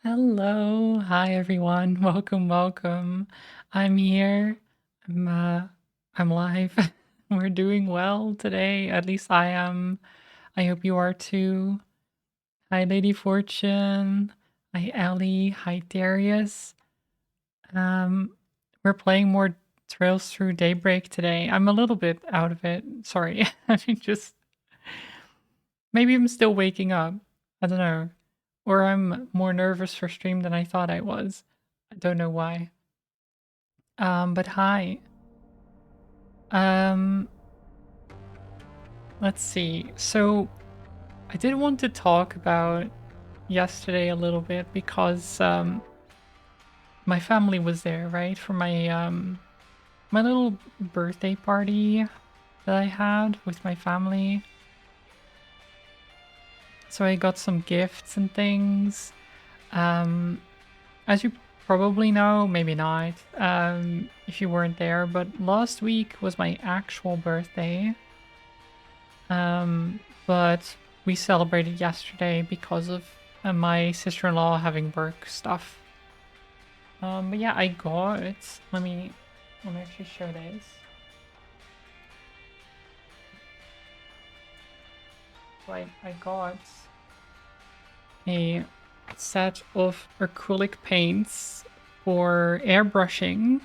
Hello. Hi everyone. Welcome. I'm here. I'm uh I'm live. We're doing well today. At least I am. I hope you are too. Hi Lady Fortune. Hi Ellie. Hi Darius. Um we're playing more Trails Through Daybreak today. I'm a little bit out of it. Sorry. I mean just maybe I'm still waking up. I don't know. Or I'm more nervous for stream than I thought I was. I don't know why. But hi. Um, let's see. So I did want to talk about yesterday a little bit because my family was there, right? For my little birthday party that I had with my family. So I got some gifts and things. Um, as you probably know, maybe not, if you weren't there, but last week was my actual birthday. But we celebrated yesterday because of my sister-in-law having work stuff. But yeah, I got. Let me actually show this. So I got a set of acrylic paints for airbrushing,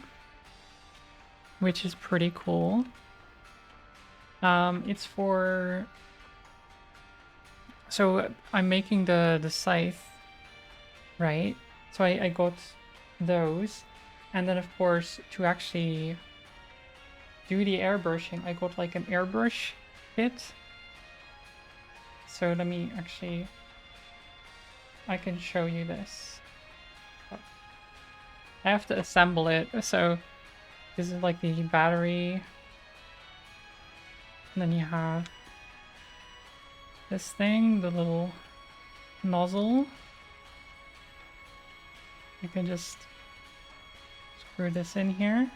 which is pretty cool. It's for. So I'm making the scythe, right? So I got those, and then of course to actually do the airbrushing, I got like an airbrush kit. So let me actually, I can show you this. I have to assemble it. So this is like the battery, and then you have this thing, the little nozzle. You can just screw this in here.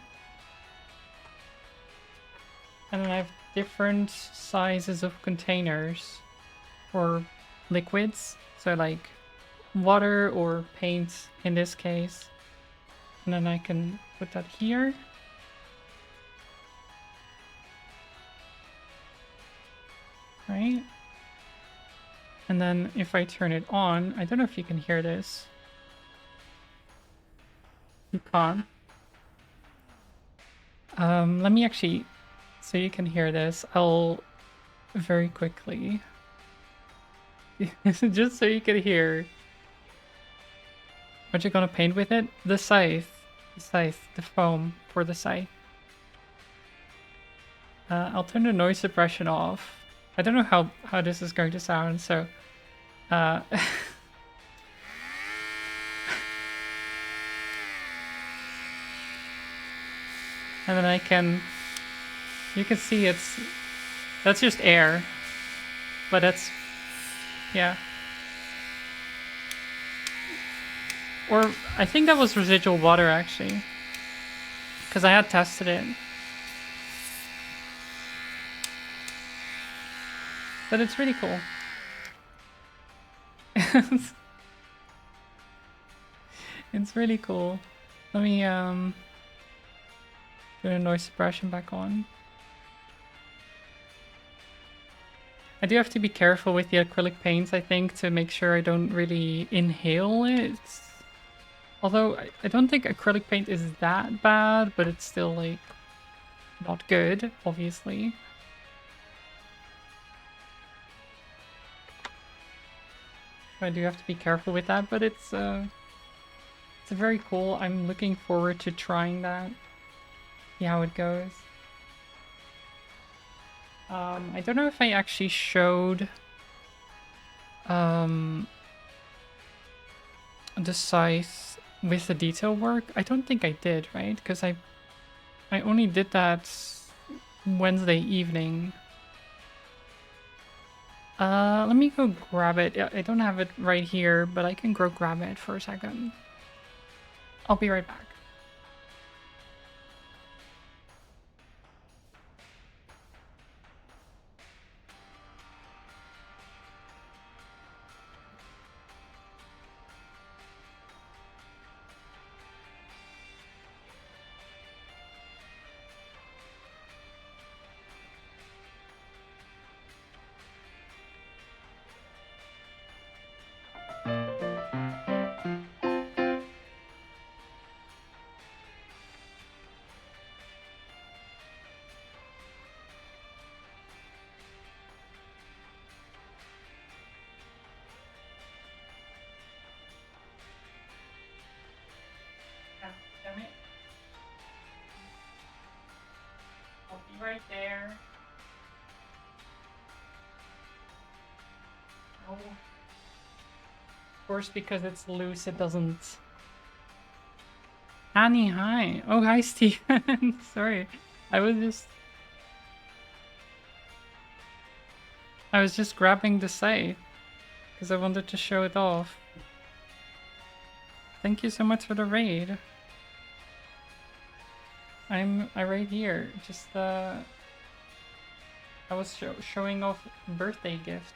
And then I have different sizes of containers for liquids. So like water or paint in this case. And then I can put that here. Right? And then if I turn it on, I don't know if you can hear this. You can't. Let me actually, so you can hear this, I'll very quickly, just so you can hear what you're gonna paint with it. The foam for the scythe. I'll turn the noise suppression off. I don't know how this is going to sound, so and then you can see that's just air, but that's, yeah. Or I think that was residual water actually, because I had tested it. But it's really cool. It's really cool. Let me put the noise suppression back on. I do have to be careful with the acrylic paints, I think, to make sure I don't really inhale it. Although I don't think acrylic paint is that bad, but it's still like not good, obviously. I do have to be careful with that, but it's very cool. I'm looking forward to trying that. See how it goes. I don't know if I actually showed the scythe with the detail work. I don't think I did, right? Because I only did that Wednesday evening. Let me go grab it. I don't have it right here, but I can go grab it for a second. I'll be right back. Damn it. I'll be right there. Oh. Of course, because it's loose, it doesn't... Annie, hi. Oh, hi, Steven. Sorry. I was just grabbing the site because I wanted to show it off. Thank you so much for the raid. I right here. Just I was showing off birthday gift.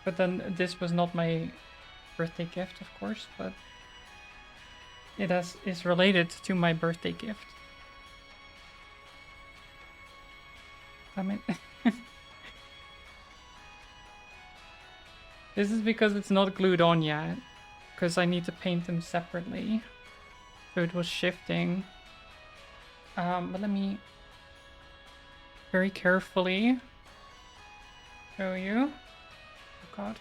But then this was not my birthday gift, of course, but it is related to my birthday gift. Damn it. This is because it's not glued on yet, because I need to paint them separately. So it was shifting. But let me very carefully show you. Oh god.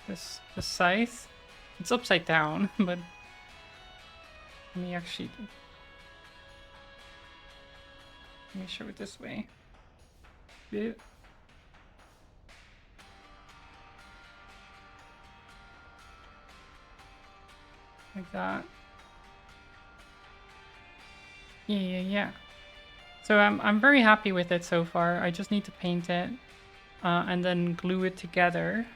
The scythe. It's upside down, but let me actually... Let me show it this way. Yeah. Like that. Yeah. So I'm very happy with it so far. I just need to paint it and then glue it together.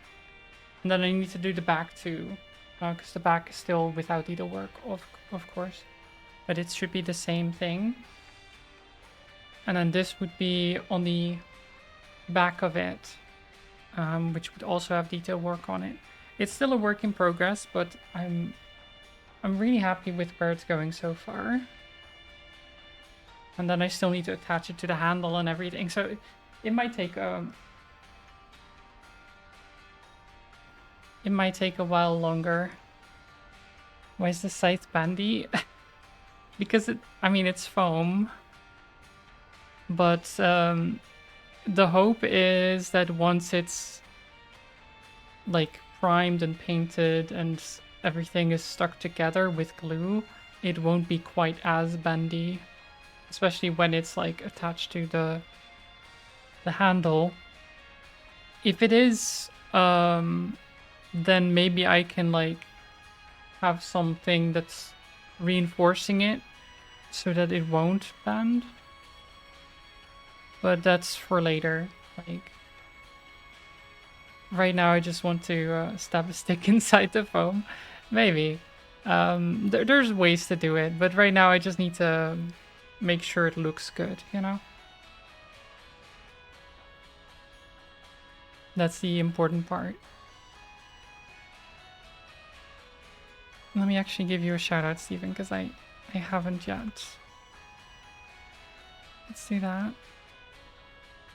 And then I need to do the back too, because the back is still without needlework, of course. But it should be the same thing. And then this would be on the back of it, which would also have detail work on it. It's still a work in progress, but I'm really happy with where it's going so far. And then I still need to attach it to the handle and everything, so it might take a while longer. Why is the scythe bandy? Because it's foam. But the hope is that once it's like primed and painted and everything is stuck together with glue, it won't be quite as bendy, especially when it's like attached to the handle. If it is, then maybe I can like have something that's reinforcing it so that it won't bend. But that's for later. Like, right now I just want to stab a stick inside the foam. Maybe. There's ways to do it, but right now I just need to make sure it looks good, you know? That's the important part. Let me actually give you a shout out, Steven, because I haven't yet. Let's do that.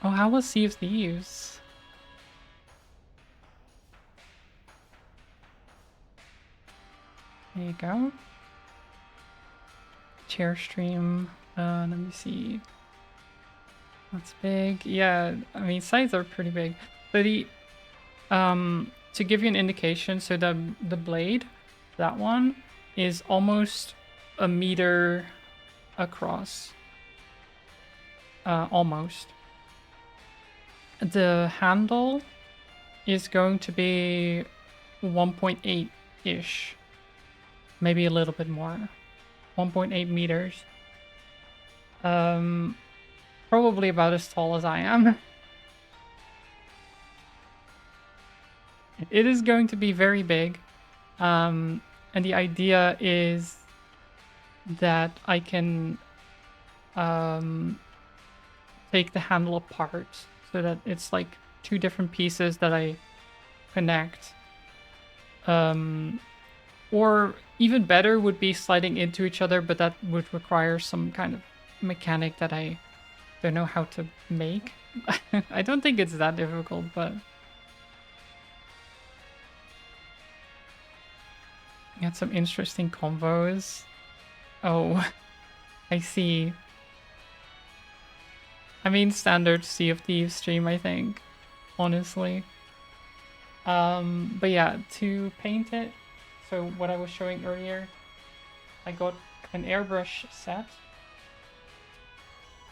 Oh, how was Sea of Thieves? There you go. Chair stream. Let me see. That's big. Yeah, I mean, sides are pretty big. But to give you an indication, so the blade, that one, is almost a meter across. Almost. The handle is going to be 1.8-ish. Maybe a little bit more. 1.8 meters. Probably about as tall as I am. It is going to be very big. And the idea is that I can take the handle apart so that it's like two different pieces that I connect. Or even better would be sliding into each other, but that would require some kind of mechanic that I don't know how to make. I don't think it's that difficult, but... Got some interesting combos. Oh, I see. I mean, standard Sea of Thieves stream, I think. Honestly. But yeah, to paint it So what I was showing earlier, I got an airbrush set.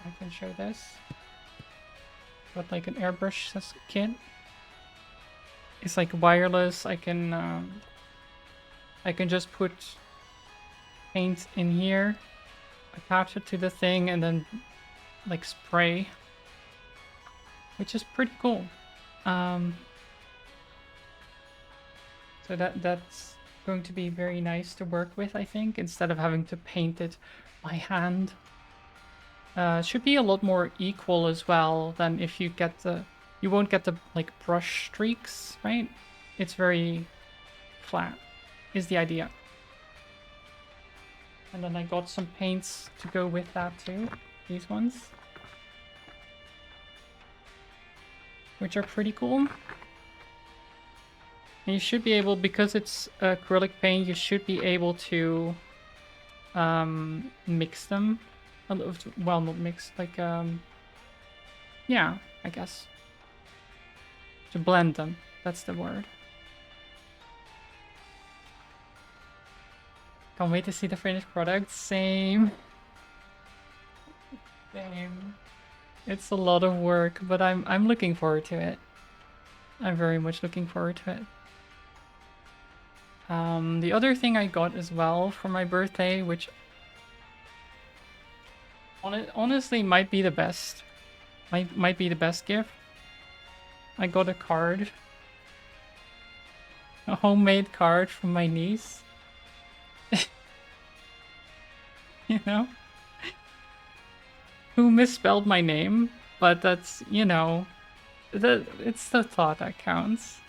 I can show this. Got like an airbrush kit. It's like wireless. I can just put paint in here, attach it to the thing, and then like spray, which is pretty cool. So that's going to be very nice to work with, I think, instead of having to paint it by hand. Should be a lot more equal as well than if you get you won't get the like brush streaks, right? It's very flat, is the idea. And then I got some paints to go with that too, these ones, which are pretty cool. And you should be able, because it's acrylic paint, you should be able to mix them. Well, not mix, like, yeah, I guess. To blend them, that's the word. Can't wait to see the finished product. Same. Same. It's a lot of work, but I'm looking forward to it. I'm very much looking forward to it. The other thing I got as well for my birthday, which honestly might be the best. Might be the best gift. I got a card. A homemade card from my niece. You know? Who misspelled my name, but that's, you know, it's the thought that counts.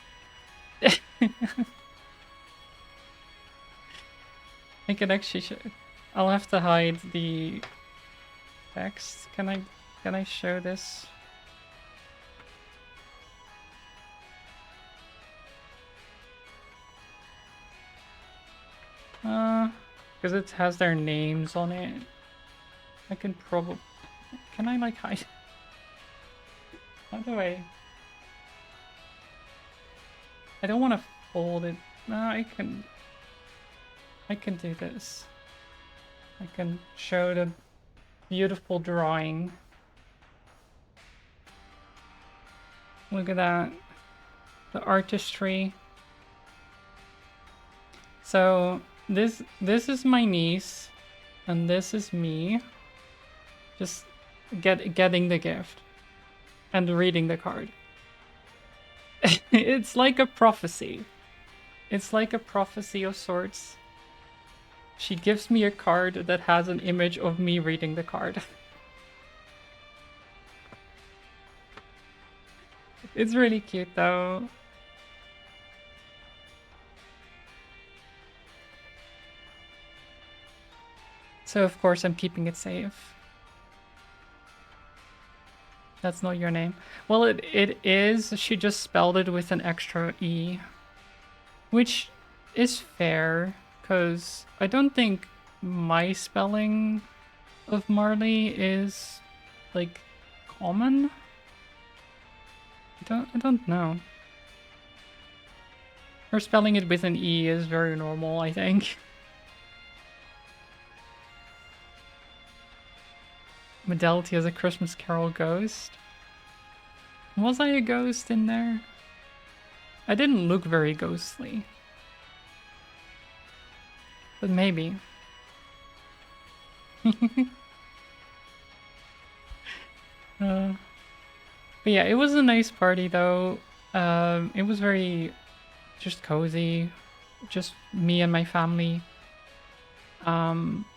I can actually I'll have to hide the text. Can I show this? Because it has their names on it. I can probably... Can I like hide? How do I don't want to fold it. No, I can do this. I can show the beautiful drawing. Look at that. The artistry. So this is my niece, and this is me. Just getting the gift and reading the card. It's like a prophecy. It's like a prophecy of sorts. She gives me a card that has an image of me reading the card. It's really cute though. So of course I'm keeping it safe. That's not your name. Well, it is. She just spelled it with an extra E. Which is fair, because I don't think my spelling of Marley is, like, common? I don't know. Her spelling it with an E is very normal, I think. Madelity as a Christmas Carol ghost. Was I a ghost in there? I didn't look very ghostly. But maybe. But yeah, it was a nice party though. It was very just cozy. Just me and my family.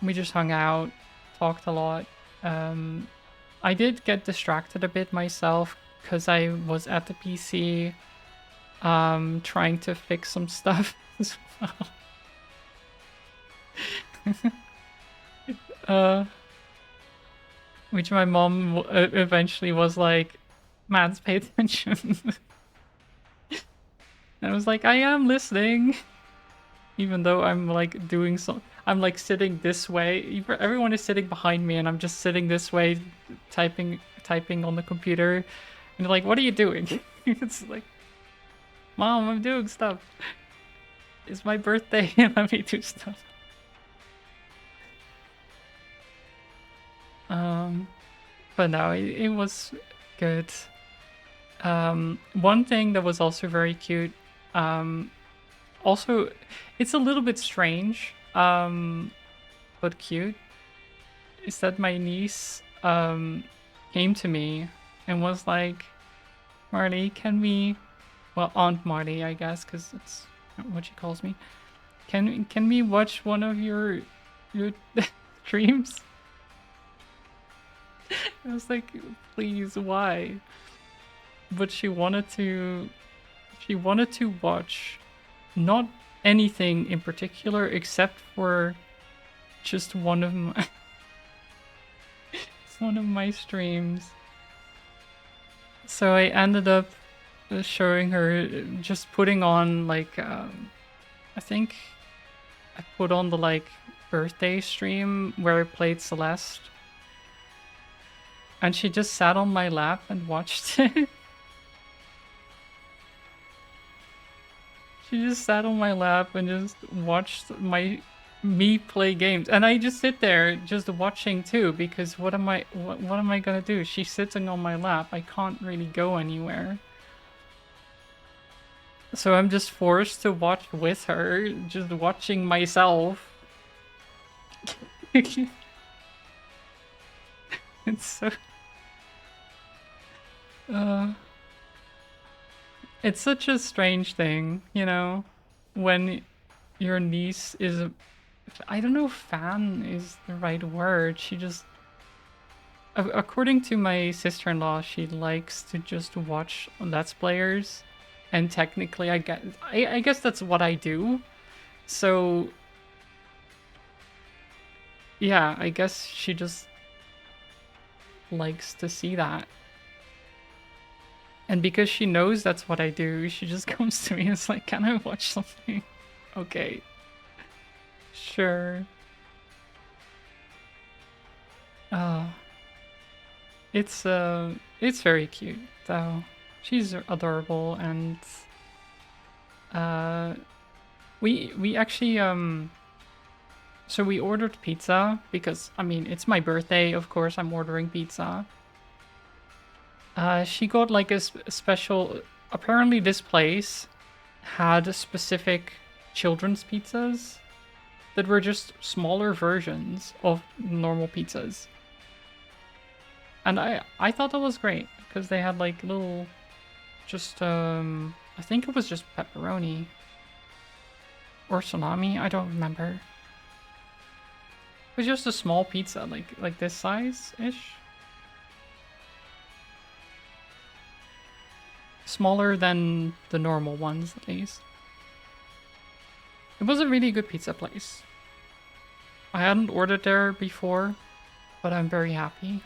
We just hung out, talked a lot. I did get distracted a bit myself because I was at the PC trying to fix some stuff as well. Which my mom eventually was like, Mads, pay attention. I was like, I am listening. Even though I'm like doing some, I'm like sitting this way. Everyone is sitting behind me, and I'm just sitting this way, typing on the computer. And they're like, "What are you doing?" It's like, "Mom, I'm doing stuff." It's my birthday. Let me do stuff. But no, it was good. One thing that was also very cute, also, it's a little bit strange, but cute, is that my niece came to me and was like, Marley, can we, well, Aunt Marley, I guess, because that's what she calls me. Can we watch one of your streams? I was like, please, why? But she wanted to watch not anything in particular except for just one of my one of my streams. So I ended up showing her, just putting on like I think I put on the like birthday stream where I played Celeste, and she just sat on my lap and watched it. She just sat on my lap and just watched me play games, and I just sit there just watching too, because what am I gonna do? She's sitting on my lap. I can't really go anywhere. So I'm just forced to watch with her, just watching myself. It's so it's such a strange thing, you know, when your niece is I don't know if fan is the right word. She just, according to my sister-in-law, she likes to just watch Let's Players, and technically I guess that's what I do. So yeah, I guess she just likes to see that. And because she knows that's what I do, she just comes to me and is like, can I watch something? Okay. Sure. It's very cute though. She's adorable, and we actually so we ordered pizza because, I mean, it's my birthday, of course I'm ordering pizza. She got like a special, apparently this place had specific children's pizzas that were just smaller versions of normal pizzas. And I thought that was great, because they had like little, just I think it was just pepperoni or salami, I don't remember. It was just a small pizza, like this size-ish. Smaller than the normal ones, at least. It was a really good pizza place. I hadn't ordered there before, but I'm very happy.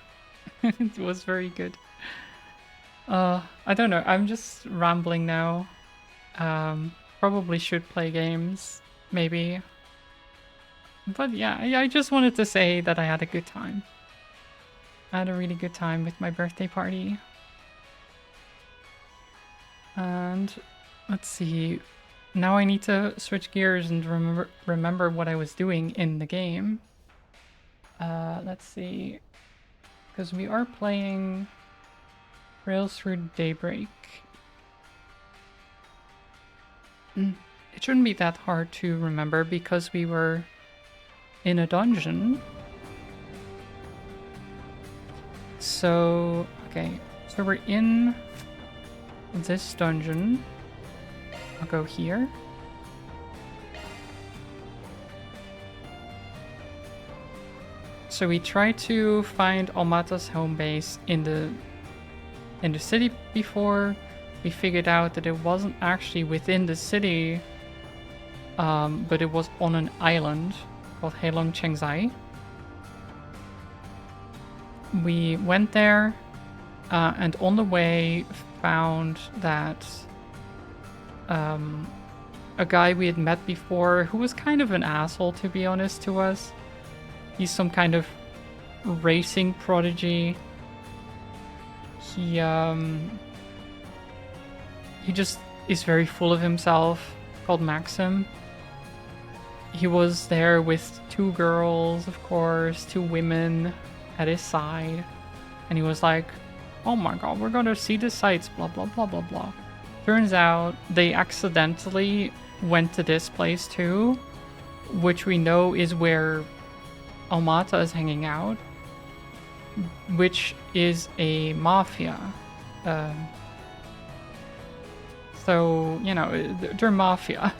It was very good. I don't know, I'm just rambling now. Probably should play games, maybe. But yeah, I just wanted to say that I had a good time. I had a really good time with my birthday party. And let's see. Now I need to switch gears and remember what I was doing in the game. Let's see. Because we are playing Rails through Daybreak. It shouldn't be that hard to remember because we were in a dungeon. So, okay. So we're in this dungeon. I'll go here. So we tried to find Almata's home base in the city before. We figured out that it wasn't actually within the city, but it was on an island called Heilong Chengzai. We went there, and on the way found that a guy we had met before, who was kind of an asshole, to be honest, to us. He's some kind of racing prodigy. He just is very full of himself, called Maxim. he was there with 2 girls, of course, 2 women at his side. And he was like, oh my god, we're gonna see the sights, blah, blah, blah, blah, blah. Turns out they accidentally went to this place too, which we know is where Almata is hanging out, which is a mafia. So, you know, they're mafia.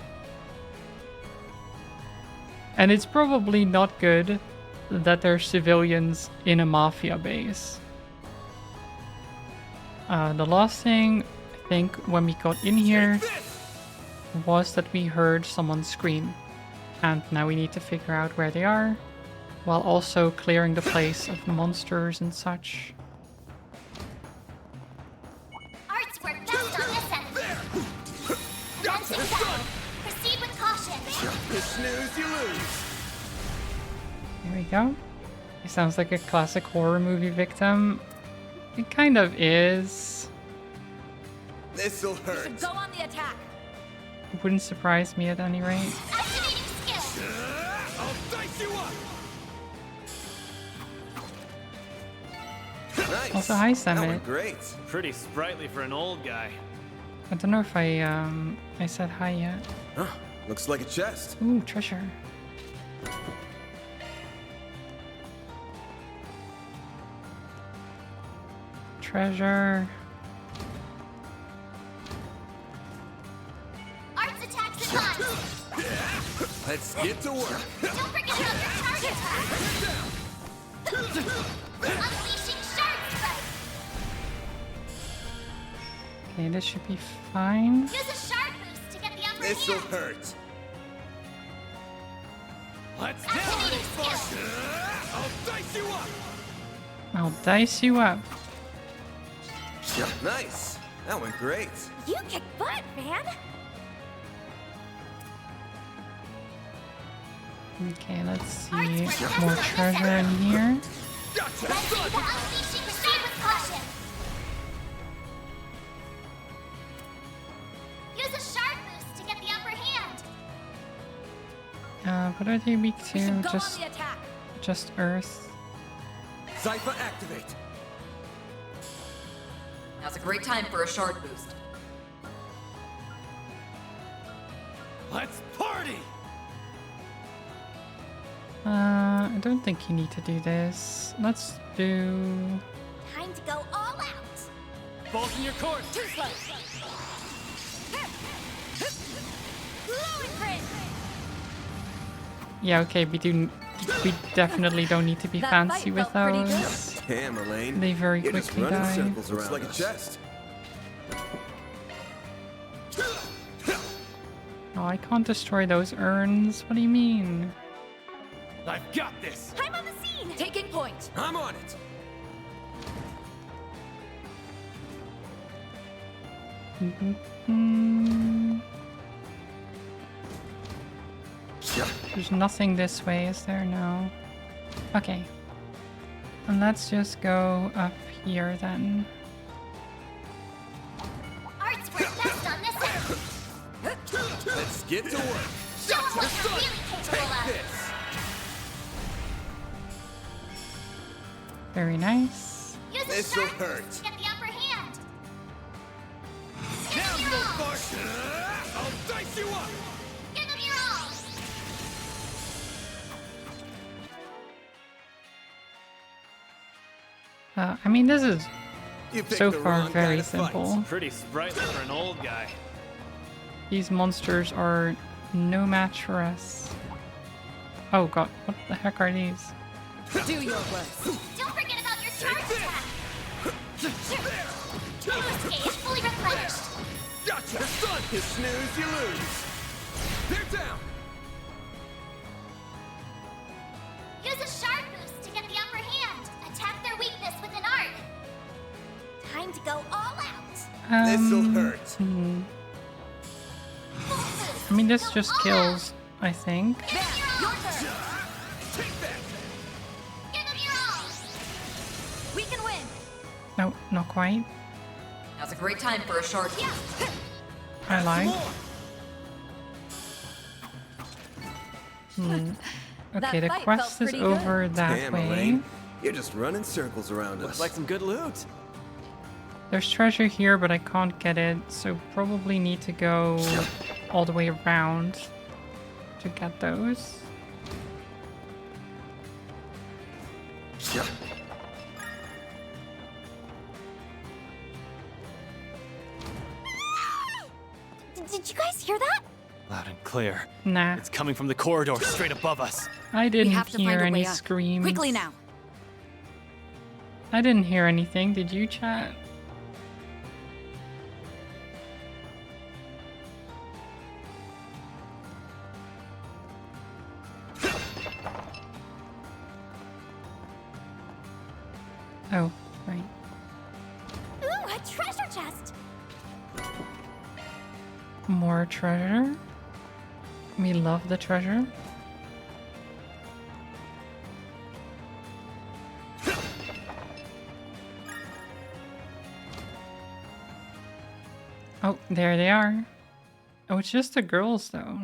And it's probably not good that there's civilians in a mafia base. The last thing, I think, when we got in here was that we heard someone scream. And now we need to figure out where they are, while also clearing the place of monsters and such. Arts work best on this end. Commencing battle. Proceed with caution. You snooze, you lose. Here we go. He sounds like a classic horror movie victim. It kind of is. This'll hurt. Go on the attack. It wouldn't surprise me at any rate. Activating skill. I'll dice you up. Nice. Also, hi, That Summit. went great. Pretty sprightly for an old guy. I don't know if I said hi yet. Huh, looks like a chest. Ooh, treasure. Treasure. Arts attacks in line. Let's get to work. Don't forget about your charge attack. Unleashing shard strike. Okay, this should be fine. Use a shard boost to get the upper This'll hand. hurt. Let's Activating skill. I'll dice you up. I'll dice you up. Nice. That went great. You kick butt, man. Okay, let's see. More treasure in here. Gotcha. Unleashing proceed with caution. Use a shard boost to get the upper hand. What are they weak We should to? go on the attack. Just earth. Cypher activate. Now's a great time for a shard boost. Let's party! I don't think you need to do this. Let's do... Time to go all out. Bulk in your course! Too slow. Blowing print. Yeah, okay, we definitely don't need to be That fancy fight with felt pretty good. those. Damn, Elaine. They very You're just quickly running die. circles around. Looks like a chest. Oh, I can't destroy those urns. What do you mean? I've got this! I'm on the scene. Taking point. I'm on it. Mm. There's nothing this way, is there? No. Okay. And let's just go up here then. Arts work best on this end. Let's get to work. Show 'em what you're really capable of. This. Very nice. Use a This'll shard hurt. boost to get the upper hand. Now Give you them your will all. bark. I'll dice you up. Give them your all. I mean, this is You picked so the far wrong very kind of fight. simple. Pretty sprightly for an old guy. These monsters are no match for us. Oh god, what the heck are these? Do your worst. Don't forget about your charge attack. Bonus gauge fully replenished. Gotcha. The sun. You snooze, you lose. They're down. Use a shard boost to get the upper hand. Attack their weakness with an art. Time to go all out. This'll hurt. Full boost. I mean, this Go just all kills, I think. out. Give them your all. Take that. Give them your all. We can win. No, not quite. Now's a great time for a shard boost. I lied. More. Okay, the fight quest felt is pretty over that Damn, way. Elaine. You're just running circles around Looks us. like some good loot. There's treasure here, but I can't get it, so probably need to go all the way around to get those. Yeah. Did you guys hear that? Loud and clear. Nah, It's coming from the corridor straight above us. I We didn't have to find hear a any way up. screams. Quickly now. I didn't hear anything. Did you, chat? Oh, right. Ooh, a treasure chest! More treasure. We love the treasure. Oh, there they are. Oh, it's just the girls, though.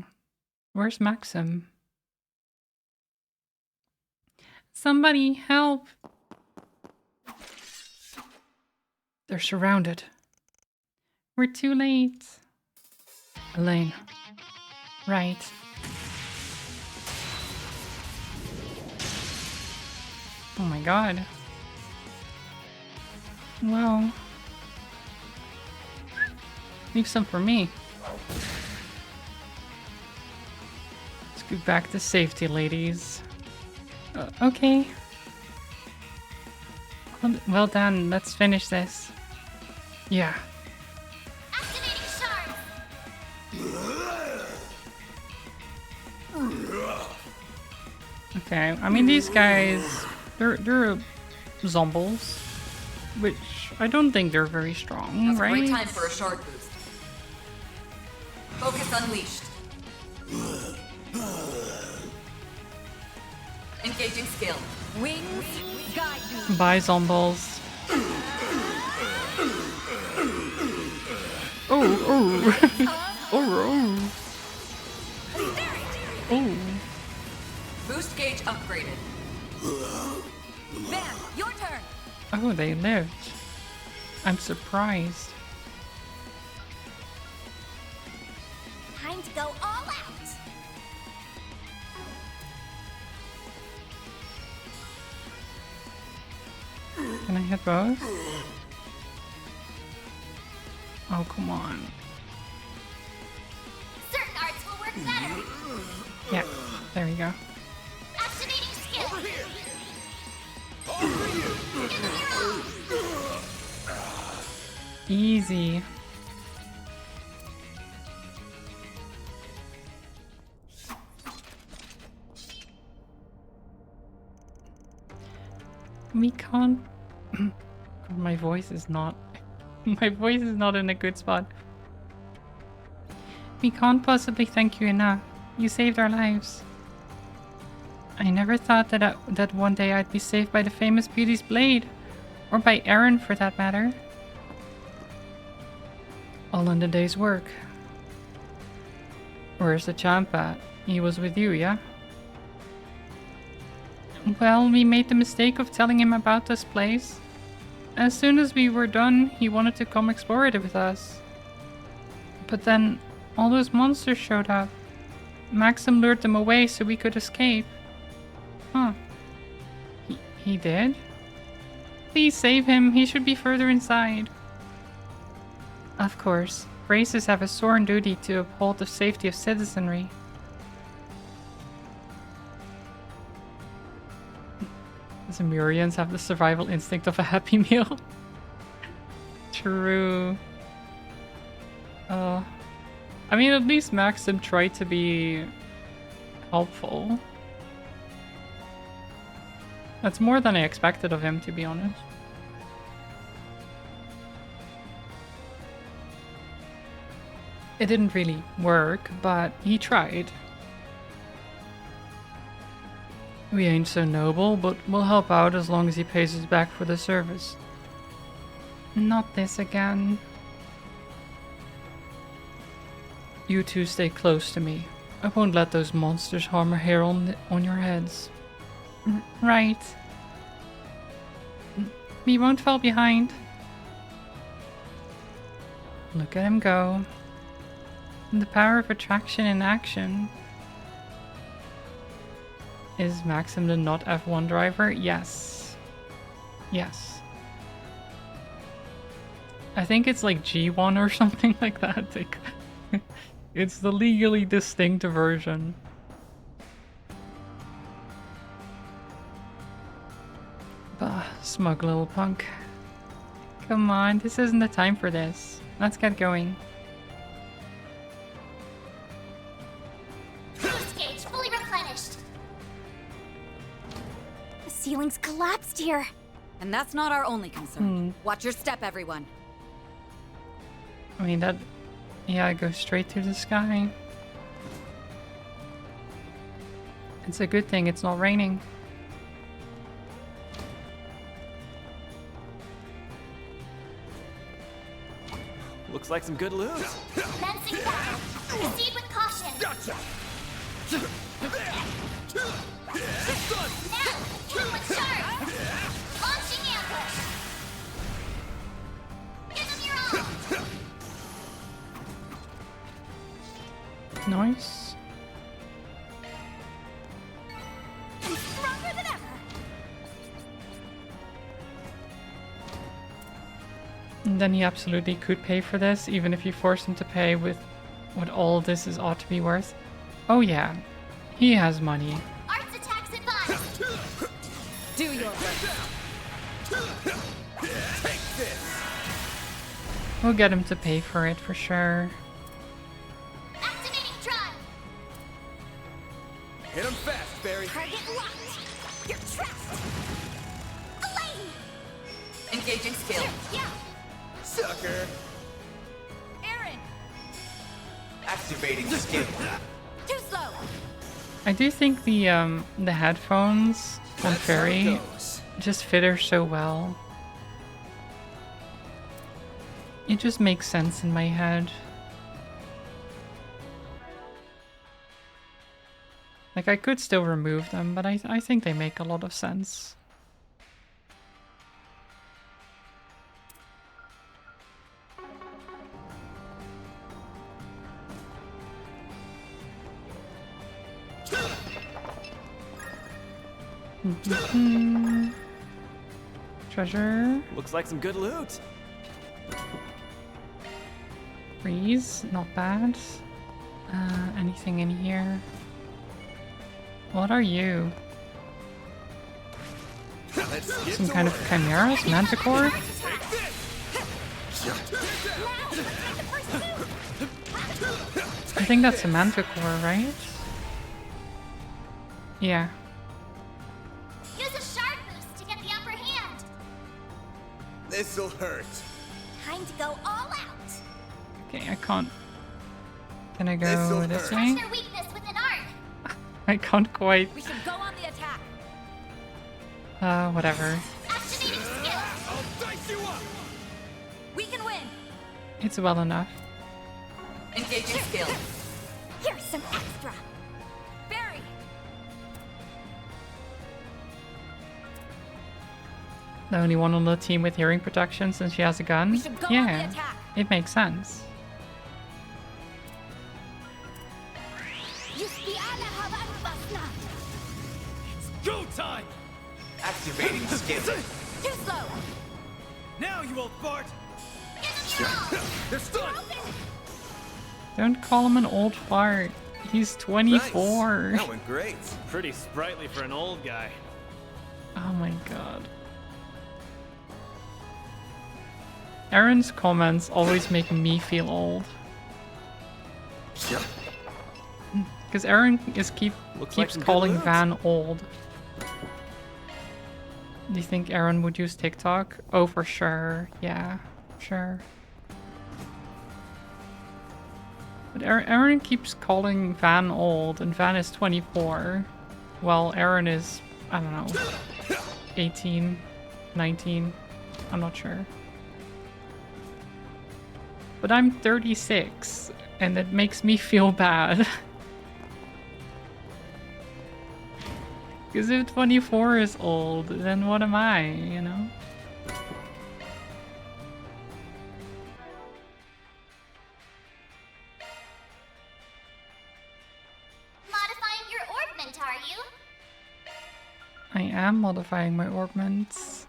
Where's Maxim? Somebody help! They're surrounded. We're too late. Elaine. Right. Oh my god. Well. Leave some for me. Scoot back to safety, ladies. Okay. Well done. Let's finish this. Yeah. Activating shards! Okay. I mean, these guys, they're zombies, which I don't think they're very strong, Now's a right? great time for a shard boost. Focus unleashed. Engaging skill. Wings guide you. Bye, zombies. Oh. Oh. Oh. Boost gauge upgraded. Van, your turn. Oh, they lived. I'm surprised. Time to go all out! Can I hit both? Oh, come on. Certain arts will work better! Yeah, there we go. Activating skill! Over here. Easy. We can't. My voice is not. My voice is not in a good spot. We can't possibly thank you enough. You saved our lives. I never thought that one day I'd be saved by the famous Beauty's blade, or by Aaron for that matter. All in the day's work. Where's the champ at? He was with you, yeah? Well, we made the mistake of telling him about this place. As soon as we were done, he wanted to come explore it with us. But then, all those monsters showed up. Maxim lured them away so we could escape. Huh. He did? Please save him, he should be further inside. Of course, races have a sworn duty to uphold the safety of citizenry. The Zemurians have the survival instinct of a Happy Meal. True. I mean, at least Maxim tried to be helpful. That's more than I expected of him, to be honest. It didn't really work, but he tried. We ain't so noble, but we'll help out as long as he pays us back for the service. Not this again. You two stay close to me. I won't let those monsters harm our hair on your heads. Right. We won't fall behind. Look at him go. The power of attraction in action. Is Maxim the not F1 driver? Yes. Yes. I think it's like G1 or something like that. It's the legally distinct version. Bah, smug little punk. Come on, this isn't the time for this. Let's get going. Boost gauge fully replenished. The ceiling's collapsed here. And that's not our only concern. Watch your step, everyone. I mean, that... Yeah, it goes straight to the sky. It's a good thing it's not raining. Looks like some good loot. Commencing battle. Proceed with caution. Gotcha! Now, kill with charge. Launching ambush. Give them your all. Nice. I'm stronger than ever. And then he absolutely could pay for this, even if you force him to pay with what all this is ought to be worth. Oh yeah, he has money. Arts attacks advised. Do your best. Take this! We'll get him to pay for it for sure. Activating drive. Hit him fast, Barry. Target locked. You're trapped. Elaine. Engaging skill. Yeah. Sucker! Aaron! Activating skill. Too slow! I do think the headphones on That's how it Fairy goes. just fit her so well. It just makes sense in my head. Like, I could still remove them, but I think they make a lot of sense. Treasure. Looks like some good loot. Freeze. Not bad. Anything in here? What are you? Let's get Some to kind of work. chimeras? Manticore? Take this! I think that's a manticore, right? Yeah. Use a shard boost to get the upper hand. This'll hurt. Time to go all out. Okay, I can't. Can I go This'll this hurt. way? Crush their weakness with an art. I can't quite. We should go on the attack! Whatever. Activating skill. I'll dice you up! We can win! It's well enough. Engaging skill. Here's some extra. Barry! The only one on the team with hearing protection since she has a gun? We should go on the Yeah, attack! it makes sense. Go time! Activating skill. Too slow! Now you old fart! Give them your all. They're stunned! Don't call him an old fart. He's 24. Nice. That went great. Pretty sprightly for an old guy. Oh my god. Aaron's comments always make me feel old. Because Aaron is Looks like keeps some good calling loot. Van old. Do you think Aaron would use TikTok? Oh, for sure. Yeah, sure. But Aaron keeps calling Van old, and Van is 24, while Aaron is, I don't know, 18, 19, I'm not sure. But I'm 36, and it makes me feel bad. Because if 24 is old, then what am I, you know? Modifying your orbment, are you? I am modifying my augments.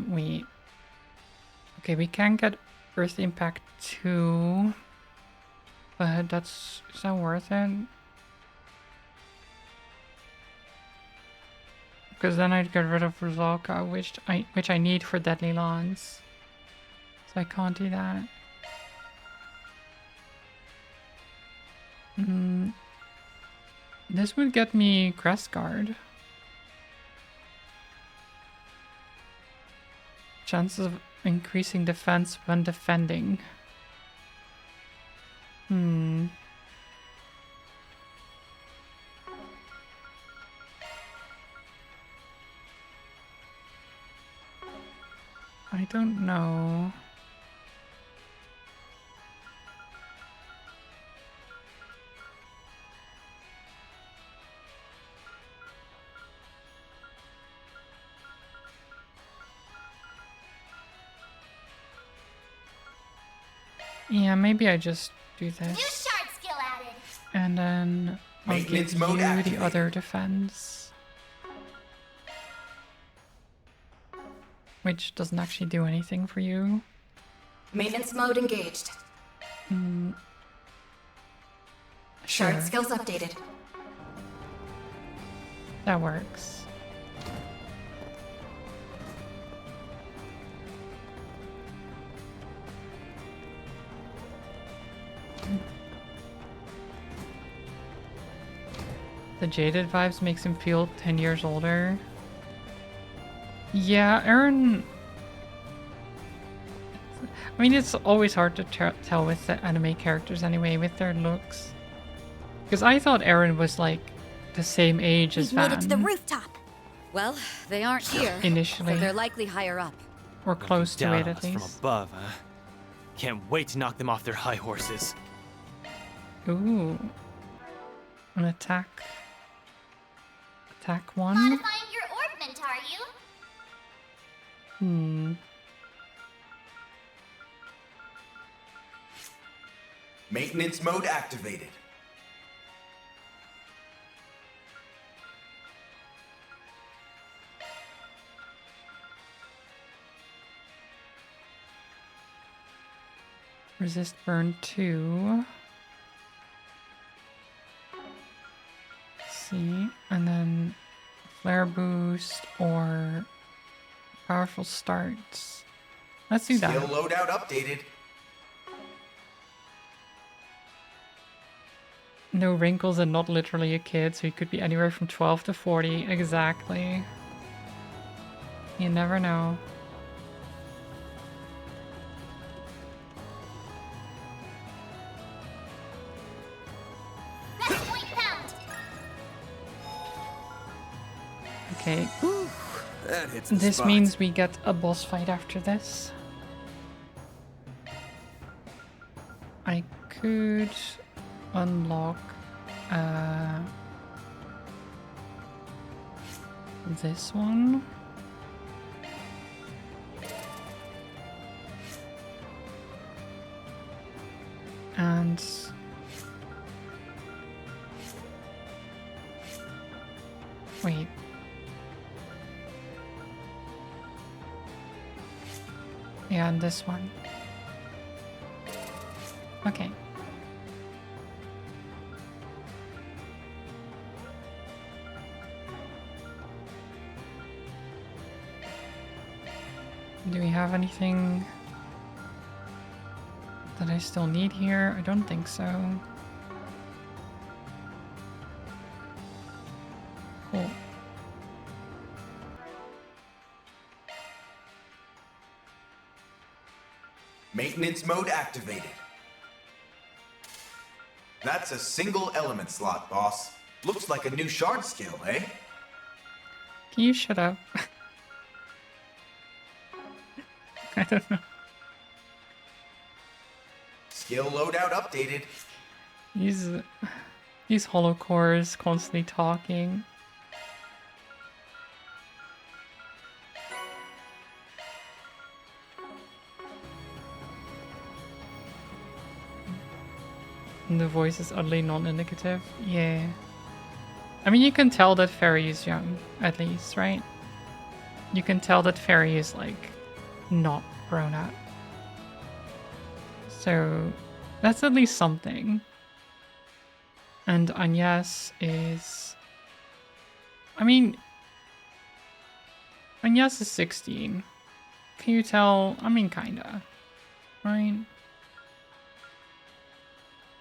Wait. Okay, we can get Earth Impact 2. But is that worth it? Because then I'd get rid of Ruzalka, which I need for Deadly Lance. So I can't do that. This would get me Crest Guard. Chances of increasing defense when defending. I don't know. Yeah, maybe I just do New this. shard skill added. And then I'll Maintenance give mode you the activated. other defense. Which doesn't actually do anything for you. Maintenance mode engaged. Sure, Shard skills updated. that works. The jaded vibes makes him feel 10 years older. Yeah, Aaron... I mean, it's always hard to tell with the anime characters anyway, with their looks. Because I thought Aaron was like the same age as We've made it to the Van, rooftop. Well, they aren't here. initially. So they're likely higher up. Or close to Down it on at us from least. above, huh? Can't wait to knock them off their high horses. Ooh. An attack. Attack 1? Modifying your orbment, are you? Maintenance mode activated. Resist burn 2. See, and then flare boost or powerful starts. Let's do that. Skill loadout updated. No wrinkles and not literally a kid, so he could be anywhere from 12 to 40. Exactly. You never know. Rest point found. Okay, That hits the this spot. means we get a boss fight after this. I could unlock this one. And wait. Yeah, and this one. Okay. Do we have anything that I still need here? I don't think so. Cool. Maintenance mode activated. That's a single element slot, boss. Looks like a new shard skill, eh? Can you shut up? I don't know. Skill loadout updated. These these hollow cores constantly talking. And the voice is oddly non-indicative. Yeah. I mean, you can tell that Fairy is young, at least, right? You can tell that Fairy is, like, not grown up. So, that's at least something. And Agnes is... I mean... Agnes is 16. Can you tell? I mean, kinda. Right?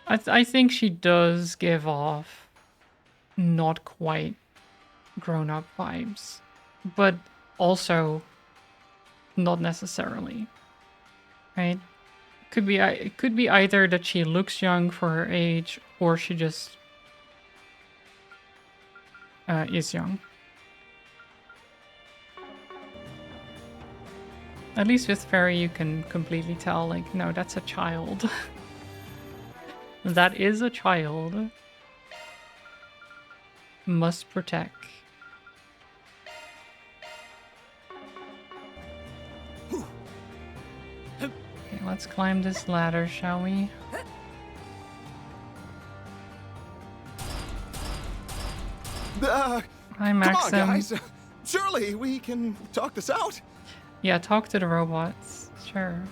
I think she does give off not quite grown-up vibes. But also not necessarily. Right? It could be either that she looks young for her age, or she just is young. At least with Fairy, you can completely tell, like, no, that's a child. That is a child. Must protect. Okay, let's climb this ladder, shall we? Hi, Come Maxim. on, guys. Surely we can talk this out. Yeah, talk to the robots. Sure.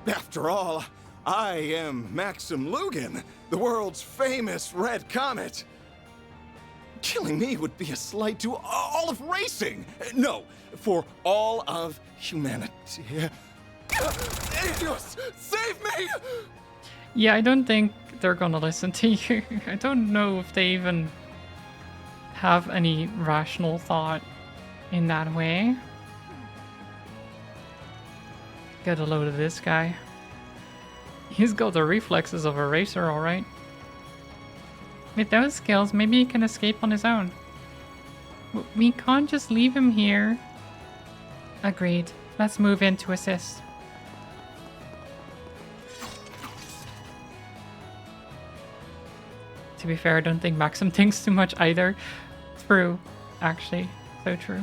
After all, I am Maxim Lugan, the world's famous Red Comet. Killing me would be a slight to all of racing. No, for all of humanity. Aetius, save me! Yeah, I don't think they're gonna listen to you. I don't know if they even have any rational thought in that way. Get a load of this guy. He's got the reflexes of a racer, alright. With those skills, maybe he can escape on his own. We can't just leave him here. Agreed. Let's move in to assist. To be fair, I don't think Maxim thinks too much either. True. Actually. So true.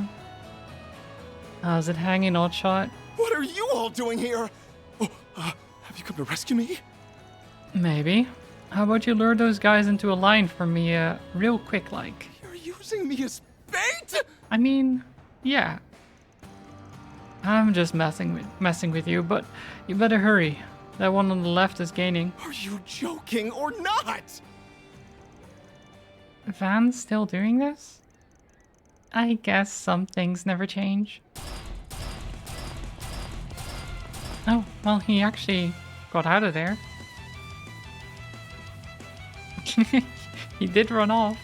Is it hanging odd shot? What are you all doing here? Oh, have you come to rescue me? Maybe. How about you lure those guys into a line for me, real quick, like? You're using me as bait? I mean, yeah. I'm just messing with you, but you better hurry. That one on the left is gaining. Are you joking or not? Van's still doing this? I guess some things never change. Oh, well, he actually got out of there. He did run off.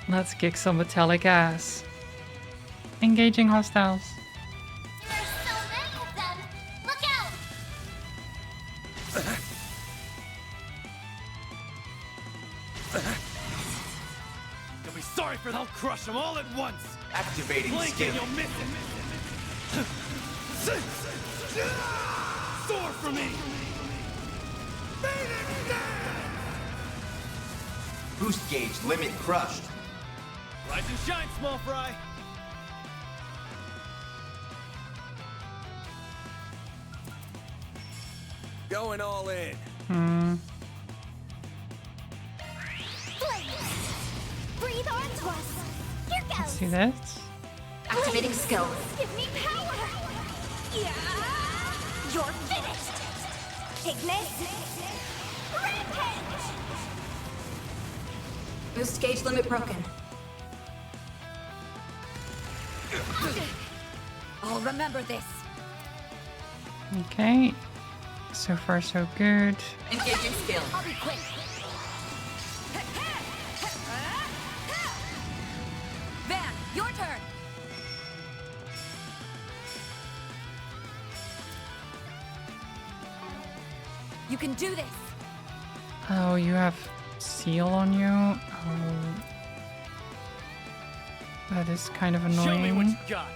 Let's kick some metallic ass. Engaging hostiles. There's so many of them! Look out! You'll be sorry for that. I'll crush them all at once. Activating Blink skill. and you'll miss it. Soar for me. Boost gauge limit crushed. Rise and shine, small fry. Going all in. Blaze! Breathe onto us! Here goes! Let's see this. Activating skill. Give me power! Yeah! You're finished! Ignis! Rampage! Boost gauge limit broken. I'll remember this. Okay. So far, so good. Engaging skill. I'll be quick! Van, your turn. You can do this. Oh, you have seal on you? Oh. That is kind of Show me what you annoying. got.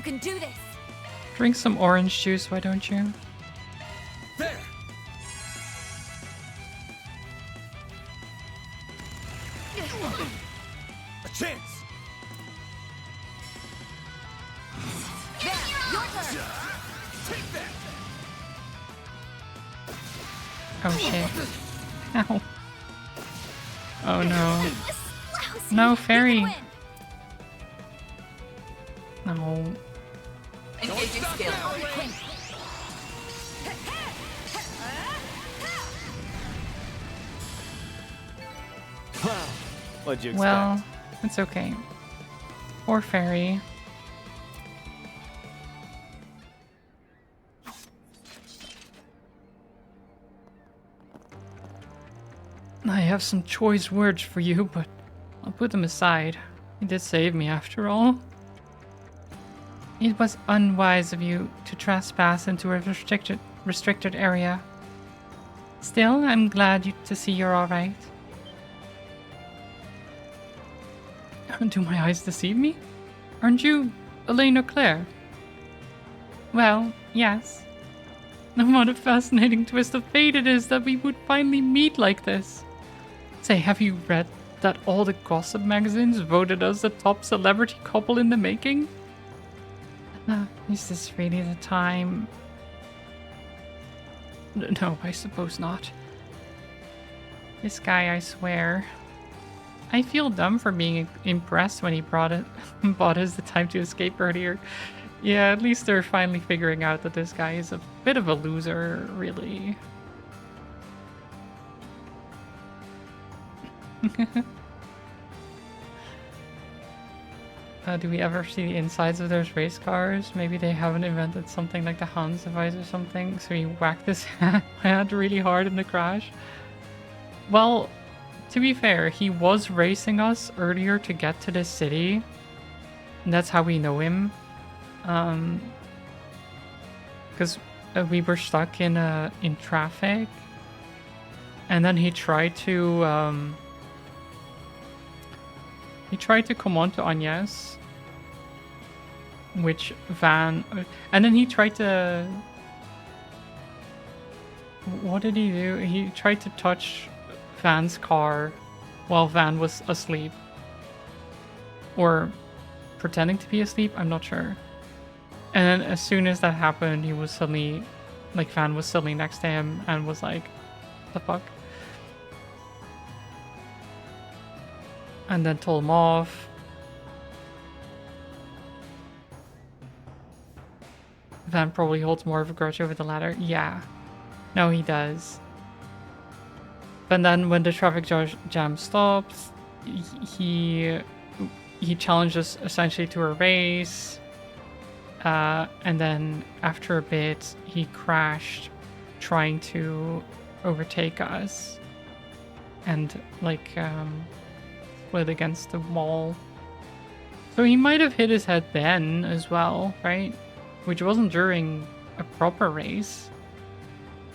can do this. Drink some orange juice, why don't you? There! A chance! There, your turn. Take that! Oh shit. Ow. Oh no. This lousy. No, You fairy. can win. No. Engaging skill. What'd you expect? Well, it's okay. Or fairy. I have some choice words for you, but I'll put them aside. You did save me after all. It was unwise of you to trespass into a restricted area. Still, I'm glad to see you're alright. Do my eyes deceive me? Aren't you Elena Claire? Well, yes. What a fascinating twist of fate it is that we would finally meet like this. Say, have you read that all the gossip magazines voted us the top celebrity couple in the making? Is this really the time? No, I suppose not. This guy, I swear. I feel dumb for being impressed when he bought us the time to escape earlier. Yeah, at least they're finally figuring out that this guy is a bit of a loser, really. Do we ever see the insides of those race cars? Maybe they haven't invented something like the Hans device or something, so he whacked his head really hard in the crash. Well, to be fair, he was racing us earlier to get to this city. And that's how we know him. Because we were stuck in traffic. And then he tried to come on to Agnes, which Van, and then he tried to, what did he do? He tried to touch Van's car while Van was asleep, or pretending to be asleep, I'm not sure. And then as soon as that happened, he was suddenly, like, Van was suddenly next to him and was like, the fuck? And then told him off. Van probably holds more of a grudge over the latter. Yeah. No, he does. But then when the traffic jam stops, he challenged us essentially to a race. And then after a bit, he crashed trying to overtake us. And, like, slid against the wall. So he might have hit his head then as well, right? Which wasn't during a proper race.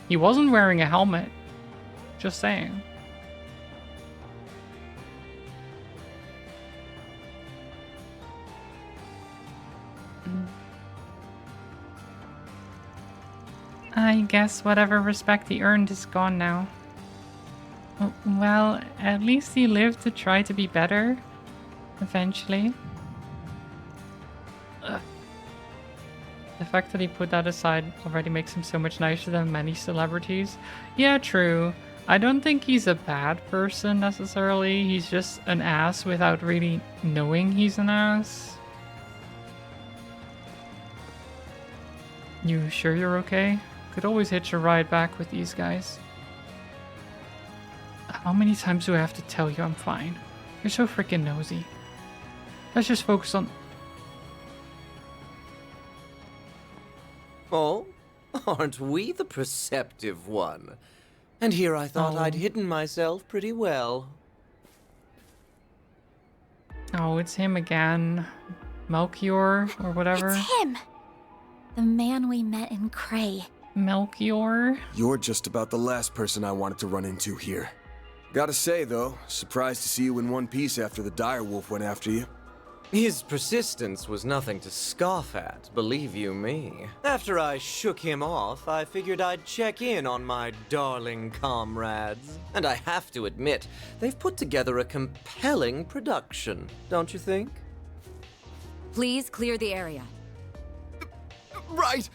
He wasn't wearing a helmet. Just saying. I guess whatever respect he earned is gone now. Well, at least he lived to try to be better. Eventually. Ugh. The fact that he put that aside already makes him so much nicer than many celebrities. Yeah, true. I don't think he's a bad person necessarily. He's just an ass without really knowing he's an ass. You sure you're okay? Could always hitch a ride back with these guys. How many times do I have to tell you I'm fine? You're so freaking nosy. Let's just focus on... Oh, aren't we the perceptive one? And here I thought I'd hidden myself pretty well. Oh, it's him again. Melchior, or whatever. It's him! The man we met in Cray. Melchior? You're just about the last person I wanted to run into here. Gotta say, though, surprised to see you in one piece after the dire wolf went after you. His persistence was nothing to scoff at, believe you me. After I shook him off, I figured I'd check in on my darling comrades. And I have to admit, they've put together a compelling production, don't you think? Please clear the area. Right!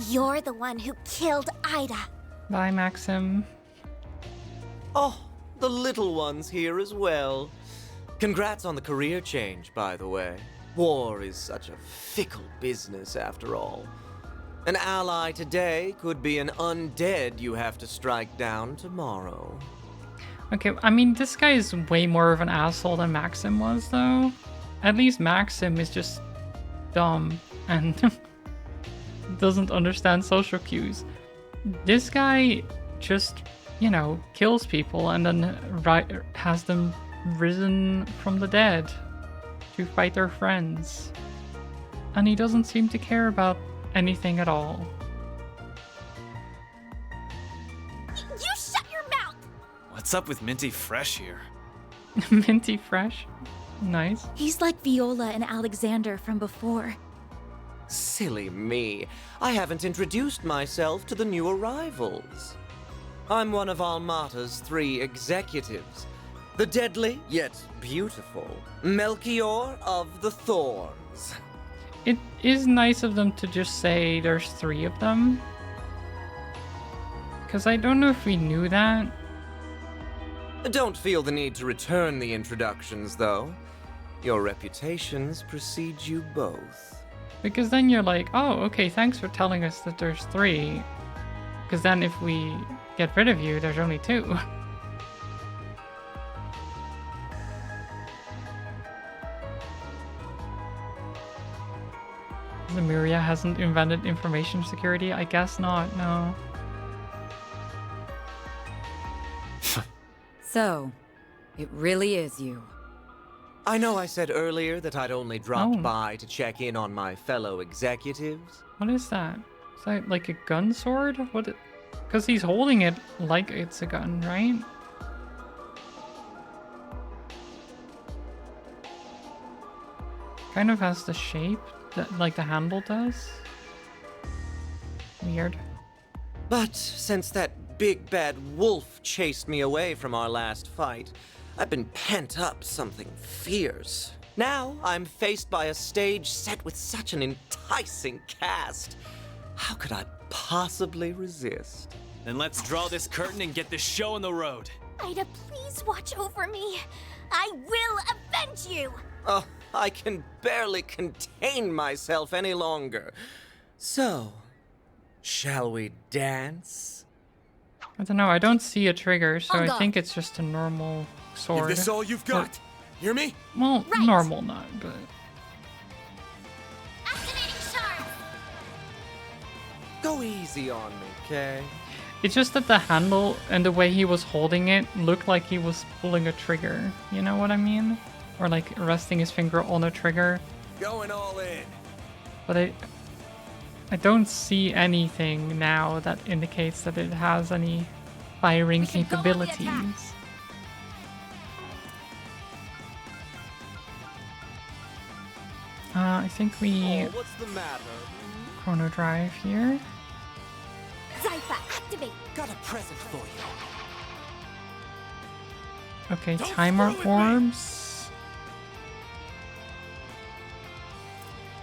You're the one who killed Ida. Bye, Maxim. Oh, the little ones here as well. Congrats on the career change, by the way. War is such a fickle business, after all. An ally today could be an undead you have to strike down tomorrow. Okay, I mean, this guy is way more of an asshole than Maxim was, though. At least Maxim is just dumb and doesn't understand social cues. This guy just, you know, kills people and then has them risen from the dead to fight their friends. And he doesn't seem to care about anything at all. You shut your mouth! What's up with Minty Fresh here? Minty Fresh? Nice. He's like Viola and Alexander from before. Silly me. I haven't introduced myself to the new arrivals. I'm one of Almata's 3 executives. The deadly, yet beautiful, Melchior of the Thorns. It is nice of them to just say there's 3 of them. Because I don't know if we knew that. Don't feel the need to return the introductions, though. Your reputations precede you both. Because then you're like, oh, okay, thanks for telling us that there's 3. Because then if we get rid of you, there's only 2. Lemuria hasn't invented information security? I guess not, no. So, it really is you. I know I said earlier that I'd only dropped Oh. by to check in on my fellow executives. What is that? Is that like a gun sword? What? Because he's holding it like it's a gun, right? Kind of has the shape that like the handle does. Weird. But since that big bad wolf chased me away from our last fight, I've been pent up something fierce. Now I'm faced by a stage set with such an enticing cast. How could I possibly resist? Then let's draw this curtain and get this show on the road. Ida, please watch over me. I will avenge you. Oh, I can barely contain myself any longer. So, shall we dance? I don't know. I don't see a trigger, so On I guard. think it's just a normal sword. Is this all you've got? Hear me? Well, Right. normal not, but Activating shards. Go easy on me, Kay. it's just that the handle and the way he was holding it looked like he was pulling a trigger. You know what I mean? Or like resting his finger on a trigger. Going all in. But I don't see anything now that indicates that it has any firing We should go on the attack. capabilities. I think we Oh, what's the matter? chrono drive here. Zypha, activate. Got a present for you. Okay, Don't timer screw with me. orbs.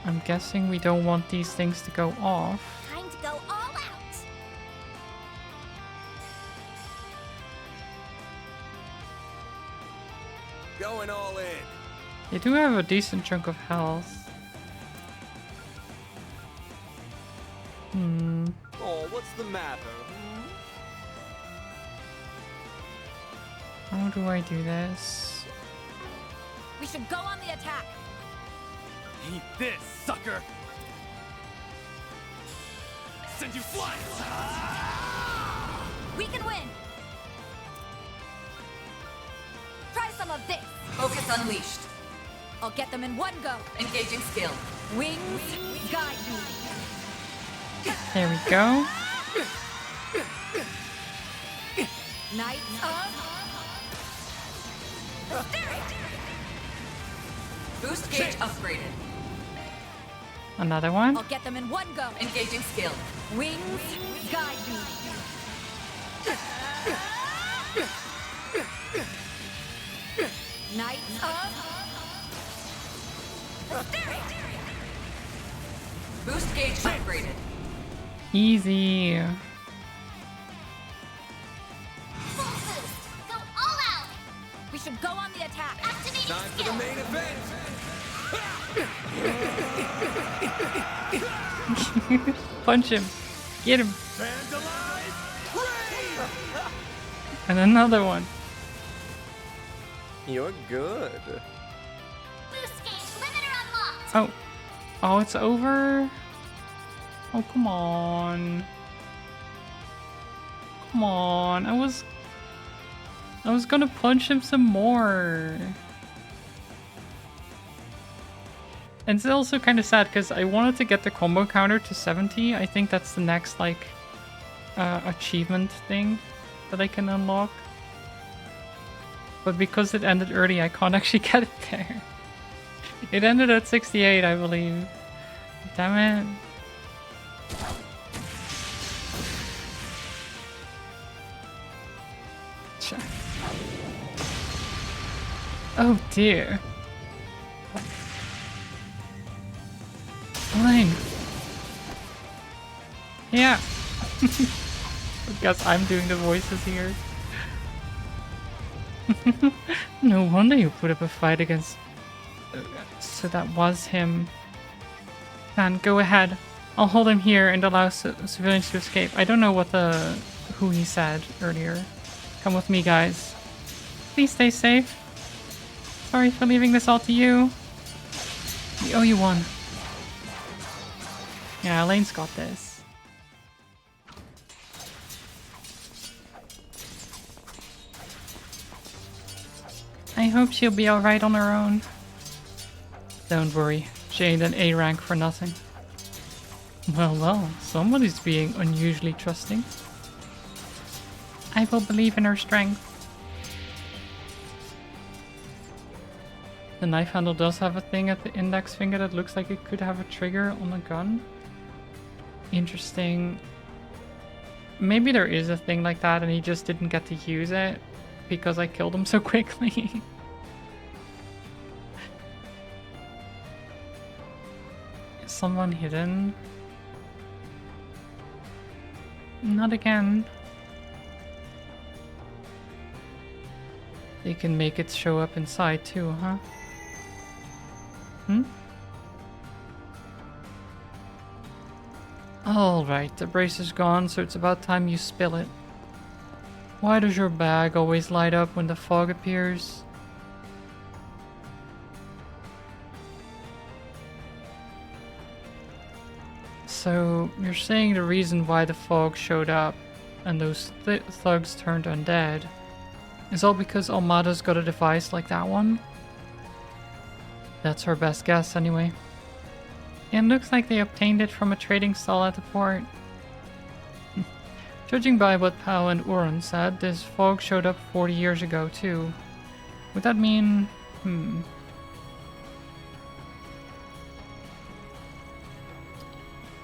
I'm guessing we don't want these things to go off. Time to go all out. Going all in. They do have a decent chunk of health. Oh, what's the matter? How do I do this? We should go on the attack. Eat this, sucker! Send you flying! We can win. Try some of this. Focus unleashed. I'll get them in one go. Engaging skill. Wings guide you. There we go. Knights of Spirit. Boost gauge upgraded. Another one. I'll get them in one go. Engaging skill. Wings, guide me. Knights of Hysteria. Boost gauge upgraded. Easy. Full boost! Go all out! We should go on the attack. Activating skill! Punch him. Get him. And another one. You're good. Boost gauge limiter unlocked! Oh. Oh, it's over? Oh, come on. Come on. I was gonna punch him some more. And it's also kind of sad because I wanted to get the combo counter to 70. I think that's the next, like, achievement thing that I can unlock. But because it ended early, I can't actually get it there. It ended at 68, I believe. Damn it. Oh dear. Elaine. Yeah. I guess I'm doing the voices here. No wonder you put up a fight against... So that was him. Man, go ahead. I'll hold him here and allow civilians to escape. I don't know what who he said earlier. Come with me, guys. Please stay safe. Sorry for leaving this all to you. We owe you one. Yeah, Elaine's got this. I hope she'll be alright on her own. Don't worry, she ain't an A rank for nothing. Well, well, somebody's being unusually trusting. I will believe in her strength. The knife handle does have a thing at the index finger that looks like it could have a trigger on the gun. Interesting. Maybe there is a thing like that and he just didn't get to use it because I killed him so quickly. Is someone hidden? Not again. They can make it show up inside too, huh? Hmm? Alright, the brace is gone, so it's about time you spill it. Why does your bag always light up when the fog appears? So, you're saying the reason why the fog showed up and those thugs turned undead is all because Almada's got a device like that one? That's her best guess anyway. It looks like they obtained it from a trading stall at the port. Judging by what Pao and Uran said, this fog showed up 40 years ago too. Would that mean... I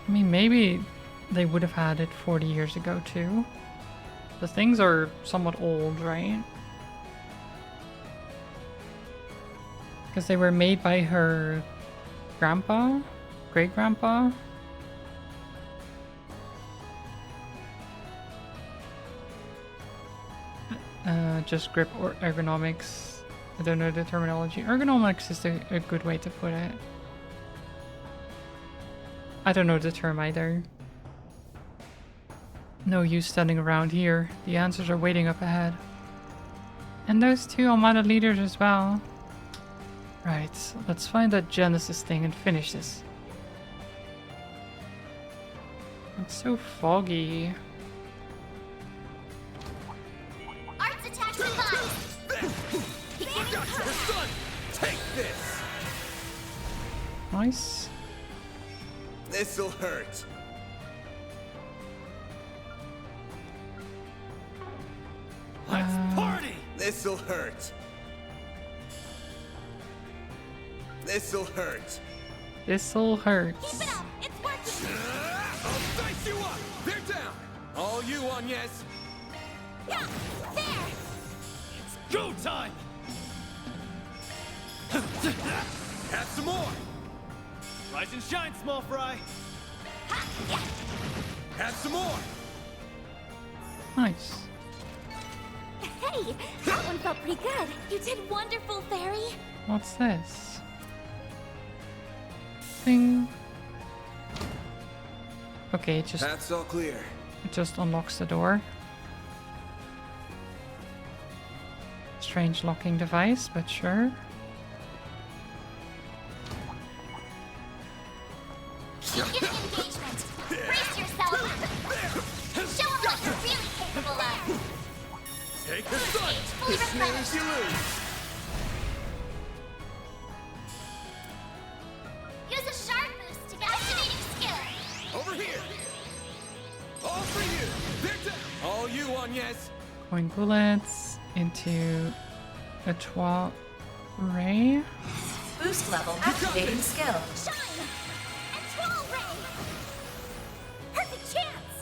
mean, maybe they would have had it 40 years ago too. The things are somewhat old, right? Because they were made by her grandpa? Great-grandpa? Just grip or ergonomics. I don't know the terminology. Ergonomics is a good way to put it. I don't know the term either. No use standing around here. The answers are waiting up ahead. And those two Armada leaders as well. Right, let's find that Genesis thing and finish this. It's so foggy. Arts attacks advised! Take this! Nice. This'll hurt. Let's party! This'll hurt. This'll hurt. This'll hurt. Keep it up. It's working. I'll dice you up. They're down. All you on, yes. Yeah, there. Go time! Have some more. Rise and shine, small fry! Ha, yeah. Have some more. Nice. Hey, that one felt pretty good. You did wonderful, Fairy. What's this? Thing. Okay, Path's all clear. it just unlocks the door. Strange locking device, but sure. Keep giving engagement. Brace yourself. Show them what you're really capable of. Take the sun. Fully The snares replenished. you lose. Use a sharp boost to get activating skill. Over here. All for you. They're down. All you on, yes. Going bullets into a trois ray. Boost level activating skill. Shine! And Troll Ray! Perfect chance!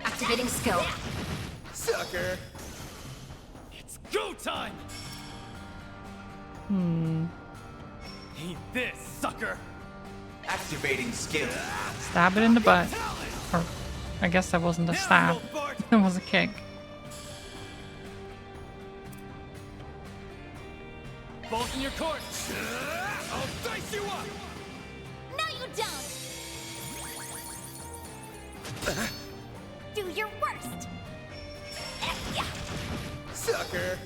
Activating skill. Sucker. It's go time! Eat this, sucker! Activating skill. Stab it in the butt. Or, I guess that wasn't a stab. Now, Bart! That was a kick. Both in your court! I'll dice you up. No, you don't! Do your worst! Yeah. Sucker.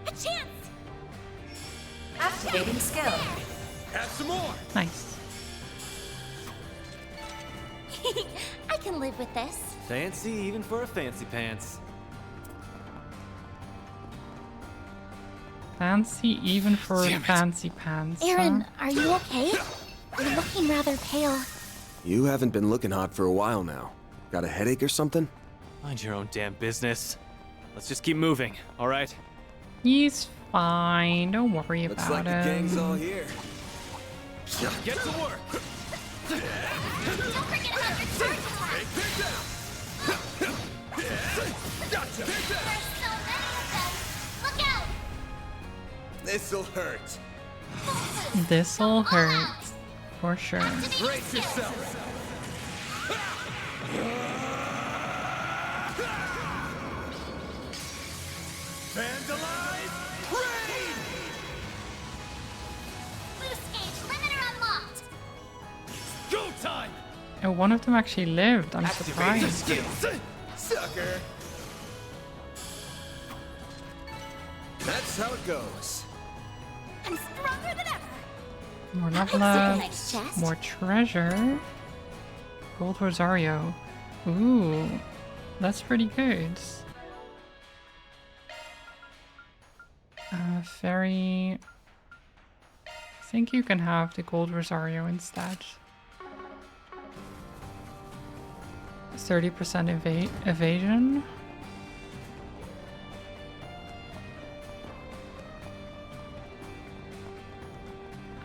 A chance! Activating skill. Have some more. Nice. I can live with this. Fancy even for a fancy pants. Fancy even for Damn it. fancy pants. Aaron, huh? are you okay? You're looking rather pale. You haven't been looking hot for a while now. Got a headache or something? Mind your own damn business. Let's just keep moving, alright? He's fine. Don't worry Looks about like the him. gang's all here. Get to work! Don't forget about your charge attack! Gotcha. There's so many of them! Look out! This'll hurt. Full boost. This'll Go all hurt. out. For sure. Activating Brace skill. yourself. Vandalize. Raid. Boost gauge limiter unlocked. Go time! Oh, one of them actually lived. I'm Activating surprised. skill. Sucker. That's how it goes. I'm stronger than ever. More That level looks like a ups. nice chest. More treasure. Gold Rosario. Ooh. That's pretty good. Fairy. I think you can have the Gold Rosario instead. 30% evasion.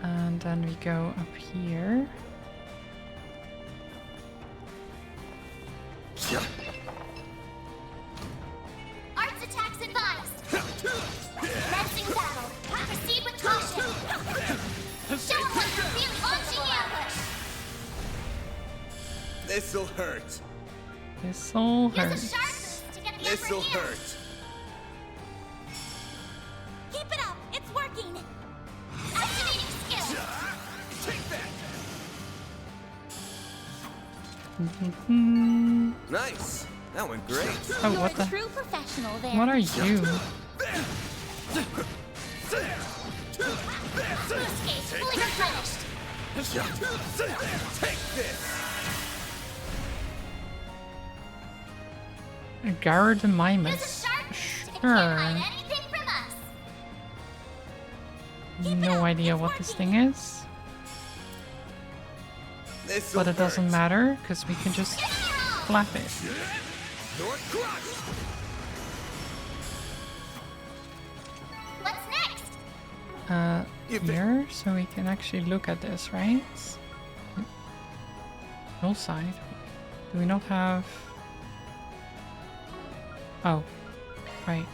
And then we go up here. Arts attacks advised. Commencing battle. Proceed with caution. Show them what you're really launching ambush. This'll hurt. This'll Use a hurt. sharp boost to get the This'll upper hand. hurt. Keep it up. It's working. Activating skill. Take that. Nice. That went great. Oh, You're what a the? true professional there. What are you? Boost gauge fully replenished. Take this. Garrett the Use a Mimus. sharp boost. It can't Sure. hide anything from us. Keep it No up, idea it's what this working. thing is. This'll But it doesn't hurt. matter because we can just Give it your all. flap it. You're crushed. What's next? here so we can actually look at this, right? Null side. Do we not have... Oh, right.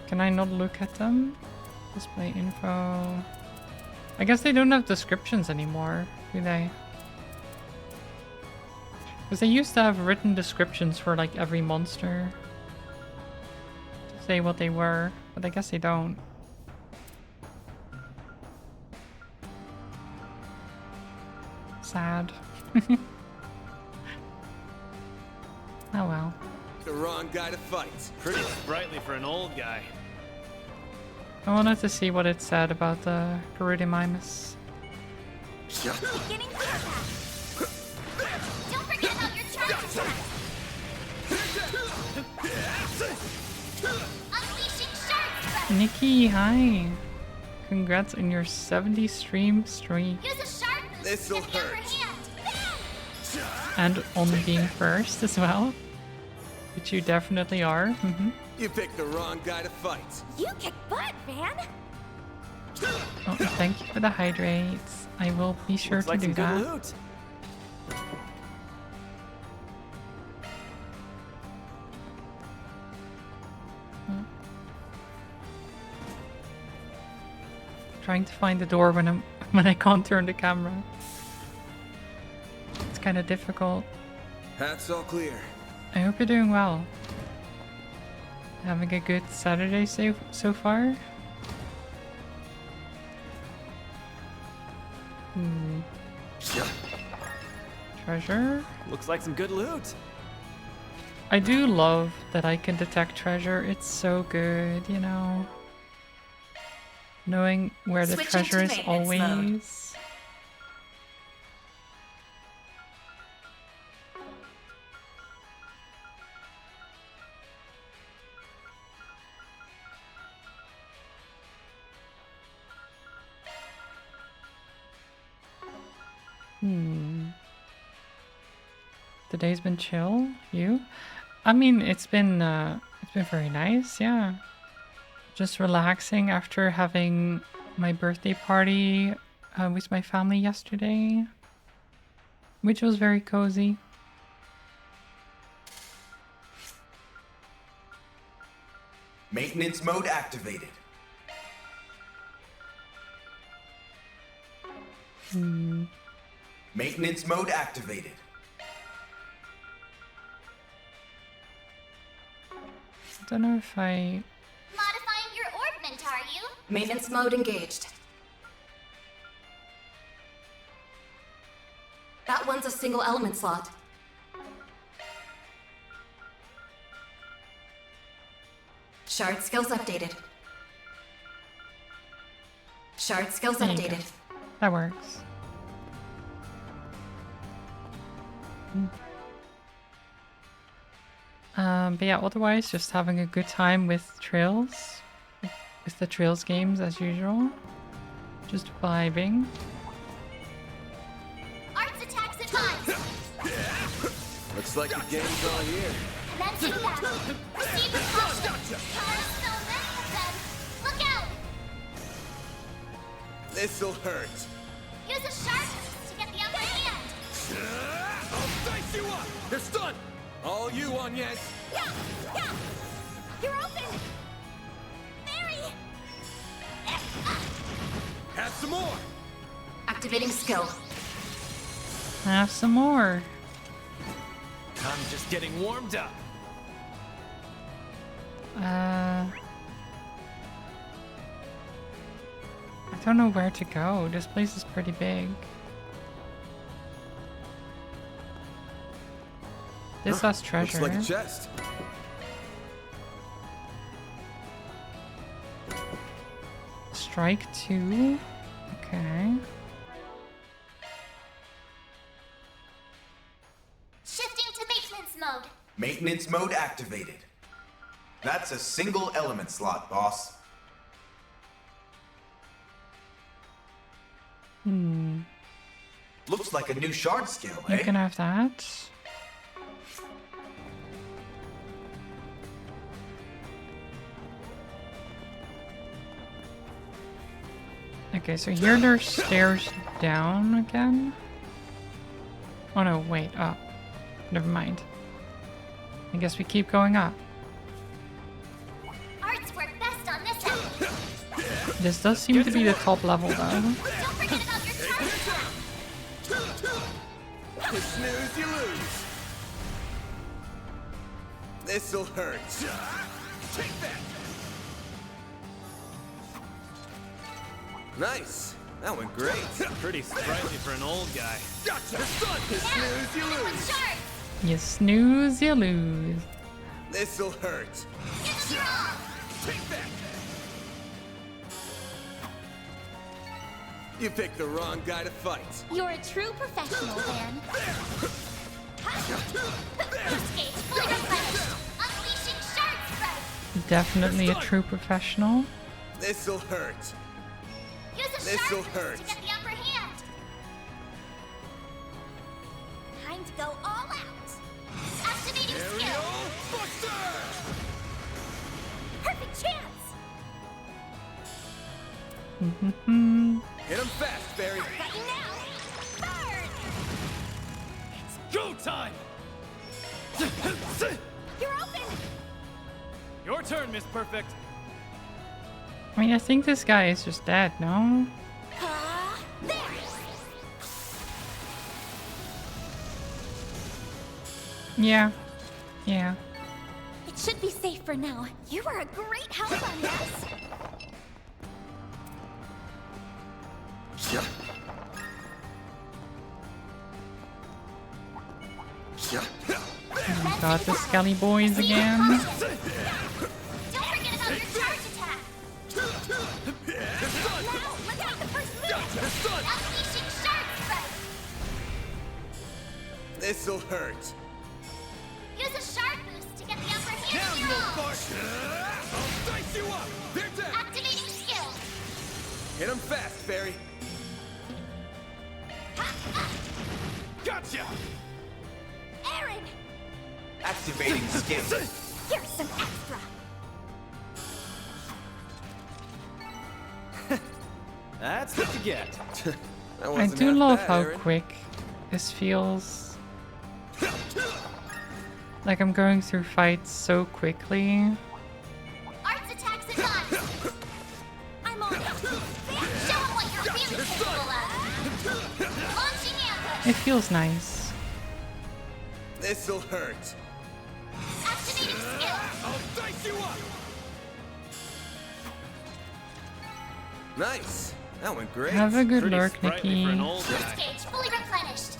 Can I not look at them? Display info. I guess they don't have descriptions anymore, do they? Because they used to have written descriptions for like every monster. To say what they were, but I guess they don't. Sad. Oh well. The wrong guy to fight. Pretty sprightly for an old guy. I wanted to see what it said about the Garudimimus. Beginning combat. Don't forget about your charge attack. Unleashing shark breath. Nikki, hi. Congrats on your 70 stream streak. Use a shark boost This'll to get the upper hurt. hand. And on being first as well. Which you definitely are. You picked the wrong guy to fight. You kick butt, man. Oh, thank you for the hydrates. I will be sure Looks to like do some good that. loot. Trying to find the door when I can't turn the camera. It's kind of difficult. Hat's all clear. I hope you're doing well. Having a good Saturday so far? Treasure? Looks like some good loot. I do love that I can detect treasure. It's so good, you know. Knowing where the Switching to treasure is maintenance mode. always. The day's been chill. You? I mean, it's been very nice. Yeah, just relaxing after having my birthday party with my family yesterday, which was very cozy. Maintenance mode activated. Maintenance mode activated. I don't know if I... Modifying your orbment, are you? Maintenance mode engaged. That one's a single element slot. Shard skills updated. Shard skills There you go. updated. That works. But yeah, otherwise just having a good time with Trails. With the Trails games as usual. Just vibing. Arts attacks advised. Looks like the game's all here. Commencing battle. Proceed with caution. There's so many of them. Look out! This'll hurt. Use a shark boost to get the upper hand. I'll dice you up. They're stunned. All you, Agnes. Yeah! Yeah! You're open! Mary! Have some more. Activating skill. Have some more. I'm just getting warmed up. I don't know where to go. This place is pretty big. This has treasure. Looks like a chest. Strike 2. Okay. Shifting to maintenance mode. Maintenance mode activated. That's a single element slot, boss. Looks like a new shard skill, You eh? can have that. Okay, so here there's stairs down again. Oh no, wait, up. Never mind. I guess we keep going up. Arts work best on this end. This does seem to be the top level though. Don't forget about your charge attack. You snooze, you lose. This'll hurt. Take that. Nice. That went great. Pretty sprightly for an old guy. Gotcha. You snooze, you Hit lose. with sharp. You snooze, you lose. This'll hurt. Give them your all. Take that. You picked the wrong guy to fight. You're a true professional, Van. Boost gauge fully replenished. Unleashing Shard Strike. Definitely a true professional. This'll hurt. Use a This'll Shard hurt. Boost to get the upper hand. Time to go all out. Activating skill. Aerial Buster! Perfect chance. Hit him fast, Barry. Got you now. Burn. Go time! You're open. Your turn, Miss Perfect. I mean, I think this guy is just dead, no? There. Yeah. Yeah. It should be safe for now. You were a great help on this. Yeah. Yeah. Oh my god, the Skelly boys again. Don't forget about your charge attack. Now, look out the first move. Unleashing Shard Strike. This'll hurt. Use a Shard Boost to get the upper hand Now of you your all. I'll dice you up. They're dead. Activating skill. Hit him fast, Barry. Gotcha. Aaron, Activating skill. here's some extra. That's what you get. That I wasn't do half love bad, how Aaron. quick this feels. Like I'm going through fights so quickly. Arts attacks advanced. I'm on it. Show 'em what you're really capable of. Launching ambush. It feels nice. This'll hurt. Activating skill. I'll dice you up. Nice. That went great. Have a good Pretty lurk, sprightly Nikki. for an old Boost guy. gauge fully replenished.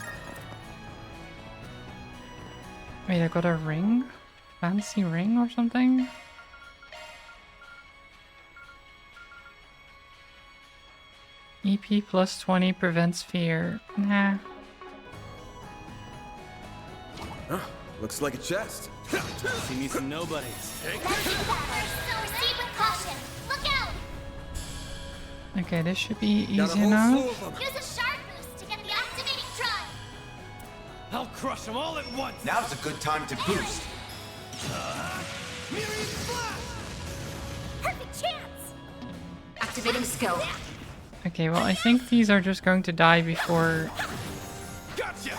Wait, I got a ring? Fancy ring or something? EP plus 20 prevents fear. Nah. Looks like a chest. See me some nobodies. Let's do that. So proceed with caution. Look out. Okay, this should be Got a easy whole enough. slew of them. Use a Shard Boost to get the activating drive. I'll crush them all at once. Now's a good time to boost. Perfect chance. Activating skill. Okay, well, I think these are just going to die before. Gotcha.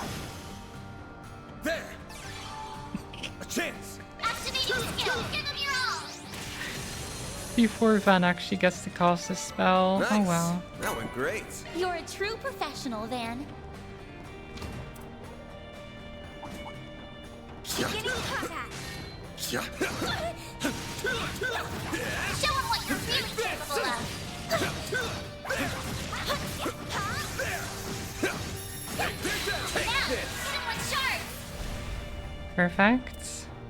There. A chance. Activating skill. Give them your all. Before Van actually gets to cast a spell. Nice. Oh well. That went great. You're a true professional, Van. Beginning combat. Yeah. Show 'em what you're really capable of. Now, hit 'em with shards. Perfect.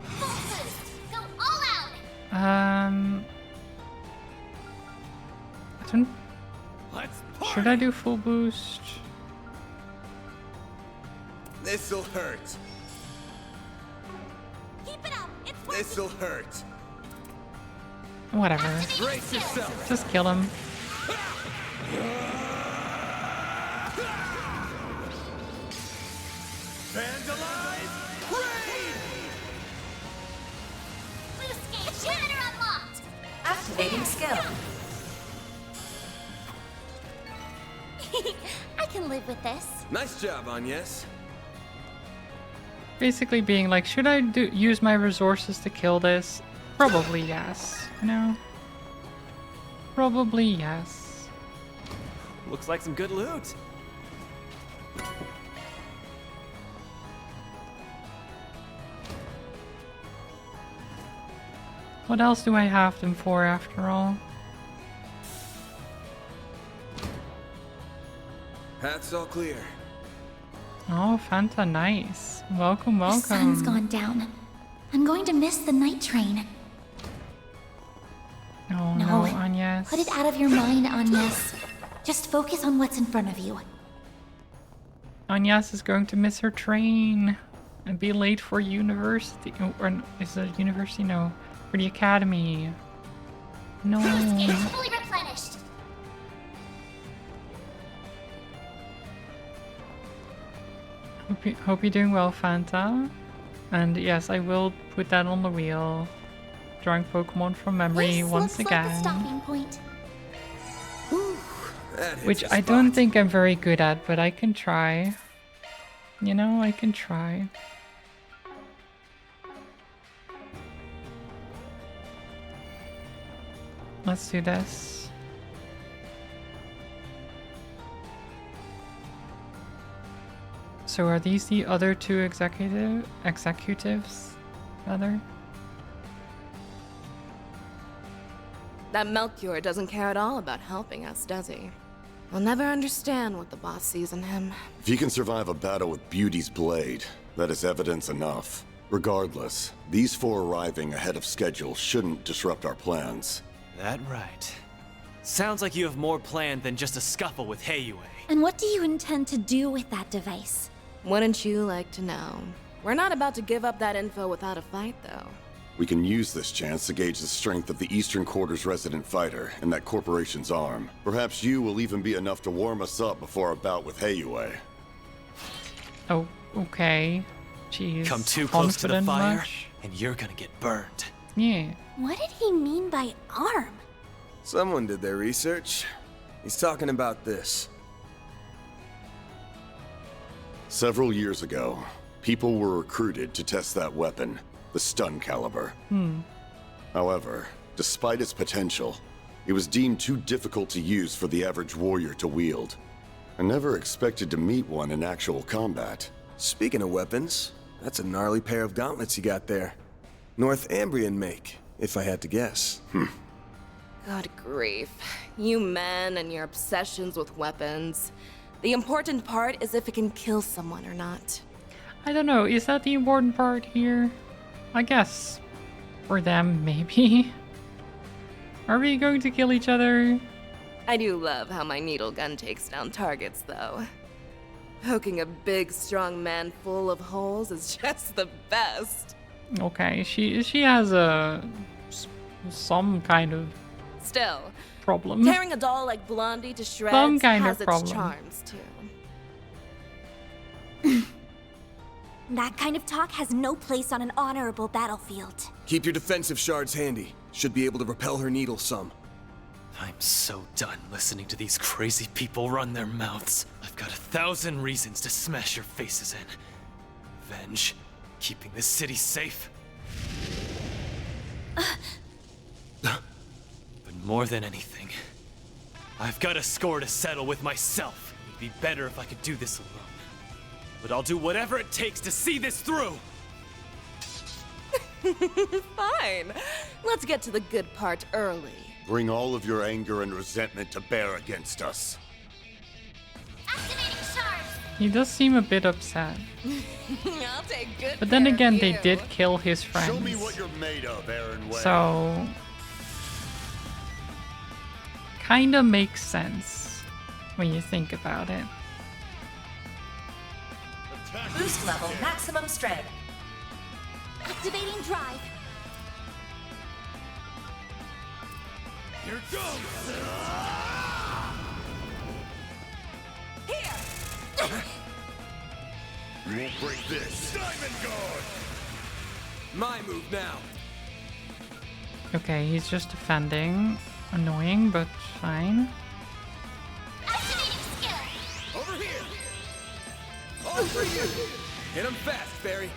Full boost. Go all out. I don't. Let's Should I do full boost? This'll hurt. Keep it up. It's working. This'll hurt. Whatever. Activating Brace skill. yourself. Just kill him. Vandalize. Raid. Boost gauge. Limiter unlocked. Activating skill. I can live with this. Nice job, Agnes. Basically being like, should I use my resources to kill this? Probably yes. You know? Probably yes. Looks like some good loot. What else do I have them for after all? Path's all clear. Oh, Fanta, nice. Welcome, The welcome. sun's gone down. I'm going to miss the night train. Oh No, no, Agnes. Put it out of your mind, Agnes. Just focus on what's in front of you. Agnes is going to miss her train and be late for university. Oh, or is it university? No, for the academy. No. Boost gauge fully replenished. Hope you're doing well, Fanta. And yes, I will put that on the wheel. Drawing Pokemon from memory This once looks like a again. stopping point. That hits Which the I don't spot. think I'm very good at, but I can try. You know, I can try. Let's do this. So are these the other two executives? Rather? That Melchior doesn't care at all about helping us, does he? We'll never understand what the boss sees in him. If he can survive a battle with Beauty's blade, that is evidence enough. Regardless, these four arriving ahead of schedule shouldn't disrupt our plans. That right. Sounds like you have more planned than just a scuffle with Heiyue. And what do you intend to do with that device? Wouldn't you like to know? We're not about to give up that info without a fight, though. We can use this chance to gauge the strength of the Eastern Quarter's resident fighter and that corporation's arm. Perhaps you will even be enough to warm us up before a bout with Heiyue. Oh, okay. Jeez. Come too close to the Confident fire, much? and you're gonna get burned. Yeah. What did he mean by arm? Someone did their research. He's talking about this. Several years ago, people were recruited to test that weapon, the stun caliber. However, despite its potential, it was deemed too difficult to use for the average warrior to wield. I never expected to meet one in actual combat. Speaking of weapons, that's a gnarly pair of gauntlets you got there. Northambrian make, if I had to guess. God grief. You men and your obsessions with weapons. The important part is if it can kill someone or not. I don't know, is that the important part here? I guess. For them, maybe. Are we going to kill each other? I do love how my needle gun takes down targets, though. Poking a big, strong man full of holes is just the best. Okay, she has some kind of Still, problem. tearing a doll like Blondie to shreds Some kind has of its problem. charms, too. That kind of talk has no place on an honorable battlefield. Keep your defensive shards handy. Should be able to repel her needle some. I'm so done listening to these crazy people run their mouths. I've got 1,000 reasons to smash your faces in. Revenge, keeping this city safe. But more than anything, I've got a score to settle with myself. It'd be better if I could do this alone. But I'll do whatever it takes to see this through! Fine. Let's get to the good part early. Bring all of your anger and resentment to bear against us. Activating shards! He does seem a bit upset. I'll take good But then care of again, they you. did kill his friends. Show me what you're made of, Aaron Way. So... kinda makes sense when you think about it. Boost level maximum strength. Activating drive. Here it goes! Here! You won't break this. Diamond Guard! My move now. Okay, he's just defending. Annoying, but fine. Activating skill. All for you! Hit him fast, Barry.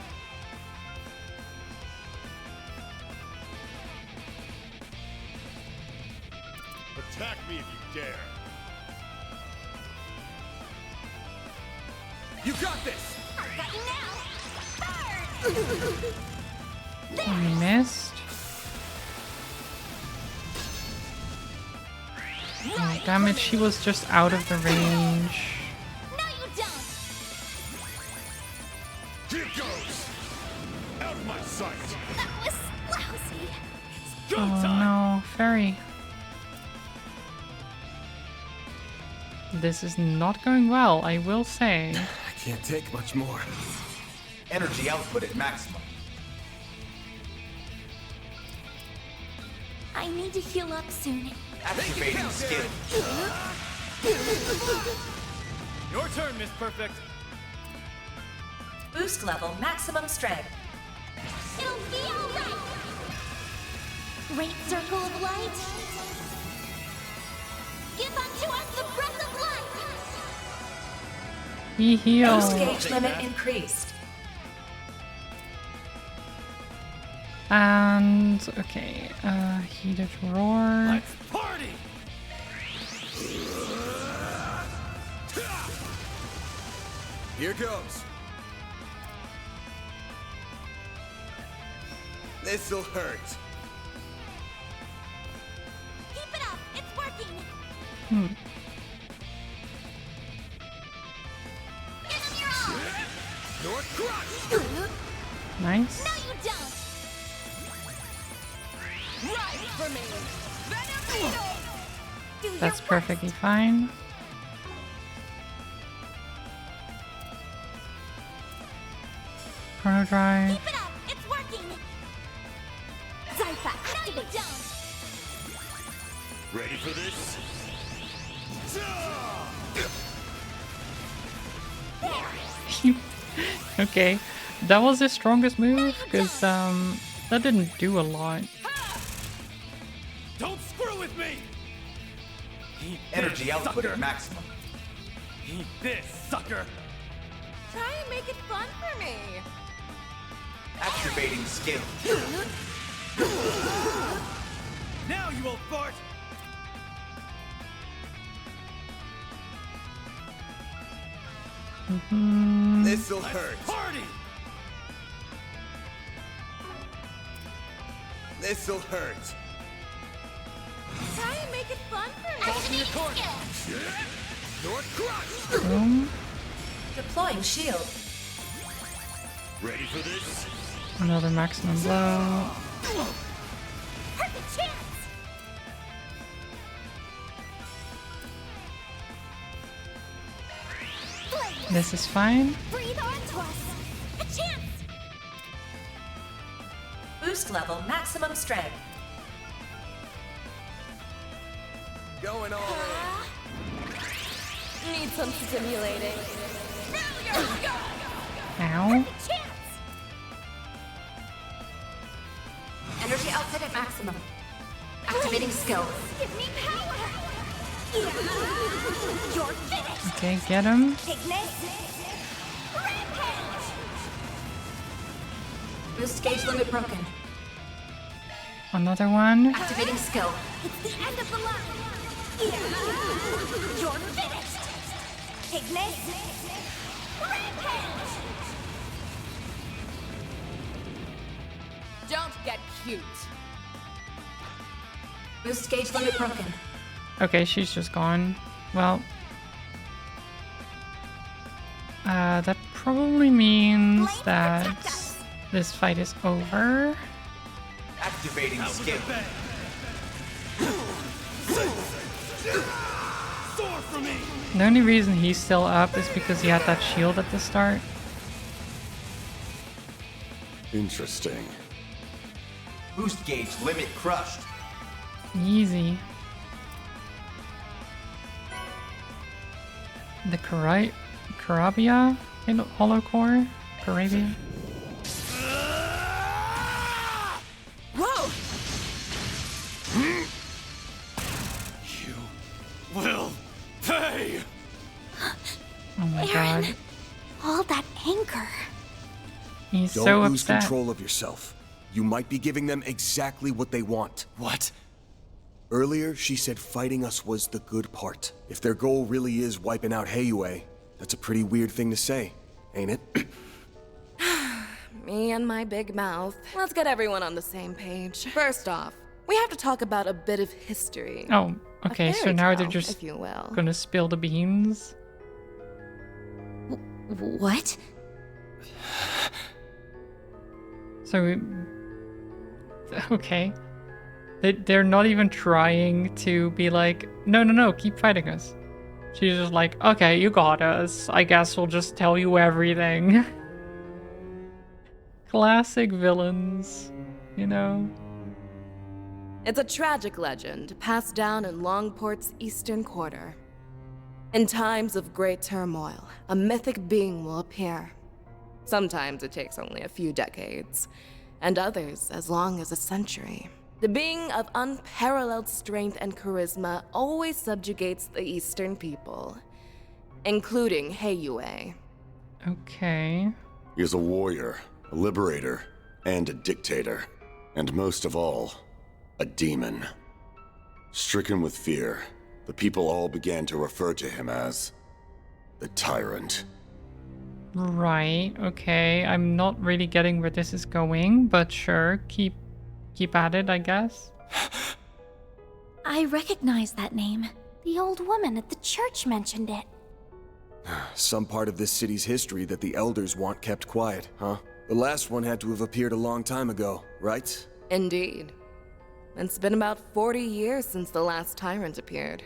Attack me if you dare. You got this! I've got you now! Burn! We missed. Oh, damn it, she was just out of the range. No, you don't! Here goes! Out of my sight! That was lousy. Go Oh time! no, Fairy. This is not going well, I will say. I can't take much more. Energy output at maximum. I need to heal up soon. Activating skill. Your turn, Miss Perfect. Boost level maximum strength. It'll be alright! Great circle of light. Give unto us the breath of life! He Boost healed. gauge limit increased. And okay, heated roar. Let's party! Here goes. This'll hurt. Keep it up! It's working! Hmm. Give him your all! Your crush! Nice. No, you don't! Right for me! Venom Needle! Do your That's worst. perfectly fine. Chrono Drive. Keep it up! It's working! Zypha, activate! No, you Ready for this? Okay, that was his strongest move because that didn't do a lot. Don't screw with me! Eat Energy this, output sucker. at maximum. Eat this, sucker! Try and make it fun for me. Activating skill. Now you won't fart! This'll hurt. Party! This'll hurt. Try and make it fun for me. Activating skill! Your crush! Boom. Deploying shield. Ready for this? Another maximum blow. Perfect chance! Flame! This is fine. Breathe onto us! A chance! Boost level maximum strength. Going all Need some stimulating. Now you're gone! Ow. Chance! Energy output at maximum. Activating skill. Give me power! You're finished! Okay, get him. Ignis! Rampage! Boost gauge limit broken. Another one. Activating skill. It's the end of the line! You're finished! Ignis! Rampage! Don't get cute. Boost gauge limit broken. Okay, she's just gone. Well, that probably means Blade, that protect us. this fight is over. Activating skill. Soar for me! The only reason he's still up is because he had that shield at the start. Interesting. Boost gauge limit crushed. Easy. The Carabia in Hollow Core? Carabia? Whoa! You will pay! Oh my Aaron. god. all that anger? He's Don't so lose upset. control of yourself. You might be giving them exactly what they want. What? Earlier, she said fighting us was the good part. If their goal really is wiping out Heiyue, that's a pretty weird thing to say, ain't it? Me and my big mouth. Let's get everyone on the same page. First off, we have to talk about a bit of history. Oh, A okay, so fairy now they're tale, just if you will. gonna spill the beans. What? So, okay. They're not even trying to be like, no, no, no, keep fighting us. She's just like, okay, you got us. I guess we'll just tell you everything. Classic villains, you know? It's a tragic legend passed down in Longport's eastern quarter. In times of great turmoil, a mythic being will appear. Sometimes it takes only a few decades, and others as long as a century. The being of unparalleled strength and charisma always subjugates the eastern people, including Heiyue. Okay. He is a warrior, a liberator, and a dictator. And most of all, a demon. Stricken with fear, the people all began to refer to him as the Tyrant. Right, okay. I'm not really getting where this is going, but sure, keep at it, I guess. I recognize that name. The old woman at the church mentioned it. Some part of this city's history that the elders want kept quiet, huh? The last one had to have appeared a long time ago, right? Indeed. It's been about 40 years since the last tyrant appeared.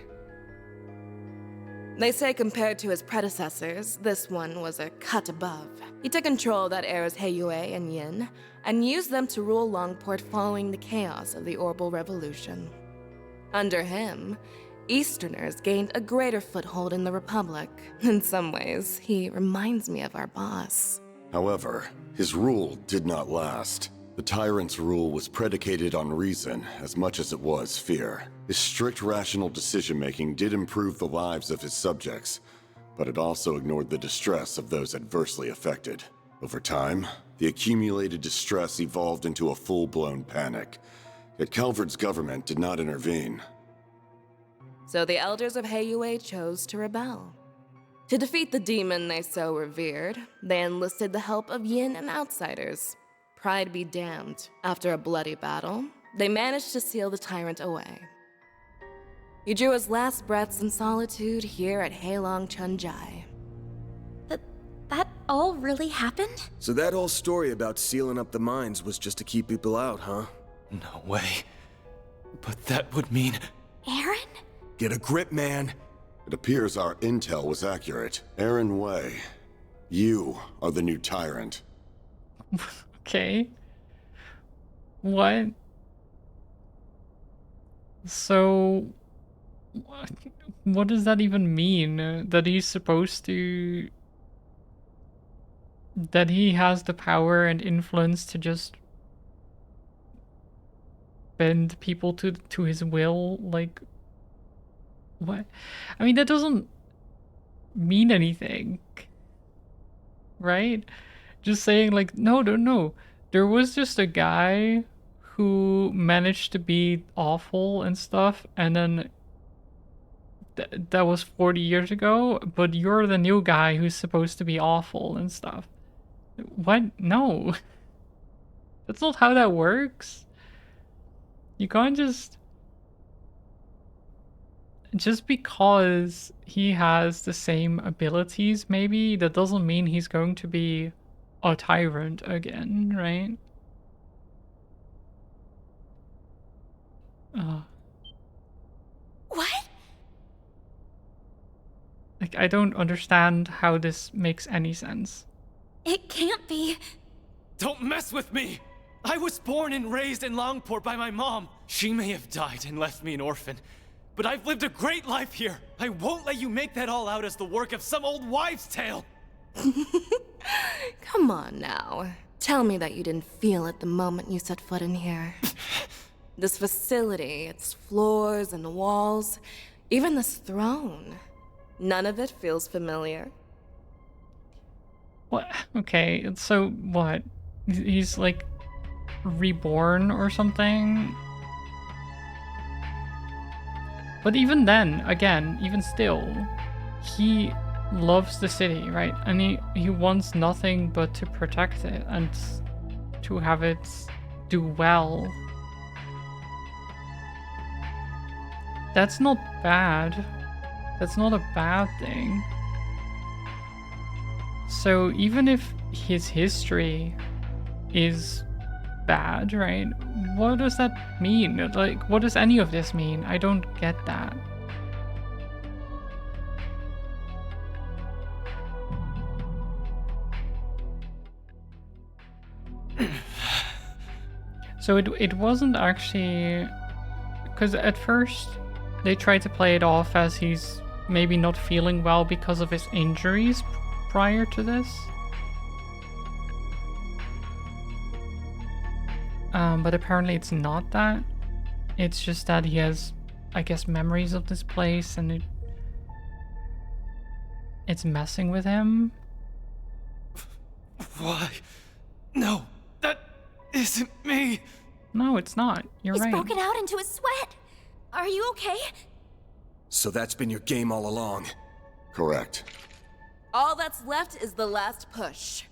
They say compared to his predecessors, this one was a cut above. He took control of that era's Heiyue and Yin, and used them to rule Longport following the chaos of the Orbital Revolution. Under him, Easterners gained a greater foothold in the Republic. In some ways, he reminds me of our boss. However, his rule did not last. The tyrant's rule was predicated on reason as much as it was fear. His strict rational decision-making did improve the lives of his subjects, but it also ignored the distress of those adversely affected. Over time, the accumulated distress evolved into a full-blown panic. Yet Calvard's government did not intervene. So the elders of Heiyue chose to rebel. To defeat the demon they so revered, they enlisted the help of Yin and outsiders. Pride be damned. After a bloody battle, they managed to seal the tyrant away. He drew his last breaths in solitude here at Heilong Chunjai. That all really happened? So that whole story about sealing up the mines was just to keep people out, huh? No way. But that would mean... Aaron? Get a grip, man! It appears our intel was accurate. Aaron Wei, you are the new tyrant. Okay. What? So, what does that even mean? That he's supposed to... That he has the power and influence to just bend people to his will? Like, what? I mean, that doesn't mean anything, right? Just saying like, no, no, no. There was just a guy who managed to be awful and stuff, and then that was 40 years ago, but you're the new guy who's supposed to be awful and stuff. What? No. That's not how that works. You can't just because he has the same abilities, maybe, that doesn't mean he's going to be a tyrant again, right? What? Like, I don't understand how this makes any sense. It can't be. Don't mess with me! I was born and raised in Longport by my mom. She may have died and left me an orphan, but I've lived a great life here. I won't let you make that all out as the work of some old wives' tale. Come on now. Tell me that you didn't feel it the moment you set foot in here. This facility, its floors and walls, even this throne. None of it feels familiar. What? Okay, so what? He's like reborn or something? But even then, again, even still, he loves the city, right? And he wants nothing but to protect it and to have it do well. That's not bad. That's not a bad thing. So even if his history is bad, right? What does that mean? Like, what does any of this mean? I don't get that. So it wasn't actually... Because at first they tried to play it off as he's maybe not feeling well because of his injuries prior to this. But apparently it's not that. It's just that he has, I guess, memories of this place and it's messing with him. Why? No, that isn't me. No, it's not. You're He's right. broken out into a sweat. Are you okay? So that's been your game all along. Correct. All that's left is the last push.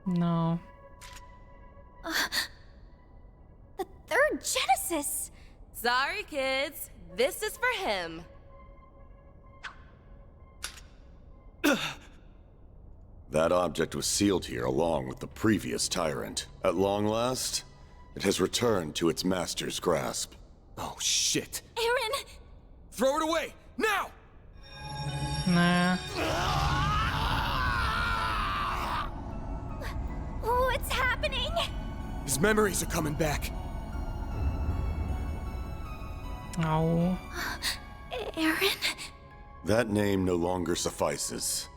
No. The third Genesis. Sorry, kids. This is for him. That object was sealed here along with the previous tyrant. At long last, it has returned to its master's grasp. Oh, shit. Aaron! Throw it away! Now! Nah. What's happening? His memories are coming back. Oh. Aaron? That name no longer suffices.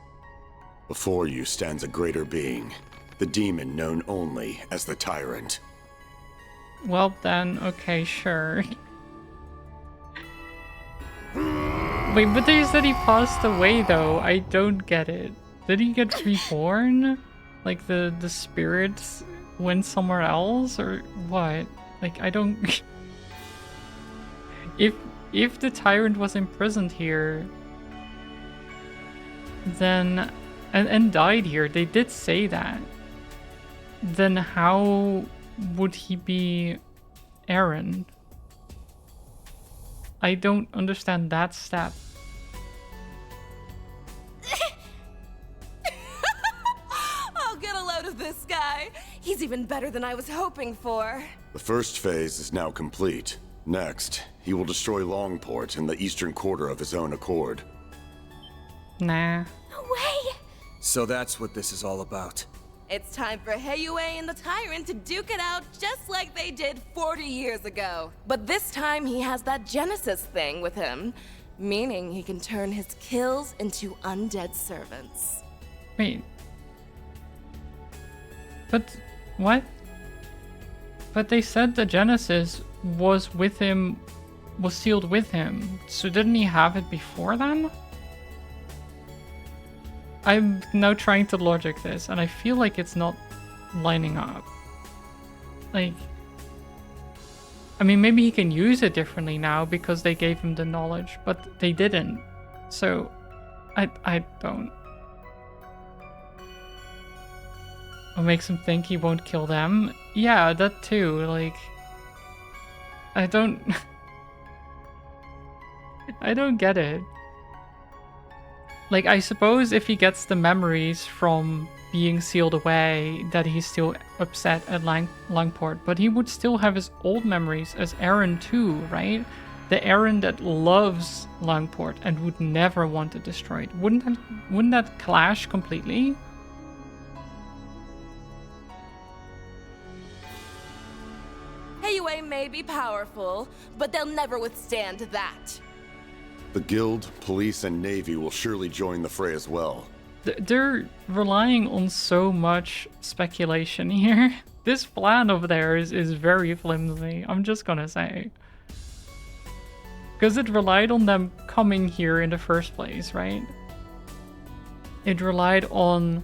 Before you stands a greater being, the demon known only as the Tyrant. Well then, okay, sure. Wait, but they said he passed away though. I don't get it. Did he get reborn? Like the spirits went somewhere else or what? Like I don't If the tyrant was imprisoned here, then and died here, they did say that. Then how would he be Aaron? I don't understand that step. I'll get a load of this guy. He's even better than I was hoping for. The first phase is now complete. Next, he will destroy Longport in the eastern quarter of his own accord. Nah. No way! So that's what this is all about. It's time for Heiyue and the Tyrant to duke it out just like they did 40 years ago. But this time he has that Genesis thing with him, meaning he can turn his kills into undead servants. Wait. But what? But they said the Genesis was with him, was sealed with him. So didn't he have it before then? I'm now trying to logic this, and I feel like it's not lining up. Like, I mean, maybe he can use it differently now because they gave him the knowledge, but they didn't. So, I don't. What makes him think he won't kill them? Yeah, that too. Like, I don't. I don't get it. Like, I suppose if he gets the memories from being sealed away, that he's still upset at Longport, but he would still have his old memories as Aaron too, right? The Aaron that loves Longport and would never want it destroyed. Wouldn't that clash completely? Heiyue may be powerful, but they'll never withstand that. The Guild, Police, and Navy will surely join the fray as well. They're relying on so much speculation here. This plan of theirs is very flimsy, I'm just gonna say. Because it relied on them coming here in the first place, right? It relied on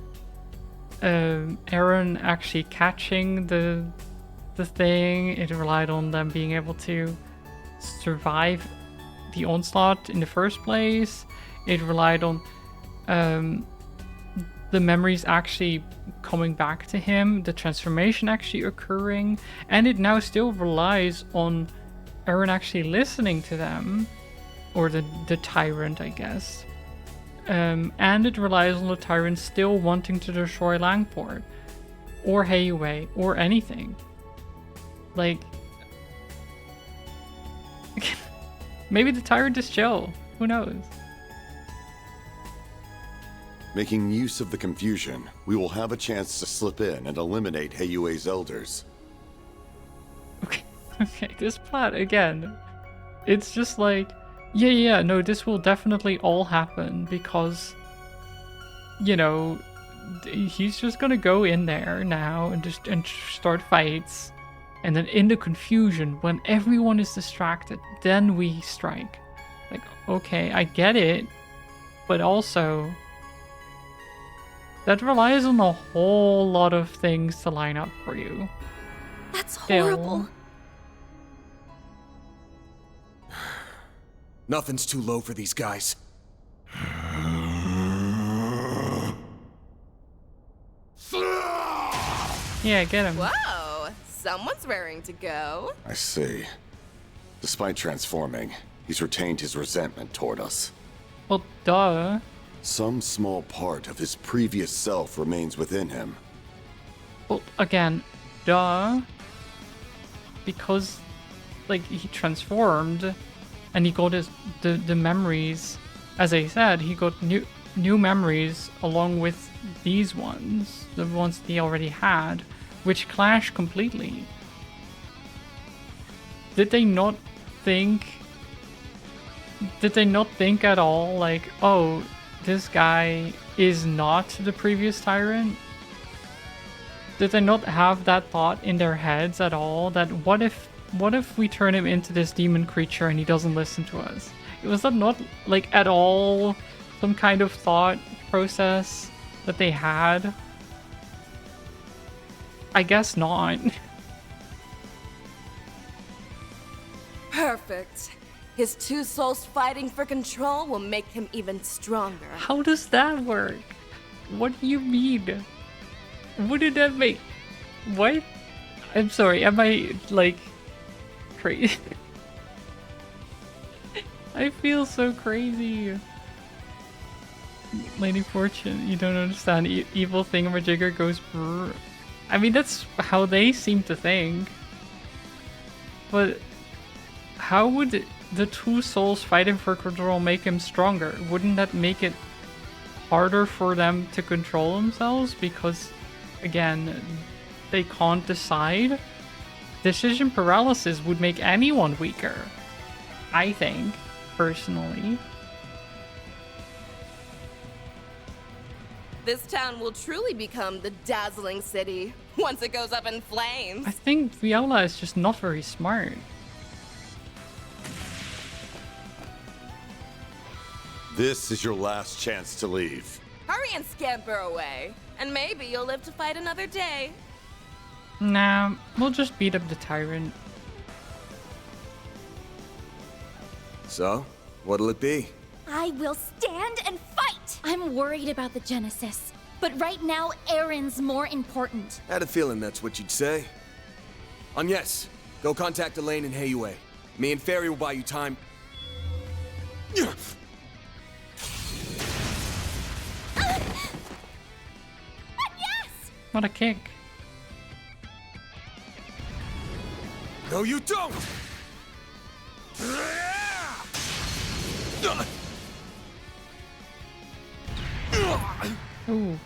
Eren actually catching the thing. It relied on them being able to survive the onslaught in the first place. It relied on the memories actually coming back to him, the transformation actually occurring, and it now still relies on Eren actually listening to them, or the tyrant, I guess. And it relies on the tyrant still wanting to destroy Langport, or Heiyue, or anything. Like, maybe the tyrant is chill. Who knows? Making use of the confusion, we will have a chance to slip in and eliminate Heiyue's elders. Okay, this plot, again, it's just like, yeah, no, this will definitely all happen because, you know, he's just gonna go in there now and start fights. And then in the confusion, when everyone is distracted, then we strike. Like, okay, I get it, but also that relies on a whole lot of things to line up for you. That's Still. horrible. Nothing's too low for these guys. Yeah, get him. Whoa, someone's raring to go. I see. Despite transforming, he's retained his resentment toward us. Well, duh. Some small part of his previous self remains within him. Well, again, duh. Because, like, he transformed, and he got the memories. As I said, he got new memories along with these ones, the ones he already had, which clash completely. Did they not think at all, like, oh, this guy is not the previous tyrant? Did they not have that thought in their heads at all? That what if we turn him into this demon creature and he doesn't listen to us? Was that not, like, at all some kind of thought process that they had? I guess not. Perfect. His two souls fighting for control will make him even stronger. How does that work? What do you mean? What did that make? What? I'm sorry, am I, like, crazy? I feel so crazy. Lady Fortune, you don't understand. Evil thingamajigger goes brrr. I mean, that's how they seem to think. But how would the two souls fighting for control make him stronger? Wouldn't that make it harder for them to control themselves? Because, again, they can't decide. Decision paralysis would make anyone weaker, I think, personally. This town will truly become the dazzling city once it goes up in flames. I think Viola is just not very smart. This is your last chance to leave. Hurry and scamper away, and maybe you'll live to fight another day. Nah, we'll just beat up the tyrant. So, what'll it be? I will stand and fight! I'm worried about the Genesis, but right now, Eren's more important. Had a feeling that's what you'd say. Yes, go contact Elaine and Heiyue. Me and Fairy will buy you time. What a kick. No, you don't! Ooh.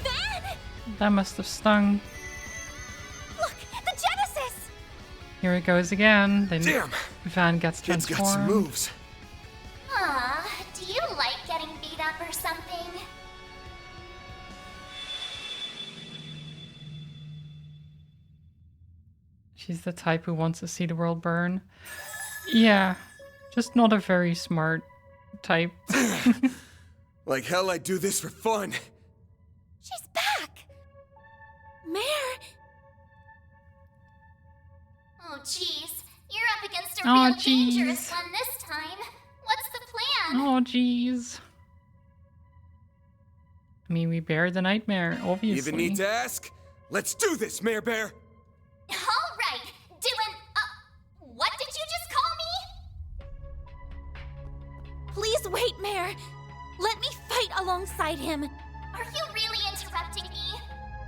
Van! That must have stung. Look, the Genesis! Here it goes again. Then Damn! Van gets Kid's transformed. got some moves. Aw, do you like getting beat up or something? She's the type who wants to see the world burn. Yeah, just not a very smart type. Like hell, I do this for fun. She's back! Mare! Oh, jeez. You're up against a Oh, real dangerous jeez. one this time. What's the plan? Oh, jeez. I mean, we bear the nightmare, obviously. Even need to ask? Let's do this, Mare Bear! All right. Doing, what did you just call me? Please wait, Mare. Let me fight alongside him. Are you really interrupting me?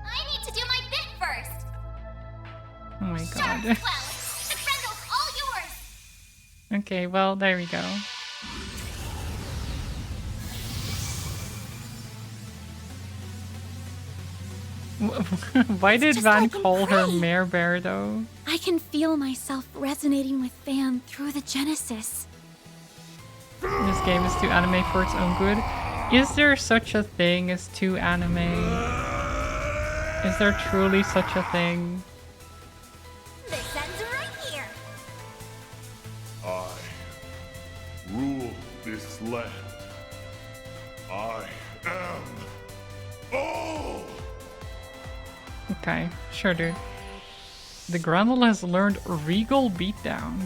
I need to do my bit first. Oh my Sure, god. well, the friendle's all yours. Okay, well, there we go. Why did just Van like in call her Prey. Mare Bear, though? I can feel myself resonating with Van through the Genesis. This game is too anime for its own good. Is there such a thing as too anime? Is there truly such a thing? This ends right here. I rule this land. I am all! Okay, sure, dude. The Grundle has learned Regal Beatdown.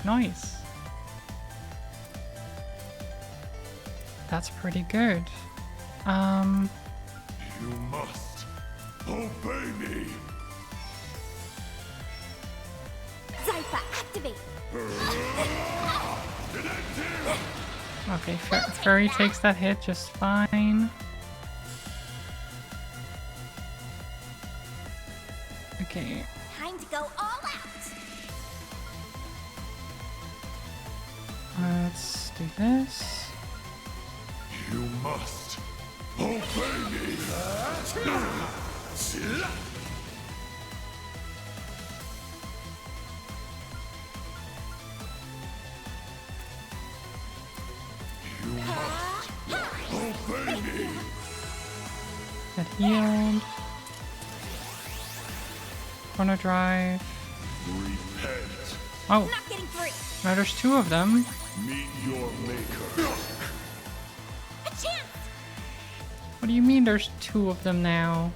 Nice. That's pretty good. You must obey me. Zypha, activate! Okay, Fairy takes that hit just fine. Okay, Time to go all out. let's do this. You must obey me. You must obey me. Get healed. Chrono Drive. Repent. Oh, Not getting through! now there's two of them. Meet your maker. A chance! What do you mean there's two of them now?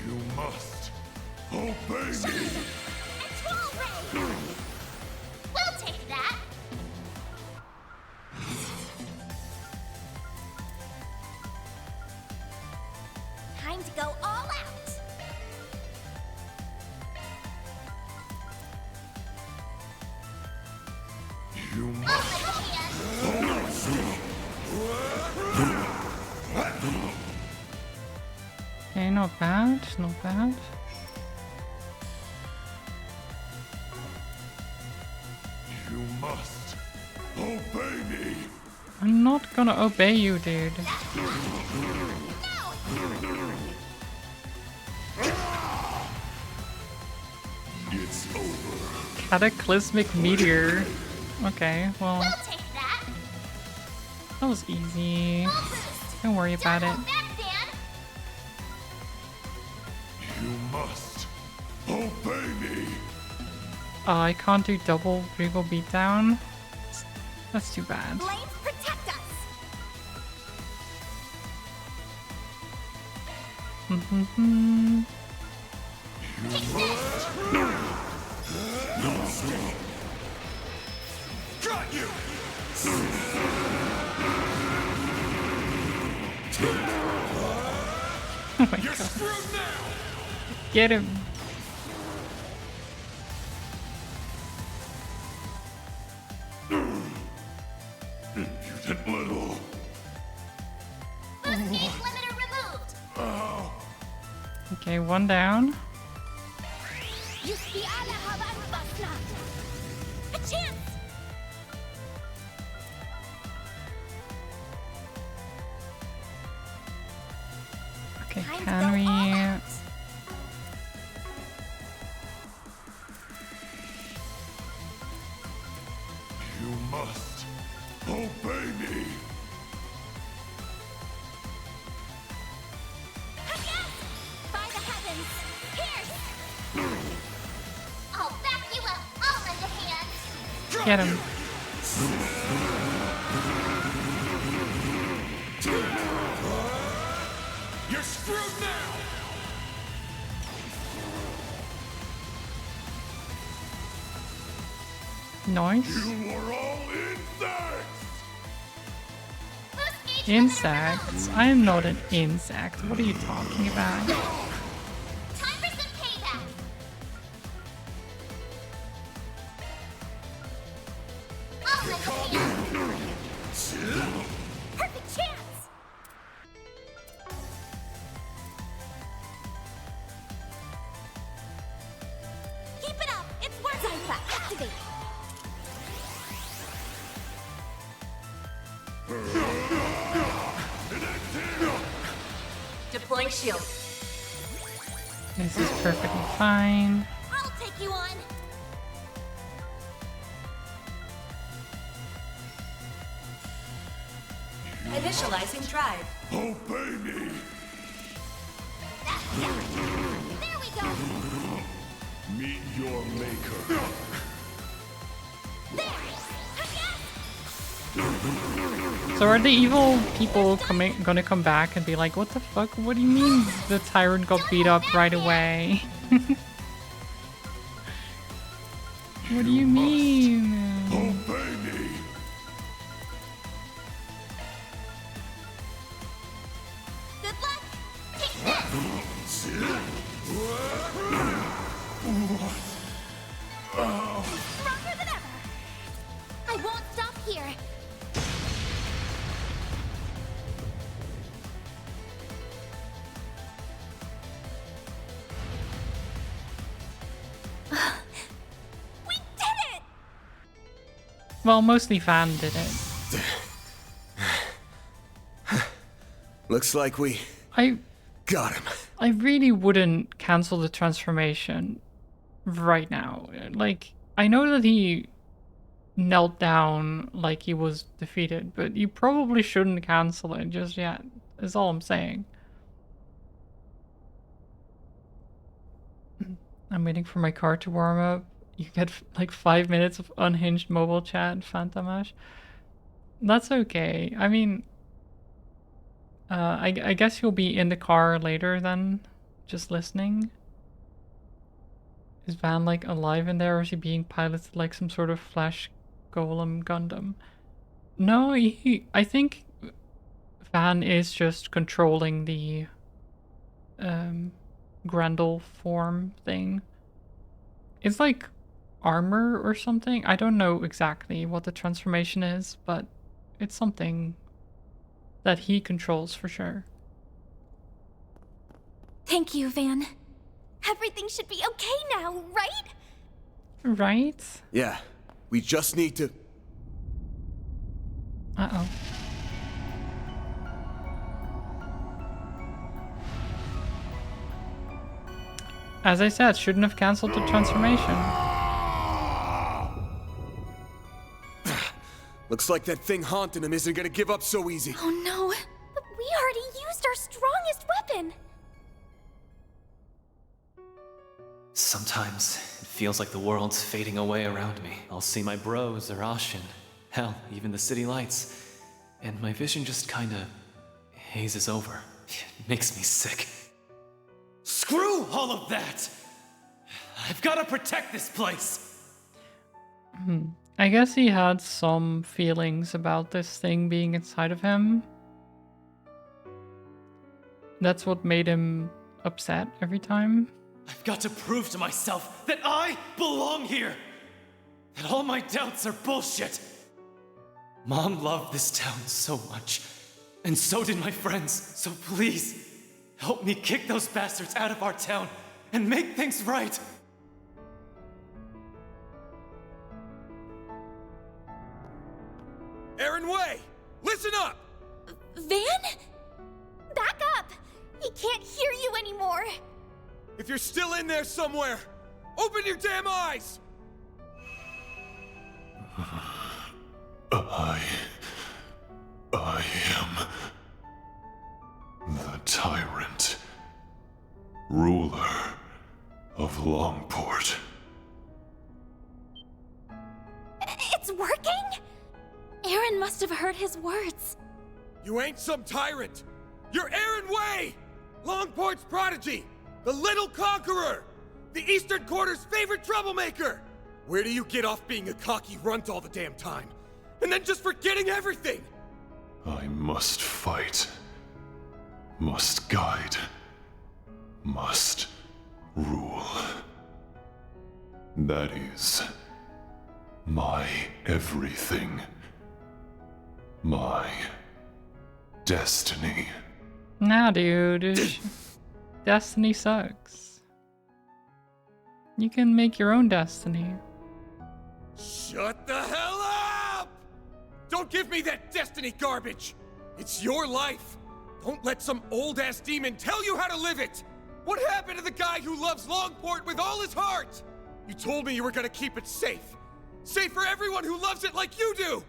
You must obey me. A troll ray. We'll take that. Time to go all out. You Open must. hand. Okay, not bad, not bad. You must obey me. I'm not gonna obey you, dude. It's over. Cataclysmic Meteor. Okay, well, We'll take that. that was easy. Full boost. Don't worry about it. Don't hold back, Dan. You must obey me. I can't do double Regal Beatdown. That's too bad. Flames protect us. Mm-hmm. Got you. Oh my You're god. screwed now. Get him. Impudent little. Boost gauge limiter removed. Oh. Okay, one down. Yuski ala haban basla. A chance. Okay, Time to can go all we... out. You must obey me. By the heavens, pierce! I'll back you up. I'll lend a hand. Get him. You're screwed now! Nice. You are all insects! Insects? I am not an insect. What are you talking about? Time for some payback. I'll let you in. Perfect chance. Keep it up. It's worth it. Activate. Deploying shield. This is perfectly fine. I'll take you on. Initializing drive. Obey me! There we go. Meet your maker. There. So are the evil people gonna come back and be like, what the fuck? What do you mean the tyrant got beat up right away? What do you mean? Obey me! Good luck. Take this. Stronger than ever. I won't stop here. We did it! Well, mostly Fan did it. Looks like we I got him. I really wouldn't cancel the transformation right now. Like, I know that he knelt down like he was defeated, but you probably shouldn't cancel it just yet. Is all I'm saying. I'm waiting for my car to warm up. You get like 5 minutes of unhinged mobile chat, Phantomash. That's okay. I mean, I guess you'll be in the car later then, just listening. Is Van like alive in there, or is he being piloted like some sort of Flash Golem Gundam? No, I think Van is just controlling the Grendel form thing. It's like armor or something. I don't know exactly what the transformation is, but it's something that he controls for sure. Thank you, Van. Everything should be okay now, right? Right? Yeah, we just need to... Uh-oh. As I said, shouldn't have cancelled the transformation. Looks like that thing haunting him isn't gonna give up so easy. Oh no. But we already used our strongest weapon. Sometimes it feels like the world's fading away around me. I'll see my bros or Ashin, hell, even the city lights, and my vision just kinda hazes over. It makes me sick. Screw all of that! I've gotta protect this place! I guess he had some feelings about this thing being inside of him. That's what made him upset every time. I've got to prove to myself that I belong here! That all my doubts are bullshit! Mom loved this town so much, and so did my friends, so please, help me kick those bastards out of our town and make things right! Aaron Way! Listen up! Van? Back up! He can't hear you anymore! If you're still in there somewhere, open your damn eyes! I am the tyrant, ruler of Longport. It's It's working? Aaron must have heard his words. You ain't some tyrant! You're Aaron Way! Longport's prodigy! The Little Conqueror! The Eastern Quarter's favorite troublemaker! Where do you get off being a cocky runt all the damn time? And then just forgetting everything? I must fight. Must guide. Must rule. That is my everything. My destiny. Nah, dude. Destiny sucks. You can make your own destiny. Shut the hell up! Don't give me that destiny garbage! It's your life! Don't let some old-ass demon tell you how to live it! What happened to the guy who loves Longport with all his heart? You told me you were gonna keep it safe. Safe for everyone who loves it like you do!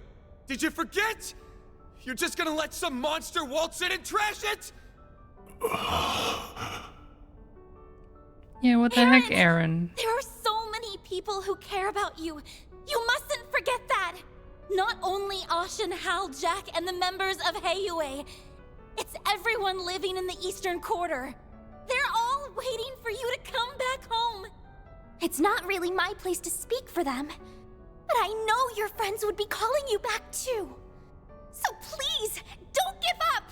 Did you forget? You're just gonna let some monster waltz in and trash it? Yeah, what the heck, Aaron? There are so many people who care about you. You mustn't forget that. Not only Ashen, Hal, Jack, and the members of Heiyue. It's everyone living in the Eastern Quarter. They're all waiting for you to come back home. It's not really my place to speak for them, but I know your friends would be calling you back too. So please, don't give up!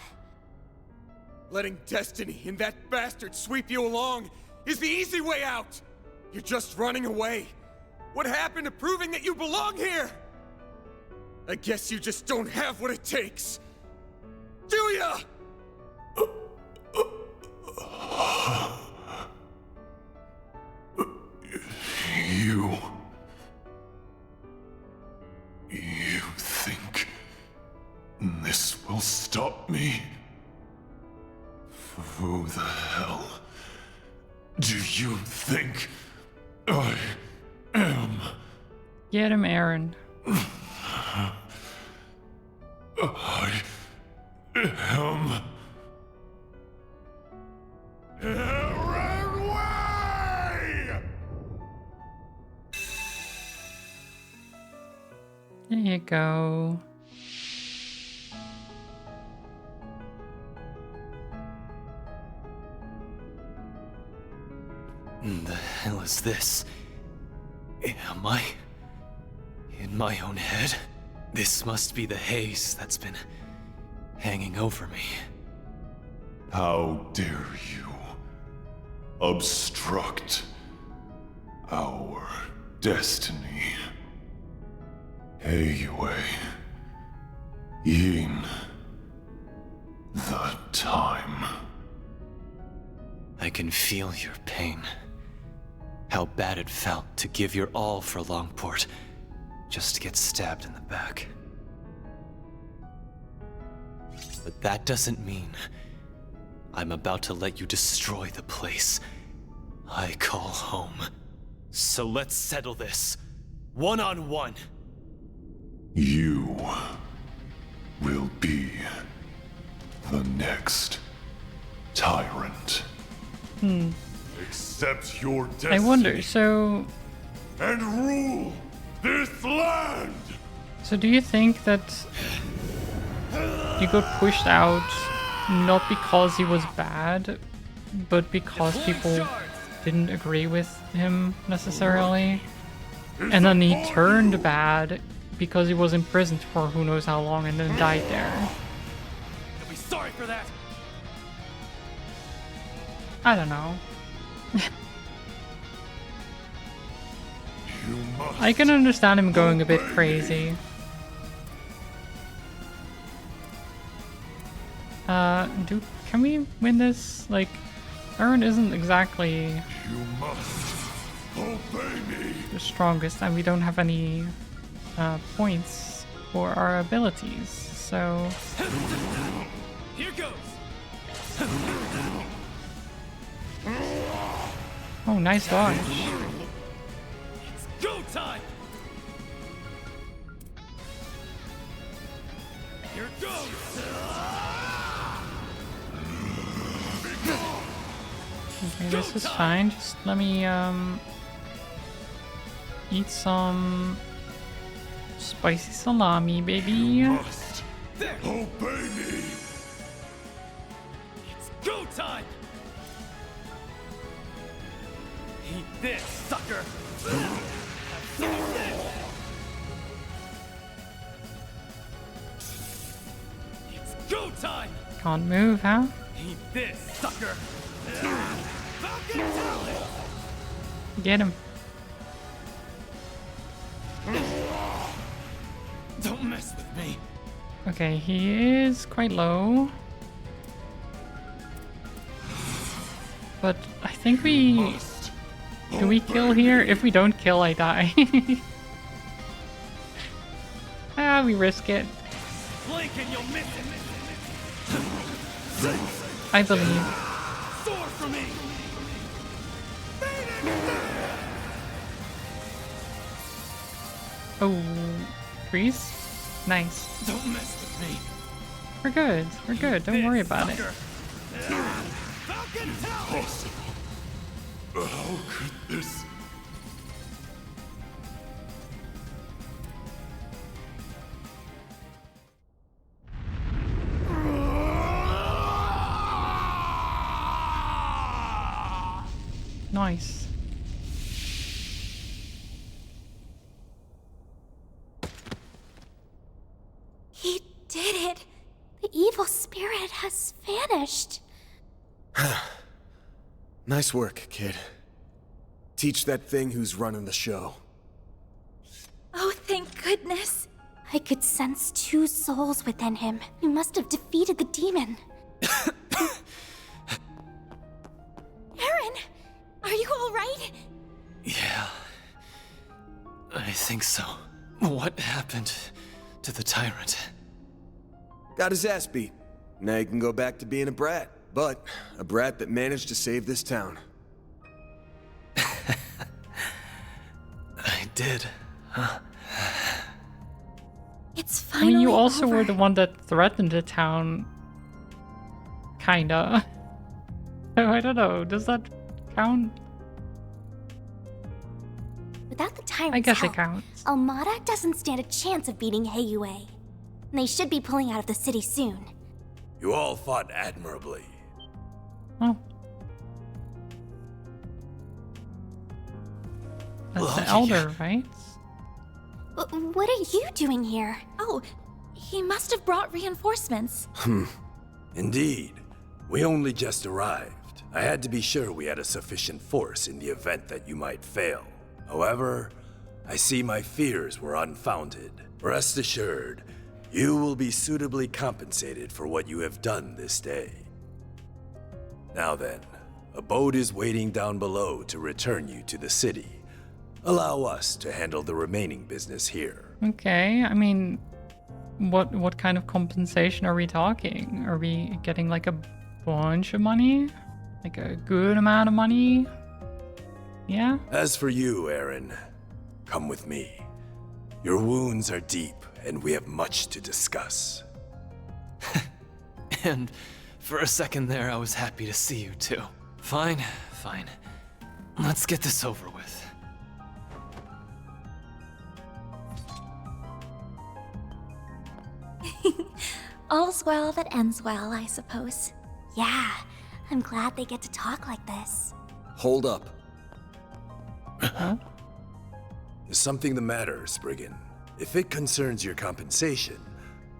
Letting destiny and that bastard sweep you along is the easy way out! You're just running away. What happened to proving that you belong here? I guess you just don't have what it takes. Do ya? You think this will stop me? Who the hell do you think I am? Get him, Aaron. I am Aaron Way! There you go. The hell is this? Am I in my own head? This must be the haze that's been hanging over me. How dare you obstruct our destiny? Heiyue, Yin, the time. I can feel your pain. How bad it felt to give your all for Longport, just to get stabbed in the back. But that doesn't mean I'm about to let you destroy the place I call home. So let's settle this, one-on-one. You will be the next tyrant. Accept your destiny. I wonder, so... And rule this land! So do you think that you got pushed out not because he was bad, but because people didn't agree with him necessarily? And then he turned bad because he was imprisoned for who knows how long and then died there. You'll be sorry for that. I don't know. I can understand him going a bit crazy. Can we win this? Like, Aaron isn't exactly the strongest, and we don't have any points for our abilities, so... Here goes. Oh, nice dodge. It's go time. Here goes. Okay, this is fine. Just let me eat some Spicy salami, baby. Must obey me. It's go time! Eat this, sucker! It's go time! Can't move, huh? Eat this, sucker! Falcon Talon! Get him. Don't mess with me. Okay, he is quite low. But I think we... Do we kill here? If we don't kill, I die. Ah, we risk it. Blink and you'll miss it. I believe. Sword for me! Oh, freeze? Nice. Don't mess with me. We're good. We're good. Don't worry about it. Falcon Talon! Possible. How could this? Nice. He did it! The evil spirit has vanished. Nice work, kid. Teach that thing who's running the show. Oh, thank goodness. I could sense 2 souls within him. You must have defeated the demon. Aaron! Are you alright? Yeah. I think so. What happened to the tyrant? Got his ass beat. Now he can go back to being a brat. But a brat that managed to save this town. I did, huh? It's I finally mean, you also over. were the one that threatened the town. Kinda. Oh, I don't know. Does that count? Without the tyrant's I guess it help, counts. Almada doesn't stand a chance of beating Heiyue. And they should be pulling out of the city soon. You all fought admirably. Oh. That's the Lucky. elder, right? What are you doing here? Oh, he must have brought reinforcements. Indeed. We only just arrived. I had to be sure we had a sufficient force in the event that you might fail. However, I see my fears were unfounded. Rest assured, you will be suitably compensated for what you have done this day. Now then, a boat is waiting down below to return you to the city. Allow us to handle the remaining business here. Okay, I mean, what kind of compensation are we talking? Are we getting like a bunch of money? Like a good amount of money? Yeah? As for you, Aaron, come with me. Your wounds are deep, and we have much to discuss. And for a second there, I was happy to see you too. Fine, fine. Let's get this over with. All's well that ends well, I suppose. Yeah, I'm glad they get to talk like this. Hold up. Huh? Is something the matter, Spriggan? If it concerns your compensation,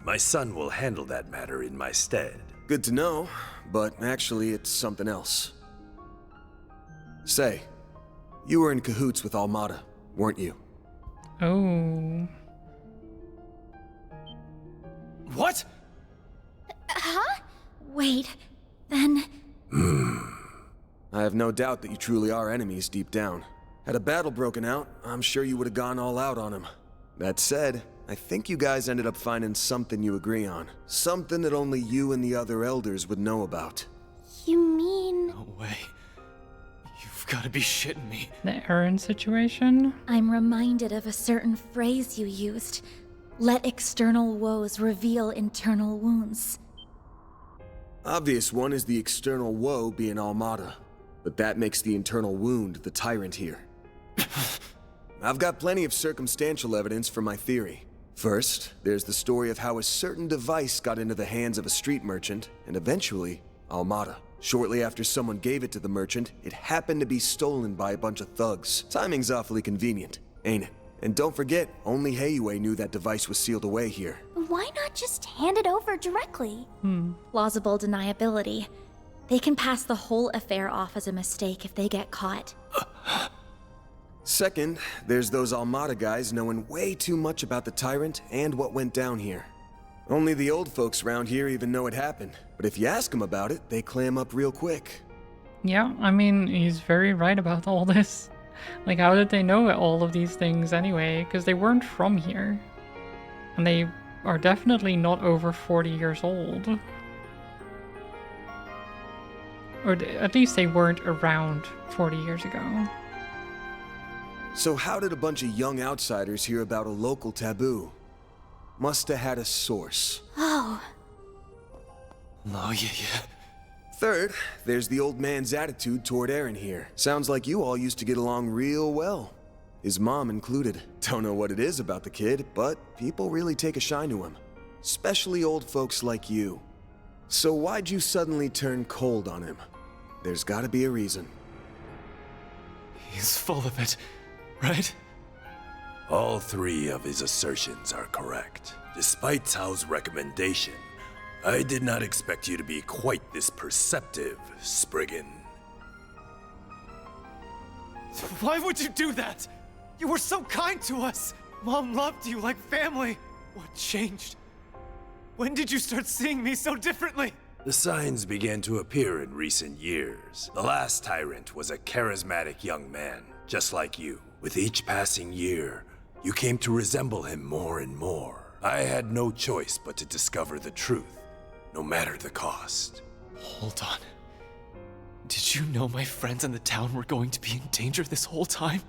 my son will handle that matter in my stead. Good to know, but actually it's something else. Say, you were in cahoots with Almada, weren't you? Oh. What? Huh? Wait, then... I have no doubt that you truly are enemies deep down. Had a battle broken out, I'm sure you would have gone all out on him. That said, I think you guys ended up finding something you agree on. Something that only you and the other elders would know about. You mean... No way. You've got to be shitting me. The Aaron situation? I'm reminded of a certain phrase you used. Let external woes reveal internal wounds. Obvious one is the external woe being Almada, but that makes the internal wound the tyrant here. I've got plenty of circumstantial evidence for my theory. First, there's the story of how a certain device got into the hands of a street merchant, and eventually, Almada. Shortly after someone gave it to the merchant, it happened to be stolen by a bunch of thugs. Timing's awfully convenient, ain't it? And don't forget, only Heiyue knew that device was sealed away here. Why not just hand it over directly? Plausible deniability. They can pass the whole affair off as a mistake if they get caught. Second, there's those Almada guys knowing way too much about the Tyrant and what went down here. Only the old folks around here even know it happened, but if you ask them about it, they clam up real quick. Yeah, I mean, he's very right about all this. Like, how did they know all of these things anyway? Because they weren't from here. And they are definitely not over 40 years old. Or at least they weren't around 40 years ago. So how did a bunch of young outsiders hear about a local taboo? Must have had a source. Oh. Oh, yeah. Third, there's the old man's attitude toward Aaron here. Sounds like you all used to get along real well. His mom included. Don't know what it is about the kid, but people really take a shine to him. Especially old folks like you. So why'd you suddenly turn cold on him? There's gotta be a reason. He's full of it, right? All three of his assertions are correct. Despite Tao's recommendation, I did not expect you to be quite this perceptive, Spriggan. Why would you do that? You were so kind to us. Mom loved you like family. What changed? When did you start seeing me so differently? The signs began to appear in recent years. The last tyrant was a charismatic young man, just like you. With each passing year, you came to resemble him more and more. I had no choice but to discover the truth, no matter the cost. Hold on. Did you know my friends in the town were going to be in danger this whole time?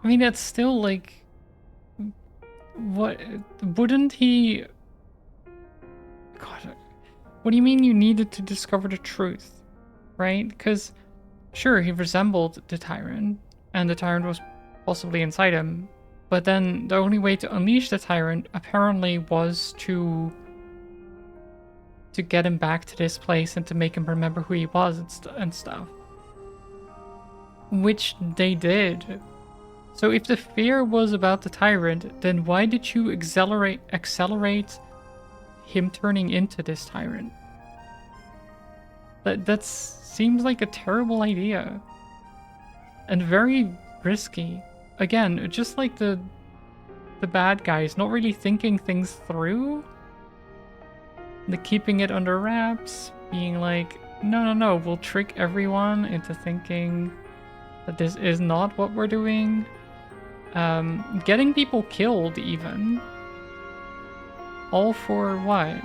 I mean, that's still like... What? Wouldn't he... God, what do you mean you needed to discover the truth? Right? Because, sure, he resembled the Tyrant, and the Tyrant was possibly inside him, but then the only way to unleash the Tyrant apparently was to get him back to this place and to make him remember who he was and stuff. Which they did. So if the fear was about the Tyrant, then why did you accelerate him turning into this Tyrant? That seems like a terrible idea. And very risky. Again, just like the bad guys, not really thinking things through. The keeping it under wraps, being like, no, we'll trick everyone into thinking that this is not what we're doing. Getting people killed even. All for what?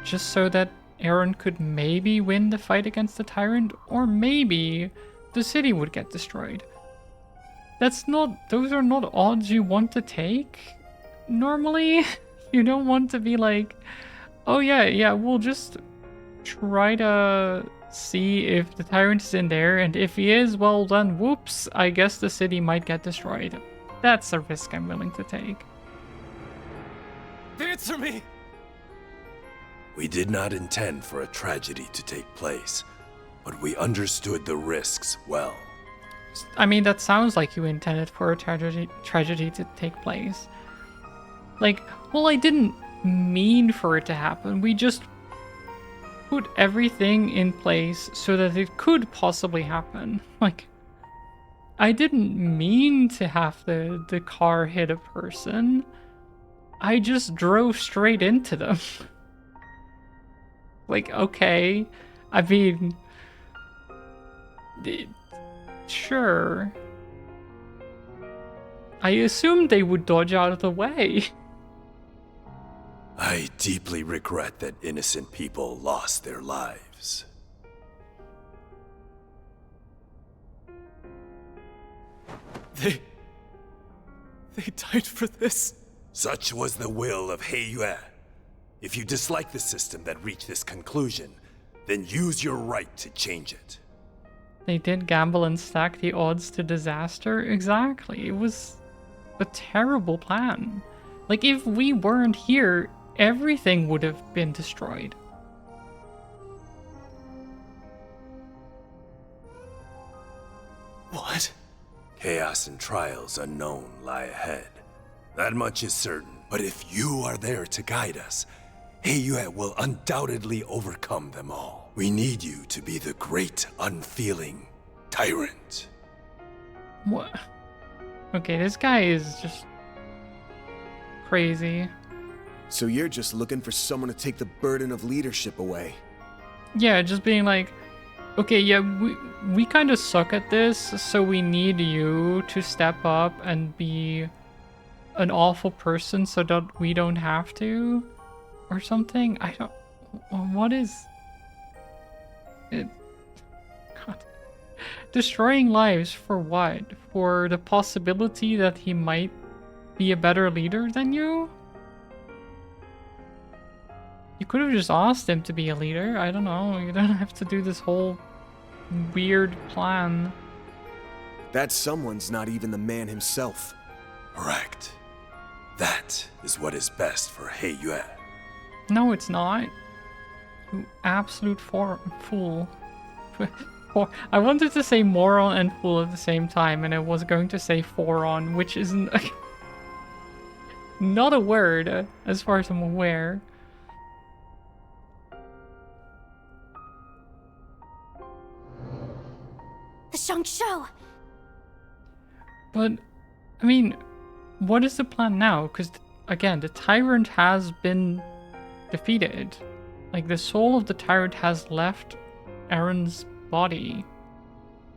Just so that Aaron could maybe win the fight against the Tyrant, or maybe the city would get destroyed. Those are not odds you want to take, normally. You don't want to be like, oh yeah, we'll just try to see if the Tyrant is in there, and if he is, well then whoops, I guess the city might get destroyed. That's a risk I'm willing to take. Answer me! We did not intend for a tragedy to take place, but we understood the risks well. I mean, that sounds like you intended for a tragedy to take place. Like, well, I didn't mean for it to happen. We just put everything in place so that it could possibly happen. Like, I didn't mean to have the car hit a person. I just drove straight into them. Like, okay. I mean... Sure. I assumed they would dodge out of the way. I deeply regret that innocent people lost their lives. They died for this? Such was the will of Heiyue. If you dislike the system that reached this conclusion, then use your right to change it. They did gamble and stack the odds to disaster? Exactly. It was a terrible plan. Like, if we weren't here, everything would have been destroyed. What? Chaos and trials unknown lie ahead. That much is certain. But if you are there to guide us, Heiyue will undoubtedly overcome them all. We need you to be the great, unfeeling tyrant. What? Okay, this guy is just crazy. So you're just looking for someone to take the burden of leadership away. Yeah, just being like, okay, yeah, we kind of suck at this, so we need you to step up and be an awful person so that we don't have to, or something. I don't. What is it? God. Destroying lives for what? For the possibility that he might be a better leader than you? You could have just asked him to be a leader. I don't know. You don't have to do this whole weird plan. That someone's not even the man himself. Correct. That is what is best for Heiyue. No, it's not. You absolute fool. I wanted to say moron and fool at the same time, and I was going to say foron, which isn't not a word as far as I'm aware. The Shangshou! But, I mean, what is the plan now? Because, again, the tyrant has been defeated. Like, the soul of the tyrant has left Aaron's body.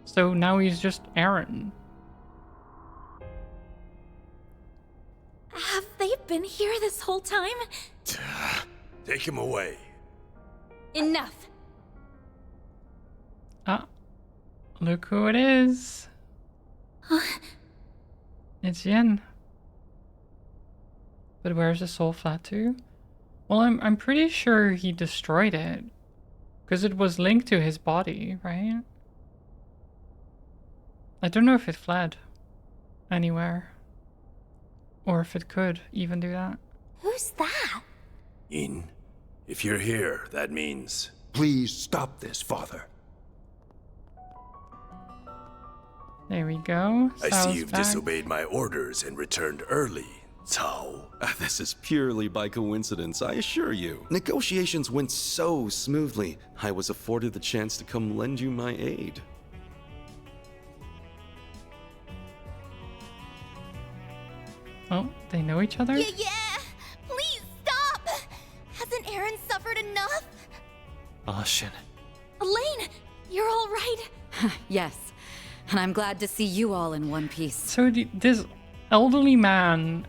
So now he's just Aaron. Have they been here this whole time? Take him away. Enough! Ah, look who it is. It's Yin. But where's the soul flat to? Well, I'm pretty sure he destroyed it. Because it was linked to his body, right? I don't know if it fled anywhere. Or if it could even do that. Who's that? Yin, if you're here, that means... Please stop this, Father. There we go. I see you've back. disobeyed my orders and returned early, Cao. This is purely by coincidence, I assure you. Negotiations went so smoothly, I was afforded the chance to come lend you my aid. Oh, they know each other? Yeah! Please stop! Hasn't Aaron suffered enough? Ashin. Elaine, you're all right? Yes, and I'm glad to see you all in one piece. So this elderly man,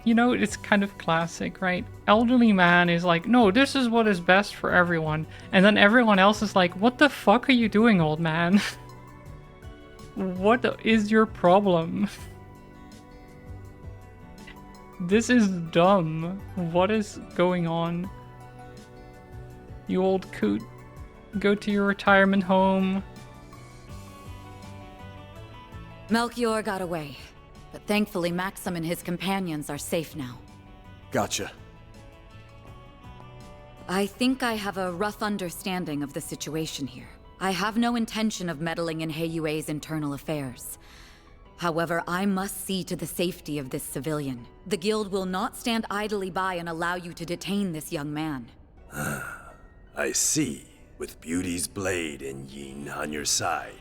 you know, it's kind of classic, right? Elderly man is like, no, this is what is best for everyone. And then everyone else is like, what the fuck are you doing, old man? What is your problem? This is dumb. What is going on? You old coot. Go to your retirement home. Melchior got away, but thankfully Maxim and his companions are safe now. Gotcha. I think I have a rough understanding of the situation here. I have no intention of meddling in Heiyue's internal affairs. However, I must see to the safety of this civilian. The guild will not stand idly by and allow you to detain this young man. I see. With Beauty's blade and Yin on your side,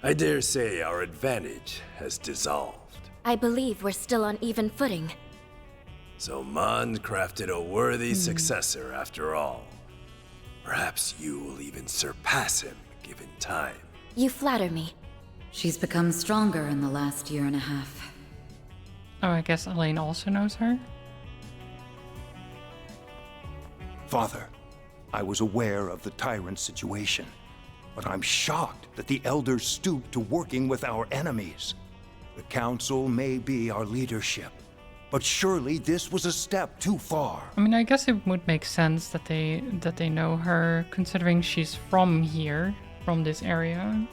I dare say our advantage has dissolved. I believe we're still on even footing. So Mond crafted a worthy successor after all. Perhaps you will even surpass him given time. You flatter me. She's become stronger in the last year and a half. Oh, I guess Elaine also knows her? Father, I was aware of the tyrant's situation, but I'm shocked that the elders stooped to working with our enemies. The council may be our leadership, but surely this was a step too far. I mean, I guess it would make sense that they know her, considering she's from here, from this area.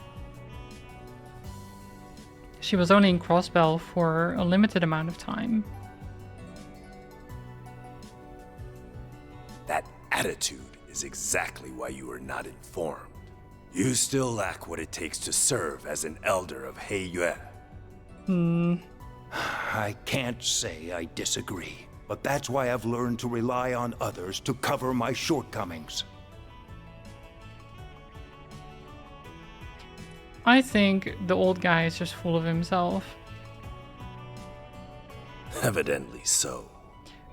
she was only in Crossbell for a limited amount of time. That attitude is exactly why you are not informed. You still lack what it takes to serve as an elder of Heiyue. I can't say I disagree, but that's why I've learned to rely on others to cover my shortcomings. I think the old guy is just full of himself. Evidently so.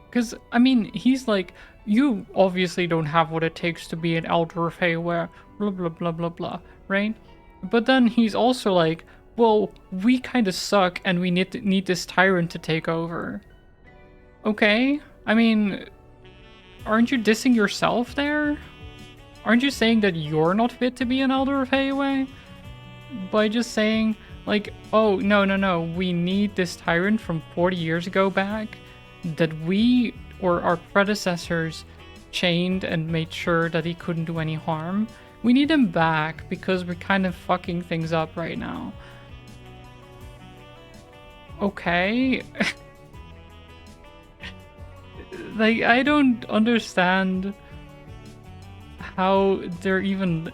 Because, I mean, he's like, you obviously don't have what it takes to be an elder of Heiyue, blah blah blah blah blah, right? But then he's also like, well, we kind of suck and we need this tyrant to take over. Okay, I mean, aren't you dissing yourself there? Aren't you saying that you're not fit to be an elder of Heiyue? By just saying, like, oh, no, we need this tyrant from 40 years ago back that we or our predecessors chained and made sure that he couldn't do any harm. We need him back because we're kind of fucking things up right now. Okay. Like, I don't understand how they're even...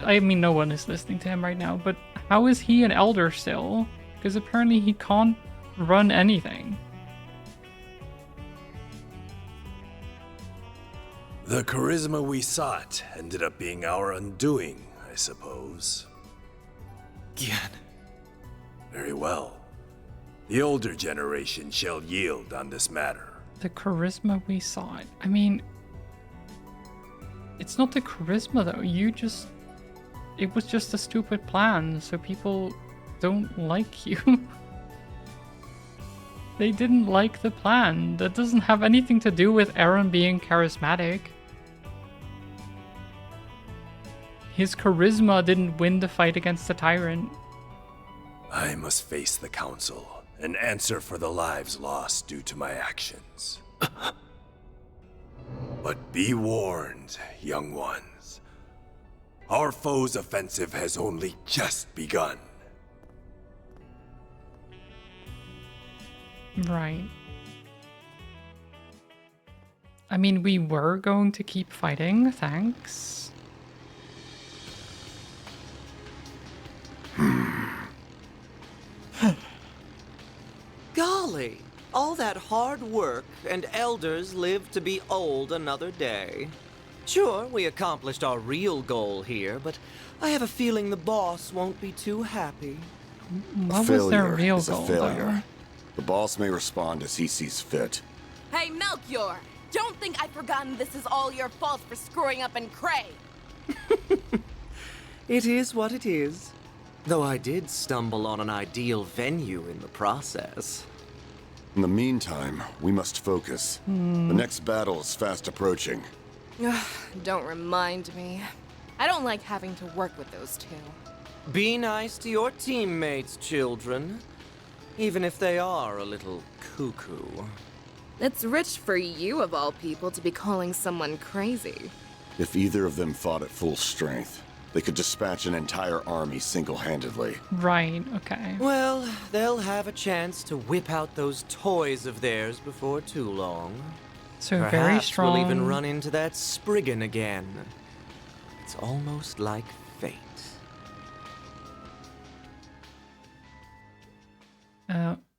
I mean, no one is listening to him right now, but how is he an elder still? Because apparently he can't run anything. The charisma we sought ended up being our undoing, I suppose. Gian. Very well. The older generation shall yield on this matter. The charisma we saw it. I mean, it's not the charisma though. It was just a stupid plan, so people don't like you. They didn't like the plan. That doesn't have anything to do with Aaron being charismatic. His charisma didn't win the fight against the tyrant. I must face the council and answer for the lives lost due to my actions. But be warned, young ones. Our foe's offensive has only just begun. Right. I mean, we were going to keep fighting, thanks. Golly, all that hard work and elders lived to be old another day. Sure, we accomplished our real goal here, but I have a feeling the boss won't be too happy. What was their real goal, a failure. though? The boss may respond as he sees fit. Hey, Melchior! Don't think I've forgotten this is all your fault for screwing up in Cray! It is what it is. Though I did stumble on an ideal venue in the process. In the meantime, we must focus. The next battle is fast approaching. Don't remind me. I don't like having to work with those two. Be nice to your teammates, children. Even if they are a little cuckoo. It's rich for you, of all people, to be calling someone crazy. If either of them fought at full strength, they could dispatch an entire army single-handedly. Right, okay. Well, they'll have a chance to whip out those toys of theirs before too long. So Perhaps very strong. we'll even run into that Spriggan again. It's almost like fate.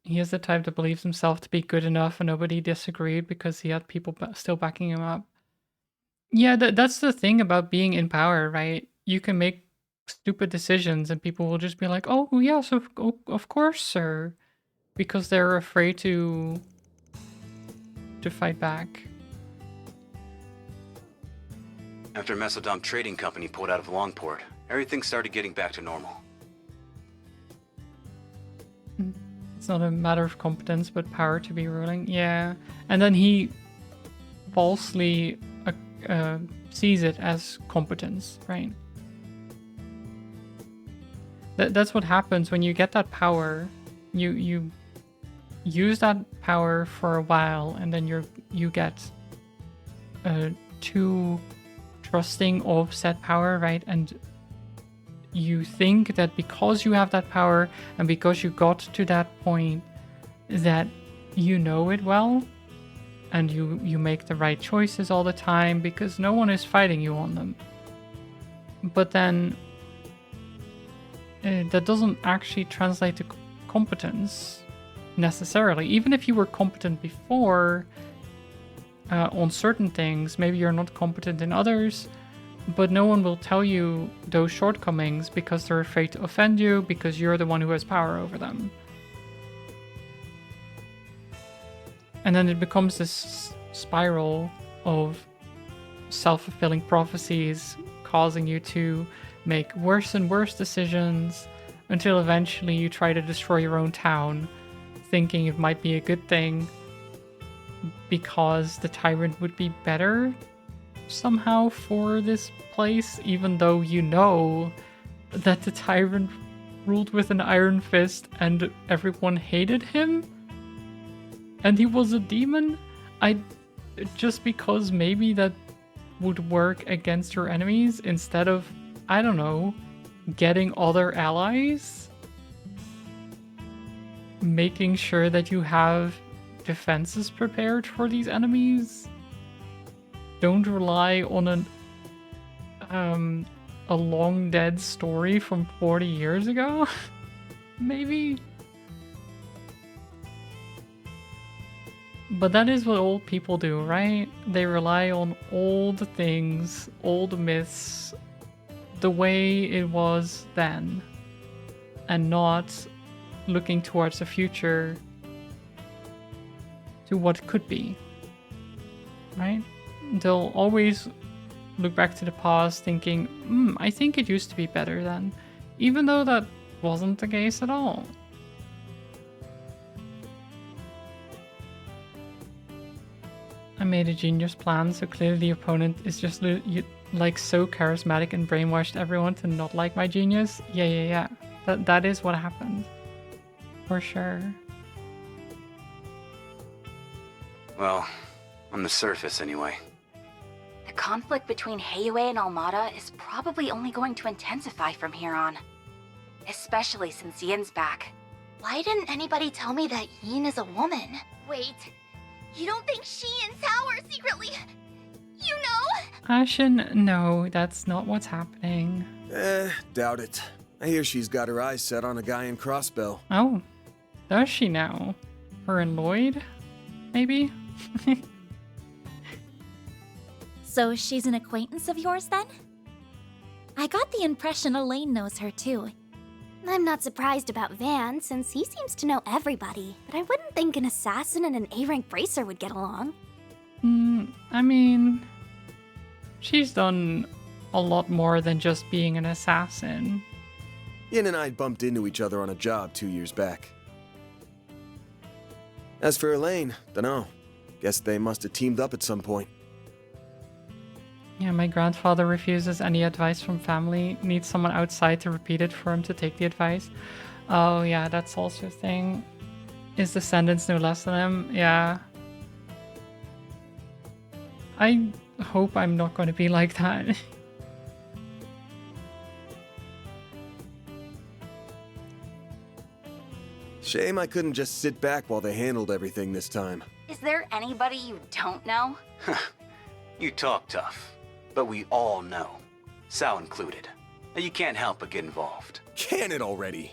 He is the type that believes himself to be good enough and nobody disagreed because he had people still backing him up. Yeah, that's the thing about being in power, right? You can make stupid decisions and people will just be like, oh, yes, of course, sir. Because they're afraid to fight back. After Mesodom Trading Company pulled out of Longport, everything started getting back to normal. It's not a matter of competence, but power to be ruling. Yeah. And then he falsely sees it as competence, right? That's what happens when you get that power. You use that power for a while, and then you get too trusting of said power, right? And you think that because you have that power and because you got to that point that you know it well and you make the right choices all the time because no one is fighting you on them. But then that doesn't actually translate to competence necessarily. Even if you were competent before on certain things, maybe you're not competent in others, but no one will tell you those shortcomings because they're afraid to offend you because you're the one who has power over them. And then it becomes this spiral of self-fulfilling prophecies causing you to make worse and worse decisions until eventually you try to destroy your own town, thinking it might be a good thing because the tyrant would be better somehow for this place, even though you know that the tyrant ruled with an iron fist and everyone hated him and he was a demon. Just because maybe that would work against your enemies instead of, I don't know, getting other allies, making sure that you have defenses prepared for these enemies. Don't rely on a long dead story from 40 years ago. Maybe. But that is what old people do, right? They rely on old things, old myths, the way it was then, and not looking towards the future to what could be, right? They'll always look back to the past thinking, I think it used to be better then, even though that wasn't the case at all. I made a genius plan, so clearly the opponent is just like so charismatic and brainwashed everyone to not like my genius. Yeah. That is what happened. For sure. Well, on the surface anyway. The conflict between Heiyue and Almada is probably only going to intensify from here on. Especially since Yin's back. Why didn't anybody tell me that Yin is a woman? Wait, you don't think she and Sao are secretly... You know? Ashen, no, that's not what's happening. Doubt it. I hear she's got her eyes set on a guy in Crossbell. Oh, does she now? Her and Lloyd? Maybe? So she's an acquaintance of yours then? I got the impression Elaine knows her too. I'm not surprised about Van, since he seems to know everybody. But I wouldn't think an assassin and an A-rank bracer would get along. I mean, she's done a lot more than just being an assassin. Yin and I bumped into each other on a job 2 years back. As for Elaine, dunno. Guess they must have teamed up at some point. Yeah, my grandfather refuses any advice from family. Needs someone outside to repeat it for him to take the advice. Oh yeah, that's also a thing. His descendants know less than him. Yeah. I hope I'm not going to be like that. Shame I couldn't just sit back while they handled everything this time. Is there anybody you don't know? You talk tough, but we all know. Sao included. And you can't help but get involved. Can it already?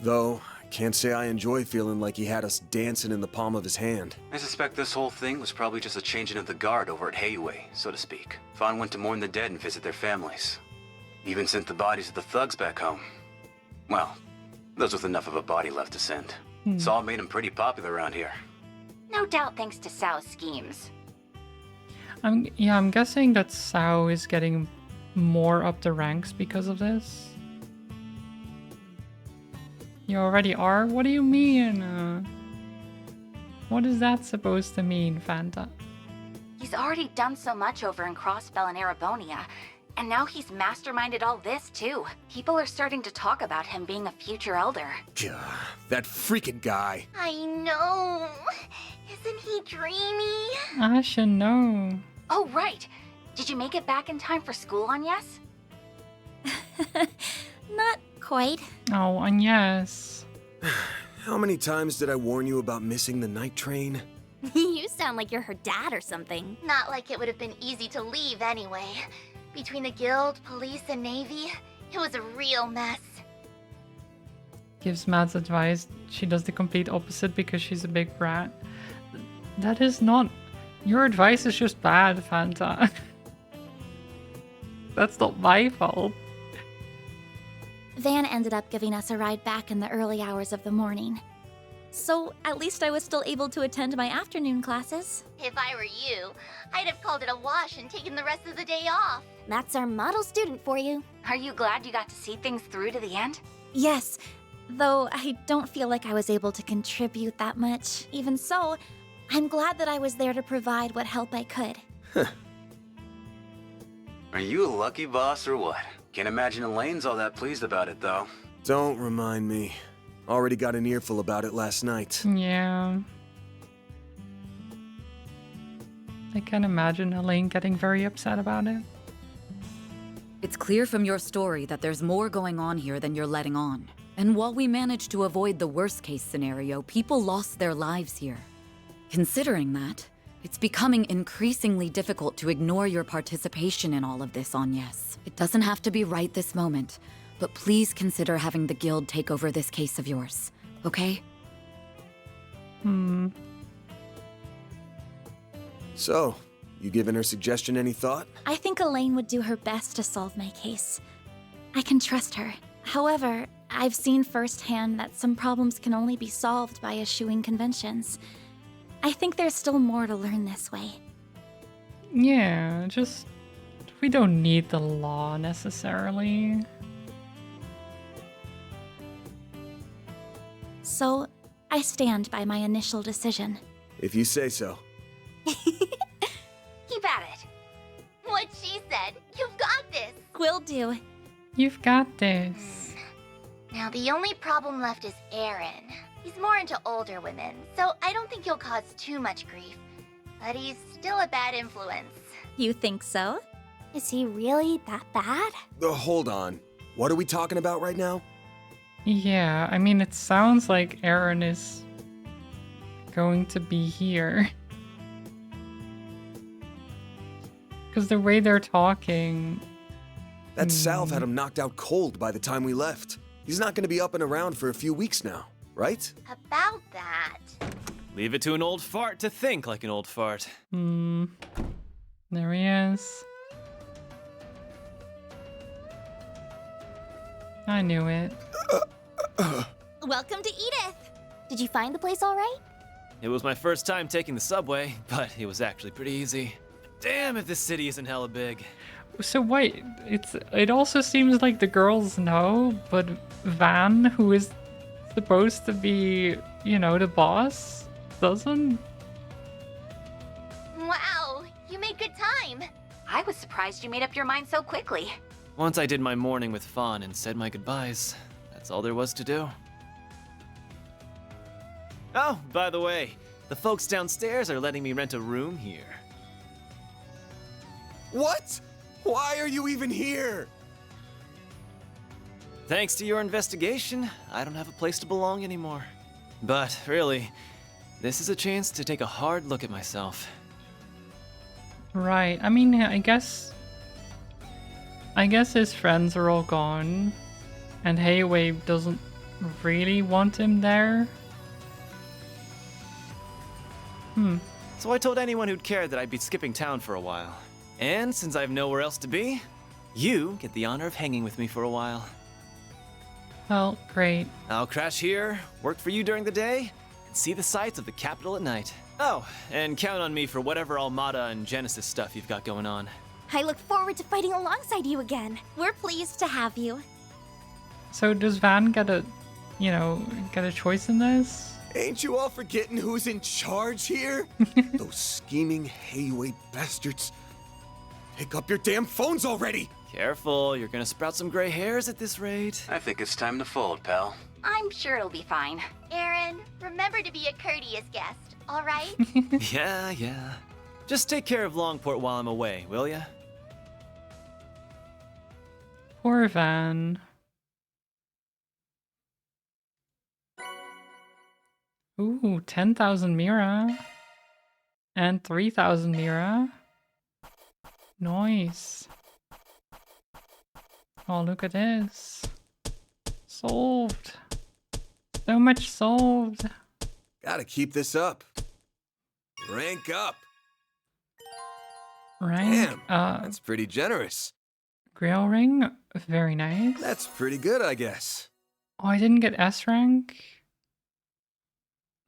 Though, I can't say I enjoy feeling like he had us dancing in the palm of his hand. I suspect this whole thing was probably just a changing of the guard over at Heiyue, so to speak. Fawn went to mourn the dead and visit their families. Even sent the bodies of the thugs back home. Well, those with enough of a body left to send. Saw made him pretty popular around here. No doubt thanks to Sao's schemes. I'm guessing that Sao is getting more up the ranks because of this. You already are? What do you mean? What is that supposed to mean, Fanta? He's already done so much over in Crossbell and Erebonia, and now he's masterminded all this too. People are starting to talk about him being a future elder. That freaking guy. I know. Isn't he dreamy? Ashen, no. Oh, right. Did you make it back in time for school, Agnes? Not quite. Oh, and yes. How many times did I warn you about missing the night train? You sound like you're her dad or something. Not like it would have been easy to leave anyway. Between the guild, police, and navy, it was a real mess. Gives Mads advice. She does the complete opposite because she's a big brat. That is not... Your advice is just bad, Fanta. That's not my fault. Van ended up giving us a ride back in the early hours of the morning. So at least I was still able to attend my afternoon classes. If I were you, I'd have called it a wash and taken the rest of the day off. That's our model student for you. Are you glad you got to see things through to the end? Yes, though I don't feel like I was able to contribute that much. Even so, I'm glad that I was there to provide what help I could. Are you a lucky boss or what? Can't imagine Elaine's all that pleased about it, though. Don't remind me. Already got an earful about it last night. Yeah. I can imagine Elaine getting very upset about it. It's clear from your story that there's more going on here than you're letting on. And while we managed to avoid the worst case scenario, people lost their lives here. Considering that, it's becoming increasingly difficult to ignore your participation in all of this, Agnes. It doesn't have to be right this moment, but please consider having the guild take over this case of yours, okay? So, you giving her suggestion any thought? I think Elaine would do her best to solve my case. I can trust her. However, I've seen firsthand that some problems can only be solved by eschewing conventions. I think there's still more to learn this way. Yeah, just... We don't need the law necessarily. So, I stand by my initial decision. If you say so. Keep at it. What she said, you've got this. Will do. You've got this. Now the only problem left is Aaron. He's more into older women, so I don't think he'll cause too much grief. But he's still a bad influence. You think so? Is he really that bad? Hold on. What are we talking about right now? Yeah, I mean, it sounds like Aaron is going to be here. Because the way they're talking... That salve had him knocked out cold by the time we left. He's not going to be up and around for a few weeks now, right? About that... Leave it to an old fart to think like an old fart. There he is. I knew it. Welcome to Edith! Did you find the place all right? It was my first time taking the subway, but it was actually pretty easy. Damn if this city isn't hella big. So wait, it also seems like the girls know, but Van, who is supposed to be, you know, the boss, doesn't? Wow, you made good time. I was surprised you made up your mind so quickly. Once I did my morning with Fawn and said my goodbyes, that's all there was to do. Oh, by the way, the folks downstairs are letting me rent a room here. What? Why are you even here? Thanks to your investigation, I don't have a place to belong anymore. But really, this is a chance to take a hard look at myself. Right. I mean, I guess his friends are all gone, and Hayway doesn't really want him there. So I told anyone who'd care that I'd be skipping town for a while. And since I have nowhere else to be, you get the honor of hanging with me for a while. Well, great. I'll crash here, work for you during the day, and see the sights of the capital at night. Oh, and count on me for whatever Armada and Genesis stuff you've got going on. I look forward to fighting alongside you again. We're pleased to have you. So does Van get a choice in this? Ain't you all forgetting who's in charge here? Those scheming Hayway bastards. Pick up your damn phones already! Careful, you're gonna sprout some gray hairs at this rate. I think it's time to fold, pal. I'm sure it'll be fine. Aaron, remember to be a courteous guest, all right? Yeah. Just take care of Longport while I'm away, will ya? Poor Van. Ooh, 10,000 Mira. And 3,000 Mira. Nice. Oh, look at this. Solved. So much solved. Gotta keep this up. Rank up. Rank Damn, that's pretty generous. Grail ring, very nice. That's pretty good, I guess. Oh, I didn't get S rank.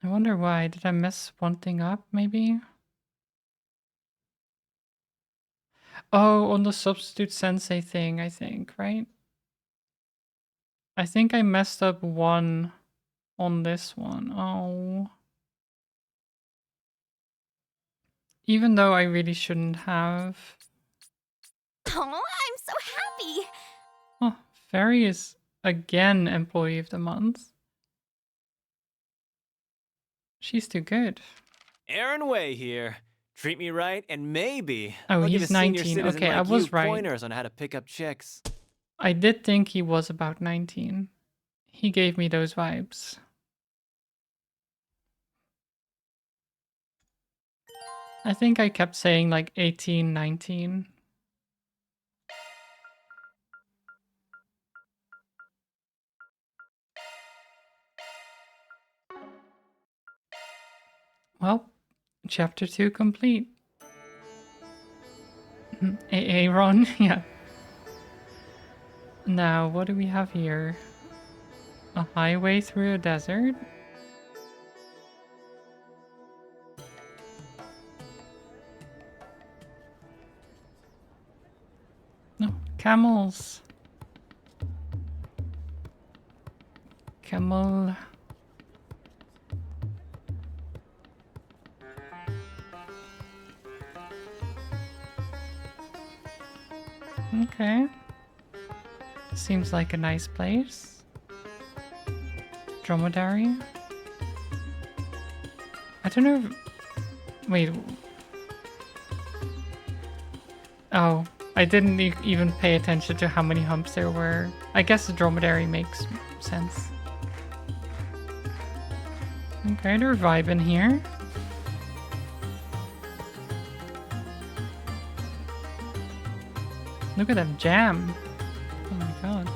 I wonder why. Did I mess one thing up, maybe? Oh, on the substitute sensei thing, I think, right? I think I messed up one on this one. Oh. Even though I really shouldn't have. Oh, I'm so happy. Oh, Fairy is again Employee of the Month. She's too good. Aaron Way here. Treat me right, and maybe Oh, I'll give he's a senior 19. citizen Okay, like I was you right. pointers on how to pick up chicks. I did think he was about 19. He gave me those vibes. I think I kept saying like 18, 19. Well, chapter 2 complete. Aaron, yeah. Now, what do we have here? A highway through a desert? No, camels. Camel. Okay. Seems like a nice place. Dromedary. I don't know if... Wait. Oh, I didn't even pay attention to how many humps there were. I guess the dromedary makes sense. Okay, they're vibing here. Look at them jam. Oh my god.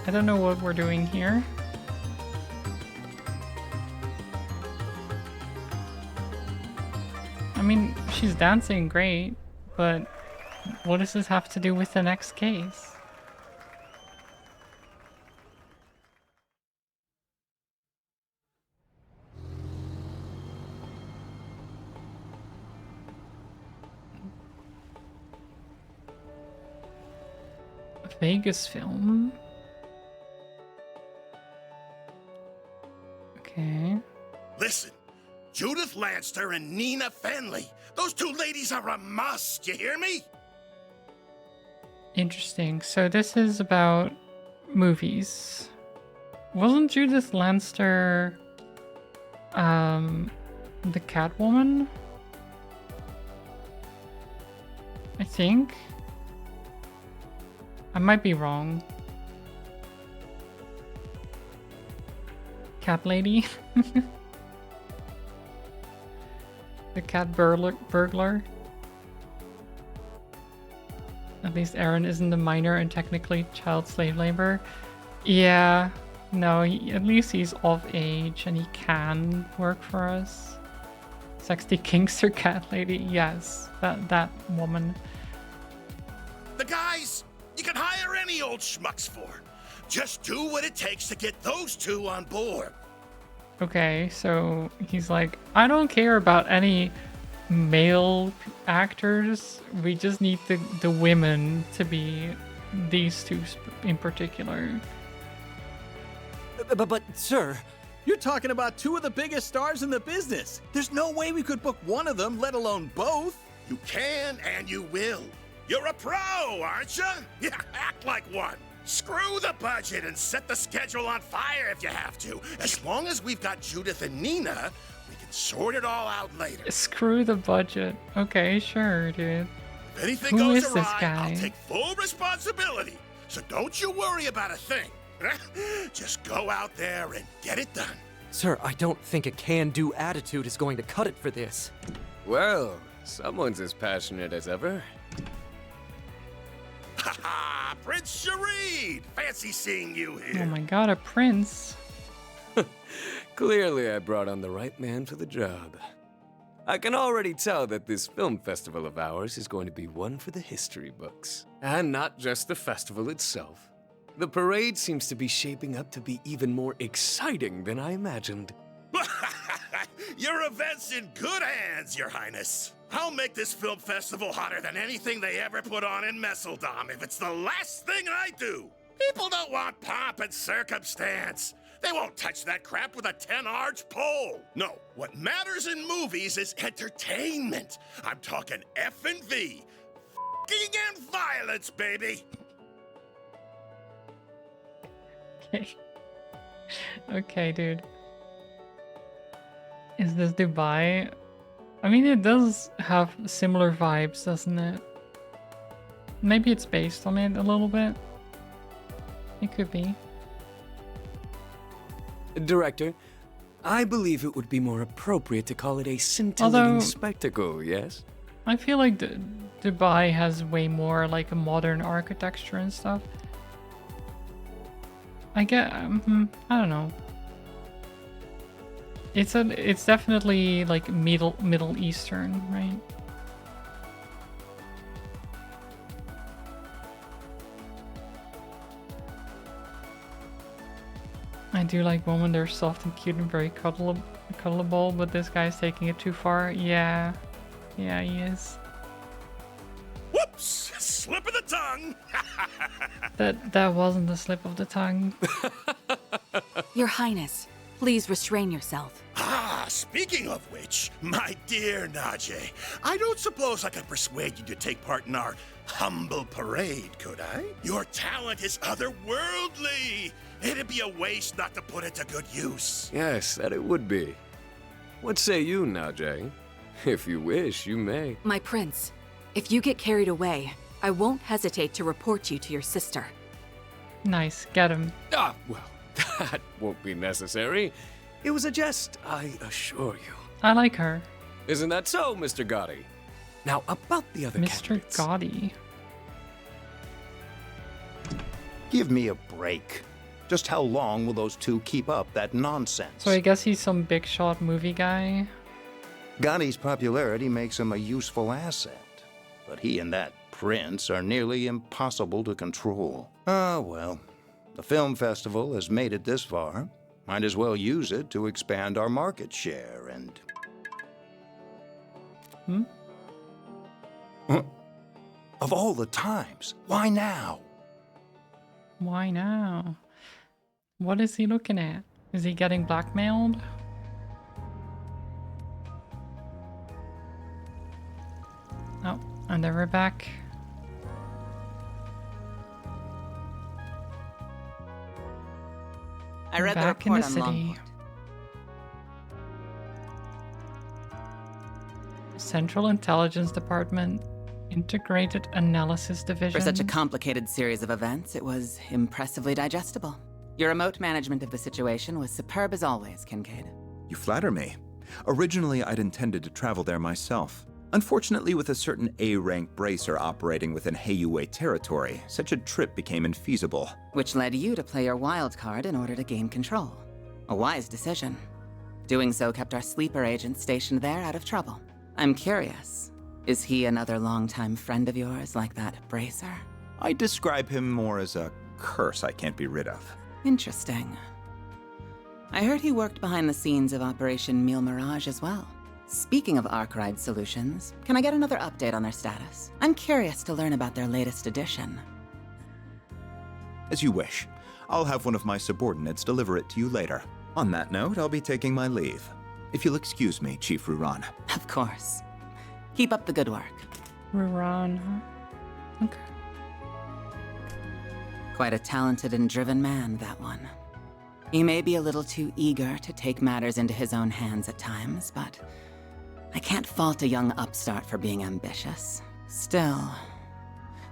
I don't know what we're doing here. I mean, she's dancing great, but what does this have to do with the next case? Vegas film. Okay. Listen, Judith Lanster and Nina Fenley. Those two ladies are a must, you hear me? Interesting. So this is about movies. Wasn't Judith Lanster the Catwoman? I think. I might be wrong. Cat lady? The cat burglar? At least Aaron isn't a minor and technically child slave labor. Yeah, no, at least he's of age and he can work for us. Sexty Kingster cat lady, yes, that woman. The guys you can hire any old schmucks for. Just do what it takes to get those two on board. Okay, so he's like, I don't care about any male actors. We just need the women to be these two in particular. But sir, you're talking about two of the biggest stars in the business. There's no way we could book one of them, let alone both. You can and you will. You're a pro, aren't you? Yeah, act like one. Screw the budget and set the schedule on fire if you have to. As long as we've got Judith and Nina, we can sort it all out later. Screw the budget. Okay, sure, dude. If If anything Who goes is this awry, guy? I'll take full responsibility. So don't you worry about a thing. Just go out there and get it done. Sir, I don't think a can-do attitude is going to cut it for this. Well, someone's as passionate as ever. Ha Prince Shareed! Fancy seeing you here. Oh my god, a prince. Clearly, I brought on the right man for the job. I can already tell that this film festival of ours is going to be one for the history books. And not just the festival itself. The parade seems to be shaping up to be even more exciting than I imagined. Your event's in good hands, Your Highness. I'll make this film festival hotter than anything they ever put on in Messeldom if it's the last thing I do. People don't want pomp and circumstance. They won't touch that crap with a 10-arch pole. No, what matters in movies is entertainment. I'm talking F&V. F***ing and violence, baby. Okay. Okay, dude. Is this Dubai? I mean, it does have similar vibes, doesn't it? Maybe it's based on it a little bit. It could be. Director, I believe it would be more appropriate to call it a scintillating spectacle, yes? I feel like Dubai has way more like a modern architecture and stuff. I get, I don't know. It's definitely like Middle Eastern, right? I do like women, they're soft and cute and very cuddleable, but this guy's taking it too far. Yeah. Yeah, he is. Whoops! Slip of the tongue! That wasn't the slip of the tongue. Your Highness, please restrain yourself. Ah, speaking of which, my dear Najee, I don't suppose I could persuade you to take part in our humble parade, could I? Your talent is otherworldly. It'd be a waste not to put it to good use. Yes, that it would be. What say you, Najee? If you wish, you may. My prince, if you get carried away, I won't hesitate to report you to your sister. Nice, get him. Ah, well, that won't be necessary. It was a jest, I assure you. I like her. Isn't that so, Mr. Gotti? Now, about the other Mr. candidates. Gotti. Give me a break. Just how long will those two keep up that nonsense? So I guess he's some big shot movie guy. Gotti's popularity makes him a useful asset, but he and that prince are nearly impossible to control. Ah, well, the film festival has made it this far. Might as well use it to expand our market share and... Of all the times, why now? Why now? What is he looking at? Is he getting blackmailed? Oh, and then we're back. I read the Back in the report on city. Longport. Central Intelligence Department, Integrated Analysis Division. For such a complicated series of events, it was impressively digestible. Your remote management of the situation was superb as always, Kincaid. You flatter me. Originally, I'd intended to travel there myself. Unfortunately, with a certain A-rank bracer operating within Heiyue territory, such a trip became infeasible. Which led you to play your wild card in order to gain control. A wise decision. Doing so kept our sleeper agent stationed there out of trouble. I'm curious, is he another longtime friend of yours like that bracer? I describe him more as a curse I can't be rid of. Interesting. I heard he worked behind the scenes of Operation Meal Mirage as well. Speaking of Arkwright Solutions, can I get another update on their status? I'm curious to learn about their latest addition. As you wish. I'll have one of my subordinates deliver it to you later. On that note, I'll be taking my leave. If you'll excuse me, Chief Ruran. Of course. Keep up the good work. Ruran, huh? Okay. Quite a talented and driven man, that one. He may be a little too eager to take matters into his own hands at times, but I can't fault a young upstart for being ambitious. Still,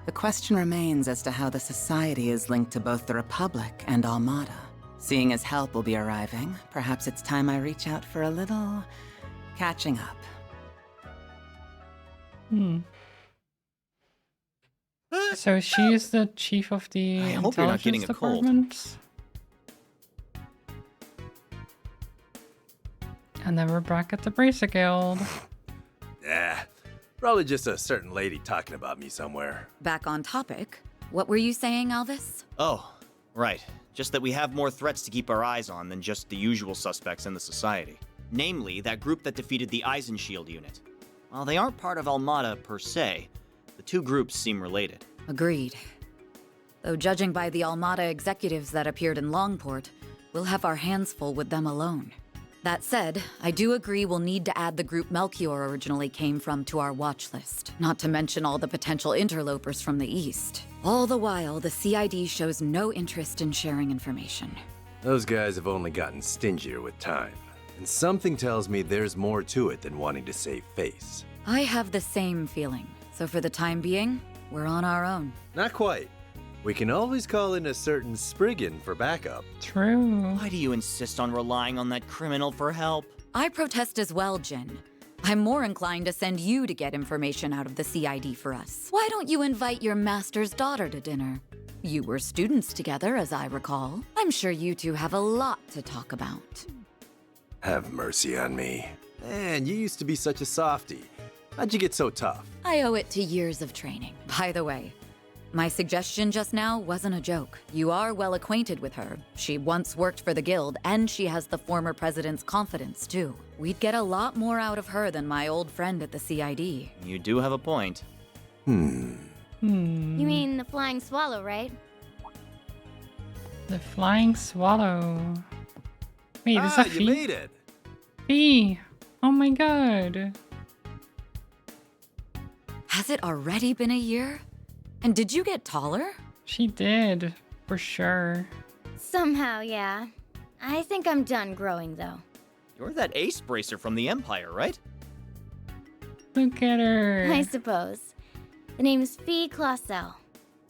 the question remains as to how the Society is linked to both the Republic and Armada. Seeing as help will be arriving, perhaps it's time I reach out for a little catching up. So she is the chief of the I hope you're not getting intelligence a cold. department. And then we're back at the Bracer Guild. Yeah, probably just a certain lady talking about me somewhere. Back on topic, what were you saying, Alvis? Oh, right. Just that we have more threats to keep our eyes on than just the usual suspects in the Society. Namely, that group that defeated the Eisenshield unit. While they aren't part of Almada per se, the two groups seem related. Agreed. Though judging by the Almada executives that appeared in Longport, we'll have our hands full with them alone. That said, I do agree we'll need to add the group Melchior originally came from to our watch list, not to mention all the potential interlopers from the east. All the while, the CID shows no interest in sharing information. Those guys have only gotten stingier with time, and something tells me there's more to it than wanting to save face. I have the same feeling, so for the time being, we're on our own. Not quite. We can always call in a certain Spriggan for backup. True. Why do you insist on relying on that criminal for help? I protest as well, Jin. I'm more inclined to send you to get information out of the CID for us. Why don't you invite your master's daughter to dinner? You were students together, as I recall. I'm sure you two have a lot to talk about. Have mercy on me. Man, you used to be such a softie. How'd you get so tough? I owe it to years of training. By the way, my suggestion just now wasn't a joke. You are well acquainted with her. She once worked for the guild, and she has the former president's confidence, too. We'd get a lot more out of her than my old friend at the CID. You do have a point. You mean the flying swallow, right? The flying swallow. Wait, is that you Fee? made it. Fee! Oh my god. Has it already been a year? And did you get taller? She did, for sure. Somehow, yeah. I think I'm done growing, though. You're that ace bracer from the Empire, right? Look at her. I suppose. The name's Fee Clausel.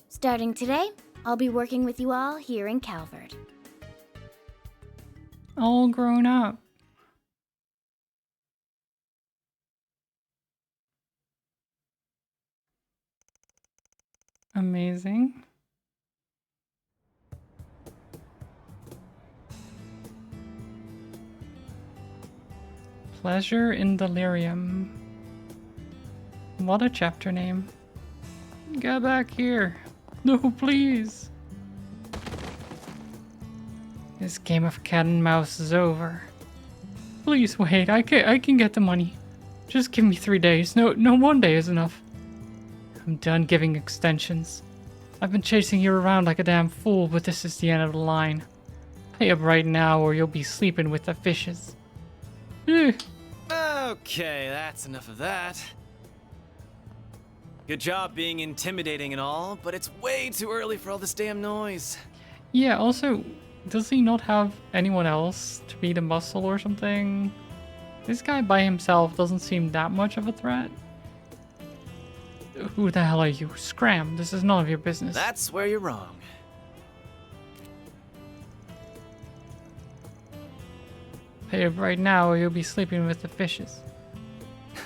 Starting today, I'll be working with you all here in Calvard. All grown up. Amazing. Pleasure in Delirium. What a chapter name. Get back here. No, please. This game of cat and mouse is over. Please wait, I can get the money. Just give me 3 days. No, 1 day is enough. I'm done giving extensions. I've been chasing you around like a damn fool, but this is the end of the line. Pay up right now or you'll be sleeping with the fishes. Ugh. Okay, that's enough of that. Good job being intimidating and all, but it's way too early for all this damn noise. Yeah, also, does he not have anyone else to be the muscle or something? This guy by himself doesn't seem that much of a threat. Who the hell are you? Scram, this is none of your business. That's where you're wrong. Pay up right now or you'll be sleeping with the fishes.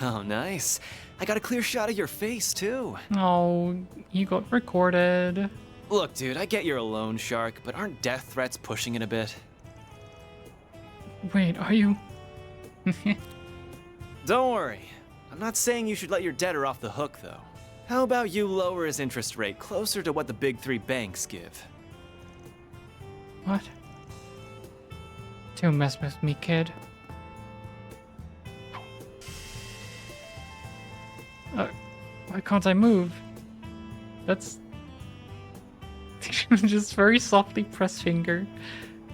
Oh, nice. I got a clear shot of your face, too. Oh, you got recorded. Look, dude, I get you're a loan shark, but aren't death threats pushing it a bit? Wait, are you... Don't worry. I'm not saying you should let your debtor off the hook, though. How about you lower his interest rate closer to what the big three banks give? What? Don't mess with me, kid. Why can't I move? That's... just very softly press finger.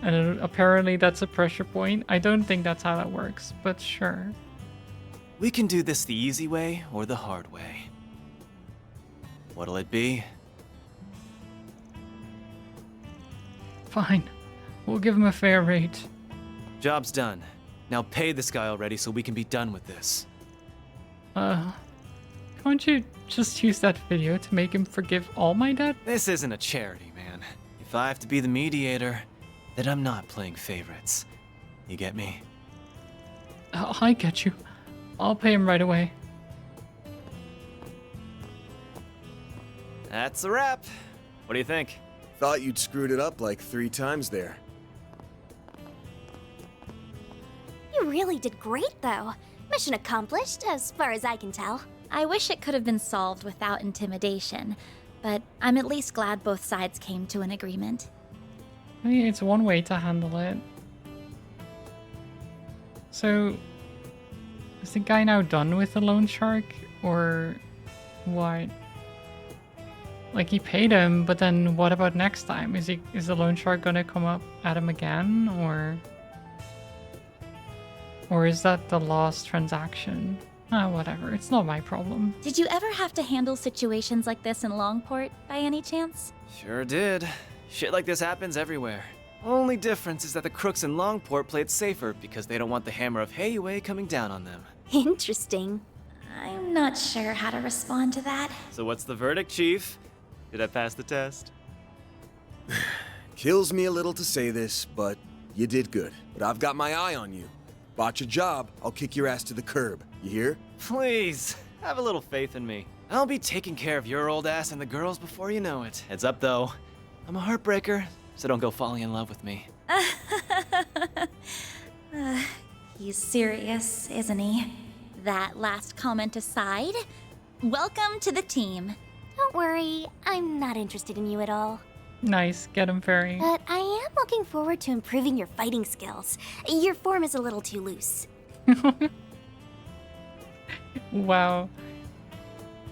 And apparently that's a pressure point. I don't think that's how that works, but sure. We can do this the easy way or the hard way. What'll it be? Fine. We'll give him a fair rate. Job's done. Now pay this guy already so we can be done with this. Can't you just use that video to make him forgive all my debt? This isn't a charity, man. If I have to be the mediator, then I'm not playing favorites. You get me? I get you. I'll pay him right away. That's a wrap. What do you think? Thought you'd screwed it up like 3 times there. You really did great, though. Mission accomplished, as far as I can tell. I wish it could have been solved without intimidation, but I'm at least glad both sides came to an agreement. I mean, it's one way to handle it. So, is the guy now done with the loan shark, or what? Like, he paid him, but then what about next time? Is the loan shark gonna come up at him again, or is that the lost transaction? Whatever, it's not my problem. Did you ever have to handle situations like this in Longport, by any chance? Sure did. Shit like this happens everywhere. Only difference is that the crooks in Longport play it safer because they don't want the hammer of Heiyue coming down on them. Interesting. I'm not sure how to respond to that. So what's the verdict, Chief? Did I pass the test? Kills me a little to say this, but you did good. But I've got my eye on you. Botch a job, I'll kick your ass to the curb. You hear? Please, have a little faith in me. I'll be taking care of your old ass and the girls before you know it. Heads up, though. I'm a heartbreaker, so don't go falling in love with me. He's serious, isn't he? That last comment aside, welcome to the team. Don't worry, I'm not interested in you at all. Nice, get him fairy. But I am looking forward to improving your fighting skills. Your form is a little too loose. Wow.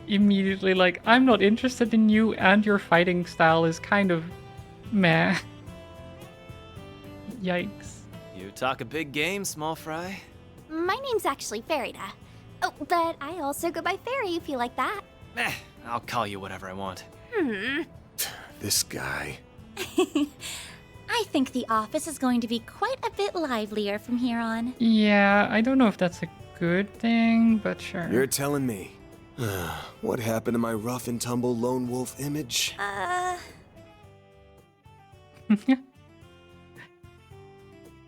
Immediately, like, I'm not interested in you, and your fighting style is kind of meh. Yikes. You talk a big game, small fry. My name's actually Farida. Oh, but I also go by Fairy if you like that. Meh, I'll call you whatever I want. This guy. I think the office is going to be quite a bit livelier from here on. Yeah, I don't know if that's a good thing, but sure. You're telling me. What happened to my rough and tumble lone wolf image?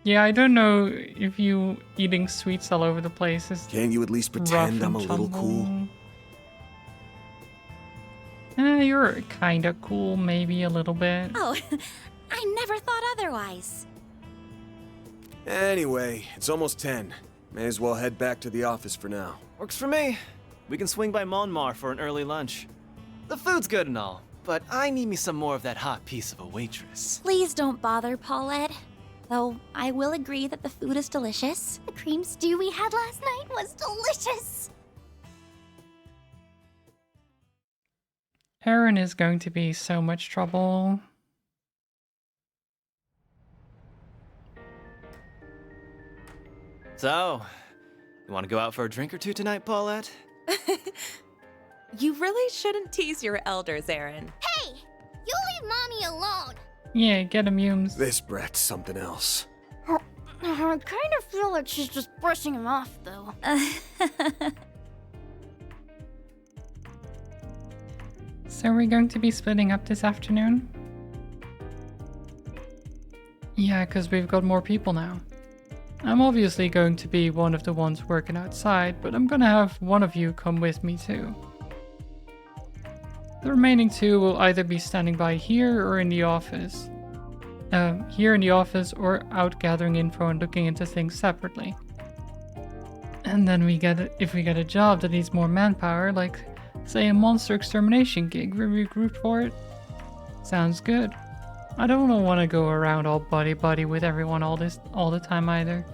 Yeah, I don't know if you eating sweets all over the place is. Can't you at least pretend I'm a little cool? You're kinda cool, maybe a little bit. Oh, I never thought otherwise. Anyway, it's almost 10. May as well head back to the office for now. Works for me. We can swing by Monmar for an early lunch. The food's good and all, but I need me some more of that hot piece of a waitress. Please don't bother, Paulette. Though I will agree that the food is delicious. The cream stew we had last night was delicious. Aaron is going to be so much trouble. So, you want to go out for a drink or two tonight, Paulette? You really shouldn't tease your elders, Aaron. Hey! You leave Mommy alone! Yeah, get him, Yums. This brat's something else. I kind of feel like she's just brushing him off, though. So we're going to be splitting up this afternoon? Yeah, because we've got more people now. I'm obviously going to be one of the ones working outside, but I'm gonna have one of you come with me too. The remaining 2 will either be standing by here or in the office. Here in the office or out gathering info and looking into things separately. And then if we get a job that needs more manpower, like say a monster extermination gig, we regroup for it. Sounds good. I don't want to go around all buddy with everyone all the time either.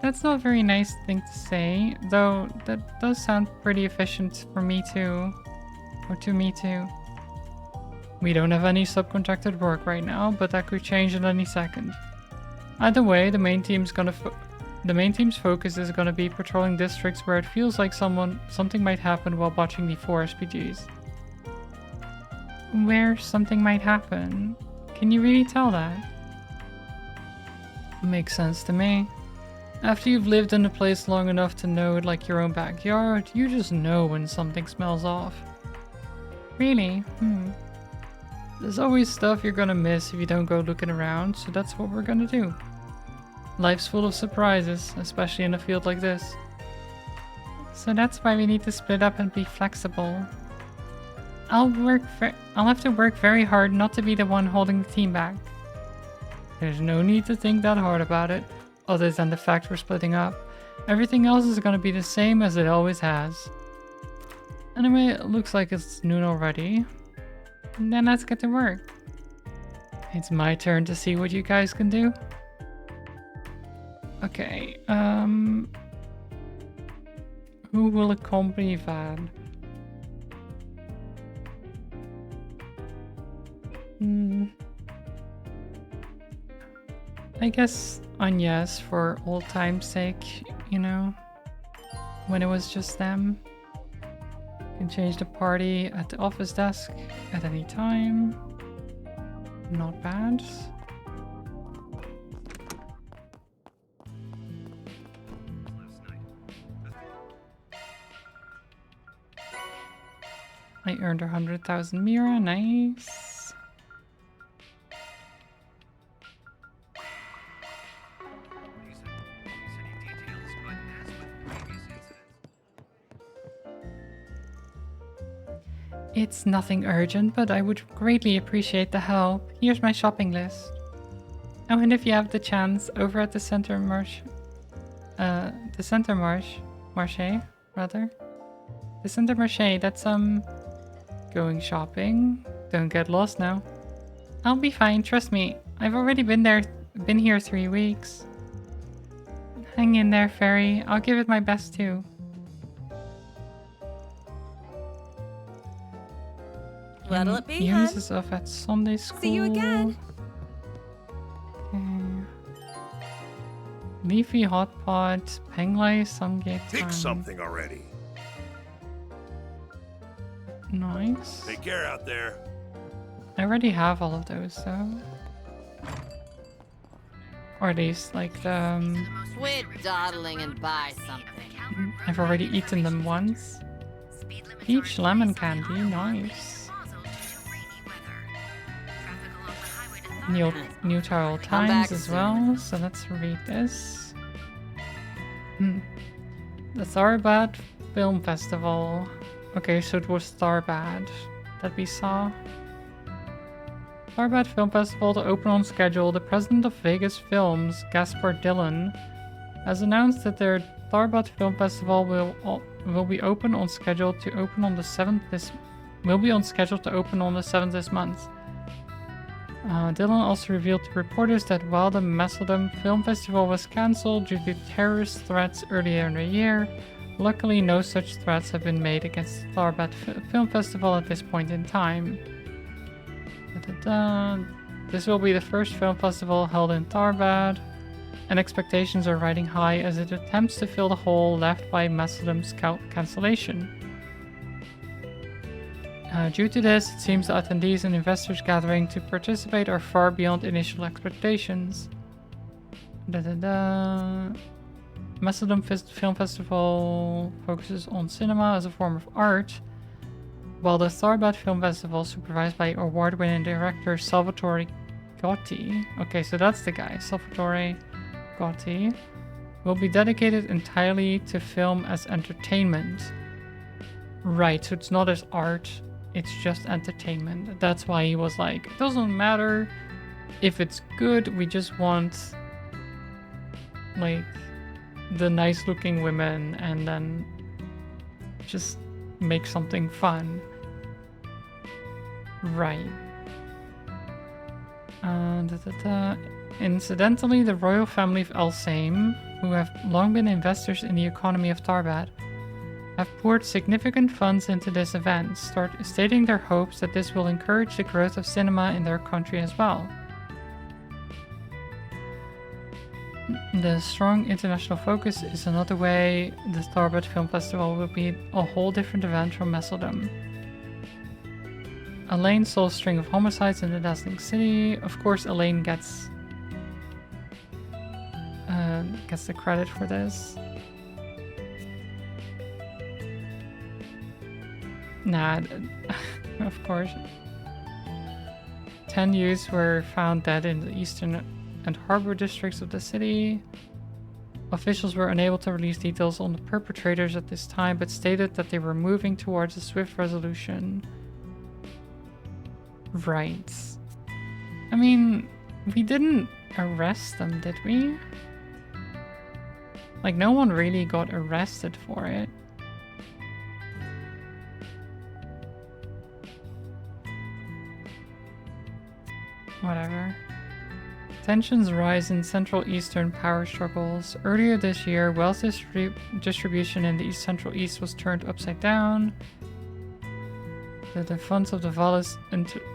That's not a very nice thing to say, though that does sound pretty efficient for me too. Or to me too. We don't have any subcontracted work right now, but that could change at any second. Either way, the main team's focus is gonna be patrolling districts where it feels like something might happen while watching the 4 SPGs. Where something might happen? Can you really tell that? Makes sense to me. After you've lived in a place long enough to know it like your own backyard, you just know when something smells off. Really? There's always stuff you're gonna miss if you don't go looking around, so that's what we're gonna do. Life's full of surprises, especially in a field like this. So that's why we need to split up and be flexible. I'll have to work very hard not to be the one holding the team back. There's no need to think that hard about it, other than the fact we're splitting up. Everything else is gonna be the same as it always has. Anyway, it looks like it's noon already. And then let's get to work. It's my turn to see what you guys can do. Okay, who will accompany Van? I guess Agnes for old time's sake, you know, when it was just them. Can change the party at the office desk at any time. Not bad. I earned 100,000 Mira, nice. It's nothing urgent, but I would greatly appreciate the help. Here's my shopping list. Oh, and if you have the chance, over at the Center Marche, that's going shopping. Don't get lost now. I'll be fine, trust me. I've already been here 3 weeks. Hang in there, Fairy. I'll give it my best too. What'll it be, Eunice hun? is off at Sunday school. See you again. Okay. Leafy Hot Pot, Penglai, Sungate Pick Time. something already. Nice. Take care out there. I already have all of those though. Or at least like the... Quit dawdling and buy something. I've already eaten them once. Peach lemon candy, nice. New Tower Times as well, so let's read this. The Tharbad Film Festival. Okay, so it was Tharbad that we saw. Tharbad Film Festival to open on schedule. The president of Vegas Films, Gaspar Dillon, has announced that their Tharbad Film Festival will be open on schedule to open on the 7th this month. Dillon also revealed to reporters that while the Macedon Film Festival was cancelled due to terrorist threats earlier in the year, luckily no such threats have been made against the Tharbad Film Festival at this point in time. This will be the first film festival held in Tharbad, and expectations are riding high as it attempts to fill the hole left by Macedon's cancellation. Due to this, it seems the attendees and investors gathering to participate are far beyond initial expectations. Macedon Film Festival focuses on cinema as a form of art, while the Tharbad Film Festival, supervised by award-winning director Salvatore Gotti, okay, so that's the guy, Salvatore Gotti, will be dedicated entirely to film as entertainment. Right, so it's not as art, it's just entertainment. That's why he was like, it doesn't matter if it's good, we just want like the nice looking women and then just make something fun. Right. Incidentally, the royal family of Alsaim, who have long been investors in the economy of Tharbad, have poured significant funds into this event, stating their hopes that this will encourage the growth of cinema in their country as well. The strong international focus is another way the Tharbad Film Festival will be a whole different event from Macedon. Elaine saw a string of homicides in the dazzling city. Of course, Elaine gets gets the credit for this. Nah, of course. 10 youths were found dead in the eastern and harbor districts of the city. Officials were unable to release details on the perpetrators at this time, but stated that they were moving towards a swift resolution. Right. I mean, we didn't arrest them, did we? Like, no one really got arrested for it. Whatever. Tensions rise in Central Eastern power struggles. Earlier this year, wealth distribution in the East Central East was turned upside down. The funds of the Valles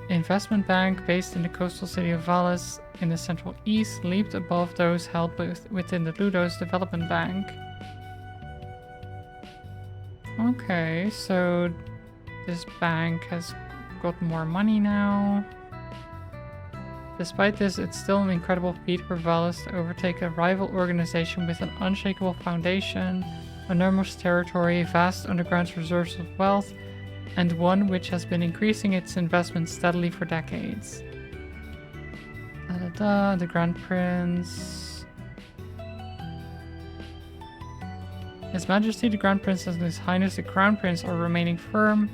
Investment Bank, based in the coastal city of Valles in the Central East, leaped above those held within the Ludos Development Bank. Okay, so this bank has got more money now. Despite this, it's still an incredible feat for Valles to overtake a rival organization with an unshakable foundation, enormous territory, vast underground reserves of wealth, and one which has been increasing its investment steadily for decades. The Grand Prince. His Majesty the Grand Prince and His Highness the Crown Prince are remaining firm,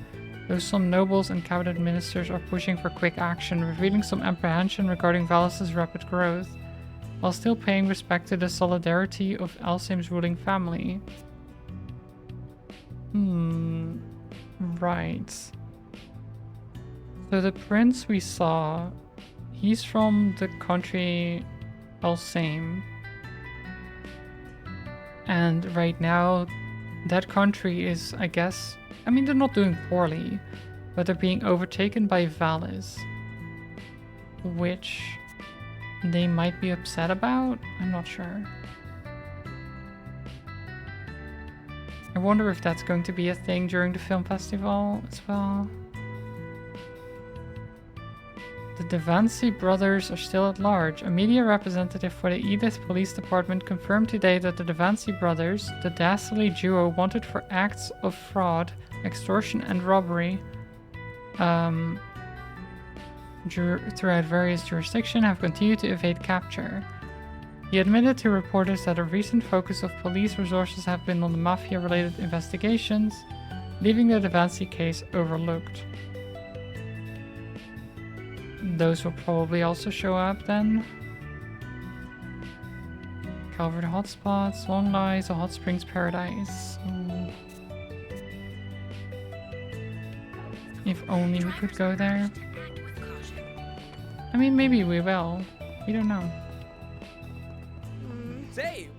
though some nobles and cabinet ministers are pushing for quick action, revealing some apprehension regarding Valles' rapid growth, while still paying respect to the solidarity of Alsim's ruling family. Right. So the prince we saw, he's from the country Alsame. And right now, that country is, I guess, I mean, they're not doing poorly, but they're being overtaken by Valles, which they might be upset about? I'm not sure. I wonder if that's going to be a thing during the film festival as well. The Devancy brothers are still at large. A media representative for the Edith Police Department confirmed today that the Devancy brothers, the dastardly duo wanted for acts of fraud, extortion and robbery throughout various jurisdictions, have continued to evade capture. He admitted to reporters that a recent focus of police resources have been on the mafia-related investigations, leaving the Devancy case overlooked. Those will probably also show up then. Calvert hotspots, long lies, a hot springs paradise. Ooh. If only we could go there. I mean, maybe we will. We don't know.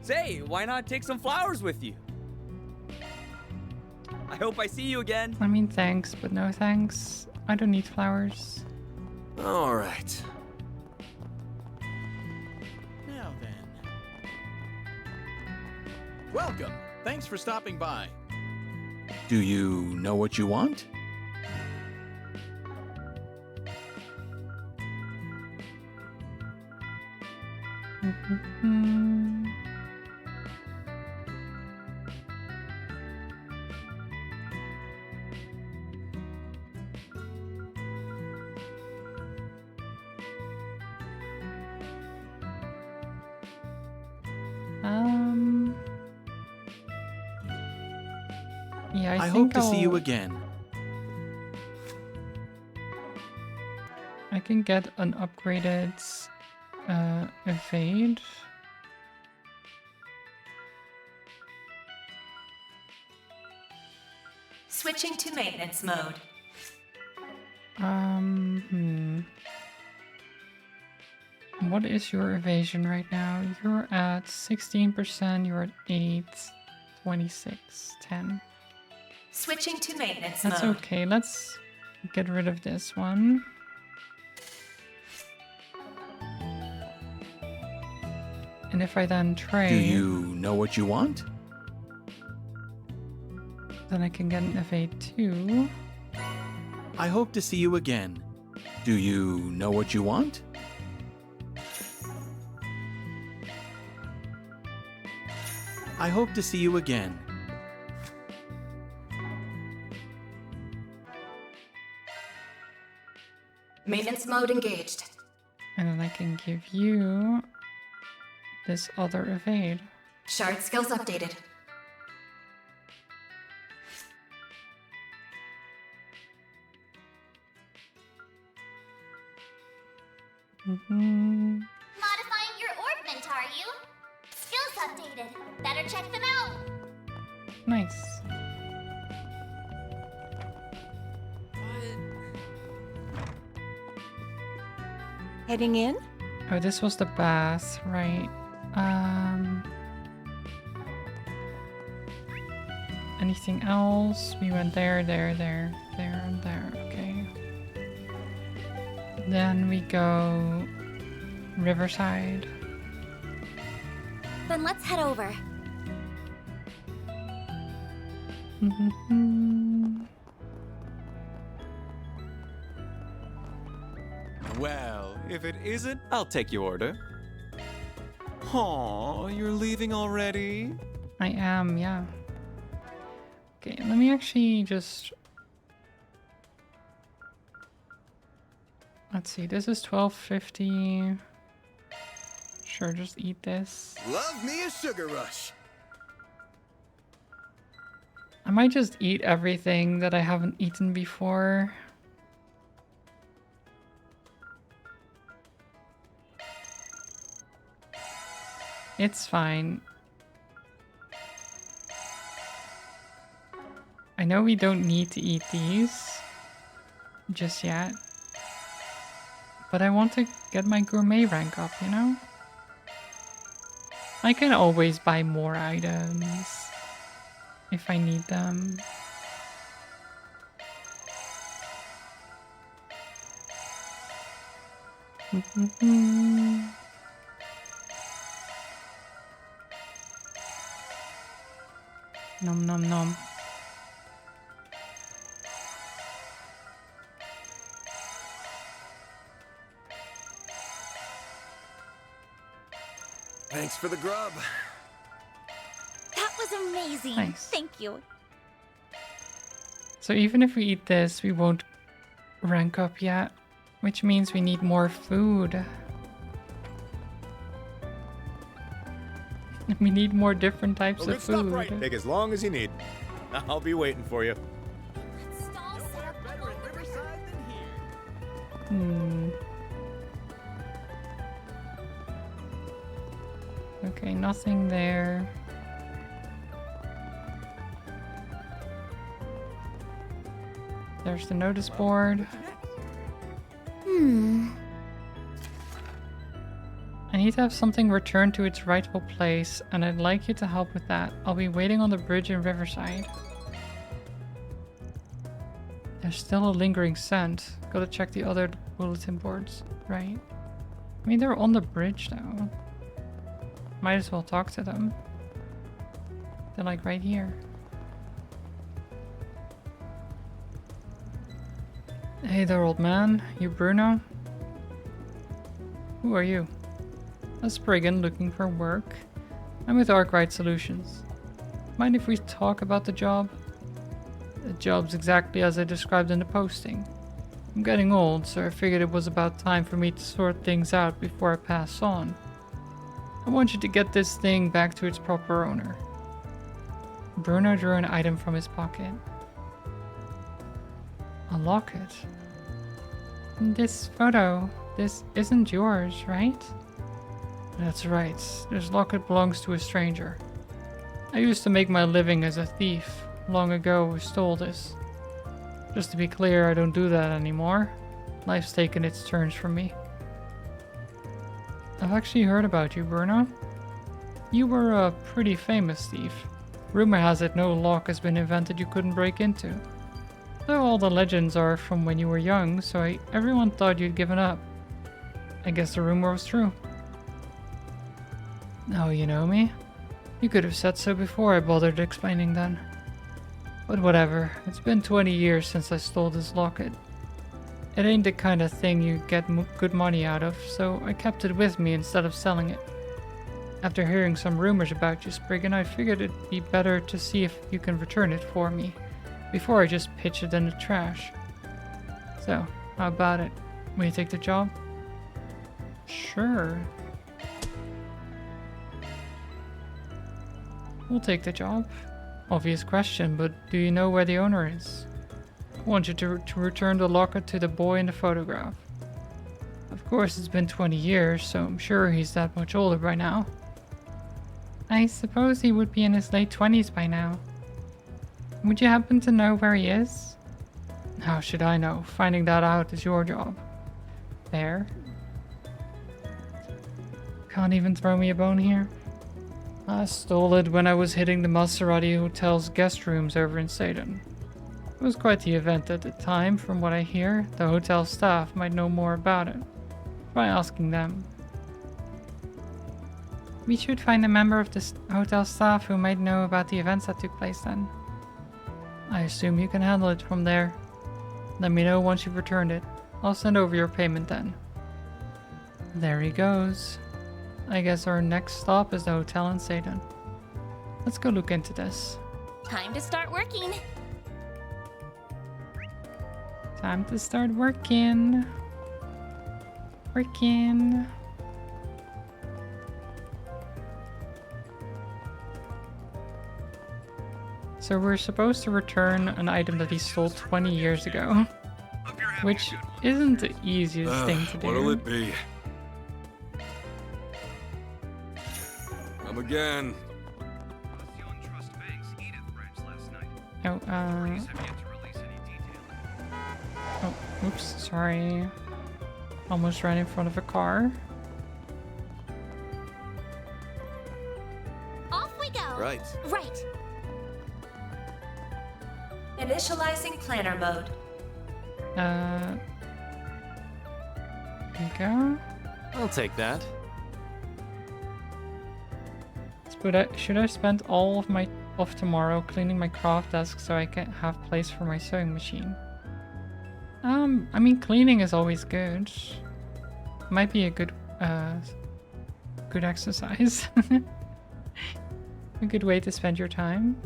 Say, why not take some flowers with you? I hope I see you again. I mean, thanks, but no thanks. I don't need flowers. All right. Now then. Welcome. Thanks for stopping by. Do you know what you want? Yeah, I hope to see you again. I can get an upgraded evade. Switching to maintenance mode. What is your evasion right now? You're at 16%, you're at 8, 26, 10. Switching to maintenance That's mode. okay, let's get rid of this one. And if I then trade... Do you know what you want? Then I can get an evade too. I hope to see you again. Do you know what you want? I hope to see you again. Maintenance mode engaged. And then I can give you this other evade. Shard skills updated. Modifying your orbment, are you? Skills updated. Better check them out. Nice. Heading in? Oh, this was the bath, right? Anything else? We went there, and there. Okay. Then we go Riverside. Then let's head over. Well, if it isn't, I'll take your order. Aw, you're leaving already? I am, yeah. Okay, let me actually just... Let's see, this is 12.50. Sure, just eat this. Love me a sugar rush. I might just eat everything that I haven't eaten before. It's fine. I know we don't need to eat these just yet, but I want to get my gourmet rank up, you know? I can always buy more items if I need them. Nom nom nom. Thanks for the grub. That was amazing. Nice. Thank you. So even if we eat this, we won't rank up yet, which means we need more food. We need more different types of food. Right. Take as long as you need. I'll be waiting for you. Okay, nothing there. There's the notice board. I need to have something returned to its rightful place, and I'd like you to help with that. I'll be waiting on the bridge in Riverside. There's still a lingering scent. Gotta check the other bulletin boards, right? I mean, they're on the bridge now. Might as well talk to them. They're like right here. Hey there, old man. You Bruno? Who are you? A Spriggan looking for work. I'm with Arkwright Solutions. Mind if we talk about the job? The job's exactly as I described in the posting. I'm getting old, so I figured it was about time for me to sort things out before I pass on. I want you to get this thing back to its proper owner. Bruno drew an item from his pocket. A locket. This photo, this isn't yours, right? That's right. This locket belongs to a stranger. I used to make my living as a thief. Long ago, I stole this. Just to be clear, I don't do that anymore. Life's taken its turns from me. I've actually heard about you, Bruno. You were a pretty famous thief. Rumor has it no lock has been invented you couldn't break into. Though all the legends are from when you were young, so everyone thought you'd given up. I guess the rumor was true. Oh, you know me? You could have said so before I bothered explaining then. But whatever, it's been 20 years since I stole this locket. It ain't the kind of thing you get good money out of, so I kept it with me instead of selling it. After hearing some rumors about you, Spriggan, I figured it'd be better to see if you can return it for me, before I just pitch it in the trash. So, how about it? Will you take the job? Sure. We'll take the job. Obvious question, but do you know where the owner is? I want you to return the locket to the boy in the photograph. Of course, it's been 20 years, so I'm sure he's that much older by now. I suppose he would be in his late 20s by now. Would you happen to know where he is? How should I know? Finding that out is your job. Fair. Can't even throw me a bone here. I stole it when I was hitting the Maserati Hotel's guest rooms over in Satan. It was quite the event at the time. From what I hear, the hotel staff might know more about it. Try asking them. We should find a member of the hotel staff who might know about the events that took place then. I assume you can handle it from there. Let me know once you've returned it. I'll send over your payment then. There he goes. I guess our next stop is the hotel in Satan. Let's go look into this. Time to start working. Time to start working. Working. So we're supposed to return an item that he stole 20 years ago. Which isn't the easiest thing to do. What'll it be? Come again. Oh, oh, oops, sorry. Almost ran in front of a car. Off we go. Right. Right. Initializing planner mode. There you go. I'll take that. But should I spend all of tomorrow cleaning my craft desk so I can have place for my sewing machine? I mean, cleaning is always good. Might be a good exercise. A good way to spend your time.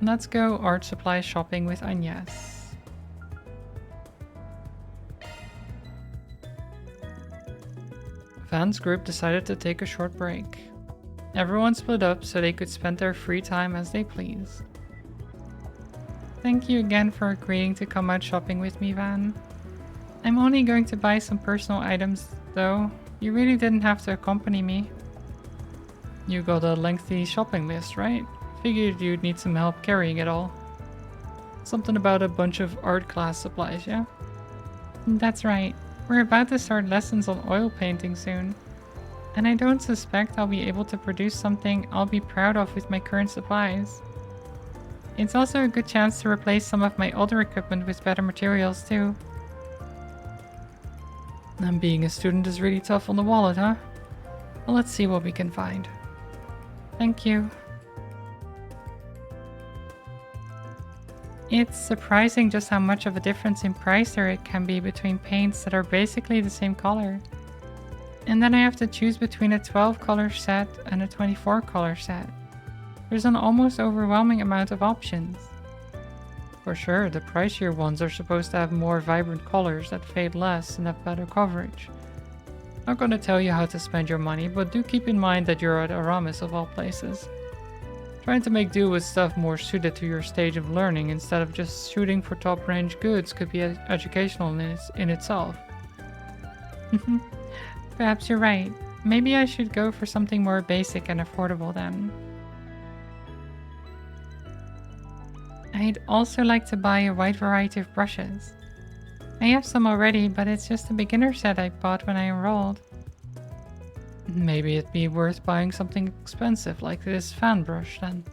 Let's go art supply shopping with Agnes. Van's group decided to take a short break. Everyone split up so they could spend their free time as they please. Thank you again for agreeing to come out shopping with me, Van. I'm only going to buy some personal items, though. You really didn't have to accompany me. You got a lengthy shopping list, right? Figured you'd need some help carrying it all. Something about a bunch of art class supplies, yeah? That's right. We're about to start lessons on oil painting soon. And I don't suspect I'll be able to produce something I'll be proud of with my current supplies. It's also a good chance to replace some of my older equipment with better materials too. And being a student is really tough on the wallet, huh? Well, let's see what we can find. Thank you. It's surprising just how much of a difference in price there can be between paints that are basically the same color. And then I have to choose between a 12 color set and a 24 color set. There's an almost overwhelming amount of options. For sure, the pricier ones are supposed to have more vibrant colors that fade less and have better coverage. Not gonna tell you how to spend your money, but do keep in mind that you're at Aramis of all places. Trying to make do with stuff more suited to your stage of learning instead of just shooting for top range goods could be educational in itself. Perhaps you're right. Maybe I should go for something more basic and affordable then. I'd also like to buy a wide variety of brushes. I have some already, but it's just a beginner set I bought when I enrolled. Maybe it'd be worth buying something expensive like this fan brush then.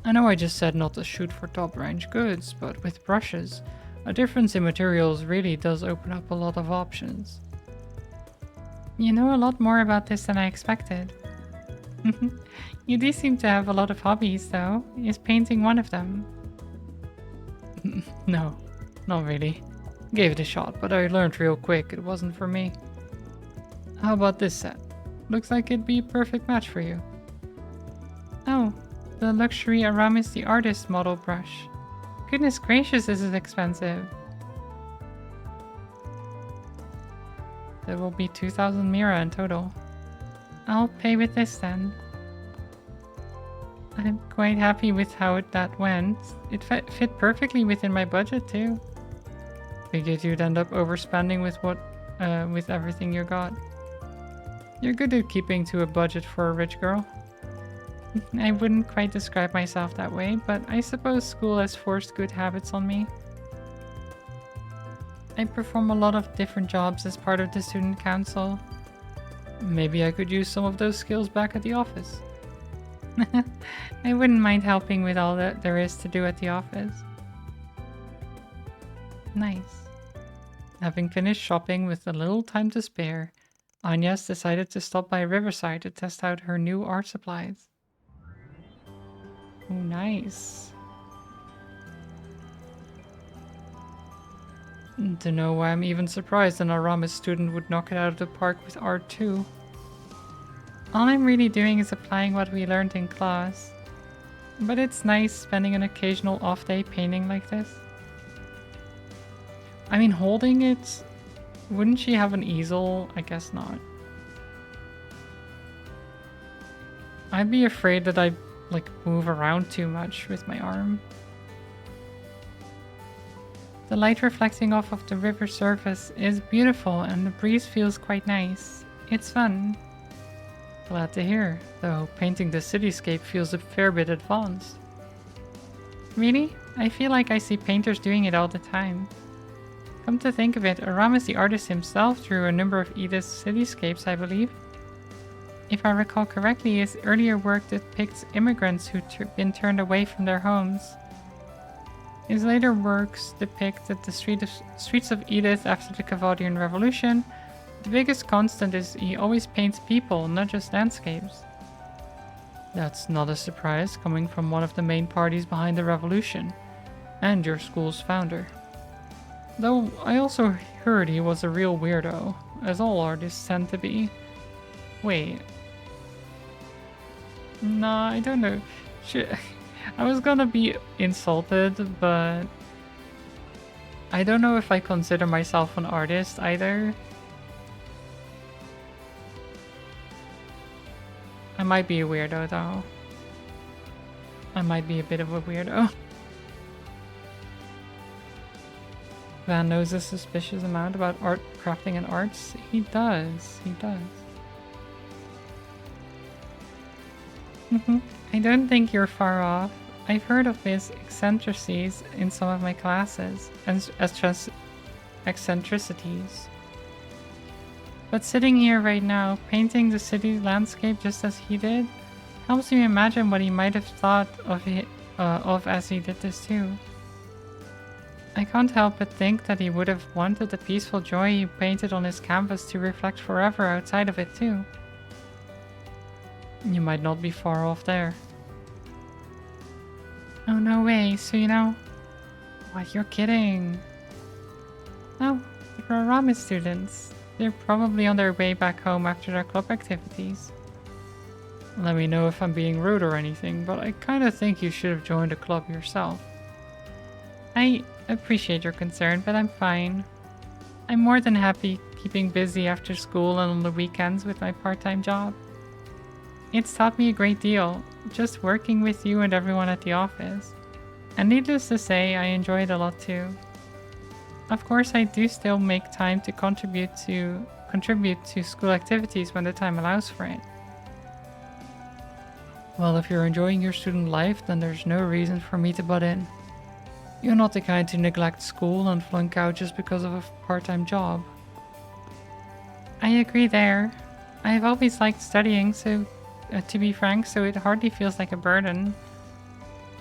I know I just said not to shoot for top range goods, but with brushes, a difference in materials really does open up a lot of options. You know a lot more about this than I expected. You do seem to have a lot of hobbies though. Is painting one of them? No, not really. Gave it a shot, but I learned real quick it wasn't for me. How about this set? Looks like it'd be a perfect match for you. Oh, the luxury Aramis the Artist model brush. Goodness gracious, this is expensive. That will be 2,000 Mira in total. I'll pay with this then. I'm quite happy with how that went. It fit perfectly within my budget too. Figured you'd end up overspending with everything you got. You're good at keeping to a budget for a rich girl. I wouldn't quite describe myself that way, but I suppose school has forced good habits on me. I perform a lot of different jobs as part of the student council. Maybe I could use some of those skills back at the office. I wouldn't mind helping with all that there is to do at the office. Nice. Having finished shopping with a little time to spare, Agnes decided to stop by Riverside to test out her new art supplies. Oh, nice. Don't know why I'm even surprised an Aramis student would knock it out of the park with art too. All I'm really doing is applying what we learned in class. But it's nice spending an occasional off day painting like this. I mean, holding it... Wouldn't she have an easel? I guess not. I'd be afraid that I'd, like, move around too much with my arm. The light reflecting off of the river surface is beautiful and the breeze feels quite nice. It's fun. Glad to hear, though painting the cityscape feels a fair bit advanced. Really? I feel like I see painters doing it all the time. Come to think of it, Aramis the artist himself drew a number of Edith's cityscapes, I believe. If I recall correctly, his earlier work depicts immigrants who'd been turned away from their homes. His later works depicted the streets of Edith after the Cavodian Revolution. The biggest constant is he always paints people, not just landscapes. That's not a surprise, coming from one of the main parties behind the revolution, and your school's founder. Though I also heard he was a real weirdo, as all artists tend to be. Wait. Nah, I don't know. I was gonna be insulted, but I don't know if I consider myself an artist either. I might be a weirdo though. I might be a bit of a weirdo. Van knows a suspicious amount about art, crafting, and arts. He does. He does. I don't think you're far off. I've heard of his eccentricities in some of my classes, as eccentricities. But sitting here right now, painting the city landscape just as he did, helps me imagine what he might have thought of as he did this too. I can't help but think that he would have wanted the peaceful joy he painted on his canvas to reflect forever outside of it too. You might not be far off there. Oh, no way. So, you know... What, you're kidding. Oh, you're Aramis students. They're probably on their way back home after their club activities. Let me know if I'm being rude or anything, but I kinda think you should have joined a club yourself. I appreciate your concern, but I'm fine. I'm more than happy keeping busy after school and on the weekends with my part-time job. It's taught me a great deal, just working with you and everyone at the office. And needless to say, I enjoy it a lot too. Of course, I do still make time to contribute to school activities when the time allows for it. Well, if you're enjoying your student life, then there's no reason for me to butt in. You're not the kind to neglect school and flunk out just because of a part-time job. I agree there. I've always liked studying, so to be frank, so it hardly feels like a burden.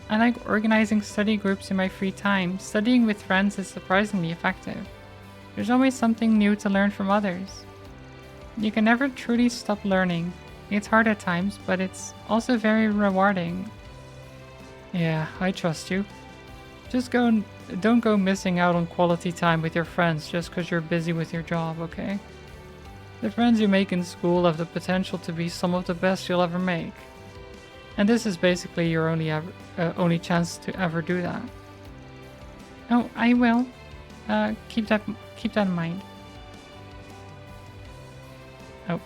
I like organizing study groups in my free time. Studying with friends is surprisingly effective. There's always something new to learn from others. You can never truly stop learning. It's hard at times, but it's also very rewarding. Yeah, I trust you. Just go don't go missing out on quality time with your friends just because you're busy with your job, okay? The friends you make in school have the potential to be some of the best you'll ever make. And this is basically your only chance to ever do that. Oh, I will. Keep that in mind. Oh.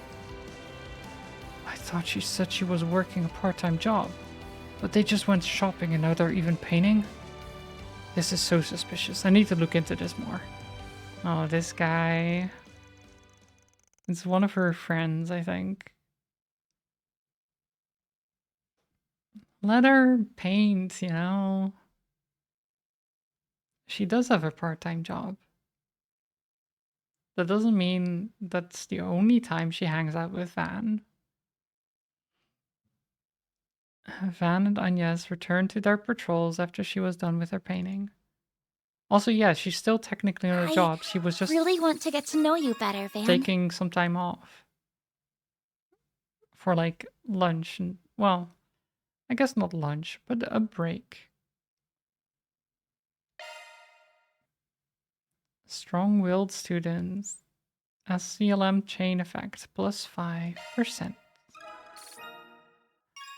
I thought she said she was working a part-time job. But they just went shopping and now they're even painting? This is so suspicious. I need to look into this more. Oh, this guy. It's one of her friends, I think. Let her paint, you know. She does have a part-time job. That doesn't mean that's the only time she hangs out with Van. Van and Agnes returned to their patrols after she was done with her painting. Also, yeah, she's still technically on her job. She was just really want to get to know you better, Van. taking some time off. For like lunch and, well, I guess not lunch, but a break. Strong-willed students. SCLM chain effect plus 5%.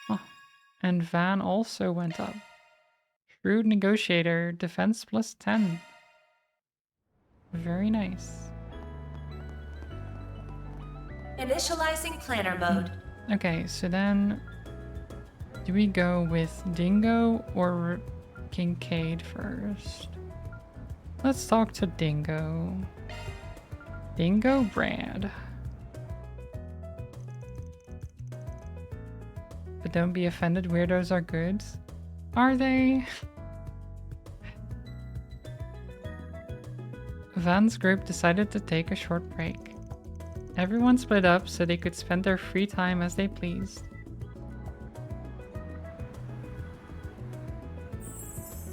Oh, and Van also went up. Shrewd negotiator, defense plus 10. Very nice. Initializing planner mode. Okay, so then do we go with Dingo or Kincaid first? Let's talk to Dingo. Dingo Brad. But don't be offended, weirdos are good. Are they? Van's group decided to take a short break. Everyone split up so they could spend their free time as they pleased.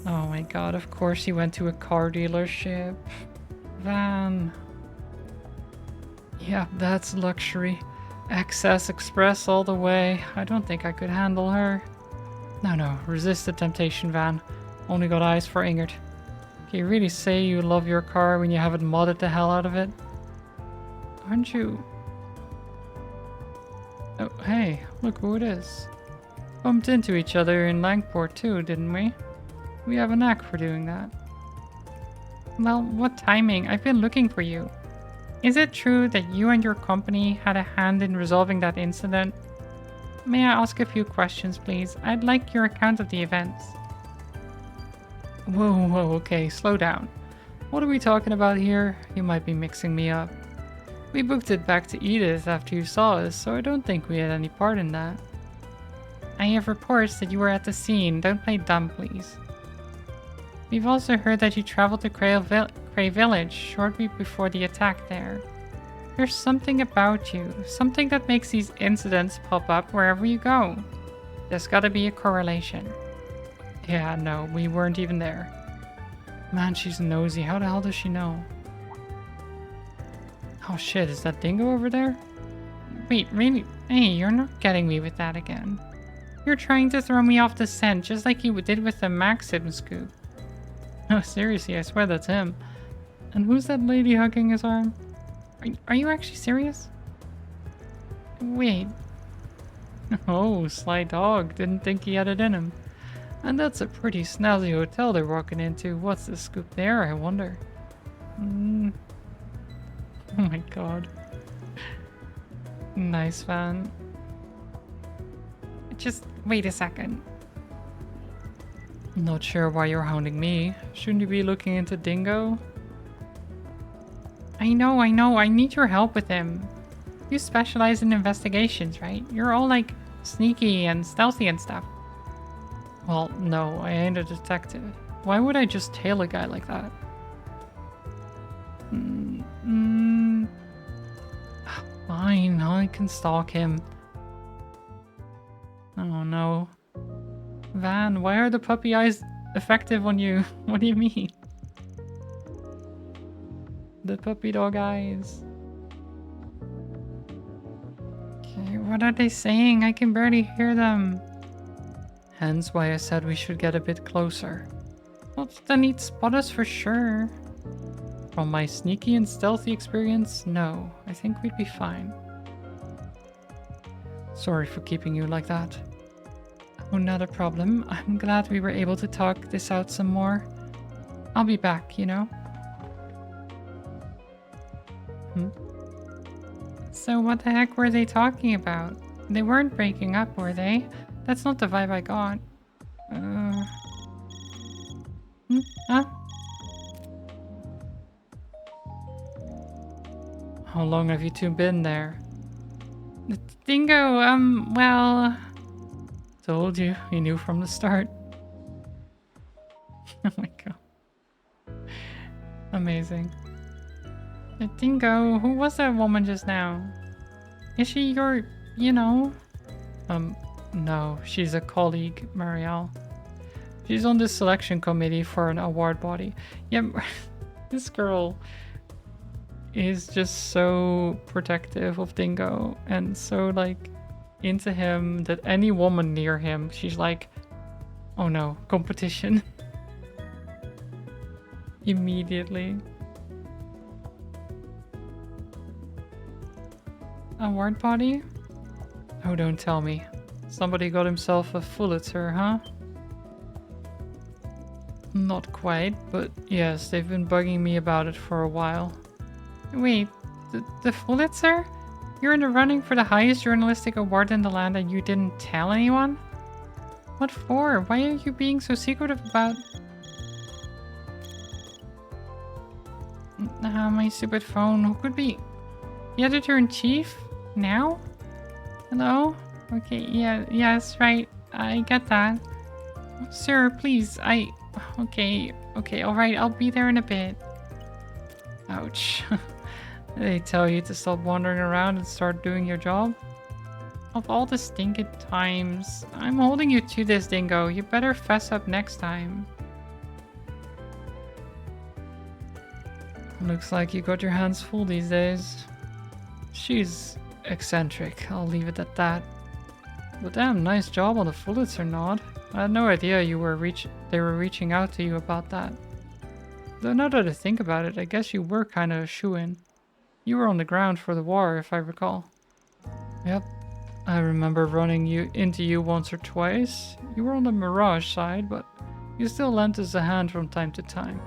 Oh my god, of course he went to a car dealership. Van. Yeah, that's luxury. Excess Express all the way. I don't think I could handle her. No, resist the temptation, Van. Only got eyes for Ingrid. Can you really say you love your car when you haven't modded the hell out of it? Aren't you? Oh, hey, look who it is. Bumped into each other in Langport too, didn't we? We have a knack for doing that. Well, what timing? I've been looking for you. Is it true that you and your company had a hand in resolving that incident? May I ask a few questions, please? I'd like your account of the events. Whoa, okay, slow down. What are we talking about here? You might be mixing me up. We booked it back to Edith after you saw us, so I don't think we had any part in that. I have reports that you were at the scene. Don't play dumb, please. We've also heard that you traveled to Cray Village shortly before the attack there. There's something about you, something that makes these incidents pop up wherever you go. There's gotta be a correlation. Yeah, no, we weren't even there. Man, she's nosy. How the hell does she know? Oh shit, is that Dingo over there? Wait, really? Hey, you're not getting me with that again. You're trying to throw me off the scent just like you did with the Maxim scoop. No, seriously, I swear that's him. And who's that lady hugging his arm? Are you actually serious? Wait. Oh, sly dog. Didn't think he had it in him. And that's a pretty snazzy hotel they're walking into. What's the scoop there, I wonder? Oh my god. Nice, Van. Just wait a second. Not sure why you're hounding me. Shouldn't you be looking into Dingo? I know. I need your help with him. You specialize in investigations, right? You're all like sneaky and stealthy and stuff. Well, no, I ain't a detective. Why would I just tail a guy like that? Fine, I can stalk him. Oh no. Van, why are the puppy eyes effective on you? What do you mean? The puppy dog eyes. Okay, what are they saying? I can barely hear them. Hence why I said we should get a bit closer. Well, then he'd spot us for sure. From my sneaky and stealthy experience, no. I think we'd be fine. Sorry for keeping you like that. Oh, not a problem. I'm glad we were able to talk this out some more. I'll be back, you know? So what the heck were they talking about? They weren't breaking up, were they? That's not the vibe I got. Huh? How long have you two been there? Dingo, well... Told you, he knew from the start. Oh my god. Amazing. Dingo, who was that woman just now? Is she your, you know? No, she's a colleague, Marielle. She's on the selection committee for an award body. Yeah, this girl is just so protective of Dingo and so like into him that any woman near him, she's like, oh no, competition. Immediately. Award body? Oh, don't tell me. Somebody got himself a Pulitzer, huh? Not quite, but yes, they've been bugging me about it for a while. Wait, the Pulitzer? You're in the running for the highest journalistic award in the land and you didn't tell anyone? What for? Why are you being so secretive about... my stupid phone. Who could be... The editor-in-chief? Now? Hello? Okay, yeah, yes, right. I get that. Sir, please, Okay, alright, I'll be there in a bit. Ouch. They tell you to stop wandering around and start doing your job? Of all the stinking times, I'm holding you to this, Dingo. You better fess up next time. Looks like you got your hands full these days. She's eccentric, I'll leave it at that. But damn, nice job on the Pulitzer nod. I had no idea they were reaching out to you about that. Though now that I think about it, I guess you were kind of a shoo-in. You were on the ground for the war, if I recall. Yep. I remember running into you once or twice. You were on the Mirage side, but you still lent us a hand from time to time.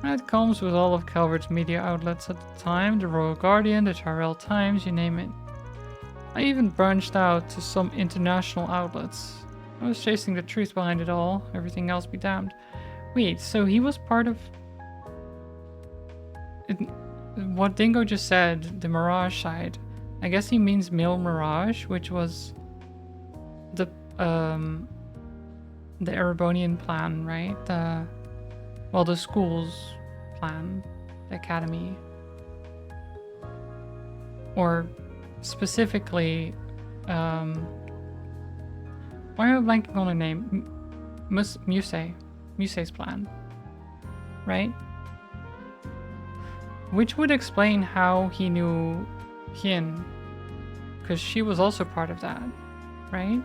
That comes with all of Calvert's media outlets at the time, the Royal Guardian, the Tyrell Times, you name it. I even branched out to some international outlets. I was chasing the truth behind it all, everything else be damned. Wait, so he was part of... What Dingo just said, the Mirage side, I guess he means Mil Mirage, which was the Erebonian plan, right? The school's plan, the academy. Or specifically, why am I blanking on a name? Musei's plan, right? Which would explain how he knew Hien, because she was also part of that, right?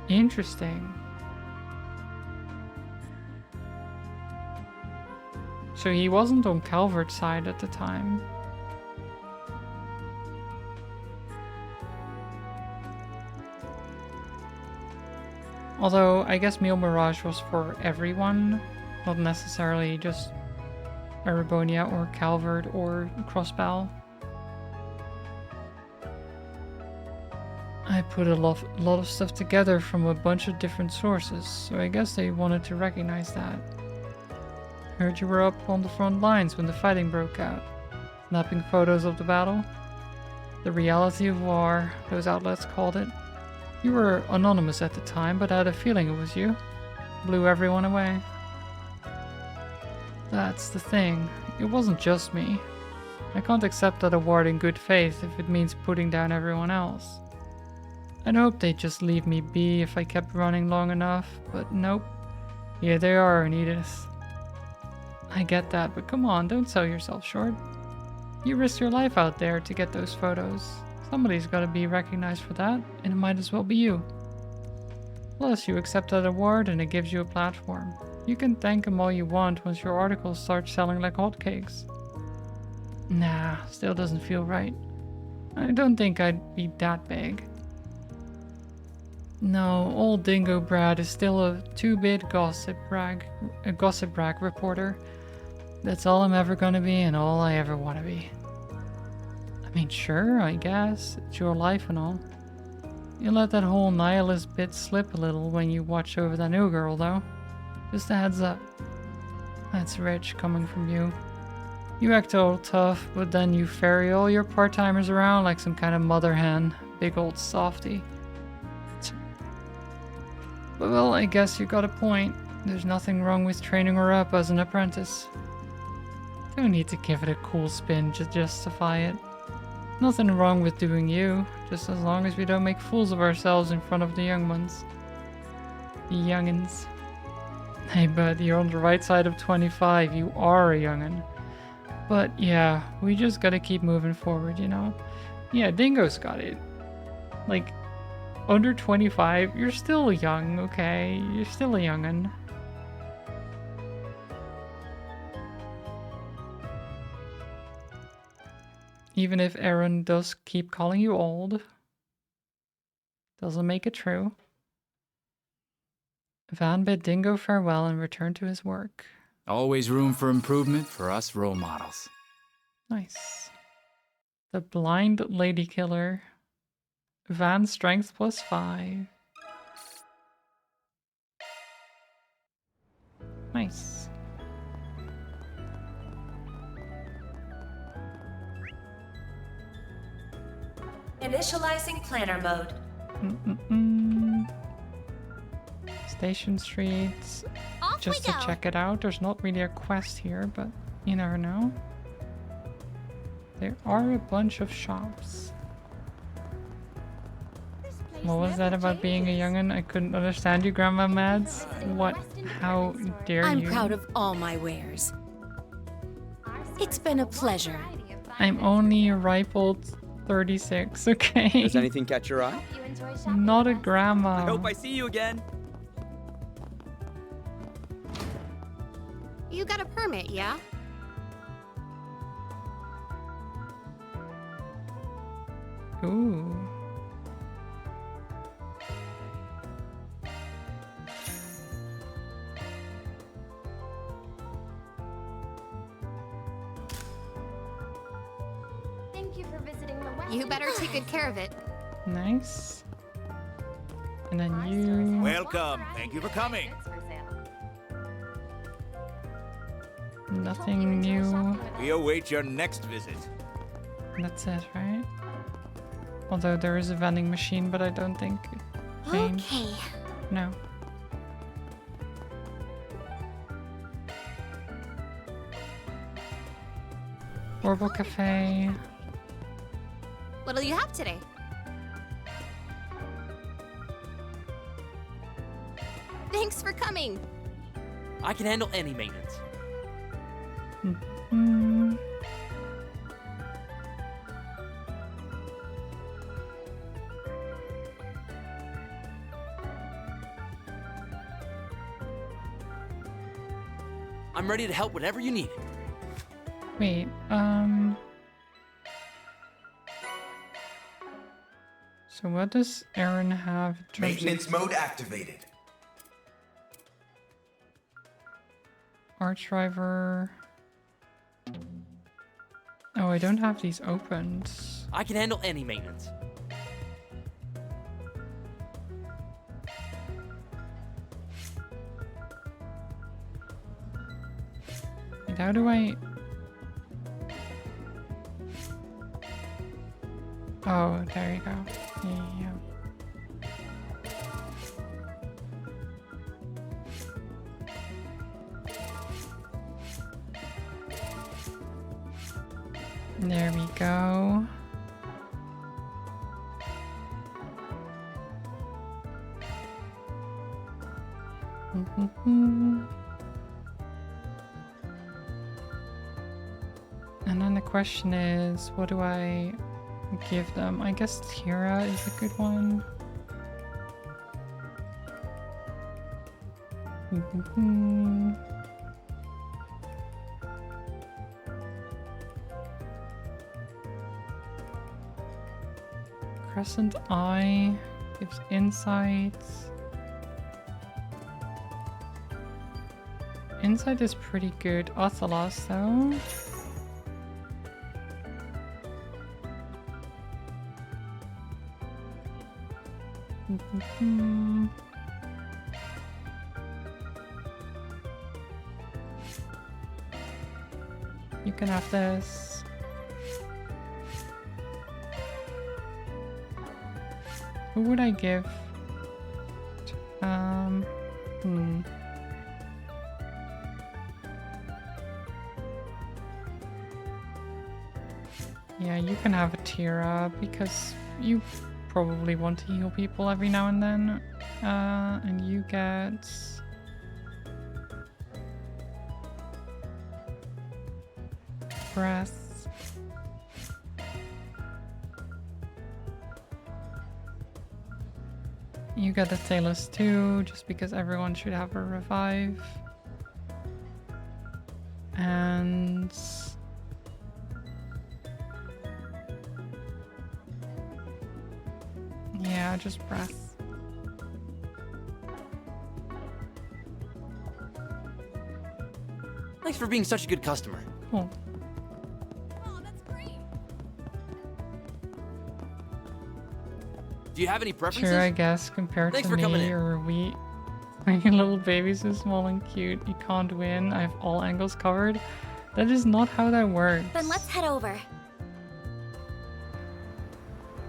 Interesting. So he wasn't on Calvert's side at the time. Although, I guess Mil Mirage was for everyone, not necessarily just Erebonia or Calvert or Crossbow. I put a lot of stuff together from a bunch of different sources, so I guess they wanted to recognize that. Heard you were up on the front lines when the fighting broke out, snapping photos of the battle. The reality of war, those outlets called it. You were anonymous at the time, but I had a feeling it was you. Blew everyone away. That's the thing. It wasn't just me. I can't accept that award in good faith if it means putting down everyone else. I'd hoped they'd just leave me be if I kept running long enough, but nope. Here they are, Anidis. I get that, but come on, don't sell yourself short. You risked your life out there to get those photos. Somebody's gotta be recognized for that, and it might as well be you. Plus, you accept that award and it gives you a platform. You can thank him all you want once your articles start selling like hotcakes. Nah, still doesn't feel right. I don't think I'd be that big. No, old Dingo Brad is still a 2-bit gossip rag reporter. That's all I'm ever gonna be and all I ever wanna be. I mean, sure, I guess. It's your life and all. You let that whole nihilist bit slip a little when you watch over that new girl, though. Just a heads up. That's rich coming from you. You act all tough, but then you ferry all your part-timers around like some kind of mother hen. Big old softy. But well, I guess you got a point. There's nothing wrong with training her up as an apprentice. Don't need to give it a cool spin to justify it. Nothing wrong with doing you, just as long as we don't make fools of ourselves in front of the young ones. The youngins. Hey bud, you're on the right side of 25, you are a youngin'. But yeah, we just gotta keep moving forward, you know? Yeah, Dingo's got it. Like, under 25, you're still young, okay? You're still a youngin'. Even if Aaron does keep calling you old, doesn't make it true. Van bid Dingo farewell and returned to his work. Always room for improvement for us role models. Nice. The blind lady killer. Van strength +5. Nice. Initializing planner mode. Station Streets. Just to check it out. There's not really a quest here, but you never know. There are a bunch of shops. What was that about being a youngin'? I couldn't understand you, Grandma Mads. What? How dare you? I'm proud of all my wares. It's been a pleasure. I'm only a ripe old 36, okay? Does anything catch your eye? Not a grandma. I hope I see you again. You got a permit, yeah? Ooh. Thank you for visiting the West. You better take good care of it. Nice. And then you... Welcome. Thank you for coming. Nothing new. We await your next visit. That's it, right? Although there is a vending machine, but I don't think it changed. Okay. No. Orbital Cafe. What'll you have today? Thanks for coming. I can handle any maintenance. Mm. I'm ready to help whatever you need. Wait, so what does Aaron have in terms Maintenance of mode activated. arch driver? Oh, I don't have these opened. I can handle any maintenance. Wait, how do I... Oh, there you go. Yeah. There we go. And then the question is, what do I give them? I guess Tira is a good one. Crescent Eye gives insights. Insight is pretty good. Othelos though. You can have this. Who would I give? Yeah, you can have a Tira because you probably want to heal people every now and then. And you get... breath. You get the Talus too, just because everyone should have a revive. And... yeah, just breath. Thanks for being such a good customer. Cool. Do you have any preferences? Sure, I guess, compared Thanks to for coming me in. or we. My little baby's so small and cute. You can't win. I have all angles covered. That is not how that works. Then let's head over.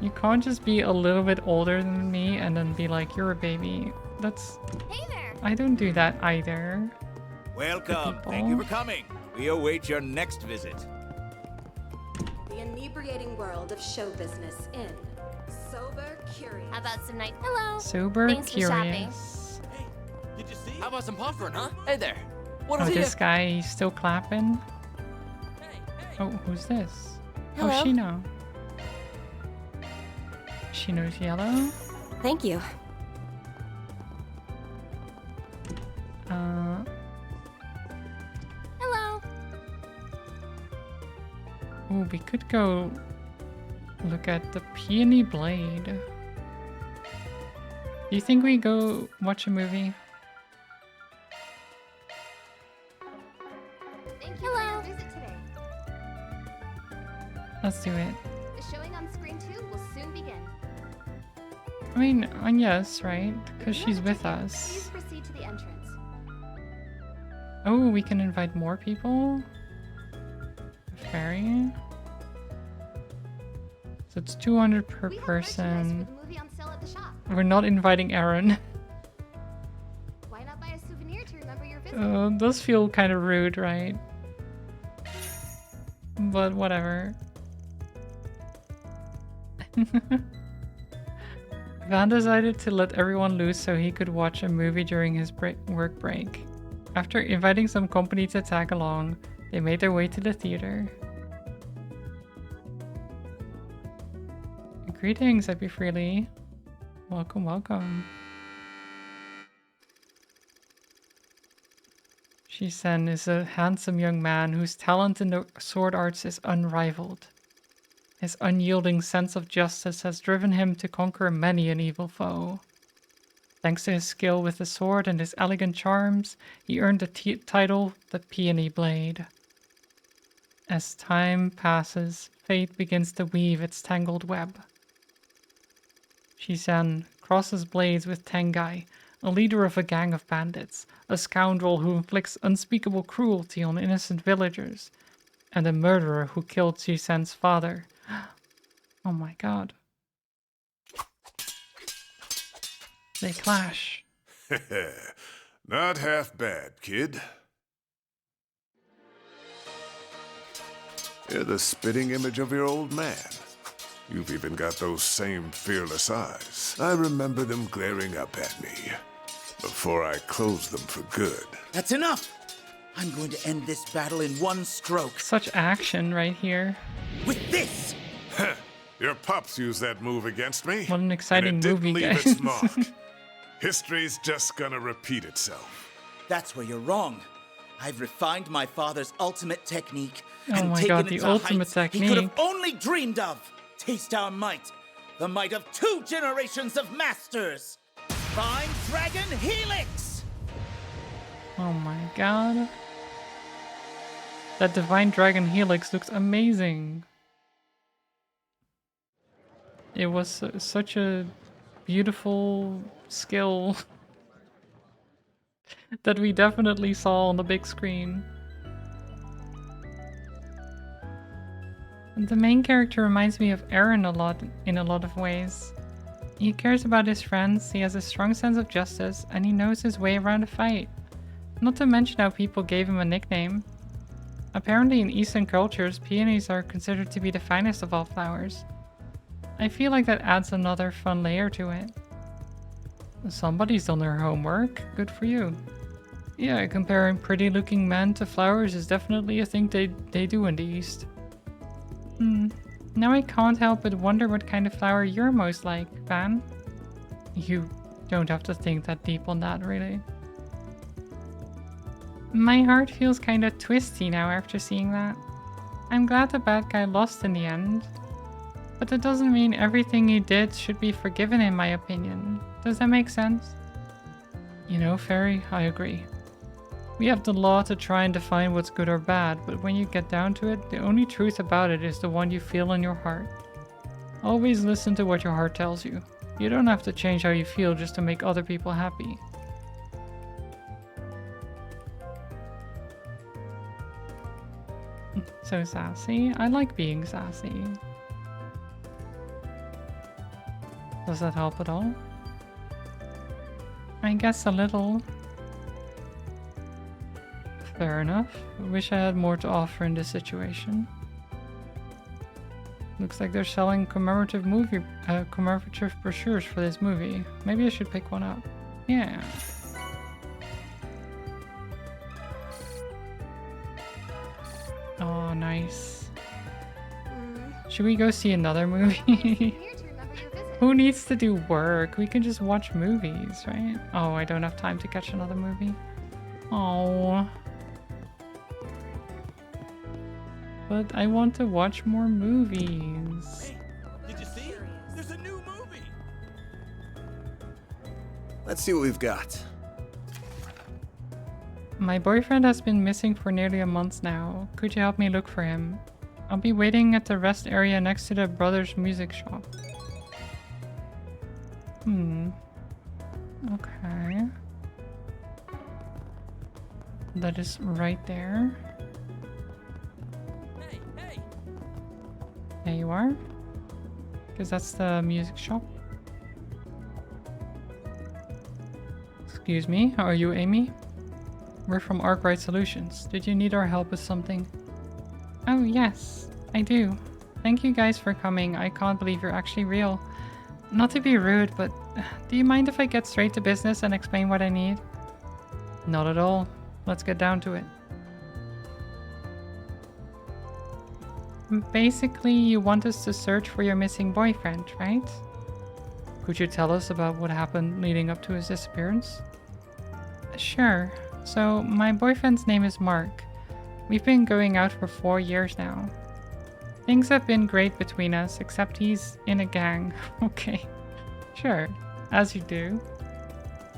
You can't just be a little bit older than me and then be like, you're a baby. That's... Hey there! I don't do that either. Welcome. Thank you for coming. We await your next visit. The inebriating world of show business in Sober Curious. How about some night? Hello. Sober Thanks for shopping. curious. Did you see? How about some popcorn, huh? Hey there. What Oh, is this guy, he's still clapping? Oh, who's this? Hello? Oh, Shino. Shino's yellow. Thank you. Hello. Oh, we could go look at the Peony Blade. Do you think we go watch a movie? Thank you for your visit today. Let's do it. The showing on screen 2 will soon begin. I mean, yes, right? Because she's with Please us. proceed to the entrance. Oh, we can invite more people? Fairy? So it's 200 per person. Movie on sale at the shop. We're not inviting Aaron. Why not buy a souvenir to remember your visit? Does feel kind of rude, right? But whatever. Van decided to let everyone loose so he could watch a movie during his work break. After inviting some company to tag along, they made their way to the theater. Greetings, Epi Freely. Welcome, welcome. Shisen is a handsome young man whose talent in the sword arts is unrivaled. His unyielding sense of justice has driven him to conquer many an evil foe. Thanks to his skill with the sword and his elegant charms, he earned the title the Peony Blade. As time passes, fate begins to weave its tangled web. Shisen crosses blades with Tengai, a leader of a gang of bandits, a scoundrel who inflicts unspeakable cruelty on innocent villagers, and a murderer who killed Shisen's father. Oh my god. They clash. Not half bad, kid. You're the spitting image of your old man. You've even got those same fearless eyes. I remember them glaring up at me before I closed them for good. That's enough! I'm going to end this battle in one stroke. Such action right here. With this! Your pups used that move against me. What an exciting and it movie, didn't leave guys. its mark. History's just gonna repeat itself. That's where you're wrong. I've refined my father's ultimate technique Oh and my taken god, it the to ultimate heights he could have technique. only dreamed of. Taste our might. The might of 2 generations of masters. Divine Dragon Helix! Oh my god. That Divine Dragon Helix looks amazing. It was such a beautiful skill that we definitely saw on the big screen. The main character reminds me of Aaron a lot in a lot of ways. He cares about his friends, he has a strong sense of justice, and he knows his way around a fight. Not to mention how people gave him a nickname. Apparently in Eastern cultures, peonies are considered to be the finest of all flowers. I feel like that adds another fun layer to it. Somebody's done their homework, good for you. Yeah, comparing pretty looking men to flowers is definitely a thing they do in the East. Now I can't help but wonder what kind of flower you're most like, Van. You don't have to think that deep on that, really. My heart feels kinda twisty now after seeing that. I'm glad the bad guy lost in the end. But that doesn't mean everything he did should be forgiven in my opinion. Does that make sense? You know, Fairy, I agree. We have the law to try and define what's good or bad, but when you get down to it, the only truth about it is the one you feel in your heart. Always listen to what your heart tells you. You don't have to change how you feel just to make other people happy. So sassy. I like being sassy. Does that help at all? I guess a little. Fair enough. I wish I had more to offer in this situation. Looks like they're selling commemorative brochures for this movie. Maybe I should pick one up. Yeah. Oh, nice. Should we go see another movie? Who needs to do work? We can just watch movies, right? Oh, I don't have time to catch another movie. Oh. But I want to watch more movies. Hey, did you see? There's a new movie! Let's see what we've got. My boyfriend has been missing for nearly a month now. Could you help me look for him? I'll be waiting at the rest area next to the Brothers Music Shop. Okay. That is right there. Hey! There you are. Because that's the music shop. Excuse me, are you Amy? We're from Arkwright Solutions. Did you need our help with something? Oh yes, I do. Thank you guys for coming. I can't believe you're actually real. Not to be rude, but do you mind if I get straight to business and explain what I need? Not at all. Let's get down to it. Basically, you want us to search for your missing boyfriend, right? Could you tell us about what happened leading up to his disappearance? Sure. So, my boyfriend's name is Mark. We've been going out for 4 years now. Things have been great between us, except he's in a gang. Okay. Sure. As you do.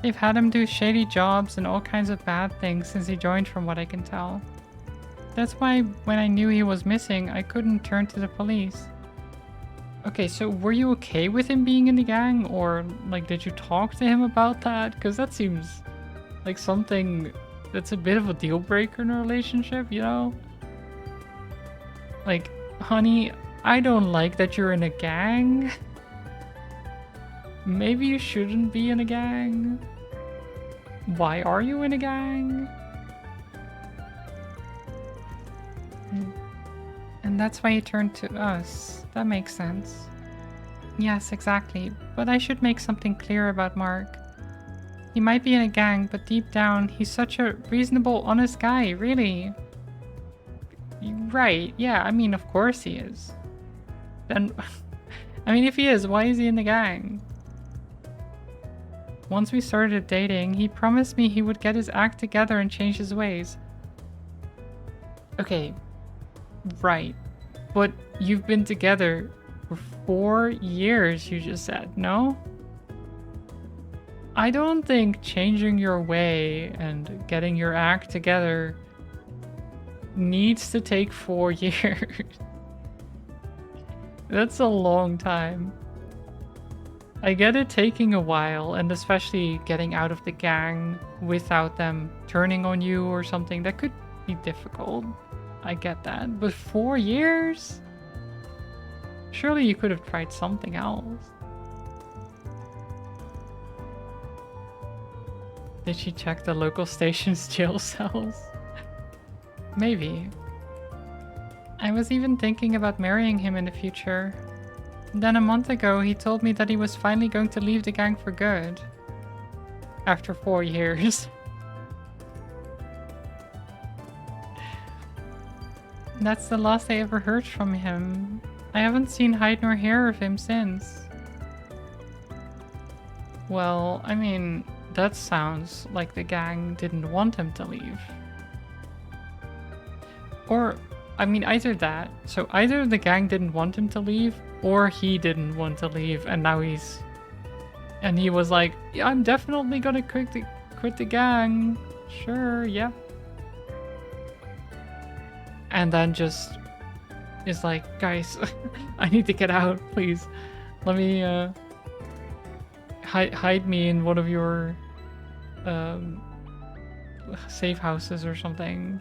They've had him do shady jobs and all kinds of bad things since he joined, from what I can tell. That's why when I knew he was missing, I couldn't turn to the police. Okay, so were you okay with him being in the gang? Or, like, did you talk to him about that? Because that seems like something that's a bit of a deal breaker in a relationship, you know? Like, honey, I don't like that you're in a gang. Maybe you shouldn't be in a gang. Why are you in a gang? And that's why you turned to us. That makes sense. Yes, exactly. But I should make something clear about Mark. He might be in a gang, but deep down, he's such a reasonable, honest guy, really. Right, yeah, I mean, of course he is. Then, I mean, if he is, why is he in the gang? once we started dating, he promised me he would get his act together and change his ways. Okay, right. But you've been together for 4 years, you just said, no? I don't think changing your way and getting your act together needs to take 4 years. That's a long time. I get it taking a while, and especially getting out of the gang without them turning on you or something. That could be difficult. I get that. But 4 years? Surely you could have tried something else. Did she check the local station's jail cells? Maybe. I was even thinking about marrying him in the future. Then a month ago, he told me that he was finally going to leave the gang for good. After 4 years. That's the last I ever heard from him. I haven't seen hide nor hair of him since. Well, I mean, that sounds like the gang didn't want him to leave. Or, I mean, either that. So either the gang didn't want him to leave, or he didn't want to leave, and now he's... And he was like, yeah, I'm definitely gonna quit the gang. Sure, yeah. And then just is like, guys, I need to get out, please. Let me hide me in one of your safe houses or something.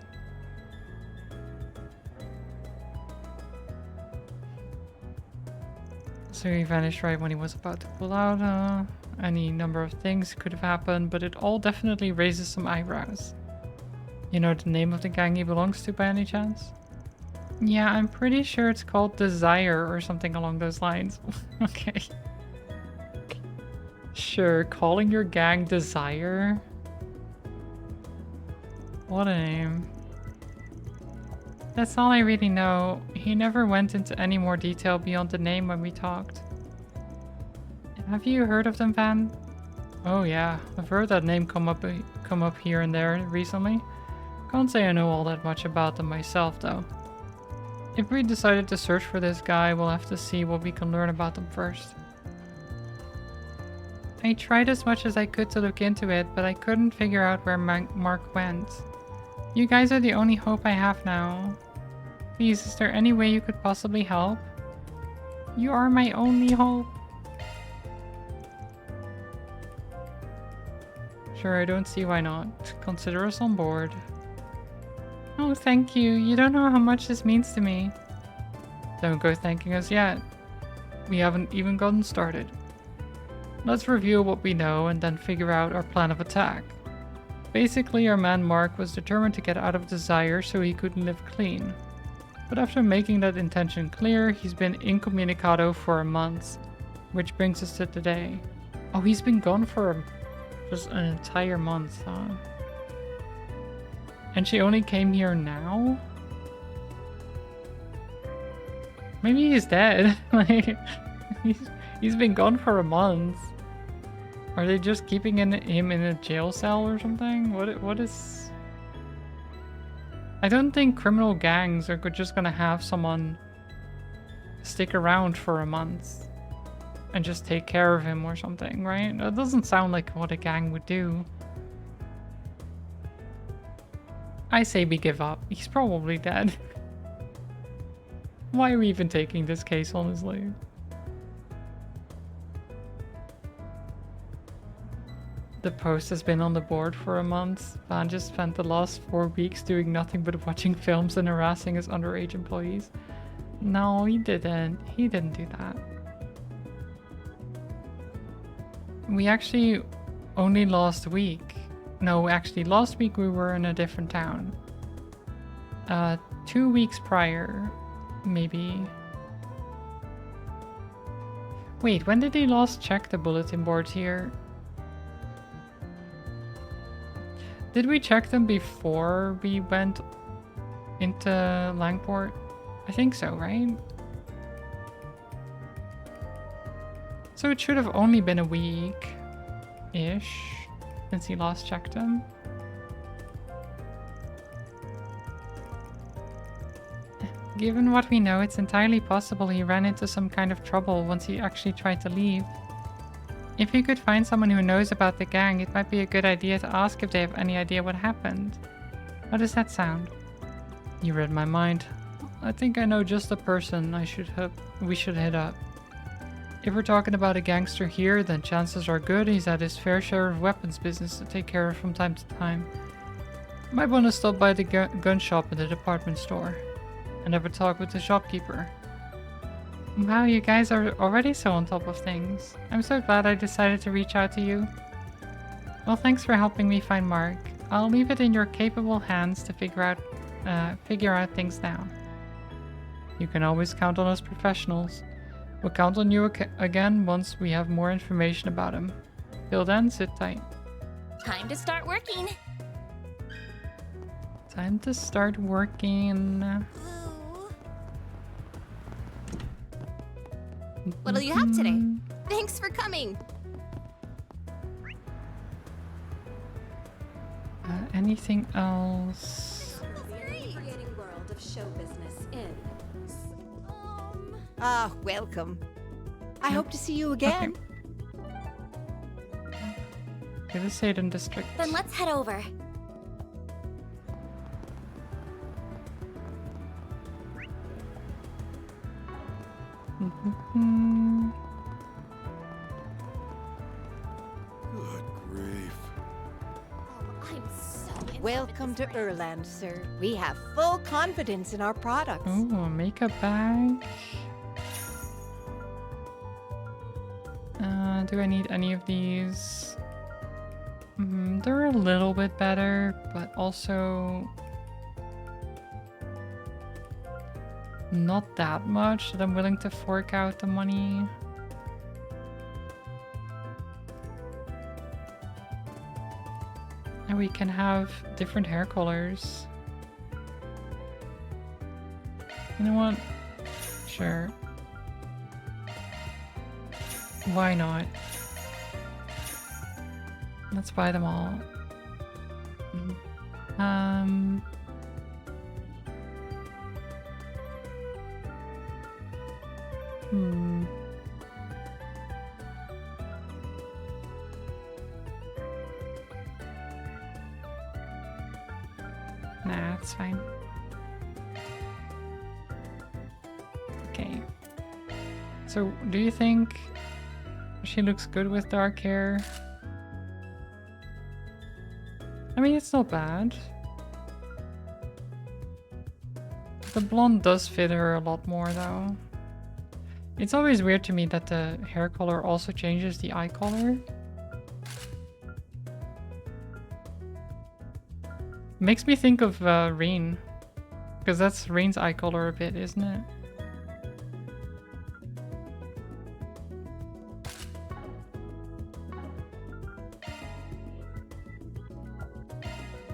So he vanished right when he was about to pull out. Any number of things could have happened, but it all definitely raises some eyebrows. You know the name of the gang he belongs to by any chance? Yeah, I'm pretty sure it's called Desire or something along those lines. Okay. Sure, calling your gang Desire? What a name. That's all I really know. He never went into any more detail beyond the name when we talked. Have you heard of them, Van? Oh yeah, I've heard that name come up here and there recently. Can't say I know all that much about them myself, though. If we decided to search for this guy, we'll have to see what we can learn about them first. I tried as much as I could to look into it, but I couldn't figure out where Mark went. You guys are the only hope I have now. Please, is there any way you could possibly help? You are my only hope. Sure, I don't see why not. Consider us on board. Oh, thank you. You don't know how much this means to me. Don't go thanking us yet. We haven't even gotten started. Let's review what we know and then figure out our plan of attack. Basically, our man Mark was determined to get out of Desire so he could live clean. But after making that intention clear, he's been incommunicado for a month. Which brings us to today. Oh, he's been gone for just an entire month, huh? And she only came here now? Maybe he's dead. Like, he's been gone for a month. Are they just keeping him in a jail cell or something? What is... I don't think criminal gangs are just gonna have someone stick around for a month and just take care of him or something, right? That doesn't sound like what a gang would do. I say we give up. He's probably dead. Why are we even taking this case, honestly? The post has been on the board for a month. Van just spent the last 4 weeks doing nothing but watching films and harassing his underage employees. No, he didn't. He didn't do that. We actually only last week. No, actually last week we were in a different town. 2 weeks prior, maybe. Wait, when did he last check the bulletin boards here? Did we check them before we went into Langport? I think so, right? So it should have only been a week. Ish. Since he last checked him. Given what we know, it's entirely possible he ran into some kind of trouble once he actually tried to leave. If you could find someone who knows about the gang, it might be a good idea to ask if they have any idea what happened. How does that sound? You read my mind. I think I know just the person we should hit up. If we're talking about a gangster here, then chances are good he's had his fair share of weapons business to take care of from time to time. Might want to stop by the gun shop in the department store and have a talk with the shopkeeper. Wow, you guys are already so on top of things. I'm so glad I decided to reach out to you. Well, thanks for helping me find Mark. I'll leave it in your capable hands to figure out things now. You can always count on us professionals. We'll count on you again once we have more information about him. Till then, sit tight. Time to start working. Time to start working. What'll you have today? Thanks for coming. Anything else? Creating world of show business in. Ah, welcome. I hope to see you again. Okay, the Satan district. Then let's head over. Good grief. I'm so Welcome to Erland, sir. We have full confidence in our products. Oh, a makeup bag. Do I need any of these? They're a little bit better, but also not that much that I'm willing to fork out the money. And we can have different hair colors. You know what? Sure. Why not? Let's buy them all. Nah, it's fine. Okay. So, do you think she looks good with dark hair? I mean, it's not bad. The blonde does fit her a lot more, though. It's always weird to me that the hair color also changes the eye color. Makes me think of Reen. Because that's Reen's eye color a bit, isn't it?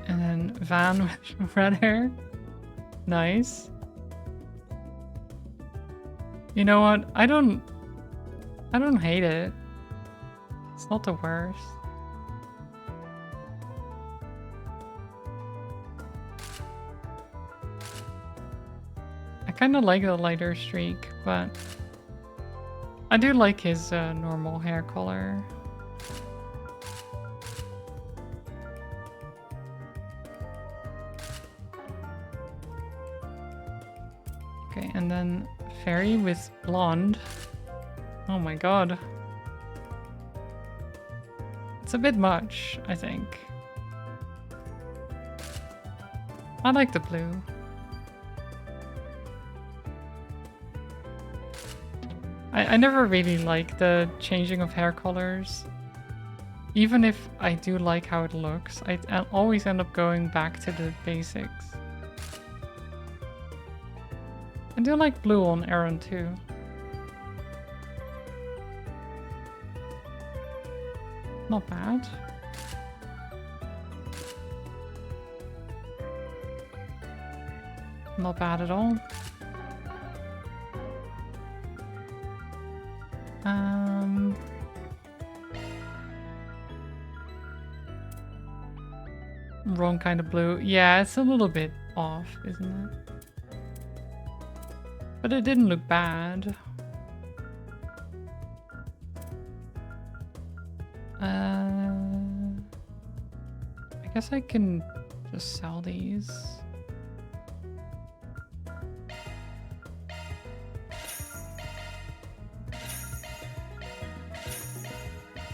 And then Van with red hair. Nice. You know what? I don't hate it. It's not the worst. I kind of like the lighter streak, but I do like his normal hair color. Okay, and then Fairy with blonde. Oh my god. It's a bit much, I think. I like the blue. I never really like the changing of hair colors. Even if I do like how it looks, I always end up going back to the basics. I do like blue on Aaron too. Not bad. Not bad at all. Wrong kind of blue. Yeah, it's a little bit off, isn't it? But it didn't look bad. I guess I can just sell these.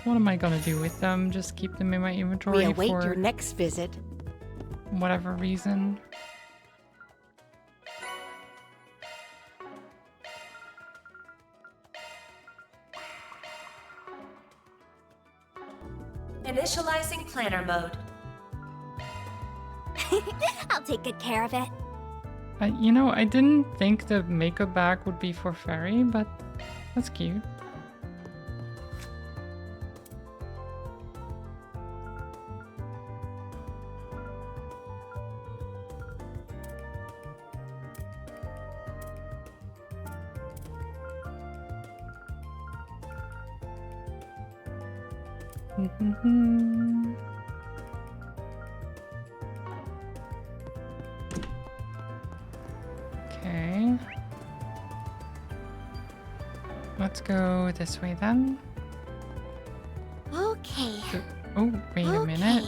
What am I gonna do with them? Just keep them in my inventory We await for your next visit. whatever reason. Initializing planner mode. I'll take good care of it. You know, I didn't think the makeup bag would be for Fairy, but that's cute. Okay. Let's go this way then. Okay. Oh, wait a minute.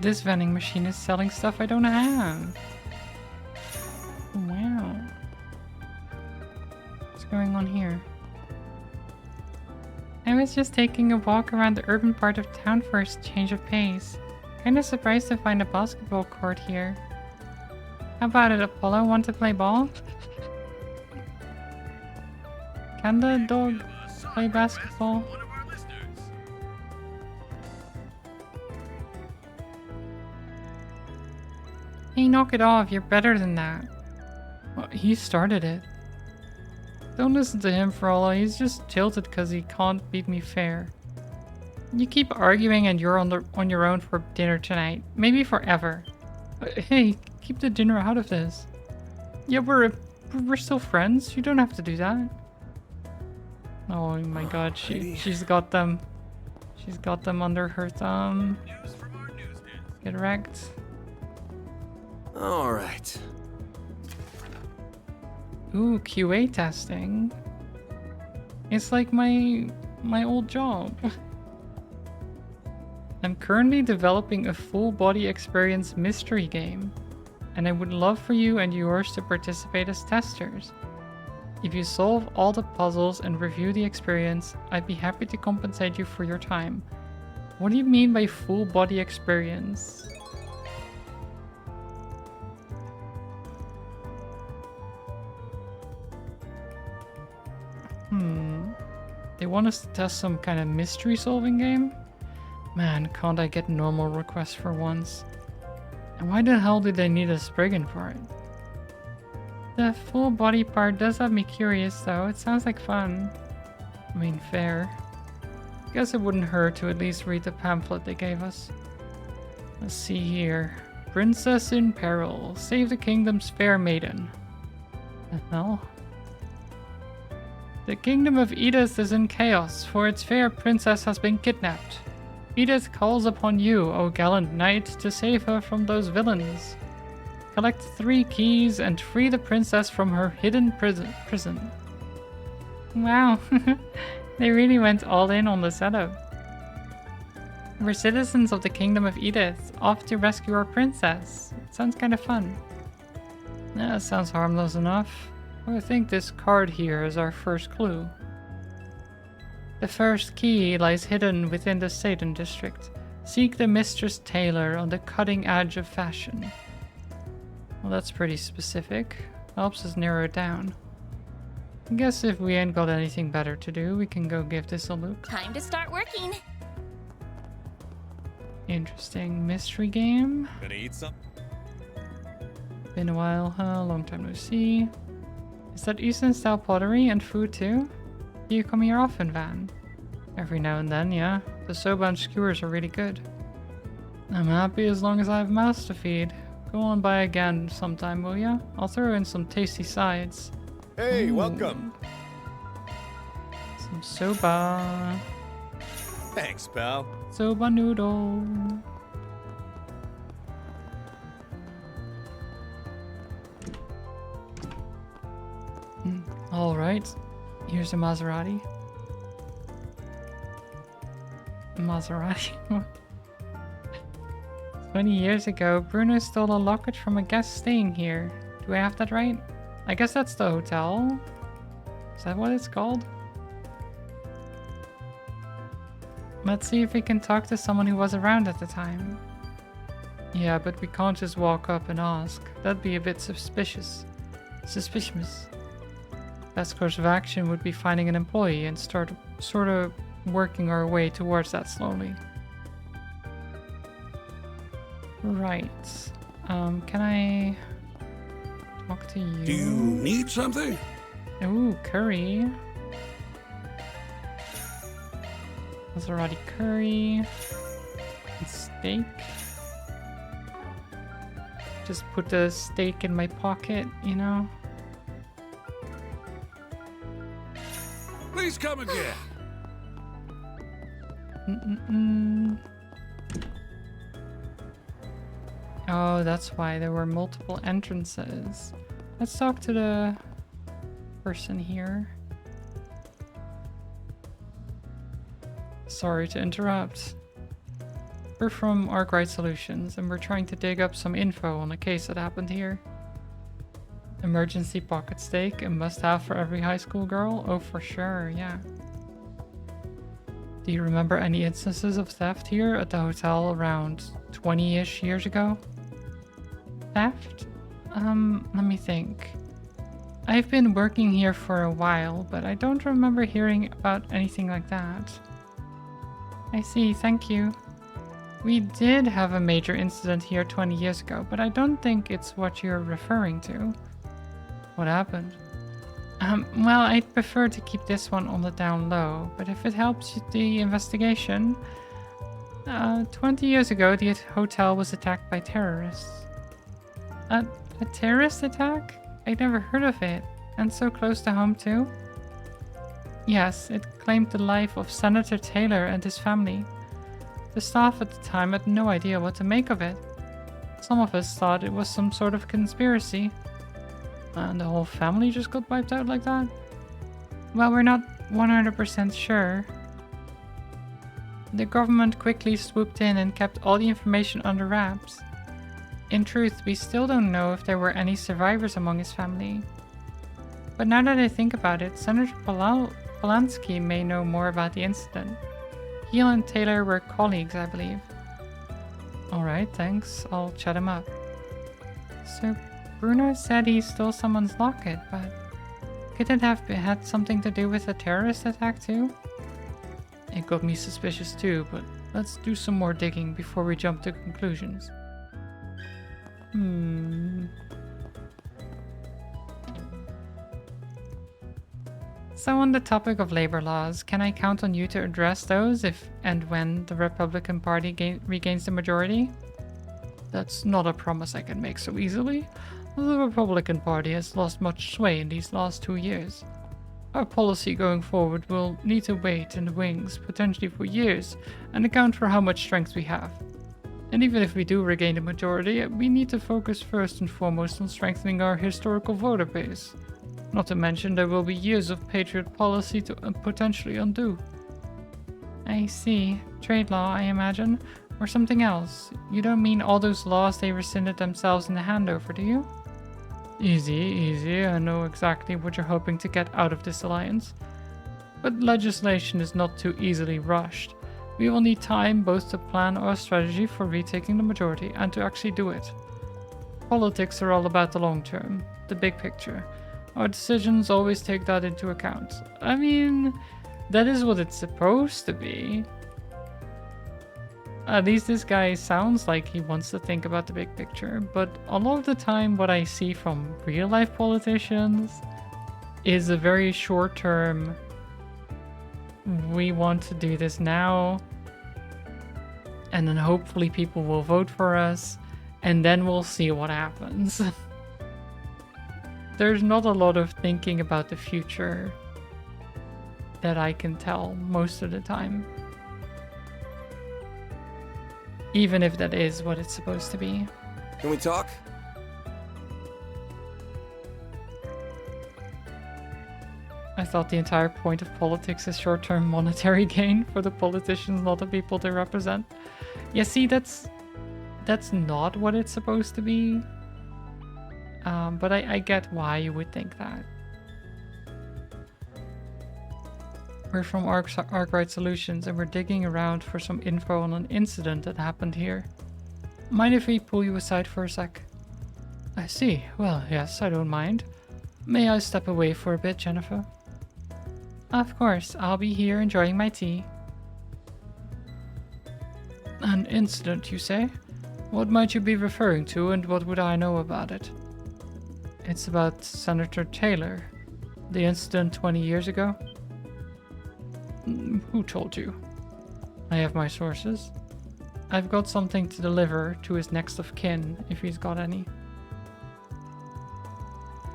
This vending machine is selling stuff I don't have. Wow. What's going on here? I was just taking a walk around the urban part of town for a change of pace. Kinda surprised to find a basketball court here. How about it, Apollo? Want to play ball? Can the dog play basketball? Hey, knock it off. You're better than that. Well, he started it. Don't listen to him, Frollo. He's just tilted because he can't beat me fair. You keep arguing and you're on your own for dinner tonight. Maybe forever. Hey, keep the dinner out of this. Yeah, we're still friends. You don't have to do that. Oh my god, she's got them. She's got them under her thumb. Get wrecked. Alright. Ooh, QA testing. It's like my old job. I'm currently developing a full body experience mystery game, and I would love for you and yours to participate as testers. If you solve all the puzzles and review the experience, I'd be happy to compensate you for your time. What do you mean by full body experience? They want us to test some kind of mystery solving game? Man, can't I get normal requests for once? And why the hell do they need a Spriggan for it? The full body part does have me curious though, it sounds like fun. I mean, fair. Guess it wouldn't hurt to at least read the pamphlet they gave us. Let's see here. Princess in peril, save the kingdom's fair maiden. The hell? The kingdom of Edith is in chaos, for its fair princess has been kidnapped. Edith calls upon you, O gallant knight, to save her from those villains. Collect 3 keys and free the princess from her hidden prison. Wow, they really went all in on the setup. We're citizens of the kingdom of Edith, off to rescue our princess. It sounds kind of fun. Yeah, sounds harmless enough. I think this card here is our first clue. The first key lies hidden within the Satan district. Seek the Mistress Taylor on the cutting edge of fashion. Well, that's pretty specific. Helps us narrow it down. I guess if we ain't got anything better to do, we can go give this a look. Time to start working. Interesting mystery game. Gonna eat some? Been a while, huh? Long time no see. Is that Eastern style pottery and food too? Do you come here often, Van? Every now and then, yeah. The soba and skewers are really good. I'm happy as long as I have mouths to feed. Go on by again sometime, will ya? I'll throw in some tasty sides. Hey, Ooh. welcome. Some soba. Thanks, pal. Soba noodle. Alright, here's a Maserati. Maserati? 20 years ago, Bruno stole a locket from a guest staying here. Do I have that right? I guess that's the hotel. Is that what it's called? Let's see if we can talk to someone who was around at the time. Yeah, but we can't just walk up and ask. That'd be a bit suspicious. Suspicious. Best course of action would be finding an employee and start sort of working our way towards that slowly. Right. Can I talk to you? Do you need something? Ooh, curry. Maserati curry. And steak. Just put the steak in my pocket, you know? Please come again. Oh, that's why there were multiple entrances. Let's talk to the person here. Sorry to interrupt. We're from Arkwright Solutions, and we're trying to dig up some info on a case that happened here. Emergency pocket steak, a must-have for every high school girl? Oh, for sure, yeah. Do you remember any instances of theft here at the hotel around 20-ish years ago? Theft? Let me think. I've been working here for a while, but I don't remember hearing about anything like that. I see, thank you. We did have a major incident here 20 years ago, but I don't think it's what you're referring to. What happened? Well, I'd prefer to keep this one on the down low, but if it helps the investigation... 20 years ago, the hotel was attacked by terrorists. A terrorist attack? I'd never heard of it. And so close to home, too? Yes, it claimed the life of Senator Taylor and his family. The staff at the time had no idea what to make of it. Some of us thought it was some sort of conspiracy. And the whole family just got wiped out like that? Well, we're not 100% sure. The government quickly swooped in and kept all the information under wraps. In truth, we still don't know if there were any survivors among his family. But now that I think about it, Senator Polanski may know more about the incident. He and Taylor were colleagues, I believe. Alright, thanks. I'll chat him up. So, Bruno said he stole someone's locket, but could it have had something to do with a terrorist attack too? It got me suspicious too, but let's do some more digging before we jump to conclusions. So on the topic of labor laws, can I count on you to address those if and when the Republican Party regains the majority? That's not a promise I can make so easily. The Republican Party has lost much sway in these last 2 years. Our policy going forward will need to wait in the wings, potentially for years, and account for how much strength we have. And even if we do regain the majority, we need to focus first and foremost on strengthening our historical voter base. Not to mention there will be years of patriot policy to potentially undo. I see. Trade law, I imagine? Or something else? You don't mean all those laws they rescinded themselves in the handover, do you? Easy. I know exactly what you're hoping to get out of this alliance. But legislation is not too easily rushed. We will need time both to plan our strategy for retaking the majority and to actually do it. Politics are all about the long term, the big picture. Our decisions always take that into account. I mean, that is what it's supposed to be. At least this guy sounds like he wants to think about the big picture, but a lot of the time what I see from real life politicians is a very short term, we want to do this now, and then hopefully people will vote for us, and then we'll see what happens. There's not a lot of thinking about the future that I can tell most of the time. Even if that is what it's supposed to be. Can we talk? I thought the entire point of politics is short-term monetary gain for the politicians, not the people they represent. Yeah, see, that's not what it's supposed to be. But I get why you would think that. We're from Arkwright Solutions and we're digging around for some info on an incident that happened here. Mind if we pull you aside for a sec? I see. Well, yes, I don't mind. May I step away for a bit, Jennifer? Of course, I'll be here enjoying my tea. An incident, you say? What might you be referring to and what would I know about it? It's about Senator Taylor. The incident 20 years ago? Who told you? I have my sources. I've got something to deliver to his next of kin, if he's got any.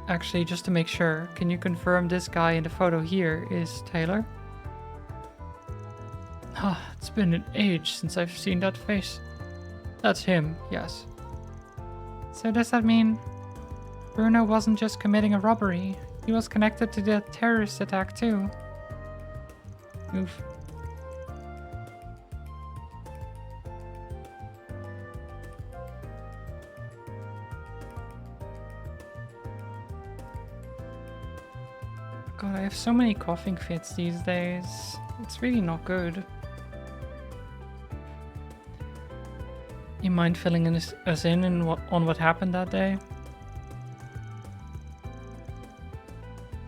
Actually, just to make sure, can you confirm this guy in the photo here is Taylor? Ah, it's been an age since I've seen that face. That's him, yes. So does that mean Bruno wasn't just committing a robbery, he was connected to the terrorist attack too? Oof. God, I have so many coughing fits these days. It's really not good. You mind filling us in on what happened that day?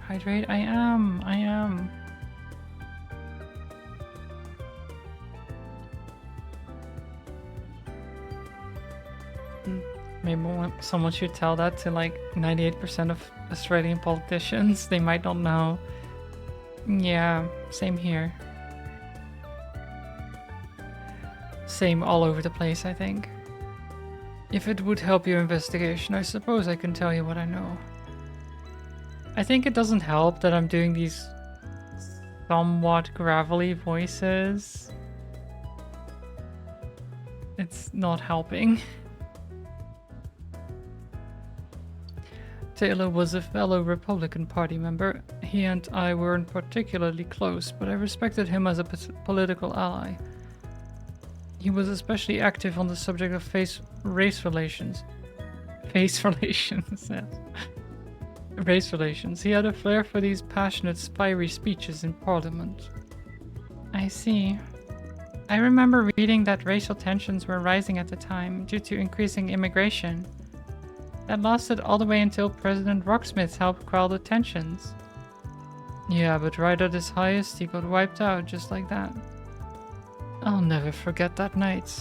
Hydrate? I am. Maybe someone should tell that to like 98% of Australian politicians. They might not know. Yeah, same here. Same all over the place, I think. If it would help your investigation, I suppose I can tell you what I know. I think it doesn't help that I'm doing these somewhat gravelly voices. It's not helping. Taylor was a fellow Republican Party member. He and I weren't particularly close, but I respected him as a political ally. He was especially active on the subject of race relations. Face relations, yes. Race relations. He had a flair for these passionate, fiery speeches in Parliament. I see. I remember reading that racial tensions were rising at the time due to increasing immigration. That lasted all the way until President Rocksmith helped quell the tensions. Yeah, but right at his highest, he got wiped out just like that. I'll never forget that night.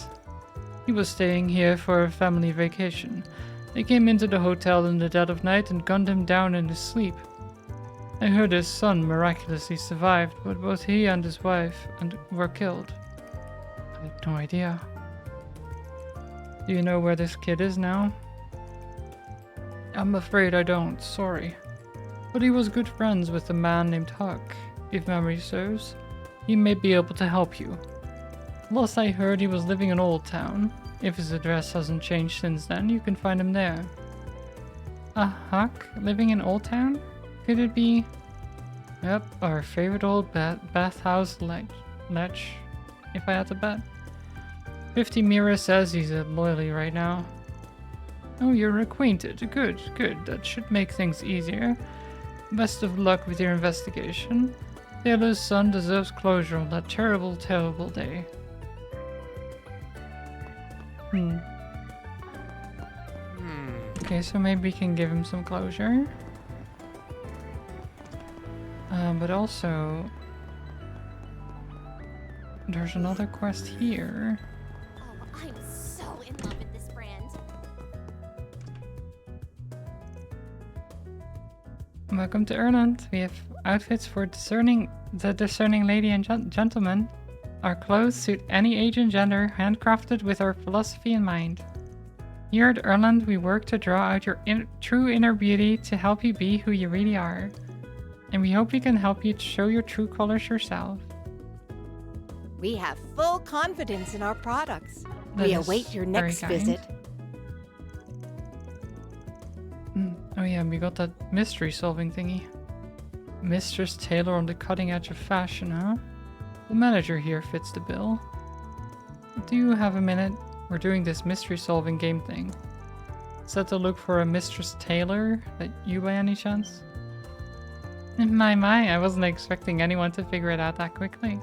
He was staying here for a family vacation. They came into the hotel in the dead of night and gunned him down in his sleep. I heard his son miraculously survived, but both he and his wife were killed. I had no idea. Do you know where this kid is now? I'm afraid I don't, sorry. But he was good friends with a man named Huck. If memory serves, he may be able to help you. Last I heard, he was living in Old Town. If his address hasn't changed since then, you can find him there. A Huck living in Old Town? Could it be? Yep, our favorite old bathhouse lech, if I had to bet. 50 Mira says he's at Loyalty right now. Oh, you're acquainted. Good, good. That should make things easier. Best of luck with your investigation. Taylor's son deserves closure on that terrible, terrible day. Okay, so maybe we can give him some closure. But also... there's another quest here. Oh, I'm so in love with this brand. Welcome to Erland. We have outfits for the discerning lady and gentleman. Our clothes suit any age and gender, handcrafted with our philosophy in mind. Here at Erland, we work to draw out your true inner beauty to help you be who you really are. And we hope we can help you to show your true colors yourself. We have full confidence in our products. That We is await your very next kind. visit. Oh yeah, we got that mystery solving thingy. Mistress Taylor on the cutting edge of fashion, huh? The manager here fits the bill. Do you have a minute? We're doing this mystery solving game thing. Is that to look for a Mistress Taylor? That you by any chance? My, I wasn't expecting anyone to figure it out that quickly.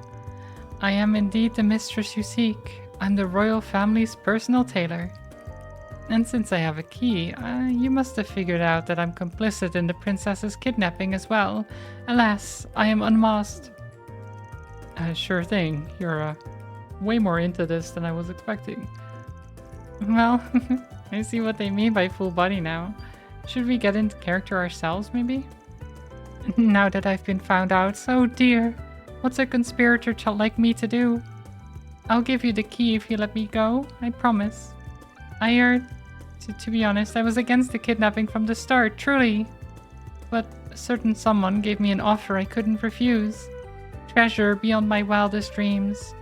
I am indeed the mistress you seek. I'm the royal family's personal tailor. And since I have a key, you must have figured out that I'm complicit in the princess's kidnapping as well. Alas, I am unmasked. Sure thing. You're way more into this than I was expecting. Well, I see what they mean by full body now. Should we get into character ourselves, maybe? Now that I've been found out, oh dear. What's a conspirator like me to do? I'll give you the key if you let me go, I promise. To be honest, I was against the kidnapping from the start, truly. But a certain someone gave me an offer I couldn't refuse. Treasure beyond my wildest dreams.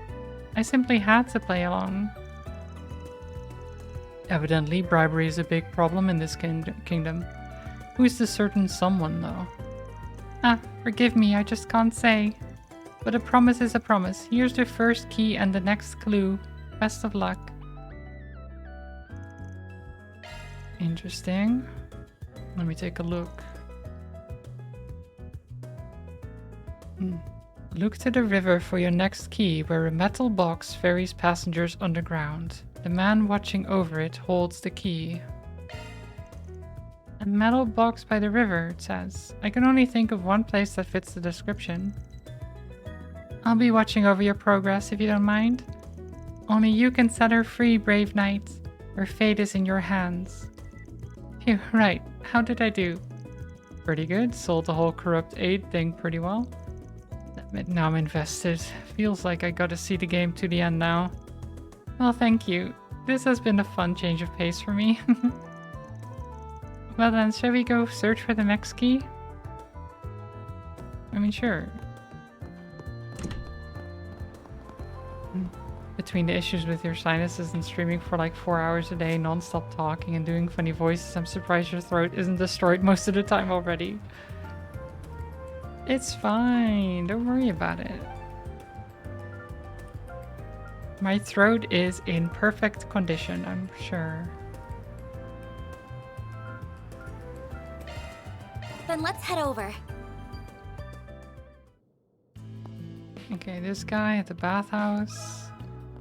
I simply had to play along. Evidently, bribery is a big problem in this kingdom. Who is the certain someone, though? Forgive me, I just can't say. But a promise is a promise. Here's the first key and the next clue. Best of luck. Interesting. Let me take a look. Look to the river for your next key, where a metal box ferries passengers underground. The man watching over it holds the key. A metal box by the river, it says. I can only think of one place that fits the description. I'll be watching over your progress if you don't mind. Only you can set her free, brave knight. Her fate is in your hands. Phew, right. How did I do? Pretty good. Sold the whole corrupt aid thing pretty well. Now I'm invested. Feels like I gotta see the game to the end now. Well, thank you. This has been a fun change of pace for me. Well then, shall we go search for the next key? I mean, sure. Between the issues with your sinuses and streaming for like 4 hours a day, non-stop talking and doing funny voices, I'm surprised your throat isn't destroyed most of the time already. It's fine, don't worry about it. My throat is in perfect condition, I'm sure. Then let's head over. Okay, this guy at the bathhouse.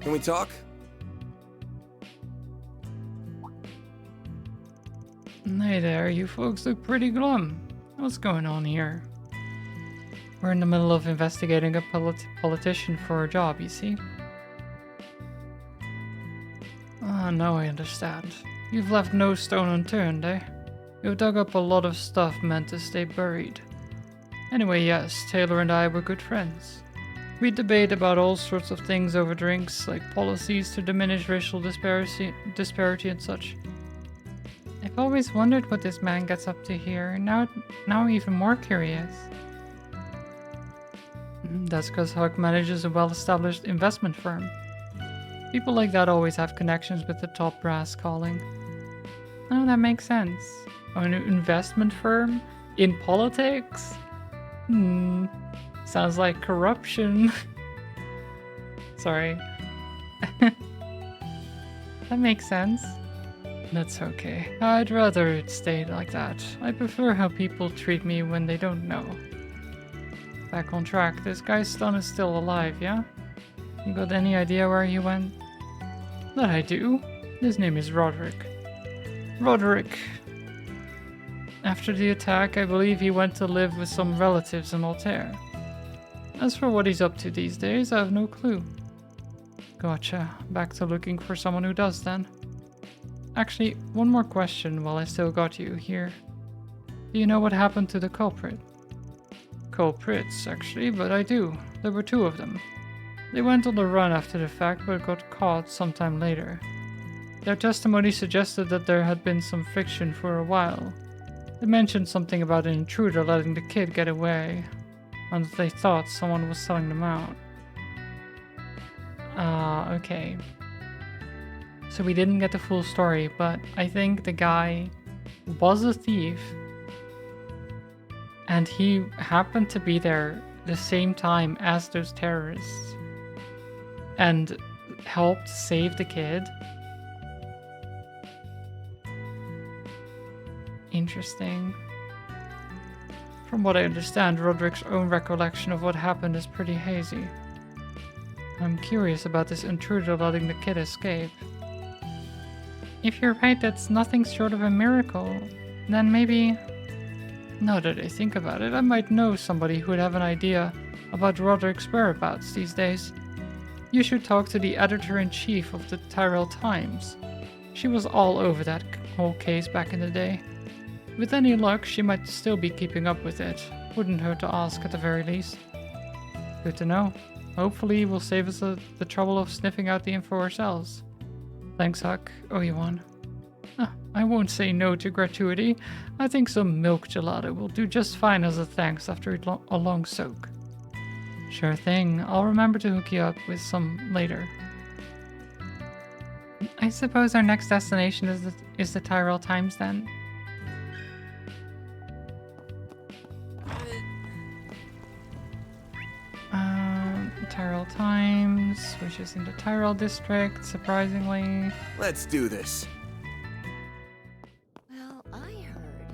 Can we talk? Hey there, you folks look pretty glum. What's going on here? We're in the middle of investigating a politician for a job, you see. Ah, now I understand. You've left no stone unturned, eh? You've dug up a lot of stuff meant to stay buried. Anyway, yes, Taylor and I were good friends. We debate about all sorts of things over drinks, like policies to diminish racial disparity and such. I've always wondered what this man gets up to here, and now I'm even more curious. That's because Huck manages a well-established investment firm. People like that always have connections with the top brass calling. Oh, that makes sense. An investment firm? In politics? Sounds like corruption. Sorry. That makes sense. That's okay. I'd rather it stayed like that. I prefer how people treat me when they don't know. Back on track. This guy's son is still alive, yeah? You got any idea where he went? That I do. His name is Roderick. Roderick. After the attack, I believe he went to live with some relatives in Altair. As for what he's up to these days, I have no clue. Gotcha. Back to looking for someone who does then. Actually, one more question while I still got you here. Do you know what happened to the culprit? Culprits, actually, but I do. There were 2 of them. They went on the run after the fact, but got caught sometime later. Their testimony suggested that there had been some friction for a while. They mentioned something about an intruder letting the kid get away, and that they thought someone was selling them out. Okay. So we didn't get the full story, but I think the guy was a thief And he happened to be there the same time as those terrorists and helped save the kid. Interesting. From what I understand, Roderick's own recollection of what happened is pretty hazy. I'm curious about this intruder letting the kid escape. If you're right, that's nothing short of a miracle, then maybe... Now that I think about it, I might know somebody who would have an idea about Roderick's whereabouts these days. You should talk to the editor-in-chief of the Tyrell Times. She was all over that whole case back in the day. With any luck, she might still be keeping up with it. Wouldn't hurt to ask at the very least. Good to know. Hopefully we'll save us the trouble of sniffing out the info ourselves. Thanks, Huck. Obi-Wan. I won't say no to gratuity. I think some milk gelato will do just fine as a thanks after a long soak. Sure thing. I'll remember to hook you up with some later. I suppose our next destination is the Tyrell Times then. Tyrell Times, which is in the Tyrell district, surprisingly. Let's do this. Well, I heard.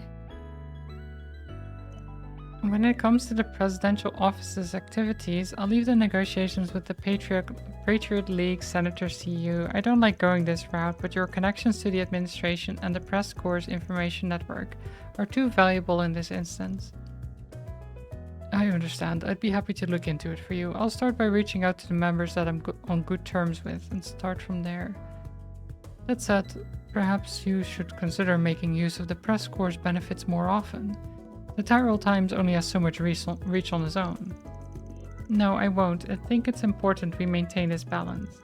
When it comes to the presidential office's activities, I'll leave the negotiations with the Patriot League senators to you. I don't like going this route, but your connections to the administration and the press corps information network are too valuable in this instance. I understand. I'd be happy to look into it for you. I'll start by reaching out to the members that I'm on good terms with and start from there. That said, perhaps you should consider making use of the press corps' benefits more often. The Tyrell Times only has so much reach on its own. No, I won't. I think it's important we maintain this balance.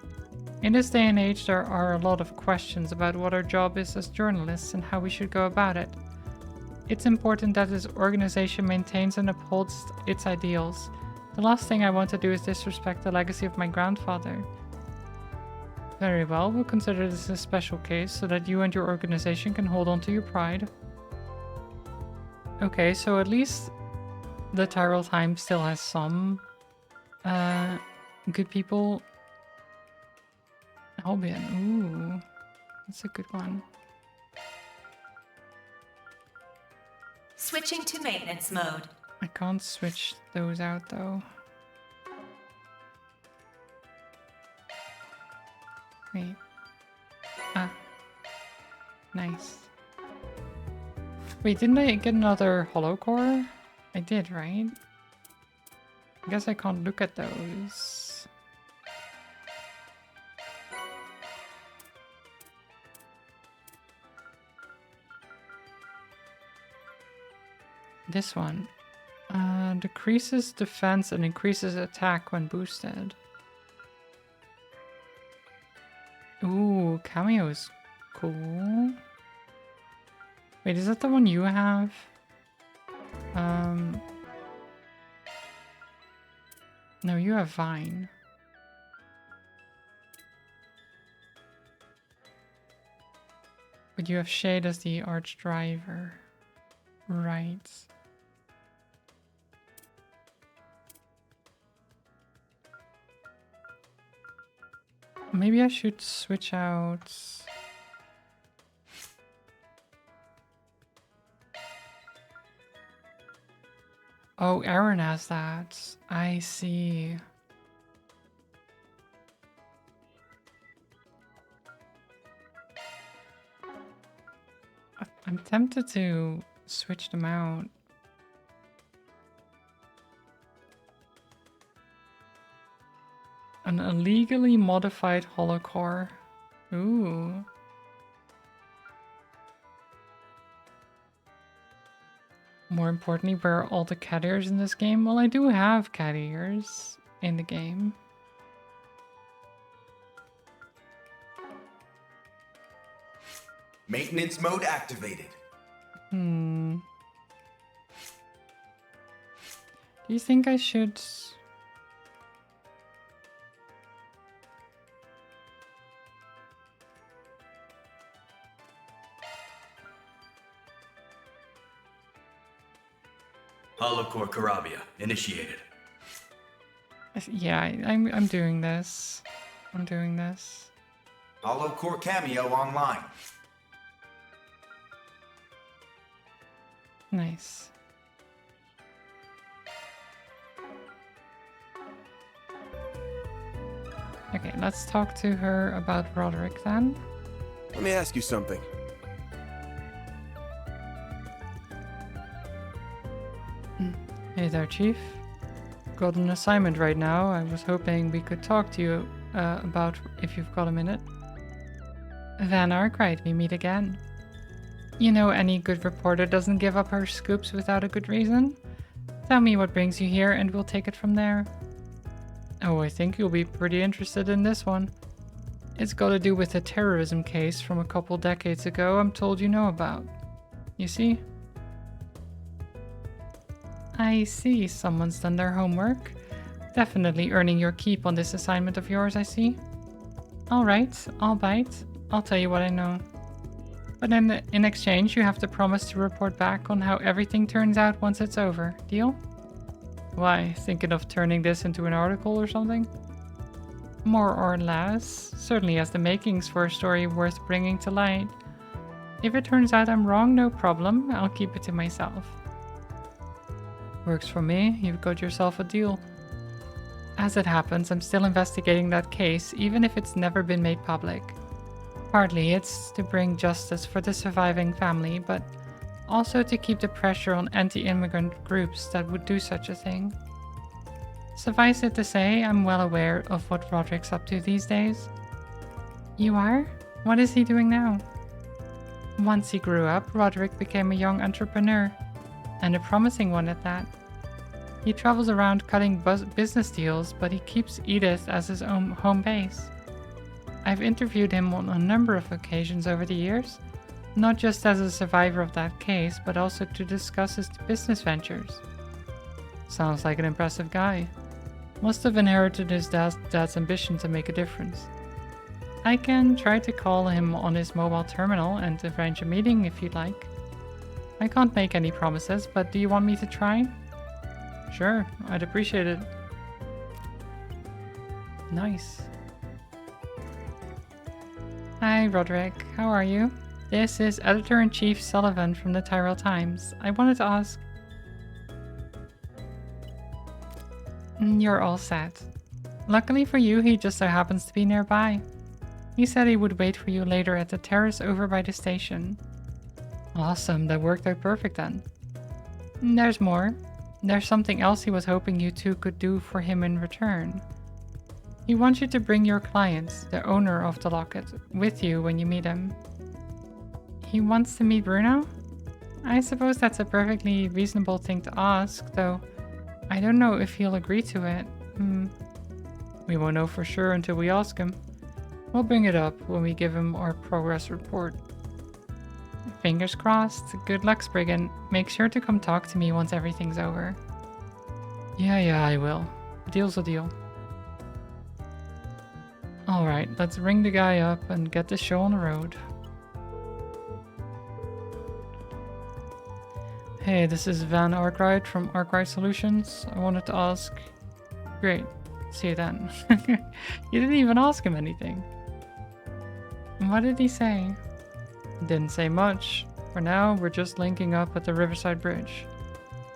In this day and age, there are a lot of questions about what our job is as journalists and how we should go about it. It's important that this organization maintains and upholds its ideals. The last thing I want to do is disrespect the legacy of my grandfather. Very well, we'll consider this a special case so that you and your organization can hold on to your pride. Okay, so at least the Tyrell Times still has some good people. Albion, ooh, that's a good one. Switching to maintenance mode. I can't switch those out though. Wait. Ah. Nice. Wait, didn't I get another hollow core? I did, right? I guess I can't look at those. This one. Decreases defense and increases attack when boosted. Ooh, cameo's cool. Wait, is that the one you have? No, you have Vine. But you have Shade as the arch driver. Right. Maybe I should switch out... Oh, Aaron has that. I see. I'm tempted to switch them out. An illegally modified holocore. Ooh. More importantly, where are all the cat ears in this game? Well, I do have cat ears in the game. Maintenance mode activated. Do you think I should... Hollow Core Carabia, initiated. Yeah, I'm doing this. I'm doing this. Hollow Core Cameo online. Nice. Okay, let's talk to her about Roderick then. Let me ask you something. Hey there, Chief. Got an assignment right now. I was hoping we could talk to you about if you've got a minute. Van Arkwright, we meet again. You know, any good reporter doesn't give up her scoops without a good reason. Tell me what brings you here and we'll take it from there. Oh, I think you'll be pretty interested in this one. It's got to do with a terrorism case from a couple decades ago I'm told you know about. You see? I see someone's done their homework. Definitely earning your keep on this assignment of yours, I see. Alright, I'll bite. I'll tell you what I know. But in exchange, you have to promise to report back on how everything turns out once it's over. Deal? Why, thinking of turning this into an article or something? More or less. Certainly has the makings for a story worth bringing to light. If it turns out I'm wrong, no problem. I'll keep it to myself. Works for me. You've got yourself a deal. As it happens, I'm still investigating that case, even if it's never been made public. Partly it's to bring justice for the surviving family, but also to keep the pressure on anti-immigrant groups that would do such a thing. Suffice it to say, I'm well aware of what Roderick's up to these days. You are? What is he doing now? Once he grew up, Roderick became a young entrepreneur, and a promising one at that. He travels around cutting business deals, but he keeps Edith as his own home base. I've interviewed him on a number of occasions over the years, not just as a survivor of that case, but also to discuss his business ventures. Sounds like an impressive guy. Must have inherited his dad's ambition to make a difference. I can try to call him on his mobile terminal and arrange a meeting if you'd like. I can't make any promises, but do you want me to try? Sure, I'd appreciate it. Nice. Hi, Roderick. How are you? This is Editor-in-Chief Sullivan from the Tyrell Times. I wanted to ask... You're all set. Luckily for you, he just so happens to be nearby. He said he would wait for you later at the terrace over by the station. Awesome, that worked out perfect then. There's more. There's something else he was hoping you two could do for him in return. He wants you to bring your client, the owner of the locket, with you when you meet him. He wants to meet Bruno? I suppose that's a perfectly reasonable thing to ask, though I don't know if he'll agree to it. We won't know for sure until we ask him. We'll bring it up when we give him our progress report. Fingers crossed. Good luck, Spriggan. Make sure to come talk to me once everything's over. Yeah, I will. Deal's a deal. Alright, let's ring the guy up and get this show on the road. Hey, this is Van Arkwright from Arkwright Solutions. I wanted to ask... Great. See you then. You didn't even ask him anything. What did he say? Didn't say much. For now, we're just linking up at the Riverside Bridge.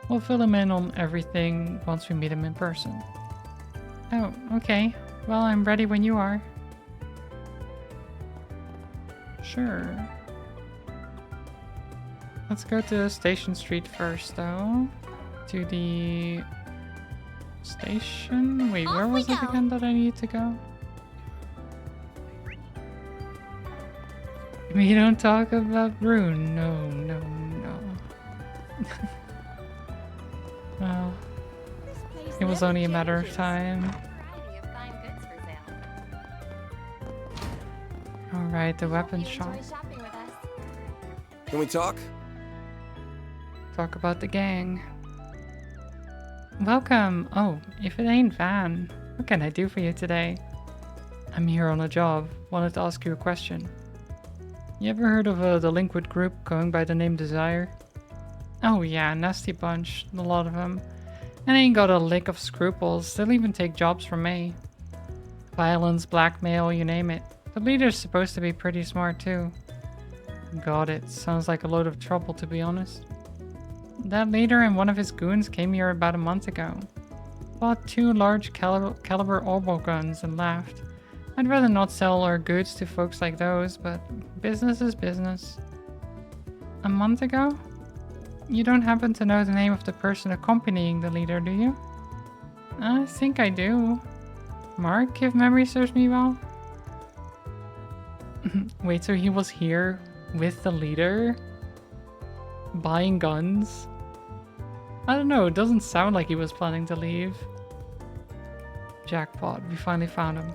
We'll fill him in on everything once we meet him in person. Oh, okay. Well, I'm ready when you are. Sure. Let's go to Station Street first, though. To the... station? Wait, where was it again that I needed to go? We don't talk about Rune. No. Well, it was only a matter of time. Alright, the weapons shop. Can we talk? Talk about the gang. Welcome. Oh, if it ain't Van, what can I do for you today? I'm here on a job. Wanted to ask you a question. You ever heard of a delinquent group going by the name Desire? Oh yeah, nasty bunch, a lot of them. And ain't got a lick of scruples. They'll even take jobs from me. Violence, blackmail, you name it. The leader's supposed to be pretty smart too. God, it sounds like a load of trouble, to be honest. That leader and one of his goons came here about a month ago. Bought 2 large caliber orbital guns and left. I'd rather not sell our goods to folks like those, but business is business. A month ago? You don't happen to know the name of the person accompanying the leader, do you? I think I do. Mark, if memory serves me well? Wait, so he was here with the leader? Buying guns? I don't know, it doesn't sound like he was planning to leave. Jackpot, we finally found him.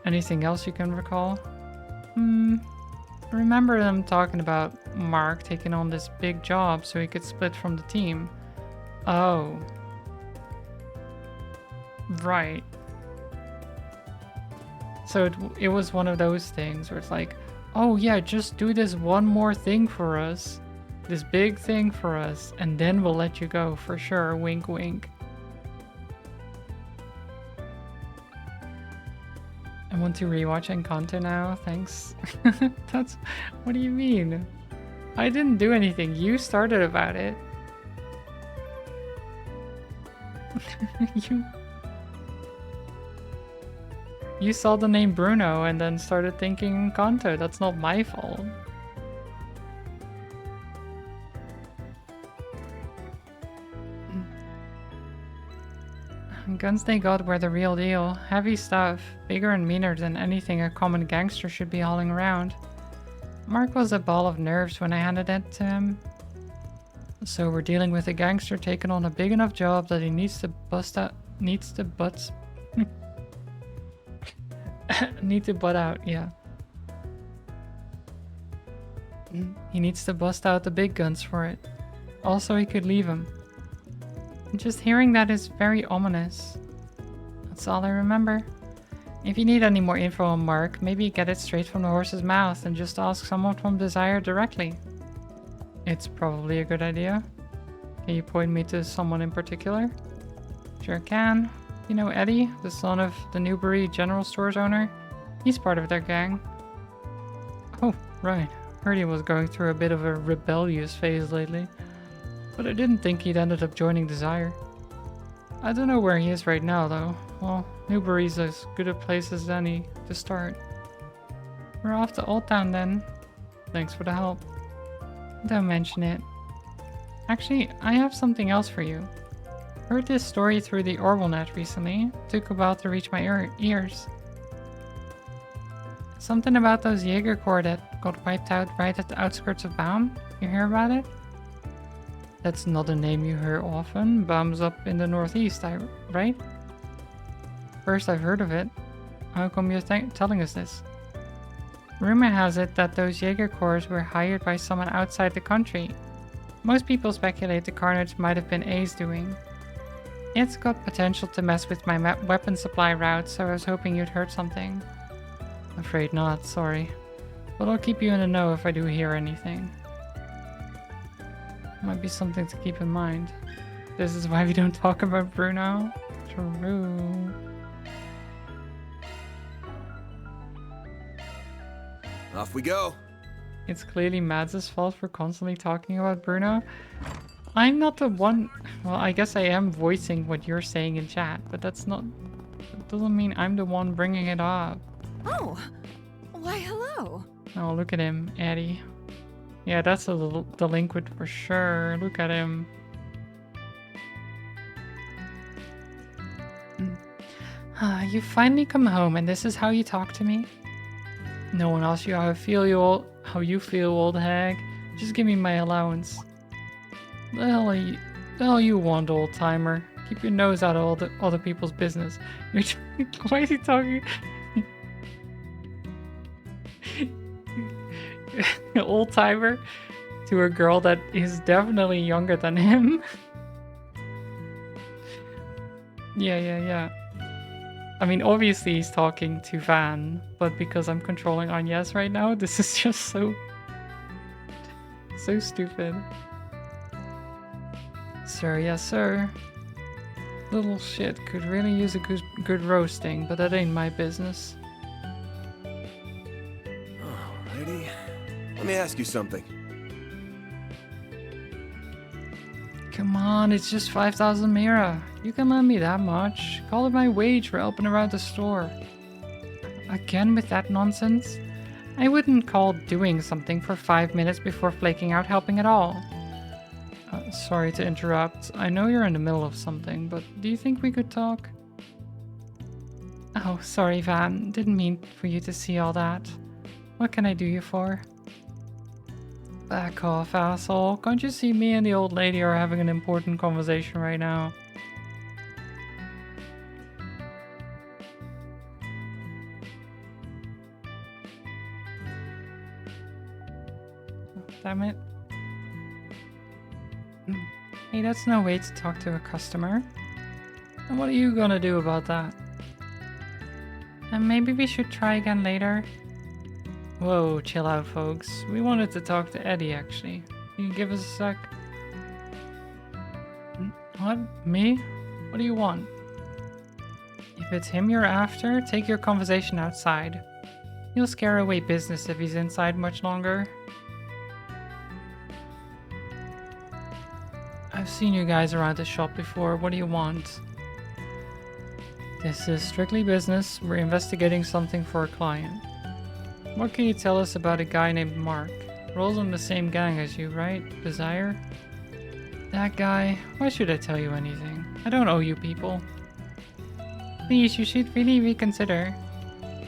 Anything else you can recall? Remember them talking about Mark taking on this big job so he could split from the team. Oh. Right. So it was one of those things where it's like, oh yeah, just do this one more thing for us. This big thing for us, and then we'll let you go for sure. Wink wink. I want to rewatch Encanto now, thanks. That's... what do you mean? I didn't do anything, you started about it. You saw the name Bruno and then started thinking Encanto, that's not my fault. Guns they got were the real deal. Heavy stuff, bigger and meaner than anything a common gangster should be hauling around. Mark was a ball of nerves when I handed it to him. So we're dealing with a gangster taking on a big enough job that he needs to butt out, yeah. He needs to bust out the big guns for it. Also, he could leave him. Just hearing that is very ominous. That's all I remember. If you need any more info on Mark, maybe get it straight from the horse's mouth and just ask someone from Desire directly. It's probably a good idea. Can you point me to someone in particular? Sure can. You know Eddie, the son of the Newbury General Stores owner? He's part of their gang. Oh, right. Heard he was going through a bit of a rebellious phase lately. But I didn't think he'd ended up joining Desire. I don't know where he is right now, though. Well, Newbury's as good a place as any to start. We're off to Old Town then. Thanks for the help. Don't mention it. Actually, I have something else for you. Heard this story through the Orwellnet recently. Took a while to reach my ears. Something about those Jaeger Corps that got wiped out right at the outskirts of Baum. You hear about it? That's not a name you hear often. Baum's up in the northeast, right? First I've heard of it. How come you're telling us this? Rumor has it that those Jaeger Corps were hired by someone outside the country. Most people speculate the carnage might have been A's doing. It's got potential to mess with my weapon supply route, so I was hoping you'd heard something. Afraid not, sorry. But I'll keep you in the know if I do hear anything. Might be something to keep in mind. This is why we don't talk about Bruno. True. Off we go. It's clearly Mads' fault for constantly talking about Bruno. I'm not the one... Well, I guess I am voicing what you're saying in chat, but that's not... That doesn't mean I'm the one bringing it up. Oh, why hello. Oh, look at him, Eddie. Yeah, that's a little delinquent for sure. Look at him. You finally come home and this is how you talk to me? No one asks you how you feel, old hag. Just give me my allowance. The hell you want, old timer? Keep your nose out of all the other people's business. Why is he talking? Old timer to a girl that is definitely younger than him. Yeah. I mean, obviously he's talking to Van, but because I'm controlling Agnes right now, this is just so stupid. sir, yes, sir. Little shit could really use a good roasting, but that ain't my business. Alrighty. Let me ask you something. Come on, it's just 5,000 Mira. You can lend me that much. Call it my wage for helping around the store. Again with that nonsense? I wouldn't call doing something for 5 minutes before flaking out helping at all. Sorry to interrupt. I know you're in the middle of something, but do you think we could talk? Oh, sorry, Van. Didn't mean for you to see all that. What can I do you for? Back off, asshole. Can't you see me and the old lady are having an important conversation right now? Damn it. Hey, that's no way to talk to a customer. And what are you gonna do about that? And maybe we should try again later. Whoa, chill out, folks. We wanted to talk to Eddie, actually. Can you give us a sec? What? Me? What do you want? If it's him you're after, take your conversation outside. He'll scare away business if he's inside much longer. I've seen you guys around the shop before. What do you want? This is strictly business. We're investigating something for a client. What can you tell us about a guy named Mark? Rolls in the same gang as you, right? Desire? That guy? Why should I tell you anything? I don't owe you people. Please, you should really reconsider.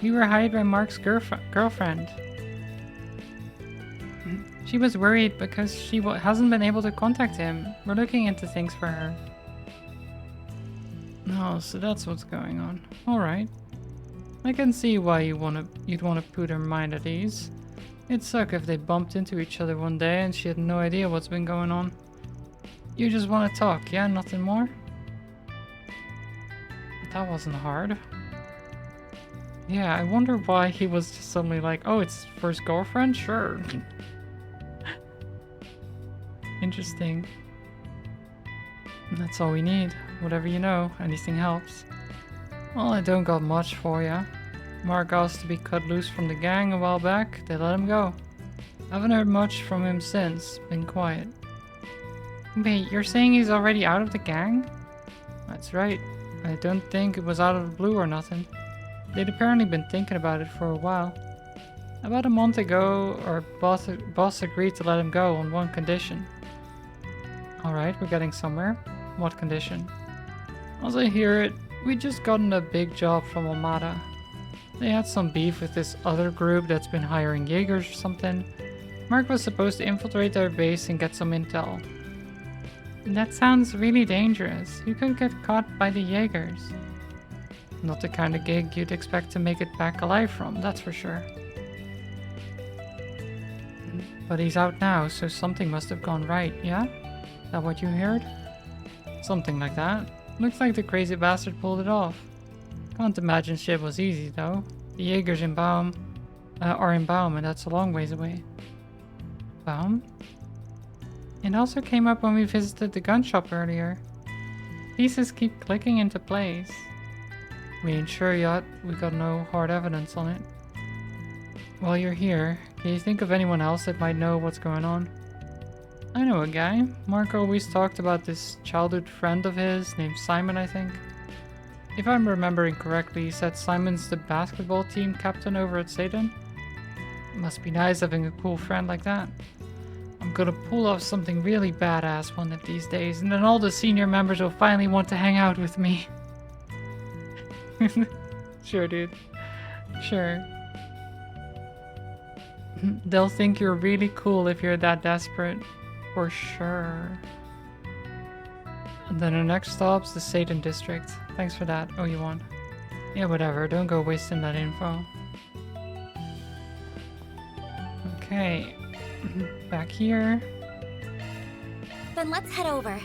We were hired by Mark's girlfriend. She was worried because she hasn't been able to contact him. We're looking into things for her. Oh, so that's what's going on. Alright. I can see why you'd want to put her mind at ease. It'd suck if they bumped into each other one day and she had no idea what's been going on. You just want to talk, yeah? Nothing more? That wasn't hard. Yeah, I wonder why he was just suddenly like, oh, it's for his girlfriend? Sure. Interesting. That's all we need. Whatever you know, anything helps. Well, I don't got much for ya. Mark asked to be cut loose from the gang a while back. They let him go. Haven't heard much from him since. Been quiet. Wait, you're saying he's already out of the gang? That's right. I don't think it was out of the blue or nothing. They'd apparently been thinking about it for a while. About a month ago, our boss agreed to let him go on one condition. Alright, we're getting somewhere. What condition? As I hear it, we just gotten a big job from Almada. They had some beef with this other group that's been hiring Jaegers or something. Mark was supposed to infiltrate their base and get some intel. That sounds really dangerous. You could get caught by the Jaegers. Not the kind of gig you'd expect to make it back alive from, that's for sure. But he's out now, so something must have gone right, yeah? Is that what you heard? Something like that. Looks like the crazy bastard pulled it off. Can't imagine shit was easy, though. The Jaegers in Baum are in Baum, and that's a long ways away. Baum? It also came up when we visited the gun shop earlier. Pieces keep clicking into place. We ain't sure yet. We got no hard evidence on it. While you're here, can you think of anyone else that might know what's going on? I know a guy. Mark always talked about this childhood friend of his named Simon, I think. If I'm remembering correctly, he said Simon's the basketball team captain over at Satan. Must be nice having a cool friend like that. I'm gonna pull off something really badass one of these days, and then all the senior members will finally want to hang out with me. Sure, dude. Sure. They'll think you're really cool if you're that desperate. For sure. And then our next stop's the Satan district. Thanks for that. Oh, you won. Yeah, whatever. Don't go wasting that info. Okay. Back here. Then let's head over.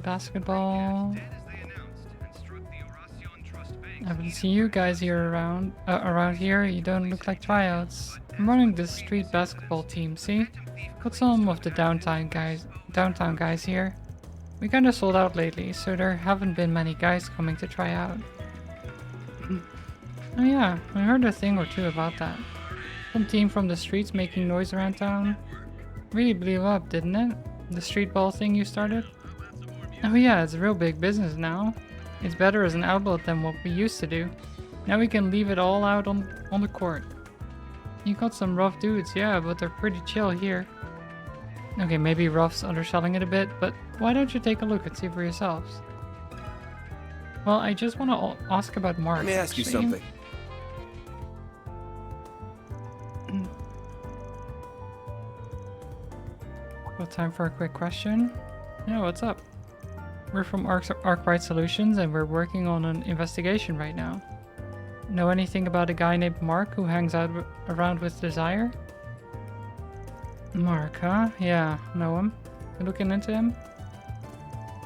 Basketball. I haven't seen you guys here around here. You don't look like tryouts. I'm running this street basketball team, see? Got some of the downtown guys here. We kinda sold out lately, so there haven't been many guys coming to try out. Oh yeah, I heard a thing or two about that. Some team from the streets making noise around town. Really blew up, didn't it? The street ball thing you started? Oh yeah, it's a real big business now. It's better as an outlet than what we used to do. Now we can leave it all out on the court. You got some rough dudes, yeah, but they're pretty chill here. Okay, maybe rough's underselling it a bit, but why don't you take a look and see for yourselves? Well, I just want to ask about Mark. Let me ask you something. Got time for a quick question? Yeah, what's up? We're from Arkwright Solutions and we're working on an investigation right now. Know anything about a guy named Mark who hangs out around with Desire? Mark, huh? Yeah, know him. You looking into him?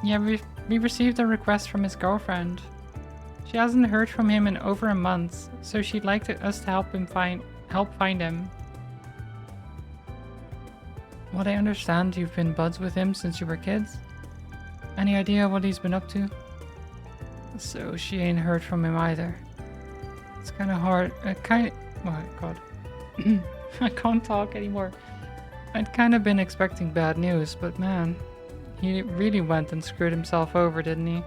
Yeah, we received a request from his girlfriend. She hasn't heard from him in over a month, so she'd like us to help find him. What I understand, you've been buds with him since you were kids? Any idea what he's been up to? So she ain't heard from him either. It's kinda hard. Oh my god. I can't talk anymore. I'd kinda been expecting bad news, but man, he really went and screwed himself over, didn't he?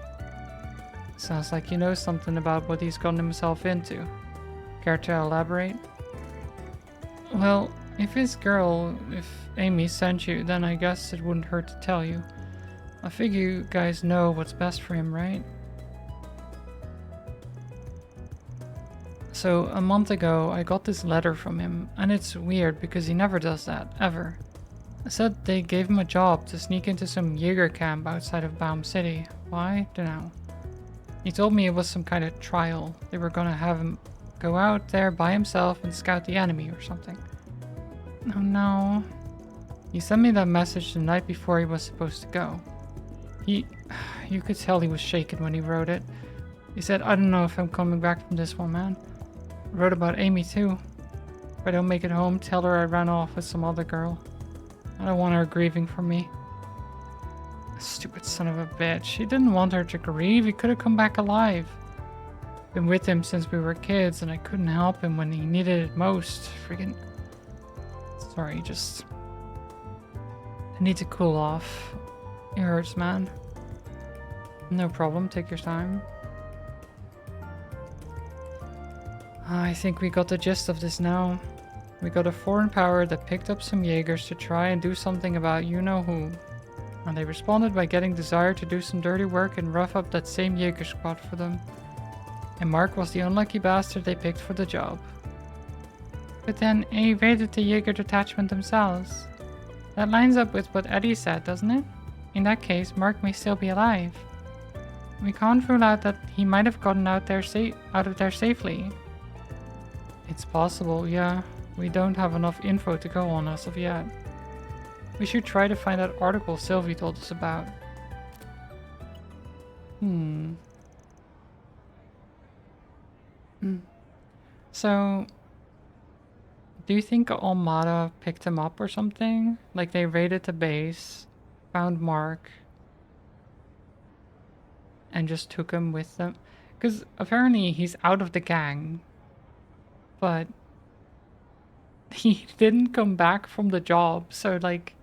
Sounds like you know something about what he's gotten himself into. Care to elaborate? Well, if Amy sent you, then I guess it wouldn't hurt to tell you. I figure you guys know what's best for him, right? So, a month ago, I got this letter from him, and it's weird because he never does that, ever. I said they gave him a job to sneak into some Jaeger camp outside of Baum City. Why? Dunno. He told me it was some kind of trial. They were gonna have him go out there by himself and scout the enemy or something. Oh no. He sent me that message the night before he was supposed to go. You could tell he was shaken when he wrote it. He said, I don't know if I'm coming back from this one, man. Wrote about Amy too. If I don't make it home, tell her I ran off with some other girl. I don't want her grieving for me. Stupid son of a bitch. He didn't want her to grieve. He could have come back alive. Been with him since we were kids and I couldn't help him when he needed it most. Freaking... Sorry, just... I need to cool off. It hurts, man. No problem, take your time. I think we got the gist of this now. We got a foreign power that picked up some Jaegers to try and do something about you-know-who. And they responded by getting Desire to do some dirty work and rough up that same Jaeger squad for them. And Mark was the unlucky bastard they picked for the job. But then they evaded the Jaeger detachment themselves. That lines up with what Eddie said, doesn't it? In that case, Mark may still be alive. We can't rule out that he might have gotten out of there safely. It's possible, yeah. We don't have enough info to go on as of yet. We should try to find that article Sylvie told us about. So, do you think Almada picked him up or something? Like they raided the base, found Mark, and just took him with them? Because apparently he's out of the gang, but he didn't come back from the job, so like...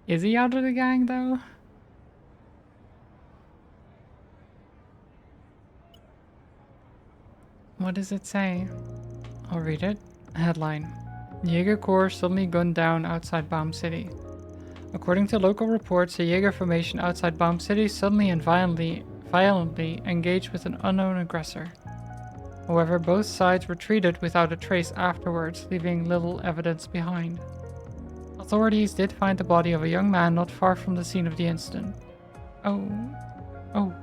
Is he out of the gang though? What does it say? I'll read it. Headline: Jaeger Corps suddenly gunned down outside Baum City. According to local reports, a Jaeger formation outside Baum City suddenly and violently engaged with an unknown aggressor. However, both sides retreated without a trace afterwards, leaving little evidence behind. Authorities did find the body of a young man not far from the scene of the incident. Oh.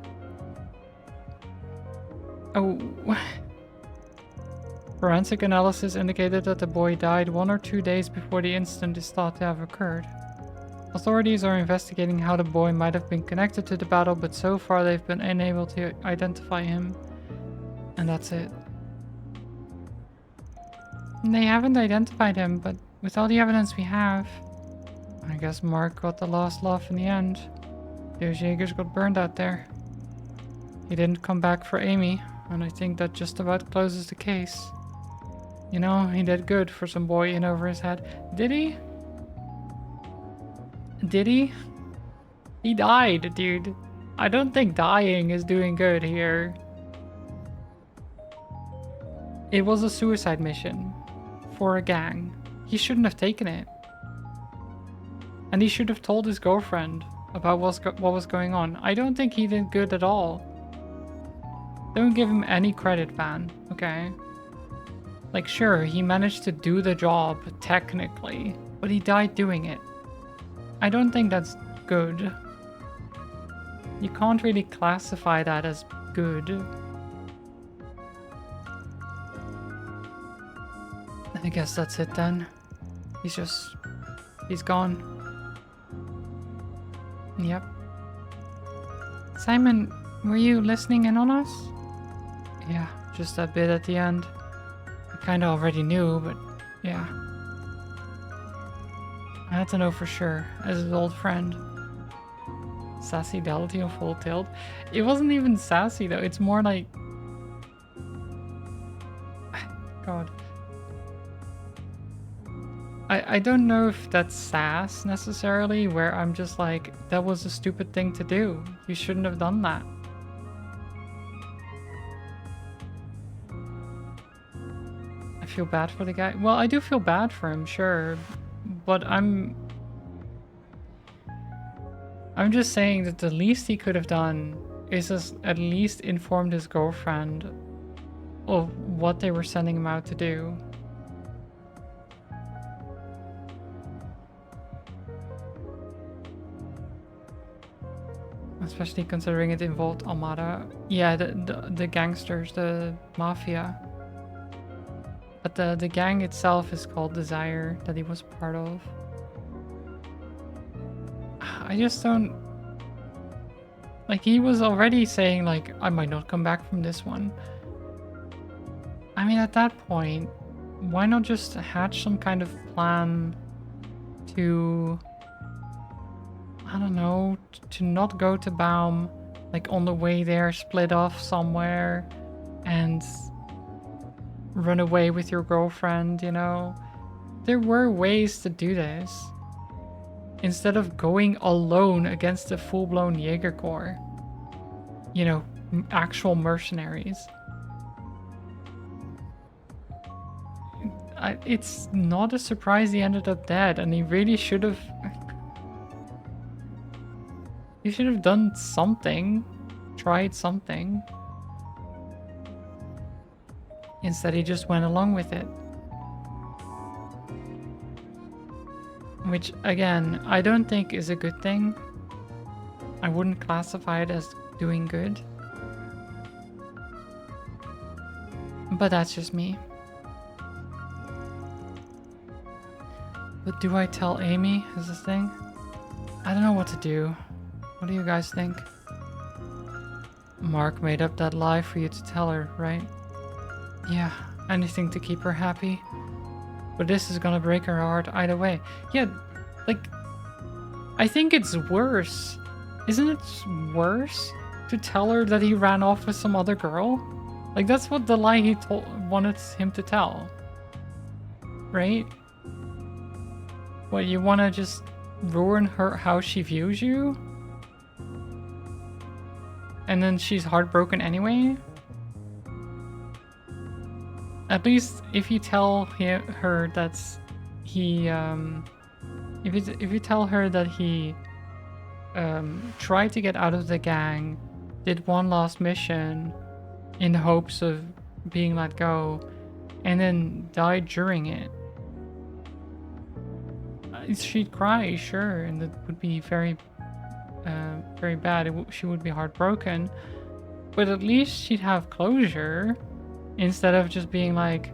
Forensic analysis indicated that the boy died 1 or 2 days before the incident is thought to have occurred. Authorities are investigating how the boy might have been connected to the battle, but so far they've been unable to identify him. And that's it. And they haven't identified him, but with all the evidence we have, I guess Mark got the last laugh in the end. Those Jaegers got burned out there. He didn't come back for Amy, and I think that just about closes the case. You know, he did good for some boy in over his head. Did he? Did he? He died, dude. I don't think dying is doing good here. It was a suicide mission for a gang. He shouldn't have taken it. And he should have told his girlfriend about what was going on. I don't think he did good at all. Don't give him any credit, Van. Okay? Like, sure, he managed to do the job, technically, but he died doing it. I don't think that's good. You can't really classify that as good. I guess that's it then. He's gone. Yep. Simon, were you listening in on us? Yeah, just that bit at the end. I kinda already knew, but yeah. I had to know for sure, as his old friend. Sassy Madelity of Full Tilt. It wasn't even sassy though, it's more like... God. I don't know if that's sass necessarily, where I'm just like, that was a stupid thing to do. You shouldn't have done that. I feel bad for the guy. Well, I do feel bad for him, sure. But I'm just saying that the least he could have done is just at least informed his girlfriend of what they were sending him out to do. Especially considering it involved Almada. Yeah, the gangsters, the mafia. But the gang itself is called Desire, that he was part of. I just don't... Like, he was already saying, like, I might not come back from this one. I mean, at that point, why not just hatch some kind of plan to... I don't know, to not go to Baum, like on the way there, split off somewhere and run away with your girlfriend, you know? There were ways to do this. Instead of going alone against a full-blown Jaeger Corps. You know, actual mercenaries. It's not a surprise he ended up dead, and he really should have... You should have done something. Tried something. Instead, he just went along with it. Which, again, I don't think is a good thing. I wouldn't classify it as doing good. But that's just me. But do I tell Amy is the thing? I don't know what to do. What do you guys think? Mark made up that lie for you to tell her, right? Yeah, anything to keep her happy. But this is gonna break her heart either way. Yeah, like... I think it's worse. Isn't it worse to tell her that he ran off with some other girl? Like, that's what the lie he wanted him to tell. Right? What, you wanna just ruin her how she views you? And then she's heartbroken anyway? At least if you tell her that he, if you tell her that he tried to get out of the gang, did one last mission in the hopes of being let go, and then died during it. She'd cry, sure, and that would be very bad. She would be heartbroken, but at least she'd have closure instead of just being like,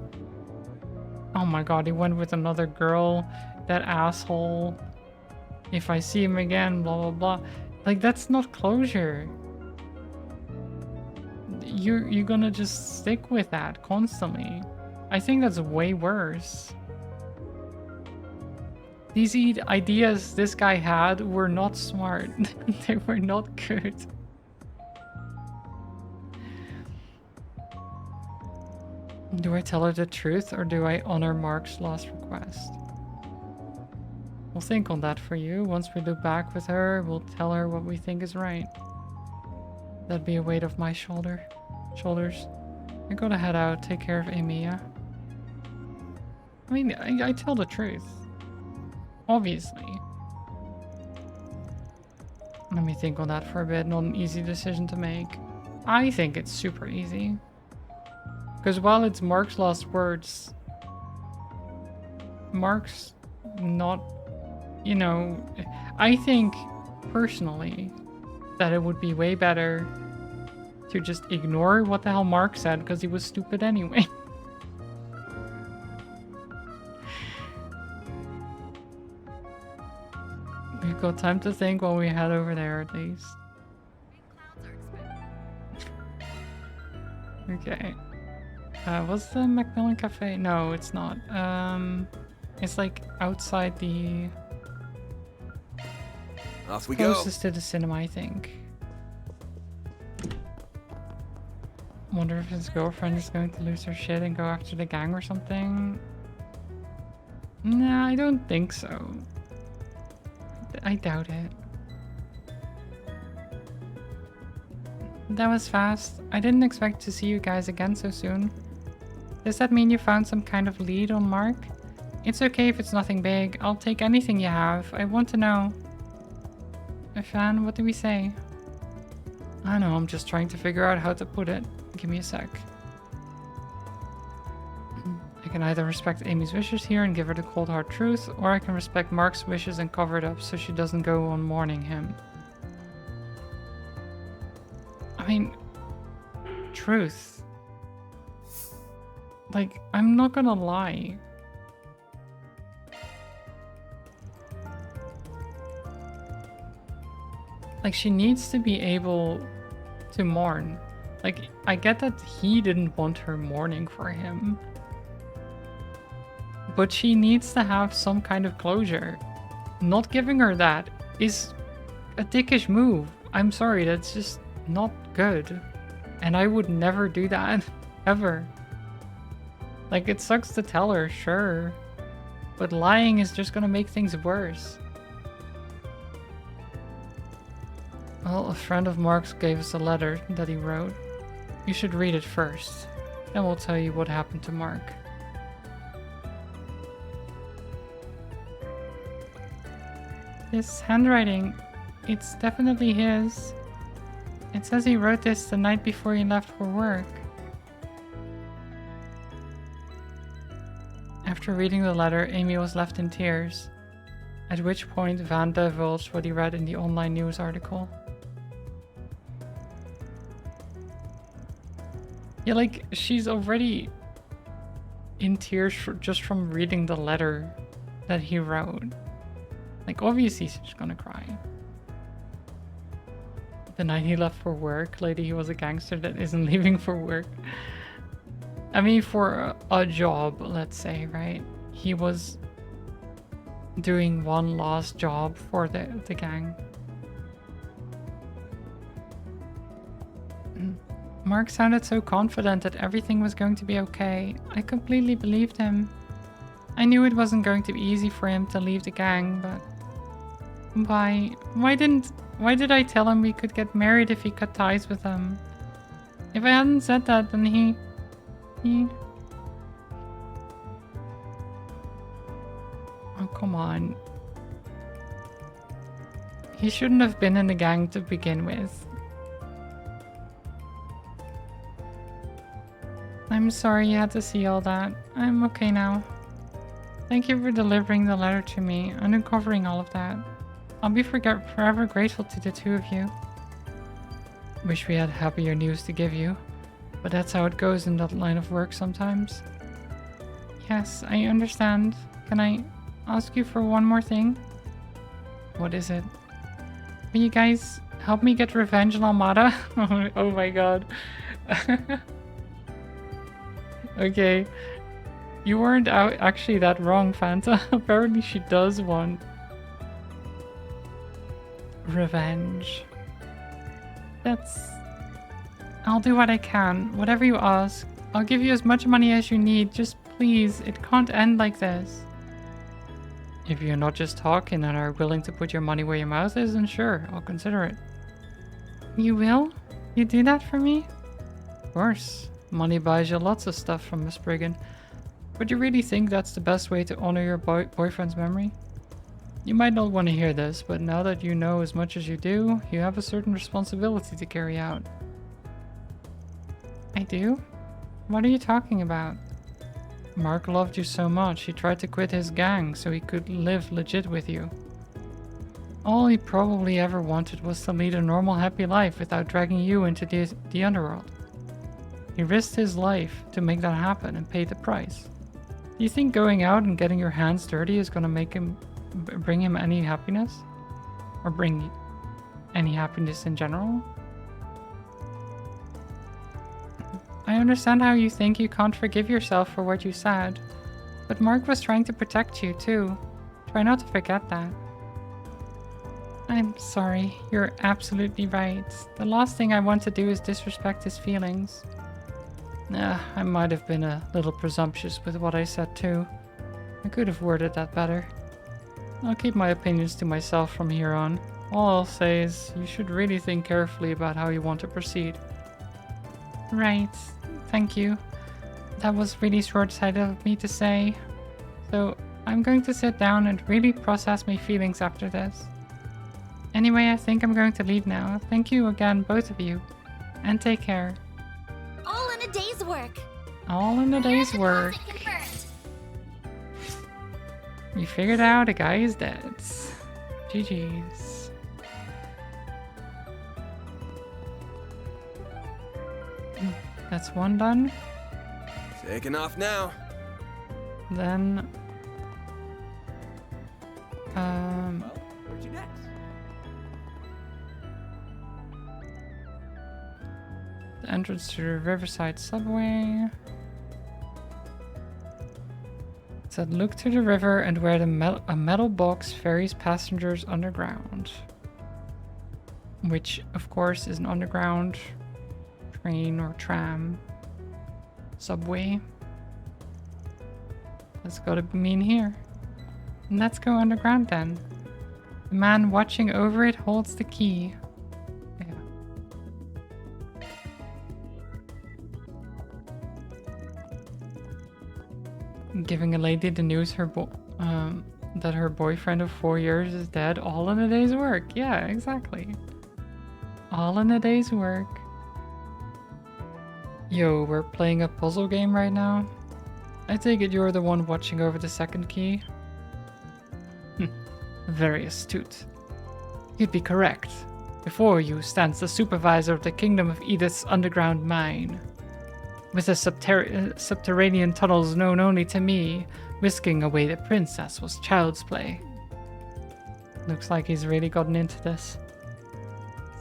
oh my god, he went with another girl, that asshole. If I see him again, blah blah blah. Like, that's not closure. You're gonna just stick with that constantly. I think that's way worse. These ideas this guy had were not smart. They were not good. Do I tell her the truth or do I honor Mark's last request? We'll think on that for you. Once we look back with her, we'll tell her what we think is right. That'd be a weight off my shoulders. I gotta head out, take care of Amy, yeah? I mean, I tell the truth. Obviously. Let me think on that for a bit. Not an easy decision to make. I think it's super easy. Because while it's Mark's last words, Mark's not, you know, I think personally that it would be way better to just ignore what the hell Mark said because he was stupid anyway. We've got time to think while we head over there at least. Okay. What's the Macmillan Cafe? No, it's not. It's like outside the... Off we go. Closest to the cinema, I think. Wonder if his girlfriend is going to lose her shit and go after the gang or something. Nah, I don't think so. I doubt it. That was fast. I didn't expect to see you guys again so soon. Does that mean you found some kind of lead on Mark? It's okay if it's nothing big. I'll take anything you have. I want to know. Fan, what do we say? I know, I'm just trying to figure out how to put it. Give me a sec. I can either respect Amy's wishes here and give her the cold hard truth, or I can respect Mark's wishes and cover it up so she doesn't go on mourning him. I mean, truth. Like, I'm not gonna lie. Like, she needs to be able to mourn. Like, I get that he didn't want her mourning for him. But she needs to have some kind of closure. Not giving her that is a dickish move. I'm sorry, that's just not good. And I would never do that, ever. Like, it sucks to tell her, sure. But lying is just gonna make things worse. Well, a friend of Mark's gave us a letter that he wrote. You should read it first. Then we'll tell you what happened to Mark. This handwriting, it's definitely his. It says he wrote this the night before he left for work. After reading the letter, Amy was left in tears, at which point Van divulged what he read in the online news article. Yeah, like, she's already in tears just from reading the letter that he wrote. Like, obviously she's gonna cry. The night he left for work, lady, he was a gangster that isn't leaving for work. I mean, for a job, let's say, right? He was doing one last job for the gang. Mark sounded so confident that everything was going to be okay. I completely believed him. I knew it wasn't going to be easy for him to leave the gang, but... Why did I tell him we could get married if he cut ties with them? If I hadn't said that, then he... Oh, come on. He shouldn't have been in the gang to begin with. I'm sorry you had to see all that. I'm okay now. Thank you for delivering the letter to me and uncovering all of that. I'll be forever grateful to the two of you. Wish we had happier news to give you, but that's how it goes in that line of work sometimes. Yes, I understand. Can I ask you for one more thing? What is it? Will you guys help me get revenge on Armada? Oh my god. Okay. You weren't out actually that wrong, Fanta. Apparently she does want revenge. I'll do what I can. Whatever you ask. I'll give you as much money as you need. Just please, it can't end like this. If you're not just talking and are willing to put your money where your mouth is, then sure, I'll consider it. You will? You do that for me? Of course. Money buys you lots of stuff from Miss Briggan. But you really think that's the best way to honor your boyfriend's memory? You might not want to hear this, but now that you know as much as you do, you have a certain responsibility to carry out. I do? What are you talking about? Mark loved you so much, he tried to quit his gang so he could live legit with you. All he probably ever wanted was to lead a normal, happy life without dragging you into the underworld. He risked his life to make that happen and paid the price. Do you think going out and getting your hands dirty is gonna bring him any happiness? Or bring any happiness in general? I understand how you think you can't forgive yourself for what you said, but Mark was trying to protect you too. Try not to forget that. I'm sorry, you're absolutely right. The last thing I want to do is disrespect his feelings. I might have been a little presumptuous with what I said too. I could have worded that better. I'll keep my opinions to myself from here on. All I'll say is you should really think carefully about how you want to proceed. Right. Thank you. That was really short-sighted of me to say. So, I'm going to sit down and really process my feelings after this. Anyway, I think I'm going to leave now. Thank you again, both of you. And take care. All in a day's work. All in a day's work. We figured out a guy is dead. GG's. That's one done. Taking off now. Then... Where'd you next? the entrance to the Riverside subway. It said, look to the river and where a metal box ferries passengers underground. Which, of course, is an underground train or tram. Subway. That's gotta mean here. And let's go underground then. The man watching over it holds the key. Giving a lady the news that her boyfriend of 4 years is dead all in a day's work. Yeah, exactly. All in a day's work. Yo, we're playing a puzzle game right now. I take it you're the one watching over the second key? Very astute. You'd be correct. Before you stands the supervisor of the Kingdom of Edith's underground mine. With the subterranean tunnels known only to me, whisking away the princess was child's play. Looks like he's really gotten into this.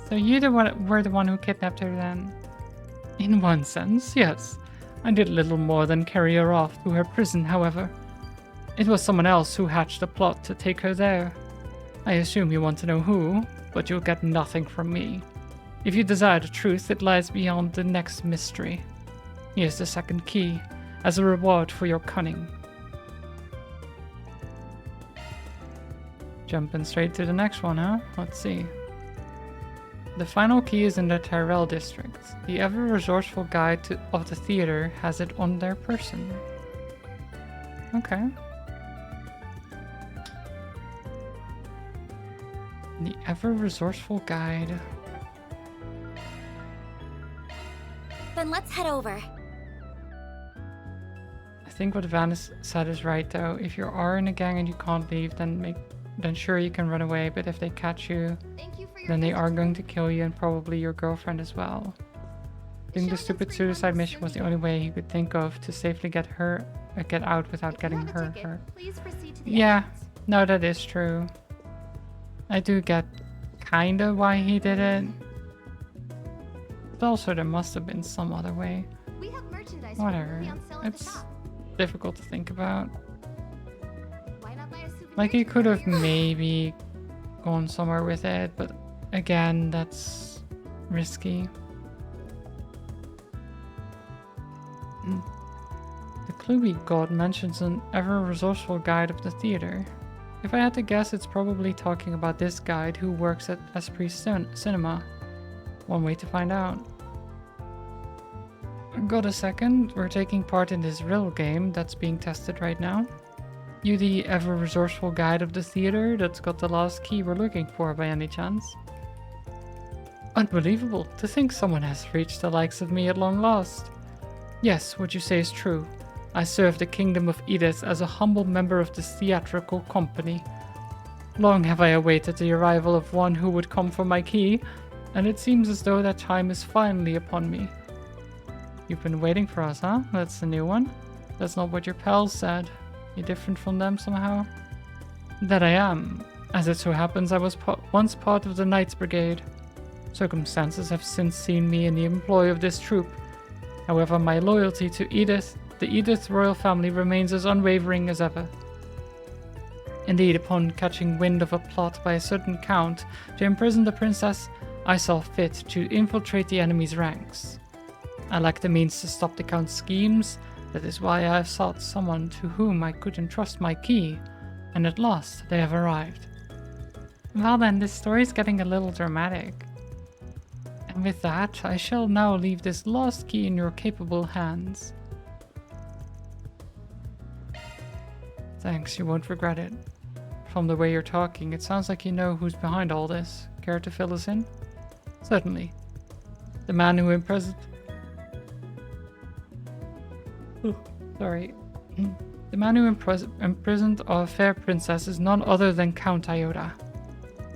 So you were the one who kidnapped her then? In one sense, yes. I did little more than carry her off to her prison, however. It was someone else who hatched a plot to take her there. I assume you want to know who, but you'll get nothing from me. If you desire the truth, it lies beyond the next mystery. Here's the second key, as a reward for your cunning. Jumping straight to the next one, huh? Let's see. The final key is in the Tyrell district. The ever-resourceful guide of the theater has it on their person. Okay. The ever-resourceful guide. Then let's head over. I think what Vanis said is right though. If you are in a gang and you can't leave, then sure you can run away, but if they catch you, then they are going to kill you and probably your girlfriend as well. I think the stupid suicide mission was the only way he could think of to safely get out without getting her hurt. Yeah, no, that is true. I do get kinda why he did it. But also there must have been some other way. We have merchandise Whatever. on sale at the It's shop. difficult to think about. Why not buy a souvenir Like he to could have remember your- maybe gone somewhere with it, but again, that's risky. The clue we got mentions an ever-resourceful guide of the theater. If I had to guess, it's probably talking about this guide who works at Esprit Cinema. One way to find out. Got a second? We're taking part in this riddle game that's being tested right now. You the ever-resourceful guide of the theater that's got the last key we're looking for by any chance? Unbelievable to think someone has reached the likes of me at long last. Yes, what you say is true. I serve the kingdom of Edith as a humble member of this theatrical company. Long have I awaited the arrival of one who would come for my key, and it seems as though that time is finally upon me. You've been waiting for us, huh? That's the new one. That's not what your pals said. You're different from them somehow? That I am. As it so happens, I was once part of the Knights Brigade. Circumstances have since seen me in the employ of this troop. However, my loyalty to Edith, the Edith royal family, remains as unwavering as ever. Indeed, upon catching wind of a plot by a certain count to imprison the princess, I saw fit to infiltrate the enemy's ranks. I lack the means to stop the count's schemes. That is why I have sought someone to whom I could entrust my key, and at last they have arrived. Well then, this story is getting a little dramatic. And with that, I shall now leave this lost key in your capable hands. Thanks, you won't regret it. From the way you're talking, it sounds like you know who's behind all this. Care to fill us in? Certainly. The man who imprisoned... Sorry. The man who imprisoned our fair princess is none other than Count Iota.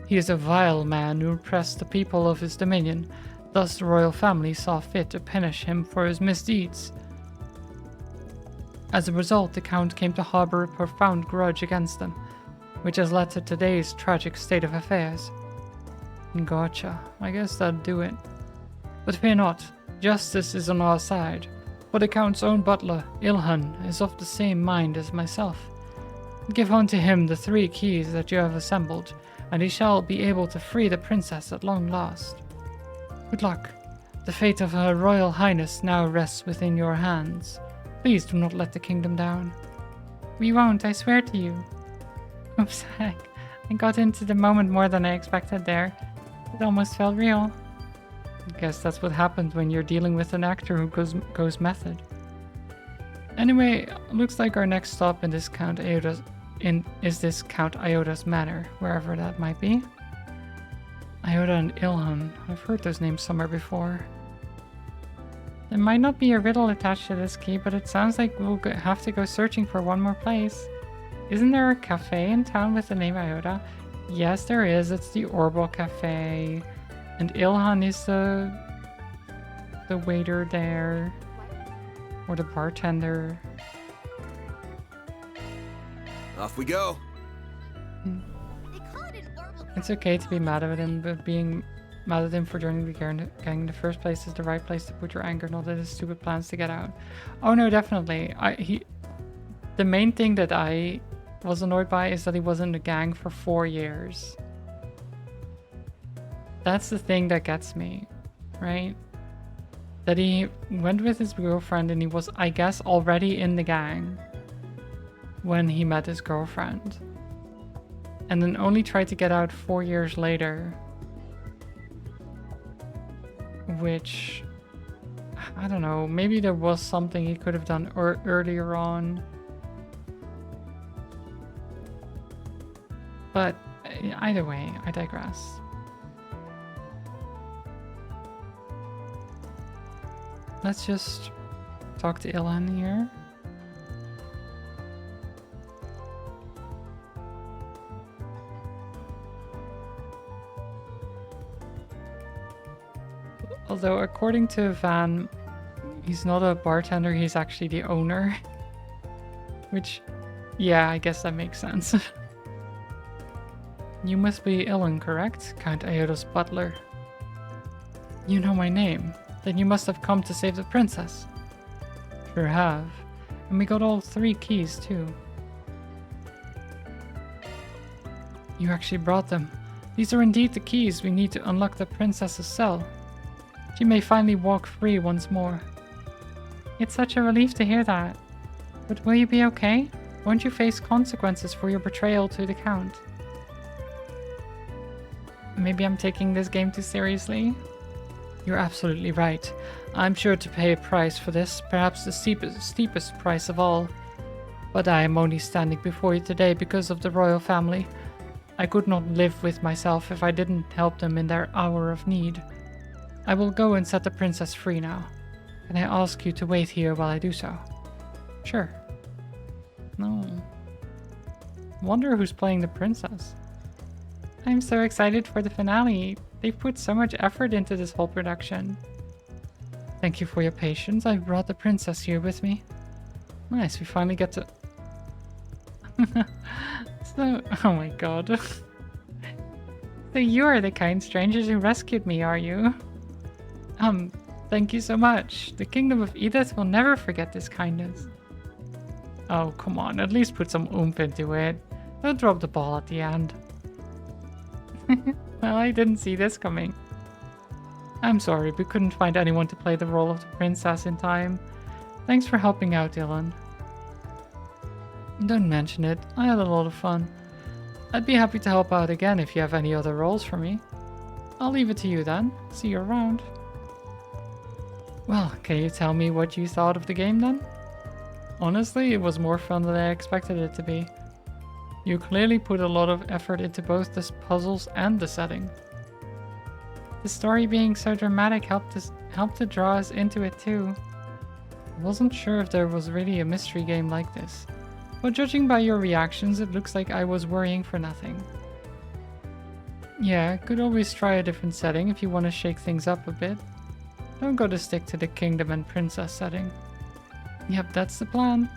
He is a vile man who oppressed the people of his dominion. Thus the royal family saw fit to punish him for his misdeeds. As a result, the Count came to harbor a profound grudge against them, which has led to today's tragic state of affairs. Gotcha. I guess that'd do it. But fear not. Justice is on our side. For the Count's own butler, Ilhan, is of the same mind as myself. Give unto him the 3 keys that you have assembled, and he shall be able to free the princess at long last. Good luck. The fate of Her Royal Highness now rests within your hands. Please do not let the kingdom down. We won't, I swear to you. Oops, I got into the moment more than I expected there. It almost felt real. I guess that's what happens when you're dealing with an actor who goes method. Anyway, looks like our next stop in this Count Iota's manor, wherever that might be. Iota and Ilhan. I've heard those names somewhere before. There might not be a riddle attached to this key, but it sounds like we'll have to go searching for one more place. Isn't there a cafe in town with the name Iota? Yes, there is. It's the Orbal Cafe. And Ilhan is the waiter there. Or the bartender. Off we go. It's okay to be mad at him, but being mad at him for joining the gang in the first place is the right place to put your anger, not at his stupid plans to get out. Oh no, definitely. The main thing that I was annoyed by is that he was in the gang for 4 years. That's the thing that gets me, right? That he went with his girlfriend and he was, I guess, already in the gang when he met his girlfriend. And then only tried to get out 4 years later. Which, I don't know, maybe there was something he could have done earlier on. But either way, I digress. Let's just talk to Ilhan here. Although according to Van, he's not a bartender, he's actually the owner. Which, yeah, I guess that makes sense. You must be Ilan, correct? Count Ioda's butler. You know my name. Then you must have come to save the princess. Sure have. And we got all 3 keys, too. You actually brought them. These are indeed the keys we need to unlock the princess's cell. She may finally walk free once more. It's such a relief to hear that. But will you be okay? Won't you face consequences for your betrayal to the Count? Maybe I'm taking this game too seriously? You're absolutely right. I'm sure to pay a price for this, perhaps the steepest price of all. But I am only standing before you today because of the royal family. I could not live with myself if I didn't help them in their hour of need. I will go and set the princess free now. Can I ask you to wait here while I do so? Sure. No. Wonder who's playing the princess. I'm so excited for the finale. They've put so much effort into this whole production. Thank you for your patience. I brought the princess here with me. Nice, we finally get to... So, oh my god. So you are the kind strangers who rescued me, are you? Thank you so much. The Kingdom of Edith will never forget this kindness. Oh, come on, at least put some oomph into it. Don't drop the ball at the end. Well, I didn't see this coming. I'm sorry, we couldn't find anyone to play the role of the princess in time. Thanks for helping out, Dylan. Don't mention it. I had a lot of fun. I'd be happy to help out again if you have any other roles for me. I'll leave it to you then. See you around. Well, can you tell me what you thought of the game then? Honestly, it was more fun than I expected it to be. You clearly put a lot of effort into both the puzzles and the setting. The story being so dramatic helped to draw us into it too. I wasn't sure if there was really a mystery game like this, but judging by your reactions, it looks like I was worrying for nothing. Yeah, could always try a different setting if you want to shake things up a bit. Don't go to stick to the kingdom and princess setting. Yep, that's the plan.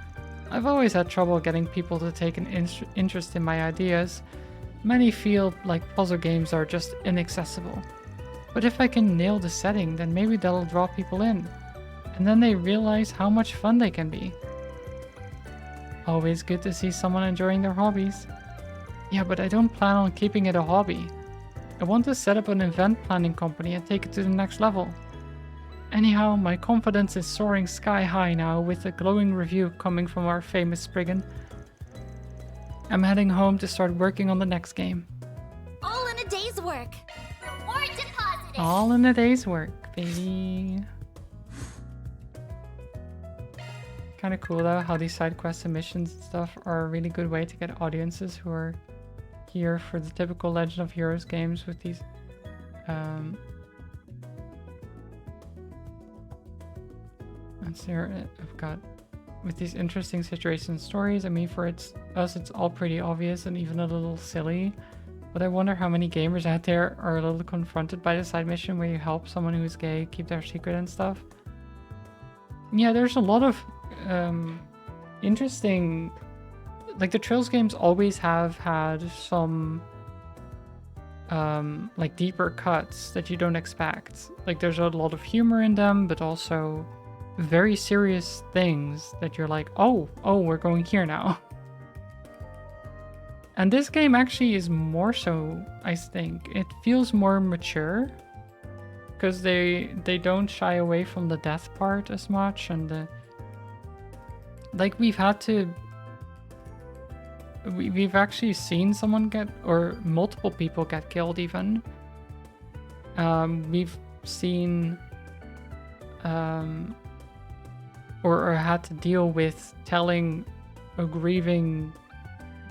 I've always had trouble getting people to take an interest in my ideas. Many feel like puzzle games are just inaccessible. But if I can nail the setting, then maybe that'll draw people in. And then they realize how much fun they can be. Always good to see someone enjoying their hobbies. Yeah, but I don't plan on keeping it a hobby. I want to set up an event planning company and take it to the next level. Anyhow, my confidence is soaring sky high now with a glowing review coming from our famous Spriggan. I'm heading home to start working on the next game. All in a day's work. Reward deposited. All in a day's work, baby. Kind of cool though how these side quests and missions and stuff are a really good way to get audiences who are here for the typical Legend of Heroes games with these let's see, I've got with these interesting situations and stories. I mean, for us it's all pretty obvious and even a little silly, but I wonder how many gamers out there are a little confronted by the side mission where you help someone who's gay keep their secret and stuff. Yeah, there's a lot of interesting, like the Trails games always have had some like deeper cuts that you don't expect. Like there's a lot of humor in them, but also very serious things that you're like, oh, we're going here now. And this game actually is more so, I think. It feels more mature because they don't shy away from the death part as much, and like we've actually seen someone get, or multiple people get killed even. We've seen or had to deal with telling a grieving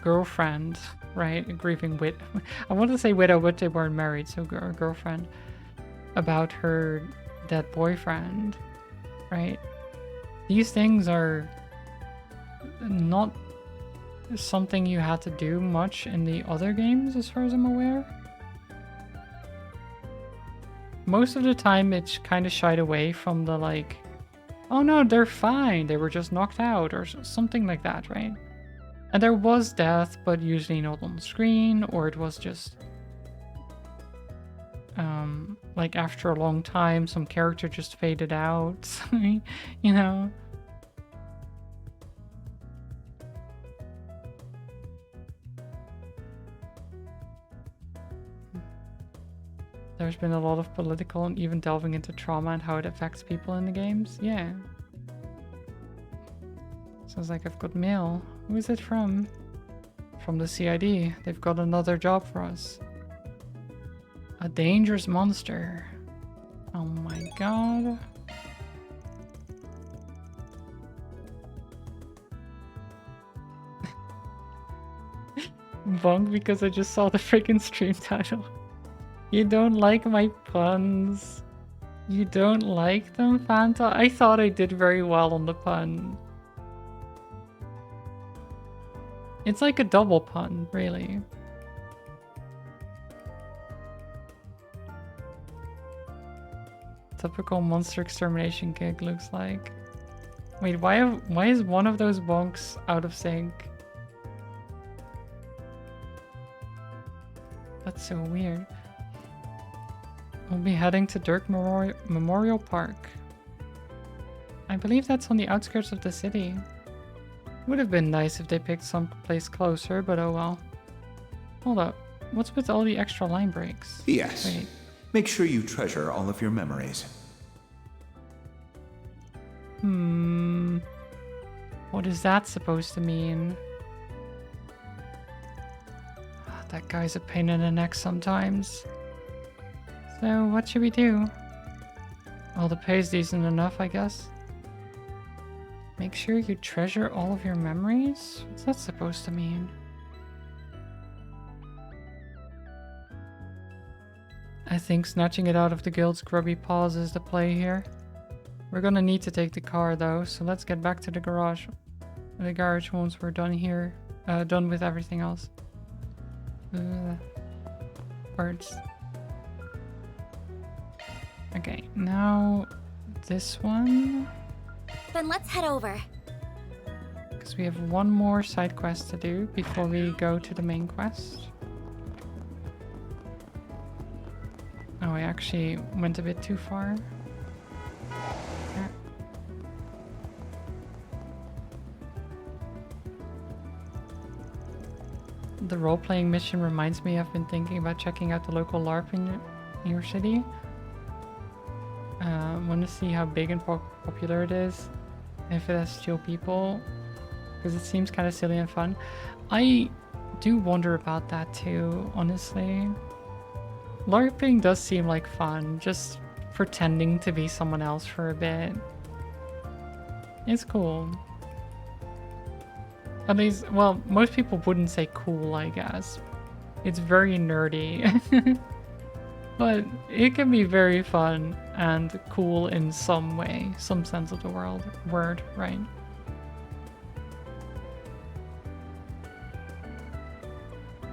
girlfriend, right? A grieving I want to say widow, but they weren't married, so a girlfriend, about her dead boyfriend, right? These things are not something you had to do much in the other games, as far as I'm aware. Most of the time, it's kind of shied away from the like, oh no, they're fine, they were just knocked out, or something like that, right? And there was death, but usually not on the screen, or it was just like after a long time, some character just faded out, you know? There's been a lot of political and even delving into trauma and how it affects people in the games. Yeah. Sounds like I've got mail. Who is it from? From the CID. They've got another job for us. A dangerous monster. Oh my god. Bonk because I just saw the freaking stream title. You don't like my puns. You don't like them, Fanta? I thought I did very well on the pun. It's like a double pun, really. Typical monster extermination gig looks like. Wait, why is one of those bonks out of sync? That's so weird. We'll be heading to Dirk Memorial Park. I believe that's on the outskirts of the city. Would have been nice if they picked some place closer, but oh well. Hold up. What's with all the extra line breaks? Yes. Wait. Make sure you treasure all of your memories. What is that supposed to mean? That guy's a pain in the neck sometimes. So, what should we do? Well, the pay's decent enough, I guess. Make sure you treasure all of your memories? What's that supposed to mean? I think snatching it out of the guild's grubby paws is the play here. We're gonna need to take the car though, so let's get back to the garage. The garage once we're done here. Done with everything else. Birds. Okay, now this one. Then let's head over. Because we have one more side quest to do before we go to the main quest. Oh, I actually went a bit too far. Yeah. The role-playing mission reminds me I've been thinking about checking out the local LARP in your city. Want to see how big and popular it is, if it has still people, because it seems kind of silly and fun. I do wonder about that too, honestly. LARPing does seem like fun, just pretending to be someone else for a bit. It's cool. At least, well, most people wouldn't say cool, I guess. It's very nerdy. But it can be very fun and cool in some way, some sense of the word, right?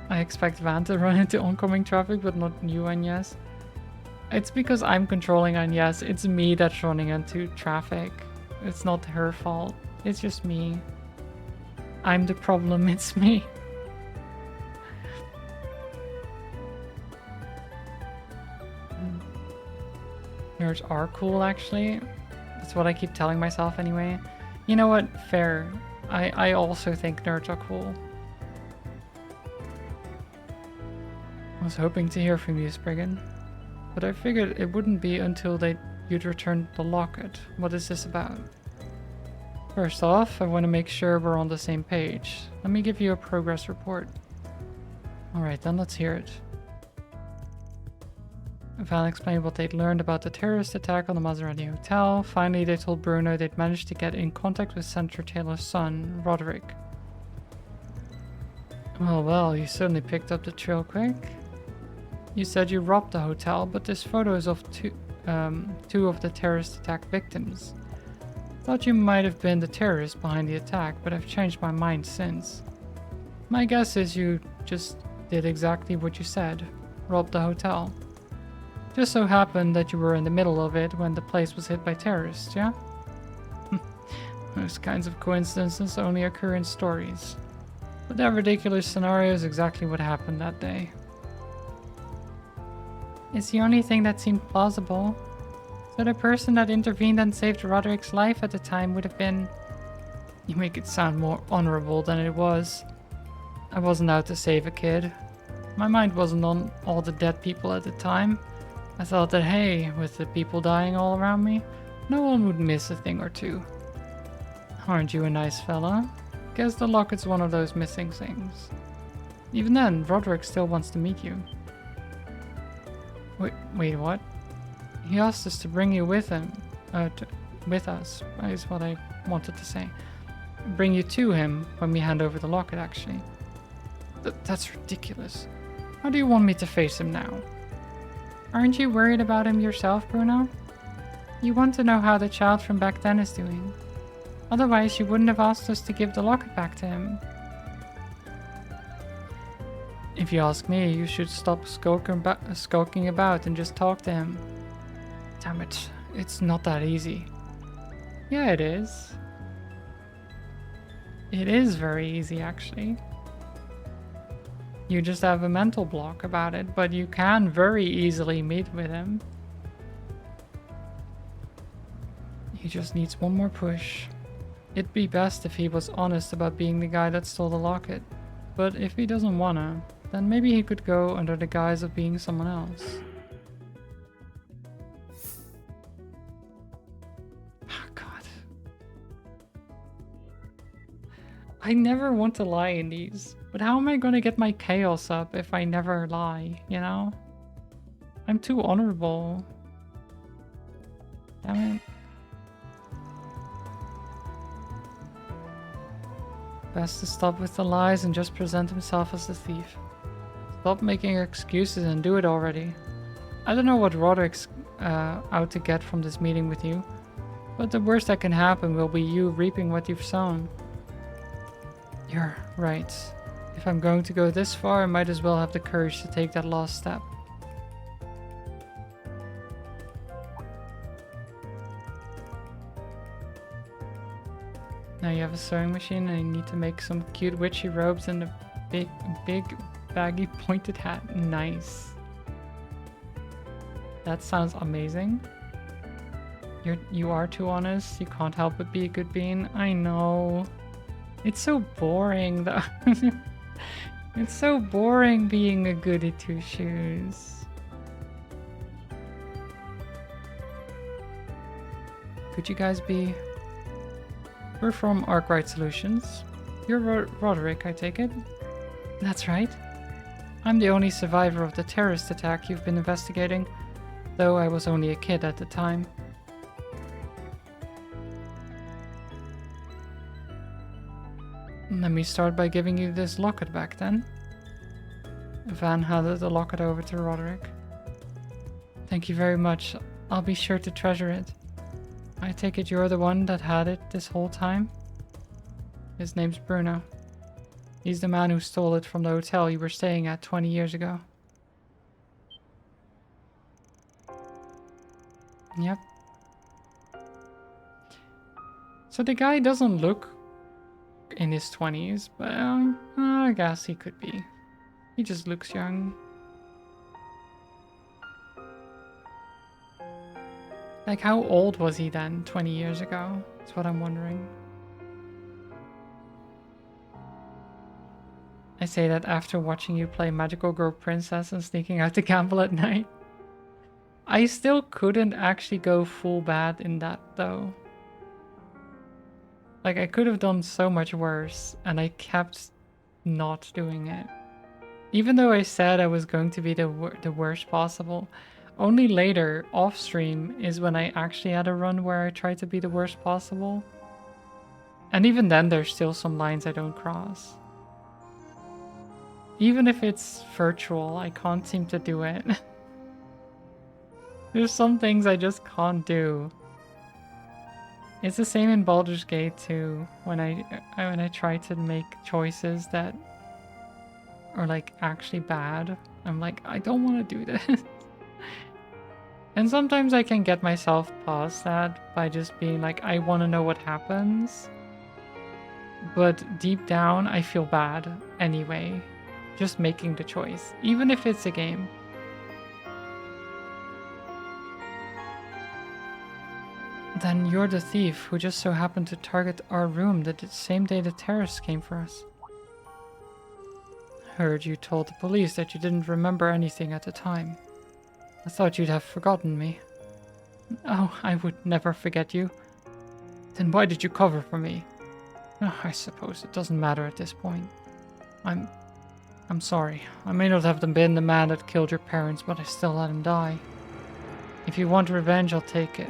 I expect Van to run into oncoming traffic, but not you, Agnes. It's because I'm controlling Agnes. It's me that's running into traffic. It's not her fault. It's just me. I'm the problem, it's me. Nerds are cool, actually. That's what I keep telling myself anyway. You know what? Fair. I also think nerds are cool. I was hoping to hear from you, Spriggan. But I figured it wouldn't be until you'd returned the locket. What is this about? First off, I want to make sure we're on the same page. Let me give you a progress report. Alright, then let's hear it. Val explained what they'd learned about the terrorist attack on the Maserati Hotel. Finally, they told Bruno they'd managed to get in contact with Senator Taylor's son, Roderick. Well, you certainly picked up the trail quick. You said you robbed the hotel, but this photo is of two of the terrorist attack victims. Thought you might have been the terrorist behind the attack, but I've changed my mind since. My guess is you just did exactly what you said. Robbed the hotel. Just so happened that you were in the middle of it when the place was hit by terrorists, yeah? Those kinds of coincidences only occur in stories. But that ridiculous scenario is exactly what happened that day. It's the only thing that seemed plausible. So the person that intervened and saved Roderick's life at the time would have been... You make it sound more honorable than it was. I wasn't out to save a kid. My mind wasn't on all the dead people at the time. I thought that, hey, with the people dying all around me, no one would miss a thing or two. Aren't you a nice fella? Guess the locket's one of those missing things. Even then, Roderick still wants to meet you. Wait, what? He asked us to bring you with him. With us, is what I wanted to say. Bring you to him when we hand over the locket, actually. That's ridiculous. How do you want me to face him now? Aren't you worried about him yourself, Bruno? You want to know how the child from back then is doing. Otherwise, you wouldn't have asked us to give the locket back to him. If you ask me, you should stop skulking about and just talk to him. Damn it, it's not that easy. Yeah, it is. It is very easy, actually. You just have a mental block about it, but you can very easily meet with him. He just needs one more push. It'd be best if he was honest about being the guy that stole the locket. But if he doesn't wanna, then maybe he could go under the guise of being someone else. Oh god. I never want to lie in these. But how am I gonna get my chaos up if I never lie, you know? I'm too honorable. Damn it. Best to stop with the lies and just present himself as the thief. Stop making excuses and do it already. I don't know what Roderick's out to get from this meeting with you, but the worst that can happen will be you reaping what you've sown. You're right. If I'm going to go this far, I might as well have the courage to take that last step. Now you have a sewing machine and you need to make some cute witchy robes and a big baggy pointed hat. Nice. That sounds amazing. You are too honest. You can't help but be a good bean. I know. It's so boring though. It's so boring being a goody two shoes. Could you guys be... We're from Arkwright Solutions. You're Roderick, I take it? That's right. I'm the only survivor of the terrorist attack you've been investigating, though I was only a kid at the time. Let me start by giving you this locket back then. Van handed the locket over to Roderick. Thank you very much. I'll be sure to treasure it. I take it you're the one that had it this whole time? His name's Bruno. He's the man who stole it from the hotel you were staying at 20 years ago. Yep. So the guy doesn't look in his 20s, but I guess he could be. He just looks young. Like, how old was he then, 20 years ago? That's what I'm wondering. I say that after watching you play Magical Girl Princess and sneaking out to gamble at night. I still couldn't actually go full bad in that, though. Like, I could have done so much worse, and I kept not doing it. Even though I said I was going to be the worst possible, only later, off-stream, is when I actually had a run where I tried to be the worst possible. And even then, there's still some lines I don't cross. Even if it's virtual, I can't seem to do it. There's some things I just can't do. It's the same in Baldur's Gate too, when I try to make choices that are like actually bad. I'm like, I don't want to do this. And sometimes I can get myself past that by just being like, I want to know what happens. But deep down, I feel bad anyway. Just making the choice, even if it's a game. Then you're the thief who just so happened to target our room the same day the terrorists came for us. Heard you told the police that you didn't remember anything at the time. I thought you'd have forgotten me. Oh, I would never forget you. Then why did you cover for me? Oh, I suppose it doesn't matter at this point. I'm sorry. I may not have been the man that killed your parents, but I still let him die. If you want revenge, I'll take it.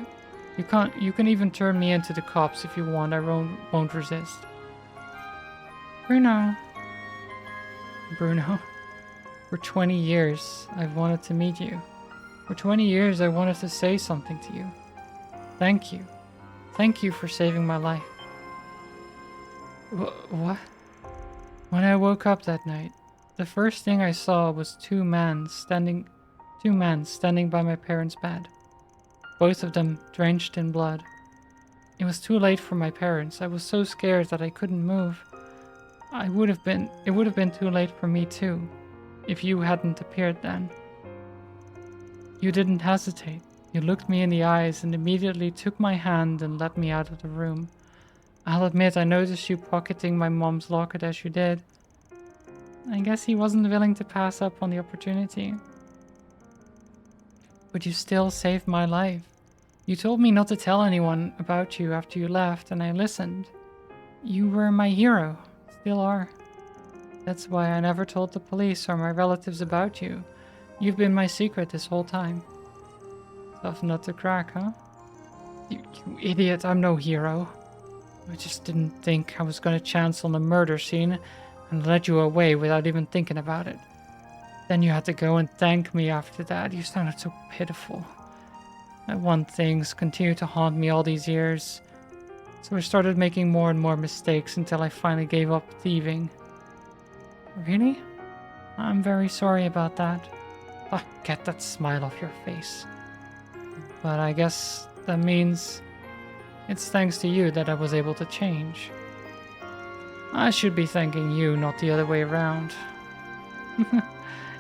You can even turn me into the cops if you want. I won't resist. Bruno. For 20 years, I've wanted to meet you. For 20 years, I wanted to say something to you. Thank you. Thank you for saving my life. What? When I woke up that night, the first thing I saw was two men standing by my parents' bed. Both of them drenched in blood. It was too late for my parents. I was so scared that I couldn't move. It would have been too late for me too, if you hadn't appeared then. You didn't hesitate. You looked me in the eyes and immediately took my hand and led me out of the room. I'll admit I noticed you pocketing my mom's locket as you did. I guess he wasn't willing to pass up on the opportunity. But you still saved my life. You told me not to tell anyone about you after you left, and I listened. You were my hero. Still are. That's why I never told the police or my relatives about you. You've been my secret this whole time. Tough nut to crack, huh? You idiot, I'm no hero. I just didn't think I was gonna chance on the murder scene and let you away without even thinking about it. Then you had to go and thank me after that. You sounded so pitiful. I want things continue to haunt me all these years. So I started making more and more mistakes until I finally gave up thieving. Really? I'm very sorry about that. Ah, get that smile off your face. But I guess that means it's thanks to you that I was able to change. I should be thanking you, not the other way around.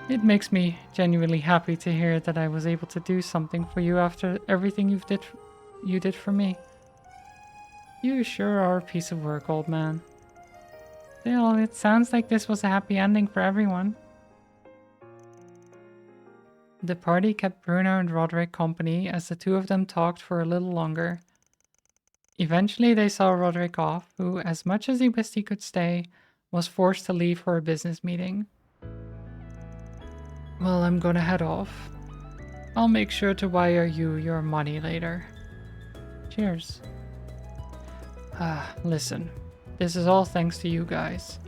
It makes me genuinely happy to hear that I was able to do something for you after everything you did for me. You sure are a piece of work, old man. Still, it sounds like this was a happy ending for everyone. The party kept Bruno and Roderick company as the two of them talked for a little longer. Eventually they saw Roderick off, who, as much as he wished he could stay, was forced to leave for a business meeting. Well, I'm gonna head off. I'll make sure to wire you your money later. Cheers. Listen. This is all thanks to you guys.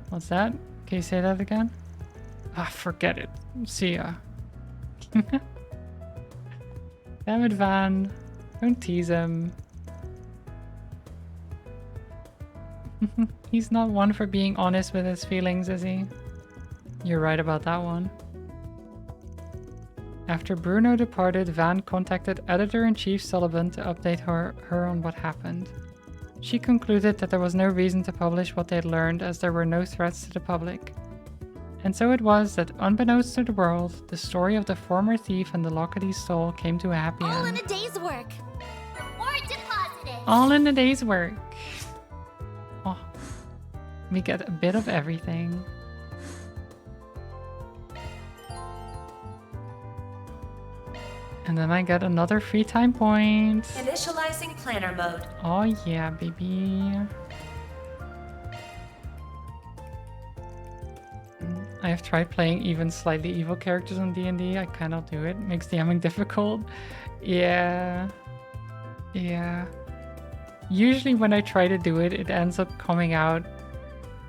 What's that? Can you say that again? Forget it. See ya. Damn it, Van. Don't tease him. He's not one for being honest with his feelings, is he? You're right about that one. After Bruno departed, Van contacted Editor-in-Chief Sullivan to update her on what happened. She concluded that there was no reason to publish what they'd learned as there were no threats to the public. And so it was that, unbeknownst to the world, the story of the former thief and the locket he stole came to a happy end. All in a day's work. Reward deposited. All in a day's work. Oh, we get a bit of everything. And then I get another free time point. Initializing planner mode. Oh yeah, baby. I have tried playing even slightly evil characters on D&D. I cannot do it. Makes DMing difficult. Yeah. Yeah. Usually when I try to do it, it ends up coming out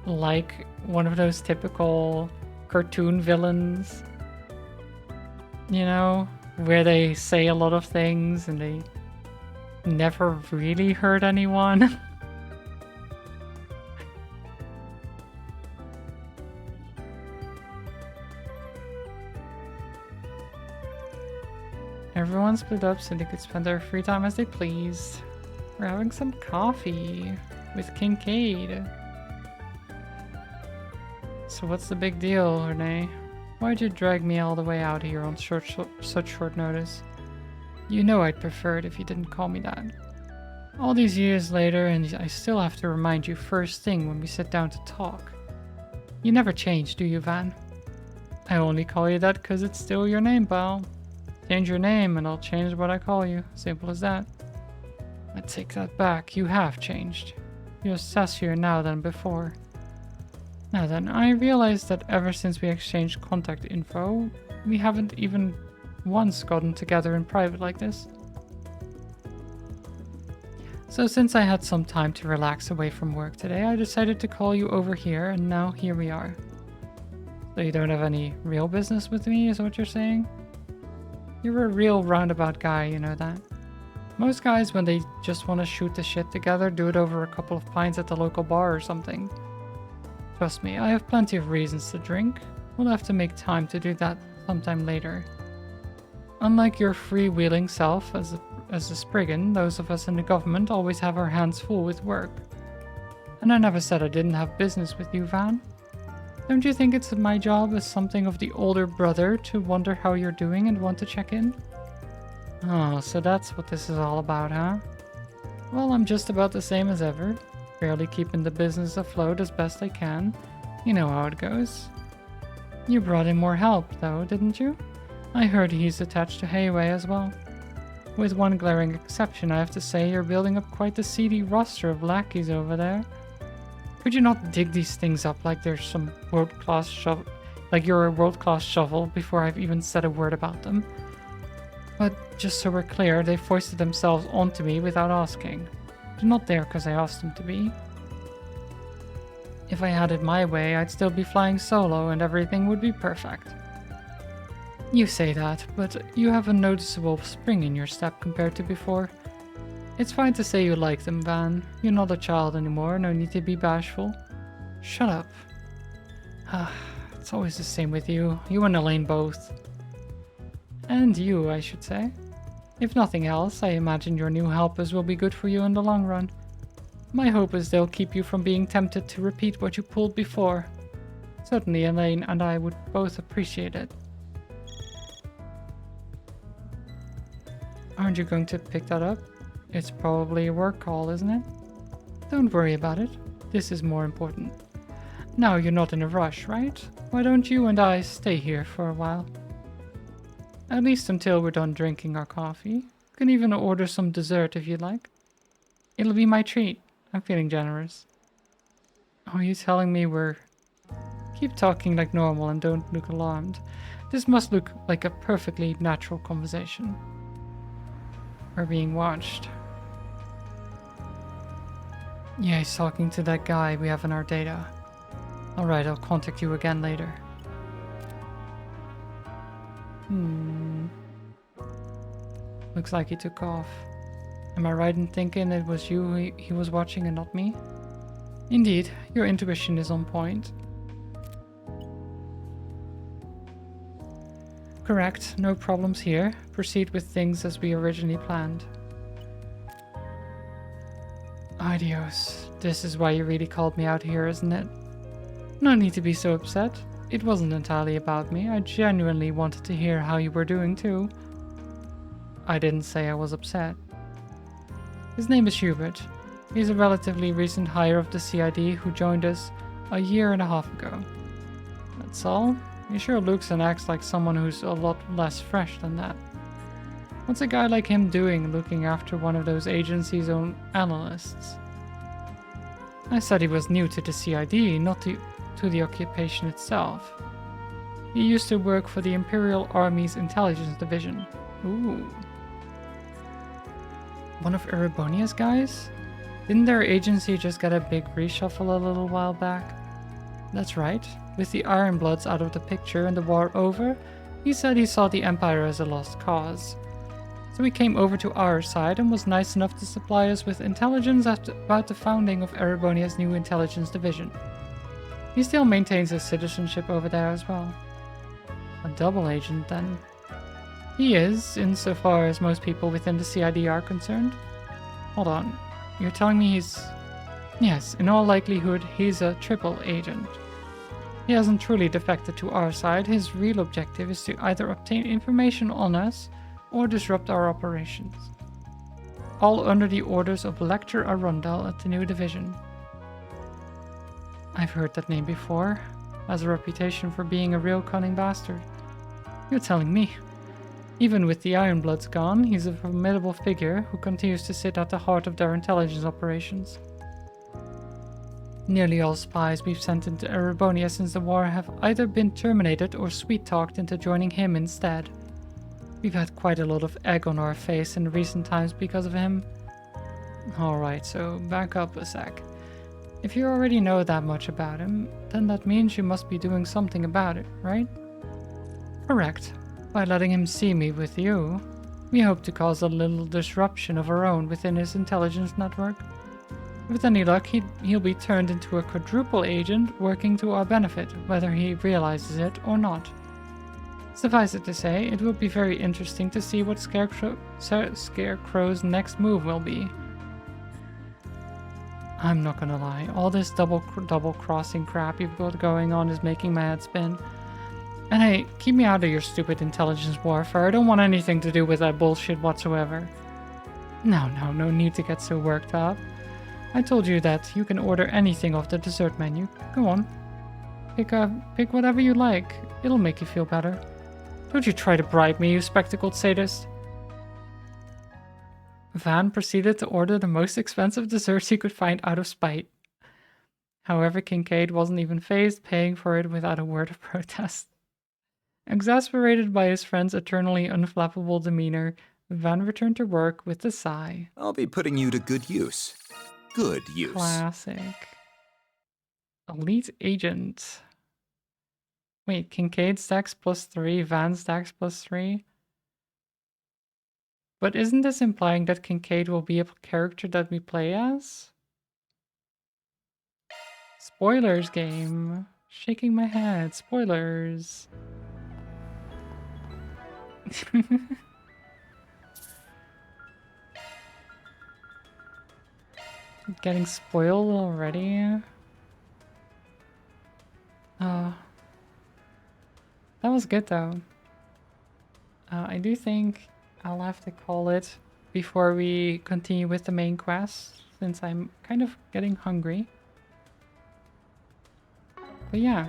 like one of those typical cartoon villains. You know? Where they say a lot of things and they never really hurt anyone. Everyone split up so they could spend their free time as they pleased. We're having some coffee. with Kincaid. So what's the big deal, Renee? Why'd you drag me all the way out here on such short notice? You know I'd prefer it if you didn't call me that. All these years later, and I still have to remind you first thing when we sit down to talk. You never change, do you, Van? I only call you that because it's still your name, pal. Change your name and I'll change what I call you. Simple as that. I take that back. You have changed. You're sassier now than before. Now then, I realize that ever since we exchanged contact info, we haven't even once gotten together in private like this. So since I had some time to relax away from work today, I decided to call you over here, and now here we are. So you don't have any real business with me, is what you're saying? You're a real roundabout guy, you know that. Most guys, when they just want to shoot the shit together, do it over a couple of pints at the local bar or something. Trust me, I have plenty of reasons to drink. We'll have to make time to do that sometime later. Unlike your freewheeling self as a Spriggan, those of us in the government always have our hands full with work. And I never said I didn't have business with you, Van. Don't you think it's my job as something of the older brother to wonder how you're doing and want to check in? Oh, so that's what this is all about, huh? Well, I'm just about the same as ever. Barely keeping the business afloat as best I can. You know how it goes. You brought in more help, though, didn't you? I heard he's attached to Hayway as well. With one glaring exception, I have to say you're building up quite the seedy roster of lackeys over there. Could you not dig these things up like there's some world-class shovel, like you're a world-class shovel before I've even said a word about them? But just so we're clear, they foisted themselves onto me without asking. They're not there because I asked them to be. If I had it my way, I'd still be flying solo and everything would be perfect. You say that, but you have a noticeable spring in your step compared to before. It's fine to say you like them, Van. You're not a child anymore, no need to be bashful. Shut up. It's always the same with you. You and Elaine both. And you, I should say. If nothing else, I imagine your new helpers will be good for you in the long run. My hope is they'll keep you from being tempted to repeat what you pulled before. Certainly Elaine and I would both appreciate it. Aren't you going to pick that up? It's probably a work call, isn't it? Don't worry about it. This is more important. Now you're not in a rush, right? Why don't you and I stay here for a while? At least until we're done drinking our coffee. You can even order some dessert if you'd like. It'll be my treat. I'm feeling generous. Are you telling me we're... Keep talking like normal and don't look alarmed. This must look like a perfectly natural conversation. We're being watched. Yeah, he's talking to that guy we have in our data. Alright, I'll contact you again later. Looks like he took off. Am I right in thinking it was you he was watching and not me? Indeed, your intuition is on point. Correct, no problems here. Proceed with things as we originally planned. Adios. This is why you really called me out here, isn't it? No need to be so upset. It wasn't entirely about me. I genuinely wanted to hear how you were doing too. I didn't say I was upset. His name is Hubert. He's a relatively recent hire of the CID who joined us a year and a half ago. That's all. He sure looks and acts like someone who's a lot less fresh than that. What's a guy like him doing looking after one of those agency's own analysts? I said he was new to the CID, not to the occupation itself. He used to work for the Imperial Army's Intelligence Division. Ooh. One of Erebonia's guys? Didn't their agency just get a big reshuffle a little while back? That's right. With the Ironbloods out of the picture and the war over, he said he saw the Empire as a lost cause. So he came over to our side and was nice enough to supply us with intelligence about the founding of Erebonia's new intelligence division. He still maintains his citizenship over there as well. A double agent, then. He is, insofar as most people within the CID are concerned. Hold on, you're telling me he's... Yes, in all likelihood, he's a triple agent. He hasn't truly defected to our side. His real objective is to either obtain information on us or disrupt our operations. All under the orders of Lecter Arundel at the new division. I've heard that name before. Has a reputation for being a real cunning bastard. You're telling me. Even with the Ironbloods gone, he's a formidable figure who continues to sit at the heart of their intelligence operations. Nearly all spies we've sent into Erebonia since the war have either been terminated or sweet-talked into joining him instead. We've had quite a lot of egg on our face in recent times because of him. Alright, so back up a sec. If you already know that much about him, then that means you must be doing something about it, right? Correct. By letting him see me with you, we hope to cause a little disruption of our own within his intelligence network. With any luck, he'll be turned into a quadruple agent working to our benefit, whether he realizes it or not. Suffice it to say, it will be very interesting to see what Scarecrow's next move will be. I'm not gonna lie, all this double crossing crap you've got going on is making my head spin. And hey, keep me out of your stupid intelligence warfare. I don't want anything to do with that bullshit whatsoever. No need to get so worked up. I told you that you can order anything off the dessert menu. Go on. Pick whatever you like. It'll make you feel better. Don't you try to bribe me, you spectacled sadist. Van proceeded to order the most expensive desserts he could find out of spite. However, Kincaid wasn't even fazed, paying for it without a word of protest. Exasperated by his friend's eternally unflappable demeanor, Van returned to work with a sigh. I'll be putting you to good use. Good use. Classic. Elite agent. Wait, Kincaid stacks +3, Van stacks +3? But isn't this implying that Kincaid will be a character that we play as? Spoilers game. Shaking my head. Spoilers. Getting spoiled already? That was good though. I do think I'll have to call it before we continue with the main quest, since I'm kind of getting hungry. But yeah,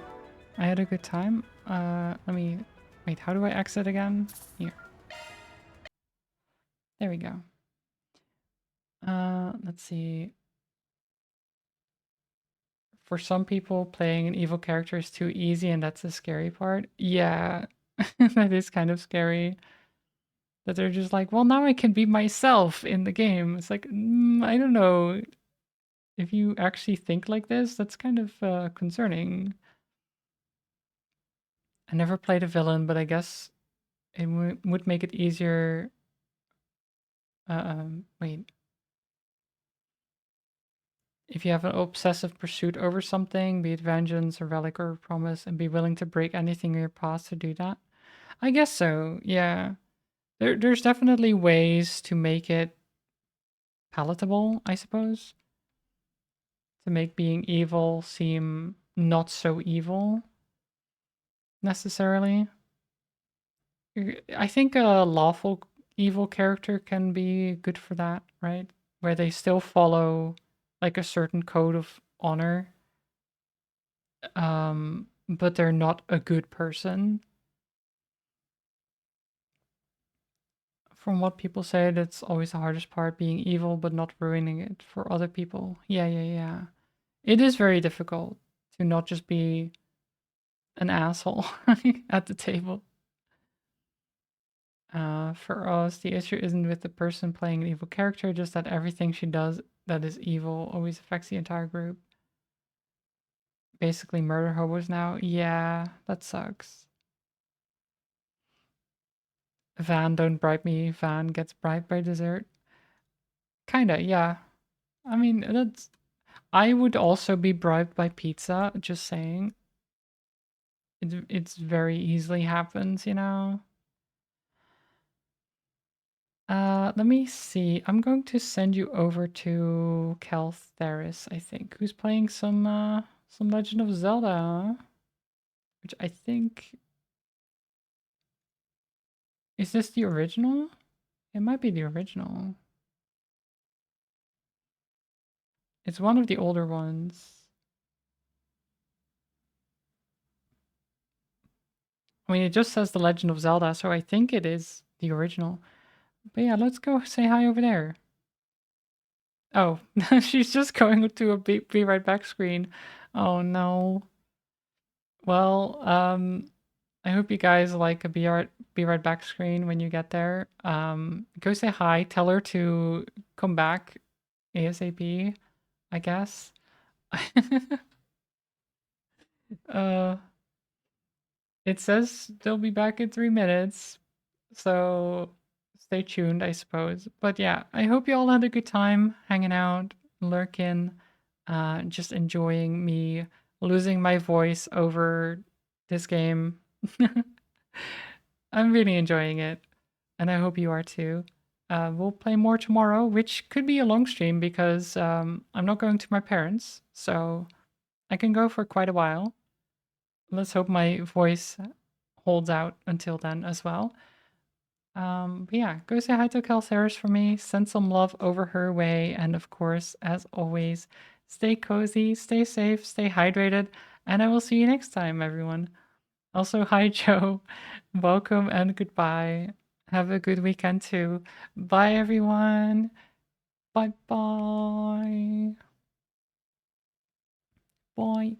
I had a good time. Let me... Wait, how do I exit again? Here. There we go. Let's see. For some people, playing an evil character is too easy, and that's the scary part. Yeah, that is kind of scary. That they're just like, well, now I can be myself in the game. It's like, I don't know. If you actually think like this, that's kind of concerning. I never played a villain, but I guess it would make it easier. Wait. If you have an obsessive pursuit over something, be it vengeance, or relic, or promise, and be willing to break anything in your path to do that. I guess so, yeah. There's definitely ways to make it palatable, I suppose. To make being evil seem not so evil, necessarily. I think a lawful evil character can be good for that, right? Where they still follow like a certain code of honor, but they're not a good person. From what people say, that's always the hardest part, being evil but not ruining it for other people. Yeah. It is very difficult to not just be an asshole at the table. For us, the issue isn't with the person playing an evil character, just that everything she does that is evil always affects the entire group. Basically murder hobos now. Yeah, that sucks. Van, don't bribe me. Van gets bribed by dessert. Kinda, yeah. I mean, that's... I would also be bribed by pizza, just saying. It's very easily happens, you know? Let me see. I'm going to send you over to Caltheris, I think, who's playing some Legend of Zelda, which I think is this the original? It might be the original. It's one of the older ones. I mean, it just says The Legend of Zelda, so I think it is the original. But yeah, let's go say hi over there. Oh, she's just going to a be right back screen. Oh no. Well, I hope you guys like a be right back screen when you get there. Go say hi. Tell her to come back ASAP, I guess. uh, it says they'll be back in 3 minutes, so stay tuned, I suppose. But yeah, I hope you all had a good time hanging out, lurking, just enjoying me losing my voice over this game. I'm really enjoying it, and I hope you are too. We'll play more tomorrow, which could be a long stream because I'm not going to my parents, so I can go for quite a while. Let's hope my voice holds out until then as well. But yeah, go say hi to Calceres for me, send some love over her way, and of course, as always, stay cozy, stay safe, stay hydrated, and I will see you next time, everyone. Also, hi, Joe. Welcome and goodbye. Have a good weekend too. Bye, everyone. Bye bye. Bye.